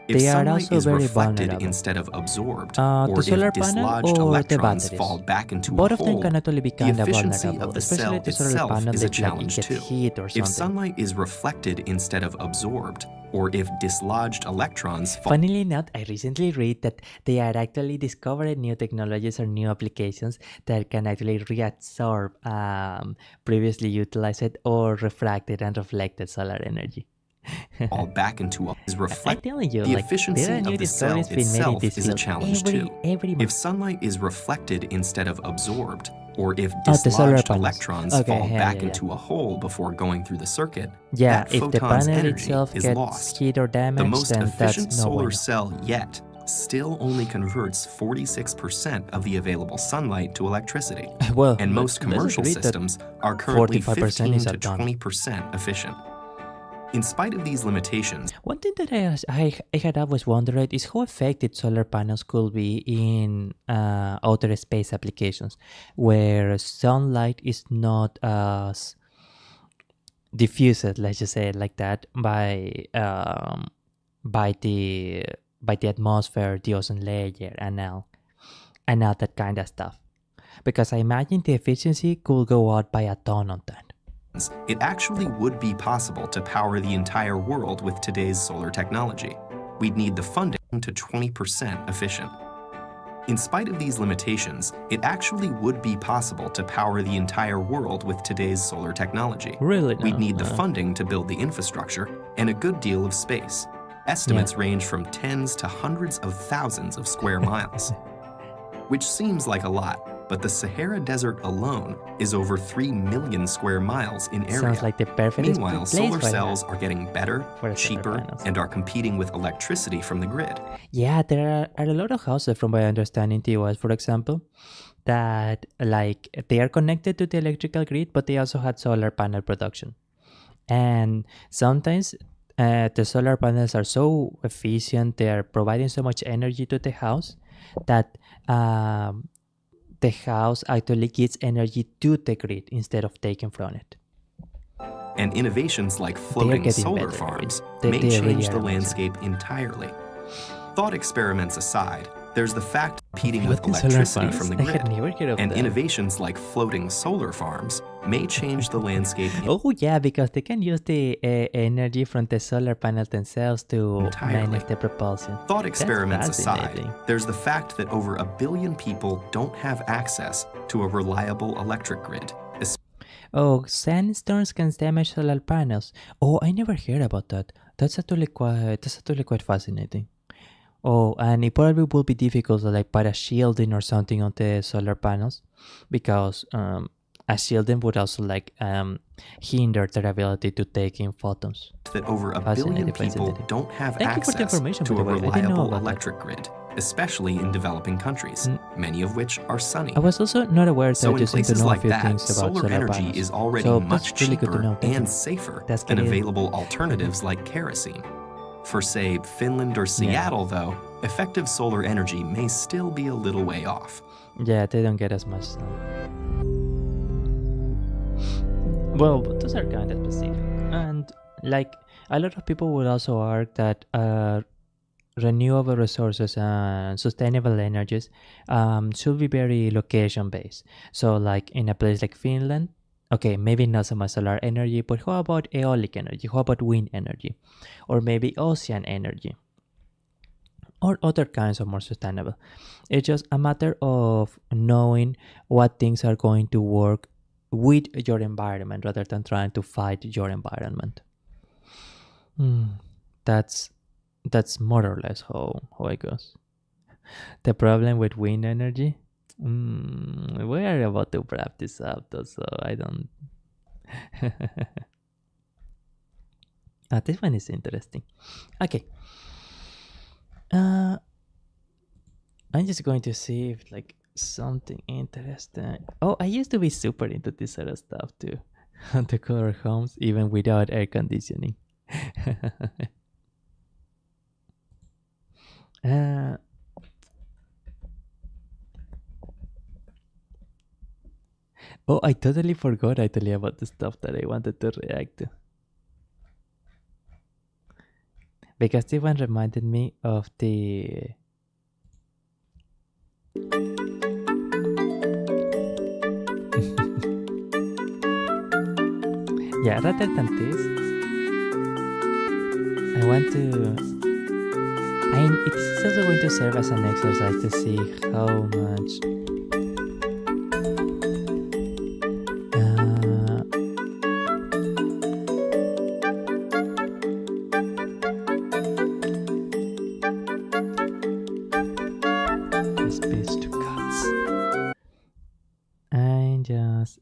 If They are sunlight also is very reflected vulnerable. instead of absorbed, The or solar if panel dislodged or the electrons batteries. fall back into Both a of them hole, can actually be the kind of efficiency vulnerable, of the especially cell the solar itself panel is a that like, challenge gets too. heat or If something. sunlight is reflected instead of absorbed, or if dislodged electrons fall Funnily enough, I recently read that they are actually discovering new technologies or new applications that can actually reabsorb previously utilized or refracted and reflected solar energy. fall back into a is reflected. I'm telling you, The like, efficiency there are new of the cell discoveries being made in itself this is a field challenge too. every If month. sunlight is reflected instead of absorbed, or if the solar dislodged panels. electrons Okay, fall yeah, back yeah, yeah. into a hole before going through the circuit, Yeah, that if the photon's panel energy itself is gets lost. heat or damage, The most then efficient that's no solar bueno. cell yet still only converts 46% of the available sunlight to electricity. Well, and most let's commercial agree that systems are currently 45% 15 is to a ton. 20% efficient. In spite of these limitations, one thing that I had always wondered is how effective solar panels could be in outer space applications, where sunlight is not as diffused, let's just say it like that, by the atmosphere, the ozone layer, and all that kind of stuff. Because I imagine the efficiency could go out by a ton on that. It actually would be possible to power the entire world with today's solar technology. We'd need the funding to 20% efficient. In spite of these limitations, it actually would be possible to power the entire world with today's solar technology. Really? We'd need the funding to build the infrastructure and a good deal of space. Estimates range from tens to hundreds of thousands of square miles, which seems like a lot. But the Sahara Desert alone is over 3 million square miles in area. Sounds like the perfect Meanwhile, place solar right cells now are getting better, cheaper, and are competing with electricity from the grid. Yeah, there are a lot of houses, from my understanding, in the US, for example, that like they are connected to the electrical grid, but they also had solar panel production. And sometimes the solar panels are so efficient, they are providing so much energy to the house that the house actually gives energy to the grid instead of taking from it. And innovations like floating solar farms may change the landscape entirely. Thought experiments aside, there's the fact competing with electricity from the grid, and innovations like floating solar farms may change the landscape. Oh yeah, because they can use the energy from the solar panels themselves to manage the propulsion. Thought experiments aside, there's the fact that over 1 billion people don't have access to a reliable electric grid. Oh, sandstorms can damage solar panels. Oh, I never heard about that. That's actually quite fascinating. Oh, and it probably will be difficult to like put a shielding or something on the solar panels, because a shielding would also like hinder their ability to take in photons. That over 1 billion people don't have access to a reliable electric grid, especially in developing countries, many of which are sunny. I was also not aware that so in just places to know like a few that, things about solar energy panels. is already So much that's really good to cheaper know. and safer than available alternatives like kerosene. For, say, Finland or Seattle, though, effective solar energy may still be a little way off. Yeah, they don't get as much sun. Well, but those are kind of specific. And like a lot of people would also argue that renewable resources and sustainable energies should be very location based. So like in a place like Finland, okay, maybe not so much solar energy, but how about aeolic energy? How about wind energy? Or maybe ocean energy? Or other kinds of more sustainable. It's just a matter of knowing what things are going to work with your environment rather than trying to fight your environment. That's more or less how it goes. The problem with wind energy, we are about to wrap this up though, so I don't... this one is interesting. Okay. I'm just going to see if like something interesting. Oh, I used to be super into this sort of stuff too. To color homes even without air conditioning. Oh, I totally forgot actually about the stuff that I wanted to react to. Because this one reminded me of the... Yeah, rather than this, I want to... it's also going to serve as an exercise to see how much...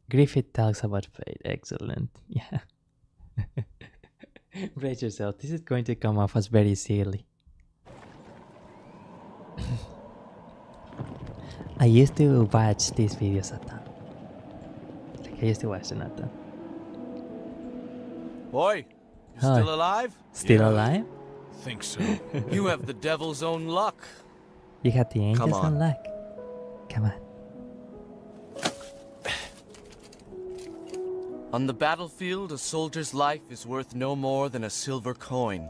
Griffith talks about fate. Excellent. Yeah. Brace yourself. This is going to come off as very silly. I used to watch these videos a ton. Like I used to watch them a ton. Boy, Still alive? Still alive? Think so. You have the devil's own luck. You have the angel's own luck. Come on. On the battlefield, a soldier's life is worth no more than a silver coin.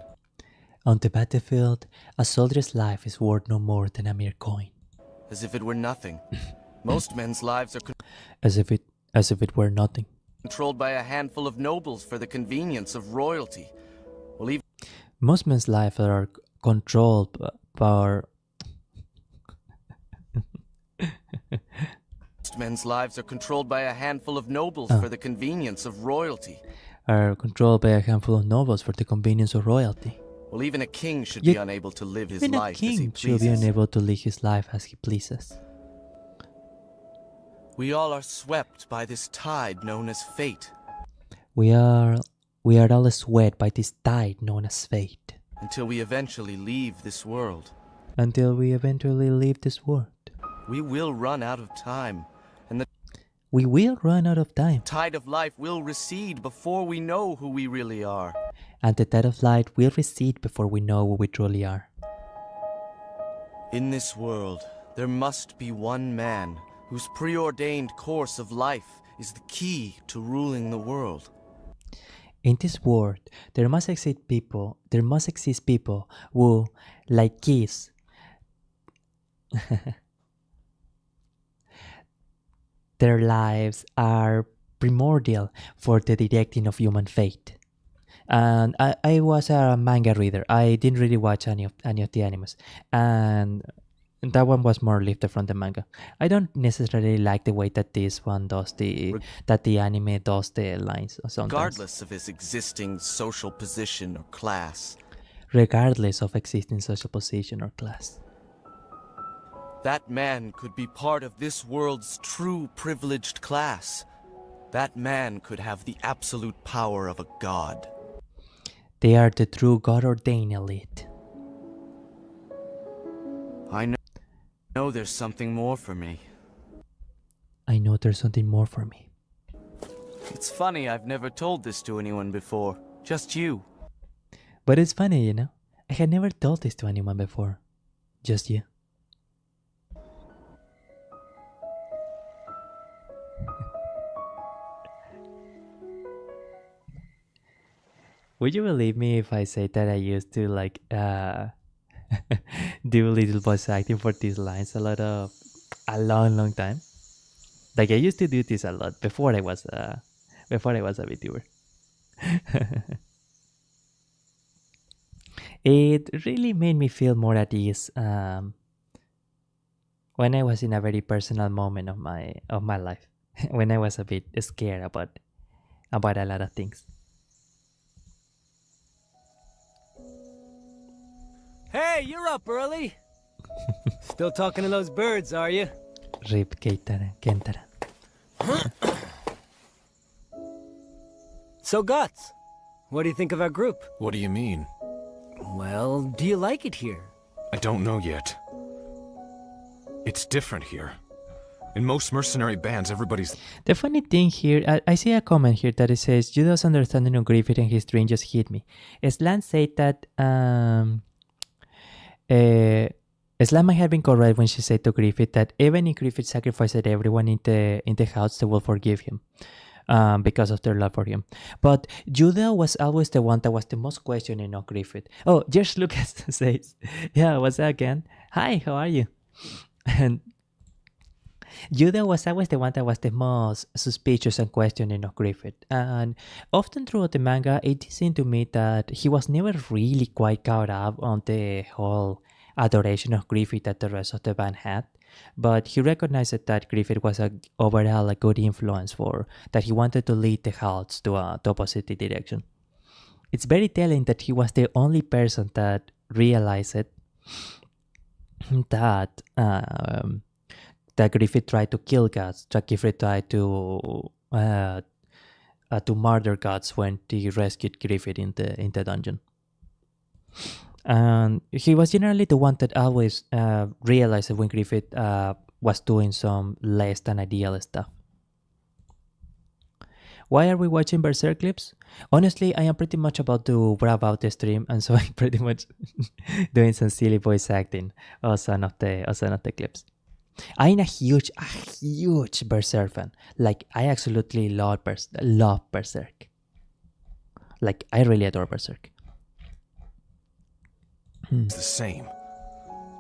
On the battlefield, a soldier's life is worth no more than a mere coin. As if it were nothing. Most men's lives are As if it were nothing. Controlled by a handful of nobles for the convenience of royalty. Well, even most men's lives are controlled by most men's lives are controlled by a handful of nobles for the convenience of royalty. Are controlled by a handful of nobles for the convenience of royalty. Well, even a king should be unable to live his life as he Even a king should pleases. be unable to live his life as he pleases. We all are swept by this tide known as fate. We are all swept by this tide known as fate. Until we eventually leave this world. Until we eventually leave this world. We will run out of time. And the We will run out of time. tide of life will recede before we know who we really are. And the tide of light will recede before we know who we truly are. In this world, there must be one man whose preordained course of life is the key to ruling the world. In this world, there must exist people who, like keys, their lives are primordial for the directing of human fate. And I was a manga reader. I didn't really watch any of the animes, and that one was more lifted from the manga. I don't necessarily like the way that this one does the anime does the lines sometimes. Regardless of his existing social position or class. Regardless of existing social position or class. That man could be part of this world's true privileged class. That man could have the absolute power of a god. They are the true God-ordained elite. I know there's something more for me. I know there's something more for me. It's funny, I've never told this to anyone before. Just you. But it's funny, you know? I had never told this to anyone before. Just you. Would you believe me if I say that I used to like do little voice acting for these lines a long time? Like I used to do this a lot before I was a VTuber. It really made me feel more at ease when I was in a very personal moment of my life, when I was a bit scared about a lot of things. Hey, you're up early. Still talking to those birds, are you? Rip Kentara. So, Guts, what do you think of our group? What do you mean? Well, do you like it here? I don't know yet. It's different here. In most mercenary bands, everybody's... The funny thing here, I see a comment here that it says, Judo's understanding of Griffith and his dream just hit me. Slan said that... Slan might have been correct when she said to Griffith that even if Griffith sacrificed everyone in the house, they will forgive him because of their love for him. But Judah was always the one that was the most questioning of Griffith. Oh, George Lucas says, yeah, what's that again? Hi, how are you? And Judah was always the one that was the most suspicious and questioning of Griffith. And often throughout the manga, it seemed to me that he was never really quite caught up on the whole adoration of Griffith that the rest of the band had. But he recognized that Griffith was overall a good influence that he wanted to lead the Halts to opposite direction. It's very telling that he was the only person that realized that Griffith tried to kill Guts, that Griffith tried to murder Guts when he rescued Griffith in the dungeon. And he was generally the one that always realized when Griffith was doing some less than ideal stuff. Why are we watching Berserk clips? Honestly, I am pretty much about to wrap out the stream, and so I'm pretty much doing some silly voice acting on some of the clips. I'm a huge Berserk fan. Like, I absolutely love Berserk. Like, I really adore Berserk. It's the same.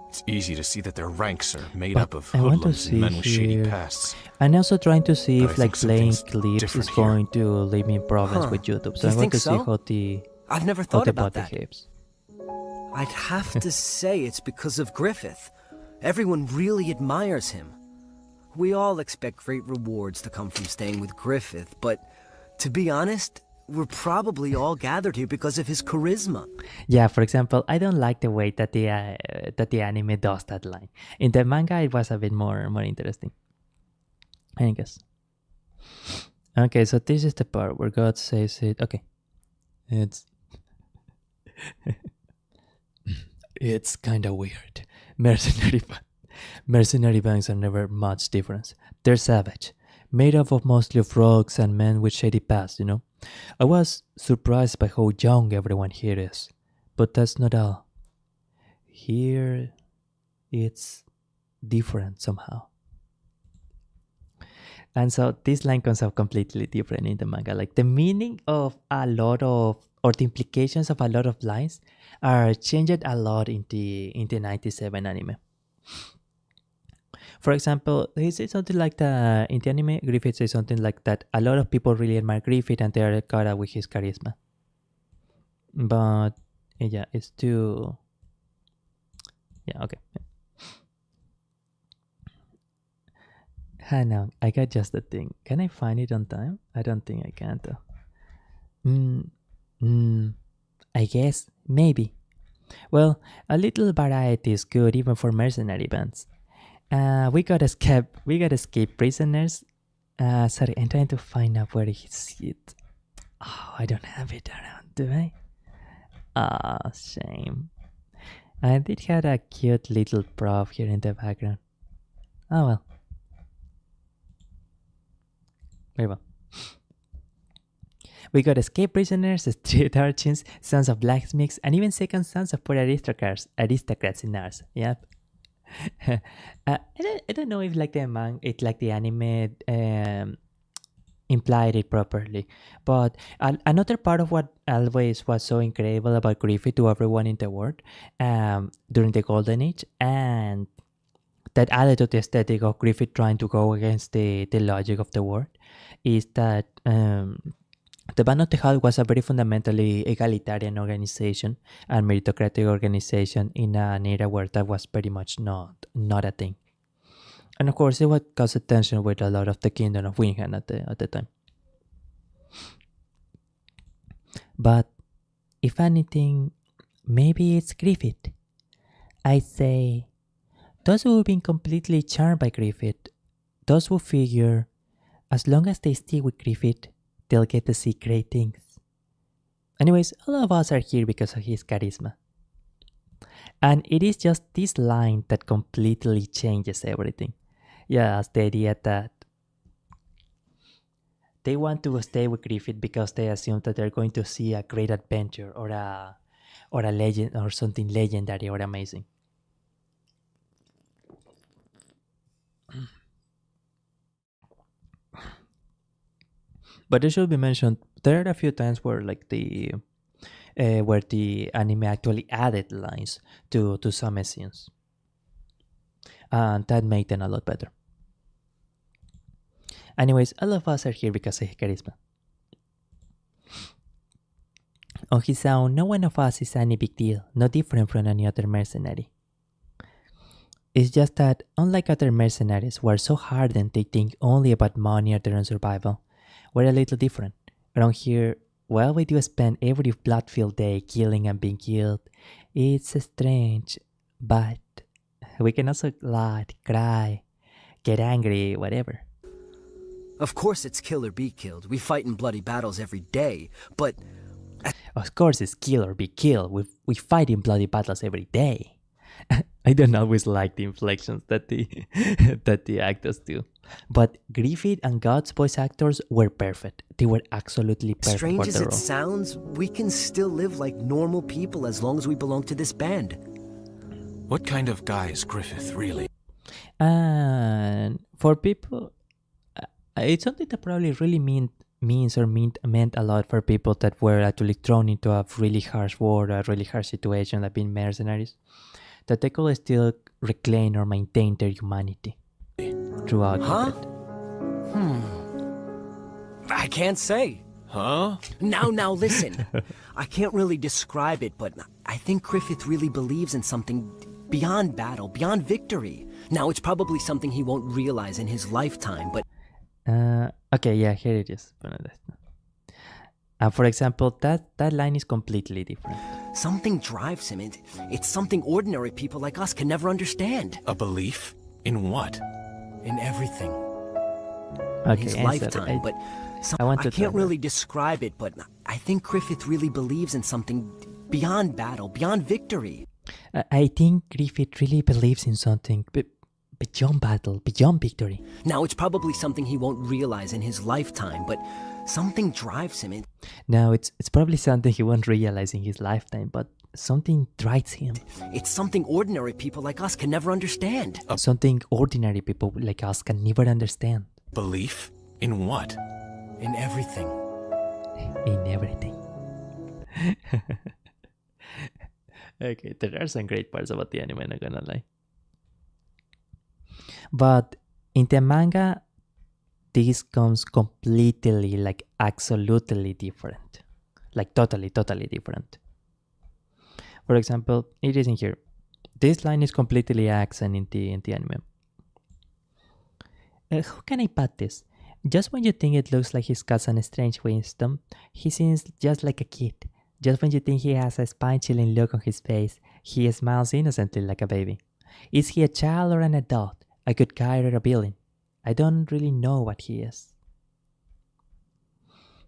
It's easy to see that their ranks are made up of hoodlums and men with shady pasts. I'm also trying to see But if I like think playing something's clips is different going to leave me in problems with YouTube. So You I'm going think to so? see how the I've never thought about bot that. behaves. I'd have to say it's because of Griffith. Everyone really admires him. We all expect great rewards to come from staying with Griffith, but to be honest, we're probably all gathered here because of his charisma. Yeah, for example, I don't like the way that the anime does that line. In the manga, it was a bit more interesting, I guess. Okay, so this is the part where God says it. Okay, it's kind of weird. Mercenary bands are never much different. They're savage, made up of mostly frogs and men with shady past, you know. I was surprised by how young everyone here is, but that's not all. Here, it's different somehow. And so this line comes out completely different in the manga. Like the meaning of a lot of, or the implications of a lot of lines are changed a lot in the 97 anime. For example, he says something like that in the anime. Griffith says something like that. A lot of people really admire Griffith and they are caught up with his charisma. But yeah, it's too. Yeah, okay. Hang on, I got just the thing. Can I find it on time? I don't think I can though. I guess maybe. Well, a little variety is good even for mercenary bands. We got escape prisoners. Sorry, I'm trying to find out where is it. Oh, I don't have it around, do I? Ah, shame. I did have a cute little prop here in the background. Oh well. Very well. We got escape prisoners, street urchins, sons of blacksmiths, and even second sons of poor aristocrats in ours. Yep. I don't know if like the anime implied it properly, but another part of what always was so incredible about Griffith to everyone in the world during the Golden Age, and that added to the aesthetic of Griffith trying to go against the logic of the world, is that the Band of the Hut was a very fundamentally egalitarian organization and meritocratic organization in an era where that was pretty much not a thing. And of course, it would cause tension with a lot of the Kingdom of Wingham at the time. But if anything, maybe it's Griffith. I say, those who've been completely charmed by Griffith, those who figure, as long as they stick with Griffith, they'll get to see great things. Anyways, all of us are here because of his charisma. And it is just this line that completely changes everything. Yeah, the idea that they want to stay with Griffith because they assume that they're going to see a great adventure or a legend or something legendary or amazing. But it should be mentioned, there are a few times where like the anime actually added lines to some scenes, and that made them a lot better. Anyways, all of us are here because of his charisma. On his own, no one of us is any big deal, no different from any other mercenary. It's just that, unlike other mercenaries who are so hardened they think only about money or their own survival, we're a little different. Around here, while we do spend every blood-filled day killing and being killed, it's strange, but we can also laugh, cry, get angry, whatever. Of course it's kill or be killed. We fight in bloody battles every day, but... Of course it's kill or be killed. We fight in bloody battles every day. I don't always like the inflections that the actors do. But Griffith and God's voice actors were perfect. They were absolutely perfect. Strange for as the it role. sounds, we can still live like normal people as long as we belong to this band. What kind of guy is Griffith, really? And for people, it's something that probably really meant a lot for people that were actually thrown into a really harsh war, a really harsh situation, like being mercenaries, that they could still reclaim or maintain their humanity throughout it. I can't say. Huh? Now listen. I can't really describe it, but I think Griffith really believes in something beyond battle, beyond victory. Now, it's probably something he won't realize in his lifetime, but... Okay, yeah, here it is. For example, that line is completely different. Something drives him. It's something ordinary people like us can never understand. A belief? In what? In everything. Okay, his lifetime, but I can't really describe it, but I think Griffith really believes in something beyond battle, beyond victory. I think Griffith really believes in something beyond battle, beyond victory. Now, it's probably something he won't realize in his lifetime, but something drives him. Now, it's probably something he won't realize in his lifetime, but something drives him. It's something ordinary people like us can never understand. Something ordinary people like us can never understand. Belief? In what? In everything. In everything. Okay, there are some great parts about the anime, not gonna lie. But in the manga, this comes completely, like, absolutely different. Like, totally different. For example, it is in here. This line is completely accent in the anime. How can I put this? Just when you think it looks like he's got some strange wisdom, he seems just like a kid. Just when you think he has a spine-chilling look on his face, he smiles innocently like a baby. Is he a child or an adult? A good guy or a villain? I don't really know what he is.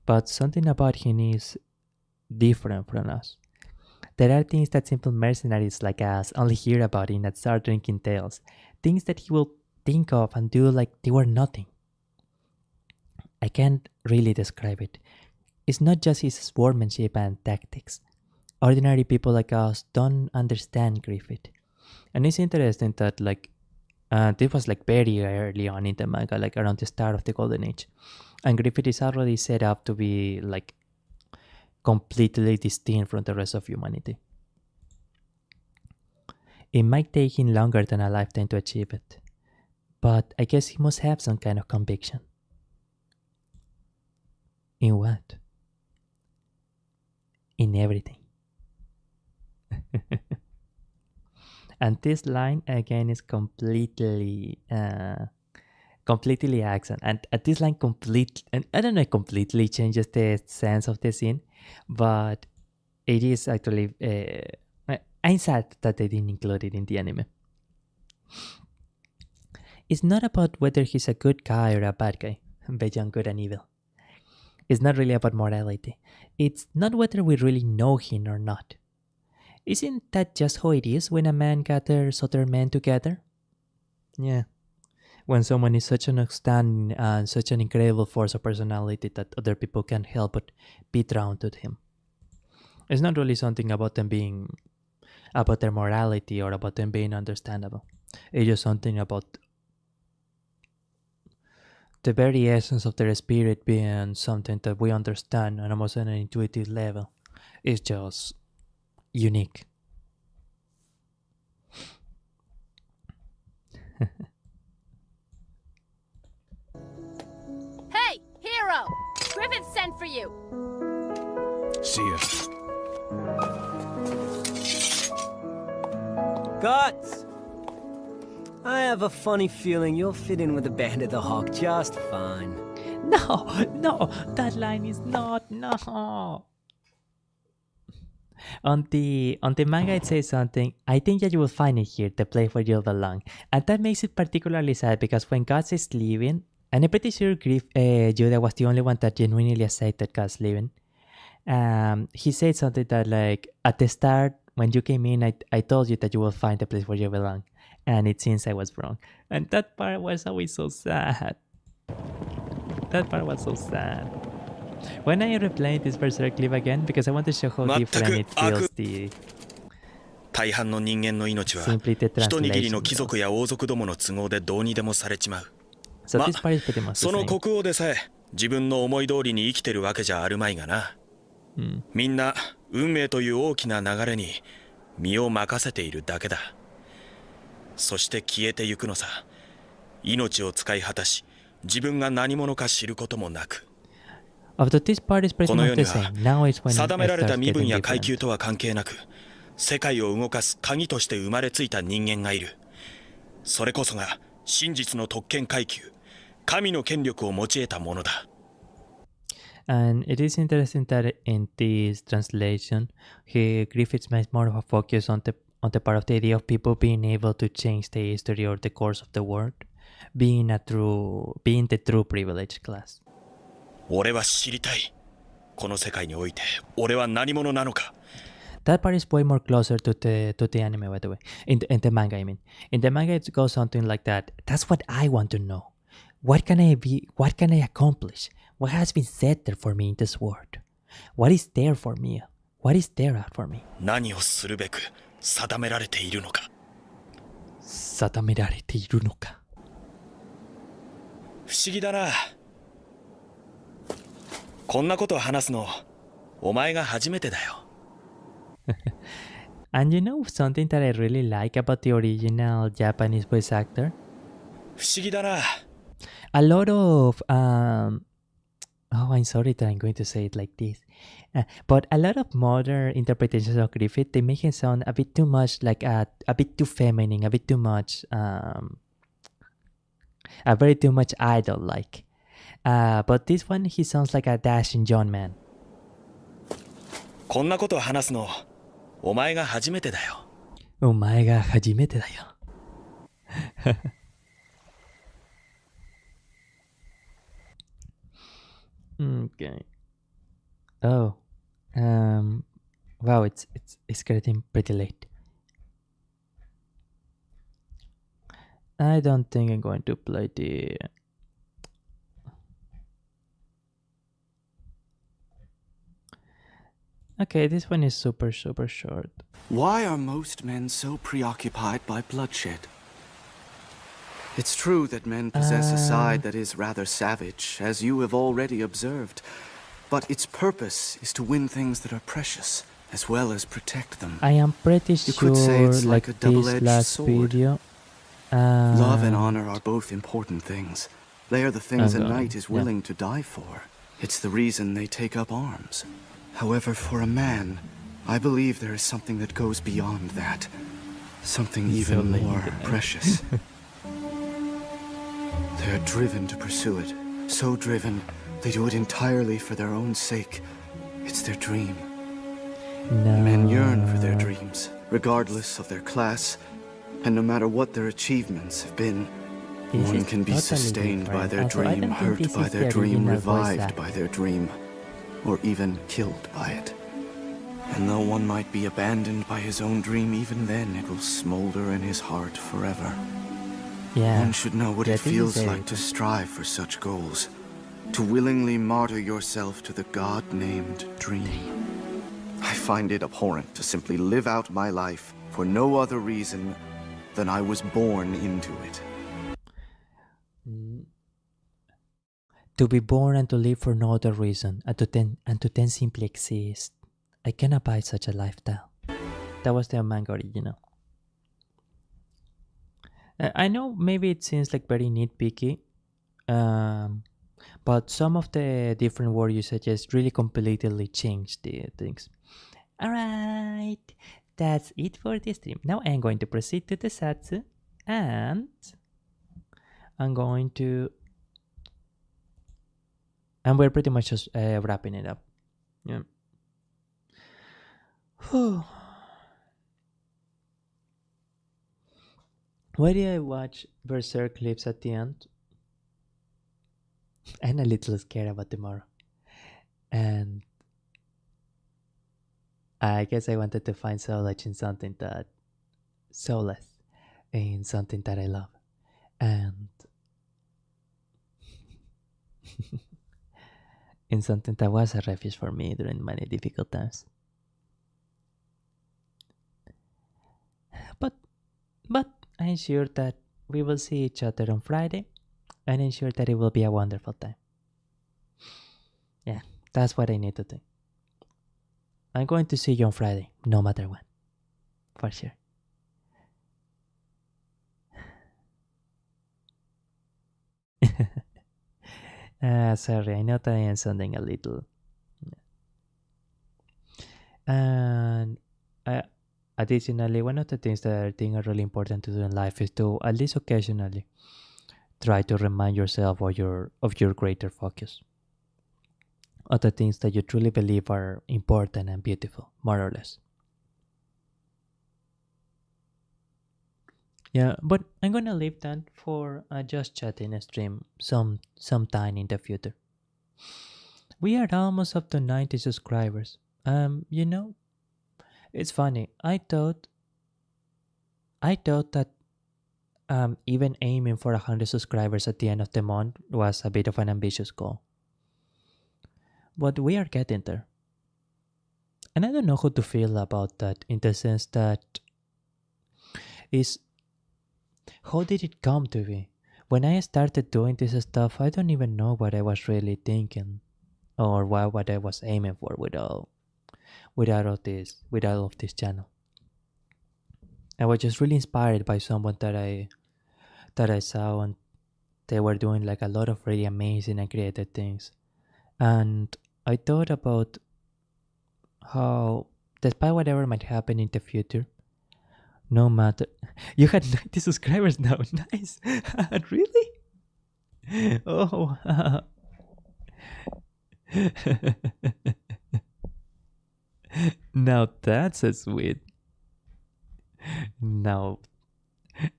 But something about him is different from us. There are things that simple mercenaries like us only hear about him and start drinking tales. Things that he will think of and do like they were nothing. I can't really describe it. It's not just his swordsmanship and tactics. Ordinary people like us don't understand Griffith. And it's interesting that this was like very early on in the manga, like around the start of the Golden Age. And Griffith is already set up to be like completely distinct from the rest of humanity. It might take him longer than a lifetime to achieve it, but I guess he must have some kind of conviction. In what? In everything. And this line again is completely accent, and this line completely changes the sense of the scene, but it is actually I'm sad that they didn't include it in the anime. It's not about whether he's a good guy or a bad guy, beyond good and evil. It's not really about morality. It's not whether we really know him or not. Isn't that just how it is when a man gathers other men together? Yeah. When someone is such an outstanding and such an incredible force of personality that other people can't help but be drawn to him. It's not really something about them being, about their morality or about them being understandable. It's just something about the very essence of their spirit being something that we understand on almost an intuitive level. It's just unique. Hey, hero! Griffith sent for you. See ya. Guts! I have a funny feeling you'll fit in with the Band of the Hawk just fine. No, that line is not, no. On the manga it says something, I think that you will find it here, the place where you'll belong. And that makes it particularly sad because when Guts is leaving, and I'm pretty sure Judah was the only one that genuinely accepted Guts leaving. He said something that like, at the start, when you came in, I told you that you will find the place where you belong. and it seems I was wrong. And that part was always so sad. That part was so sad. When I replay this Berserk clip again, because I want to show how different it feels, the 大半の人間の命は一握りの貴族や王族どもの都合でどうにでもされちまう。その国王でさえ自分の思い通りに生きてるわけじゃあるまいがな。みんな運命という大きな流れに身を任せているだけだ。そして消えてゆくのさ。命を使い果たし、自分が何者か知ることもなく。この世には定められた身分や階級とは関係なく、世界を動かす鍵として生まれついた人間がいる。それこそが真実の特権階級、神の権力を持ち得たものだ。And it is interesting that in this translation, Griffiths makes more of a focus on the part of the idea of people being able to change the history or the course of the world, being the true privileged class. 俺は知りたい。この世界において、俺は何者なのか。That part is way more closer to the anime, by the way. In the manga, I mean. In the manga, it goes something like that. That's what I want to know. What can I be? What can I accomplish? What has been set there for me in this world? What is there for me? What is there for me? 何をするべく定められているのか。定められているのか。不思議だな。こんなことを話すの、お前が初めてだよ。And you know something that I really like about the original Japanese voice actor? 不思議だな。A lot of oh, I'm sorry that I'm going to say it like this, but a lot of modern interpretations of Griffith, they make him sound a bit too much like a bit too feminine, a bit too much a very too much idol like. But this one, he sounds like a dashing young man. こんなことを話すの、お前が初めてだよ。お前が初めてだよ。Okay. Oh. Wow, it's getting pretty late. I don't think I'm going to play the Okay, this one is super short. Why are most men so preoccupied by bloodshed? It's true that men possess a side that is rather savage, as you have already observed. But its purpose is to win things that are precious, as well as protect them. I am pretty sure, you could say it's like a double-edged last sword. Video, Love and honor are both important things. They are the things a knight is willing to die for. It's the reason they take up arms. However, for a man, I believe there is something that goes beyond that. Something even more precious. They are driven to pursue it. So driven, they do it entirely for their own sake. It's their dream. No. Men yearn for their dreams, regardless of their class, and no matter what their achievements have been. One can be sustained by their dream, hurt by their dream, revived by their dream, or even killed by it. And though one might be abandoned by his own dream, even then it will smolder in his heart forever. Yeah. One should know what it feels like to strive for such goals, to willingly martyr yourself to the God-named dream. I find it abhorrent to simply live out my life for no other reason than I was born into it. To be born and to live for no other reason, and to then simply exist. I cannot buy such a lifestyle. That was the manga original. I know maybe it seems like very nitpicky, but some of the different word usages really completely changed the things. Alright, that's it for this stream. Now I'm going to proceed to the Satsu, and I'm going to... And we're pretty much just wrapping it up. Yeah. Whew. Why did I watch Berserk clips at the end? I'm a little scared about tomorrow. And I guess I wanted to find solace in something that... Solace. in something that I love. And in something that was a refuge for me during many difficult times. But I'm sure that we will see each other on Friday, and I'm sure that it will be a wonderful time. Yeah, that's what I need to do. I'm going to see you on Friday, no matter what. For sure. Sorry, I know that I am sounding a little. And additionally, one of the things that I think are really important to do in life is to, at least occasionally, try to remind yourself of your greater focus, of the things that you truly believe are important and beautiful, more or less. Yeah, but I'm gonna leave that for just chatting stream sometime in the future. We are almost up to 90 subscribers. You know, it's funny. I thought that even aiming for 100 subscribers at the end of the month was a bit of an ambitious goal. But we are getting there. And I don't know how to feel about that, in the sense that how did it come to be? When I started doing this stuff, I don't even know what I was really thinking, or what I was aiming for with all of this channel. I was just really inspired by someone that I saw, and they were doing like a lot of really amazing and creative things. And I thought about how, despite whatever might happen in the future, no matter, you had 90 subscribers now. Nice. Really? Oh. Now that's a sweet. Now,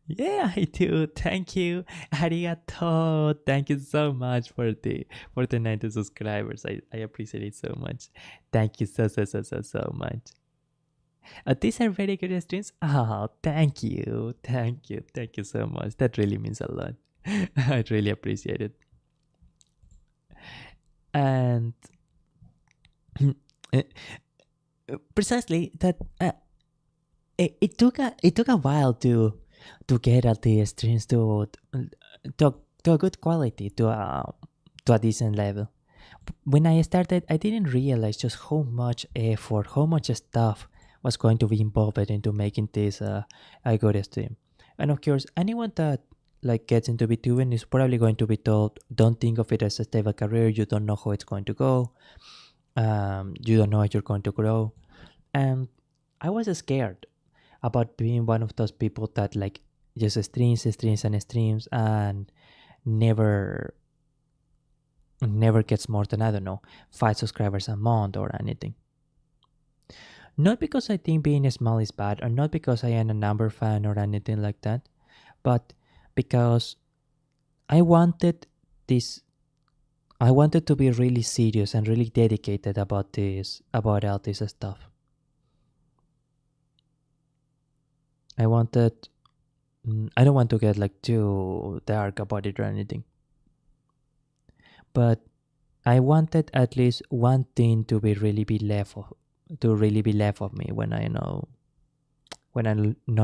yeah, I do. Thank you, arigato. Thank you so much for the 90 subscribers. I appreciate it so much. Thank you so much. These are very good streams. Oh, thank you so much. That really means a lot. I really appreciate it. And precisely that. It took a while to get at the streams to a good quality, to a decent level. When I started, I didn't realize just how much effort, how much stuff was going to be involved into making this a good stream. And of course, anyone that gets into VTubing is probably going to be told, don't think of it as a stable career. You don't know how it's going to go. You don't know how you're going to grow. And I was scared about being one of those people that just streams and never gets more than, I don't know, 5 subscribers a month or anything. Not because I think being small is bad, or not because I am a number fan or anything like that, but because I wanted to be really serious and really dedicated about all this stuff. I don't want to get too dark about it or anything, but I wanted at least one thing to really be left of me when I'm no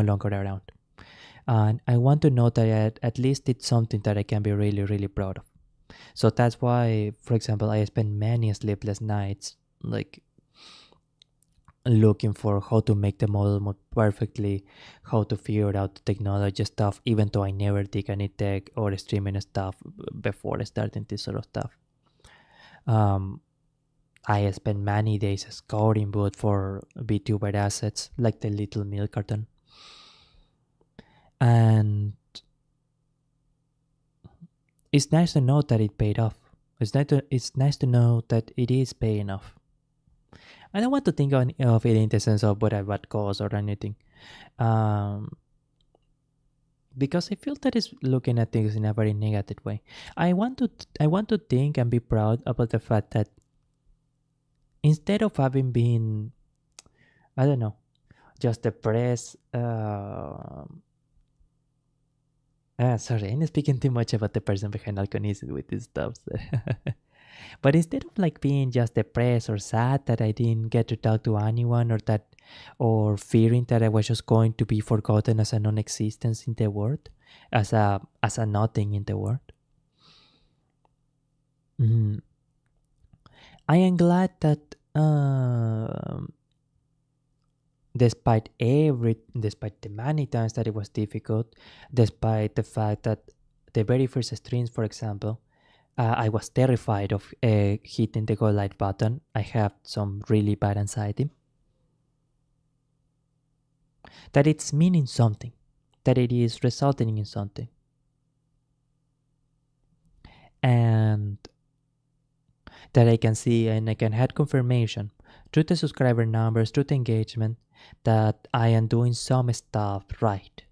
longer around, and I want to know that at least it's something that I can be really, really proud of. So that's why, for example, I spend many sleepless nights looking for how to make the model more perfectly, how to figure out the technology stuff, even though I never did any tech or streaming stuff before starting this sort of stuff. I spent many days scouring both for VTuber assets, like the little milk carton. And it's nice to know that it paid off. It's nice to know that it is paying off. I don't want to think of it in the sense of what cause or anything, because I feel that it's looking at things in a very negative way. I want to think and be proud about the fact that instead of having been, I don't know, just depressed Sorry, I'm speaking too much about the person behind Alconesis with this stuff. But instead of like being just depressed or sad that I didn't get to talk to anyone, or fearing that I was just going to be forgotten as a non-existence in the world, as a nothing in the world, I am glad that despite the many times that it was difficult, despite the fact that the very first streams, for example, I was terrified of hitting the go live button. I have some really bad anxiety. That it's meaning something, that it is resulting in something. And that I can see and I can have confirmation through the subscriber numbers, through the engagement, that I am doing some stuff right.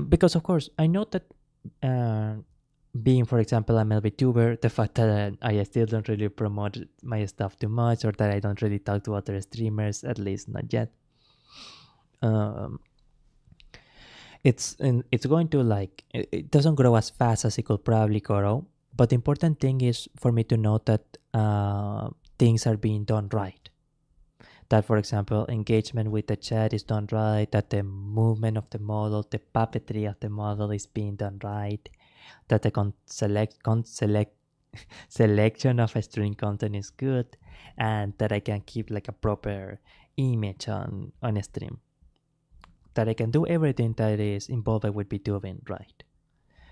Because of course, I know that being, for example, a malevtuber, the fact that I still don't really promote my stuff too much, or that I don't really talk to other streamers, at least not yet. It's going to like, it doesn't grow as fast as it could probably grow, but the important thing is for me to know that things are being done right. That, for example, engagement with the chat is done right, that the movement of the model, the puppetry of the model is being done right, that the selection of a string content is good, and that I can keep like a proper image on a stream. That I can do everything that is involved with VTubing right.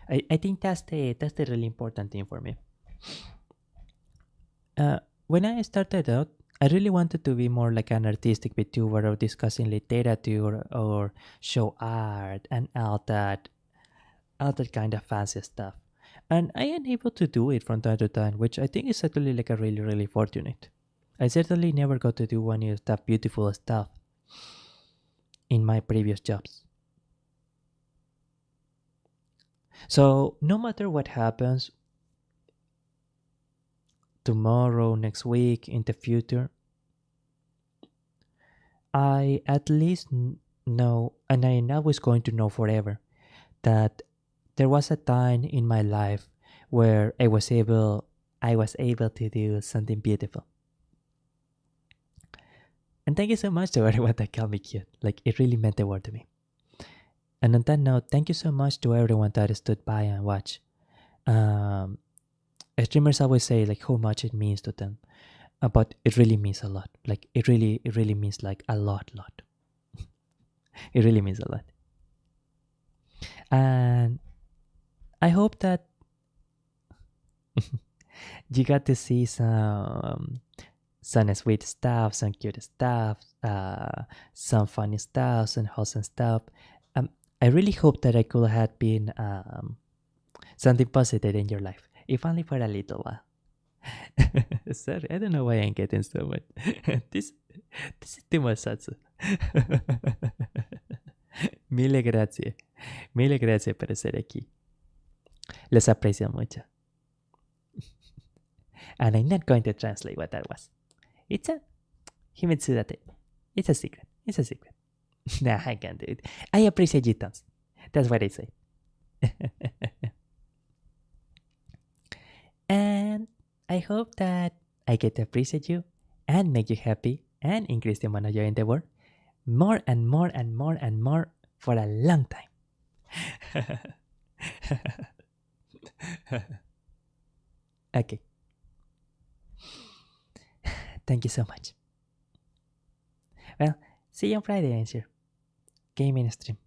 I think that's the really important thing for me. When I started out, I really wanted to be more like an artistic VTuber, or discussing literature or show art and all that kind of fancy stuff. And I am able to do it from time to time, which I think is actually like a really, really fortunate. I certainly never got to do any of that beautiful stuff in my previous jobs. So no matter what happens tomorrow, next week, in the future, I at least know, and I am always going to know forever, that there was a time in my life where I was able to do something beautiful. And thank you so much to everyone that called me cute. Like, it really meant the world to me. And on that note, thank you so much to everyone that stood by and watched. Streamers always say like how much it means to them, but it really means a lot. Like it really means like a lot. It really means a lot. And I hope that you got to see some sweet stuff, some cute stuff, some funny stuff, some wholesome stuff. I really hope that I could have been something positive in your life, if only for a little while. Sorry, I don't know why I'm getting so much. This is too much satsu. Mille gracias por estar aquí. Los aprecio mucho. And I'm not going to translate what that was. It's a Himetsudate. It's a secret. Nah, I can't do it. I appreciate you tons. That's what I say. And I hope that I get to appreciate you and make you happy and increase the amount of joy in the world more and more and more and more for a long time. Okay. Thank you so much. Well, see you on Friday, I'm sure. Gaming stream.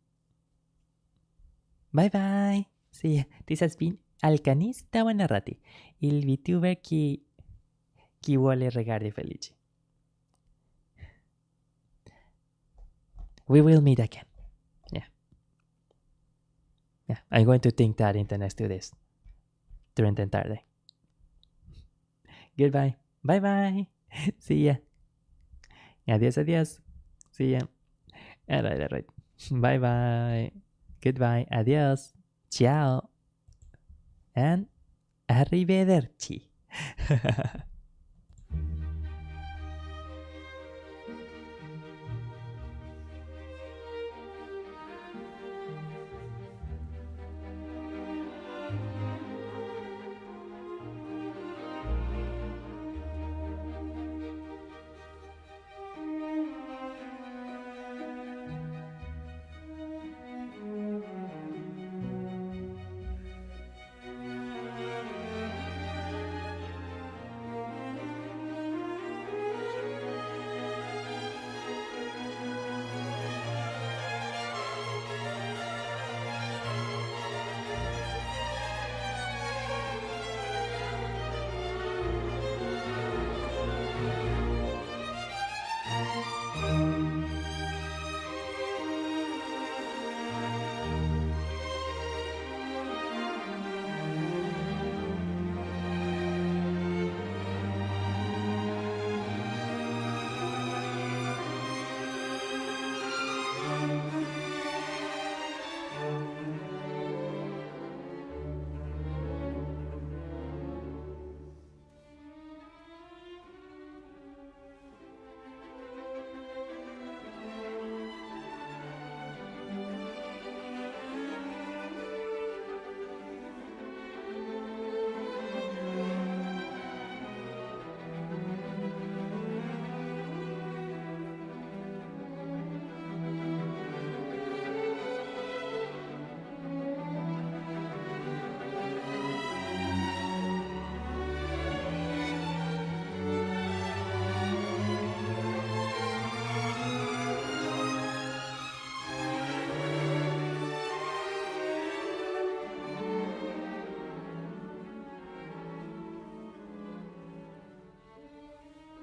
Bye bye. See ya. This has been Alcanista Narrati, il VTuber chi vuole regare felici. We will meet again. Yeah, I'm going to think that in the next 2 days during the entire day. Goodbye. Bye bye. See ya. Adios. See ya. Alright. Bye bye. Goodbye. Adios. Ciao. And arrivederci.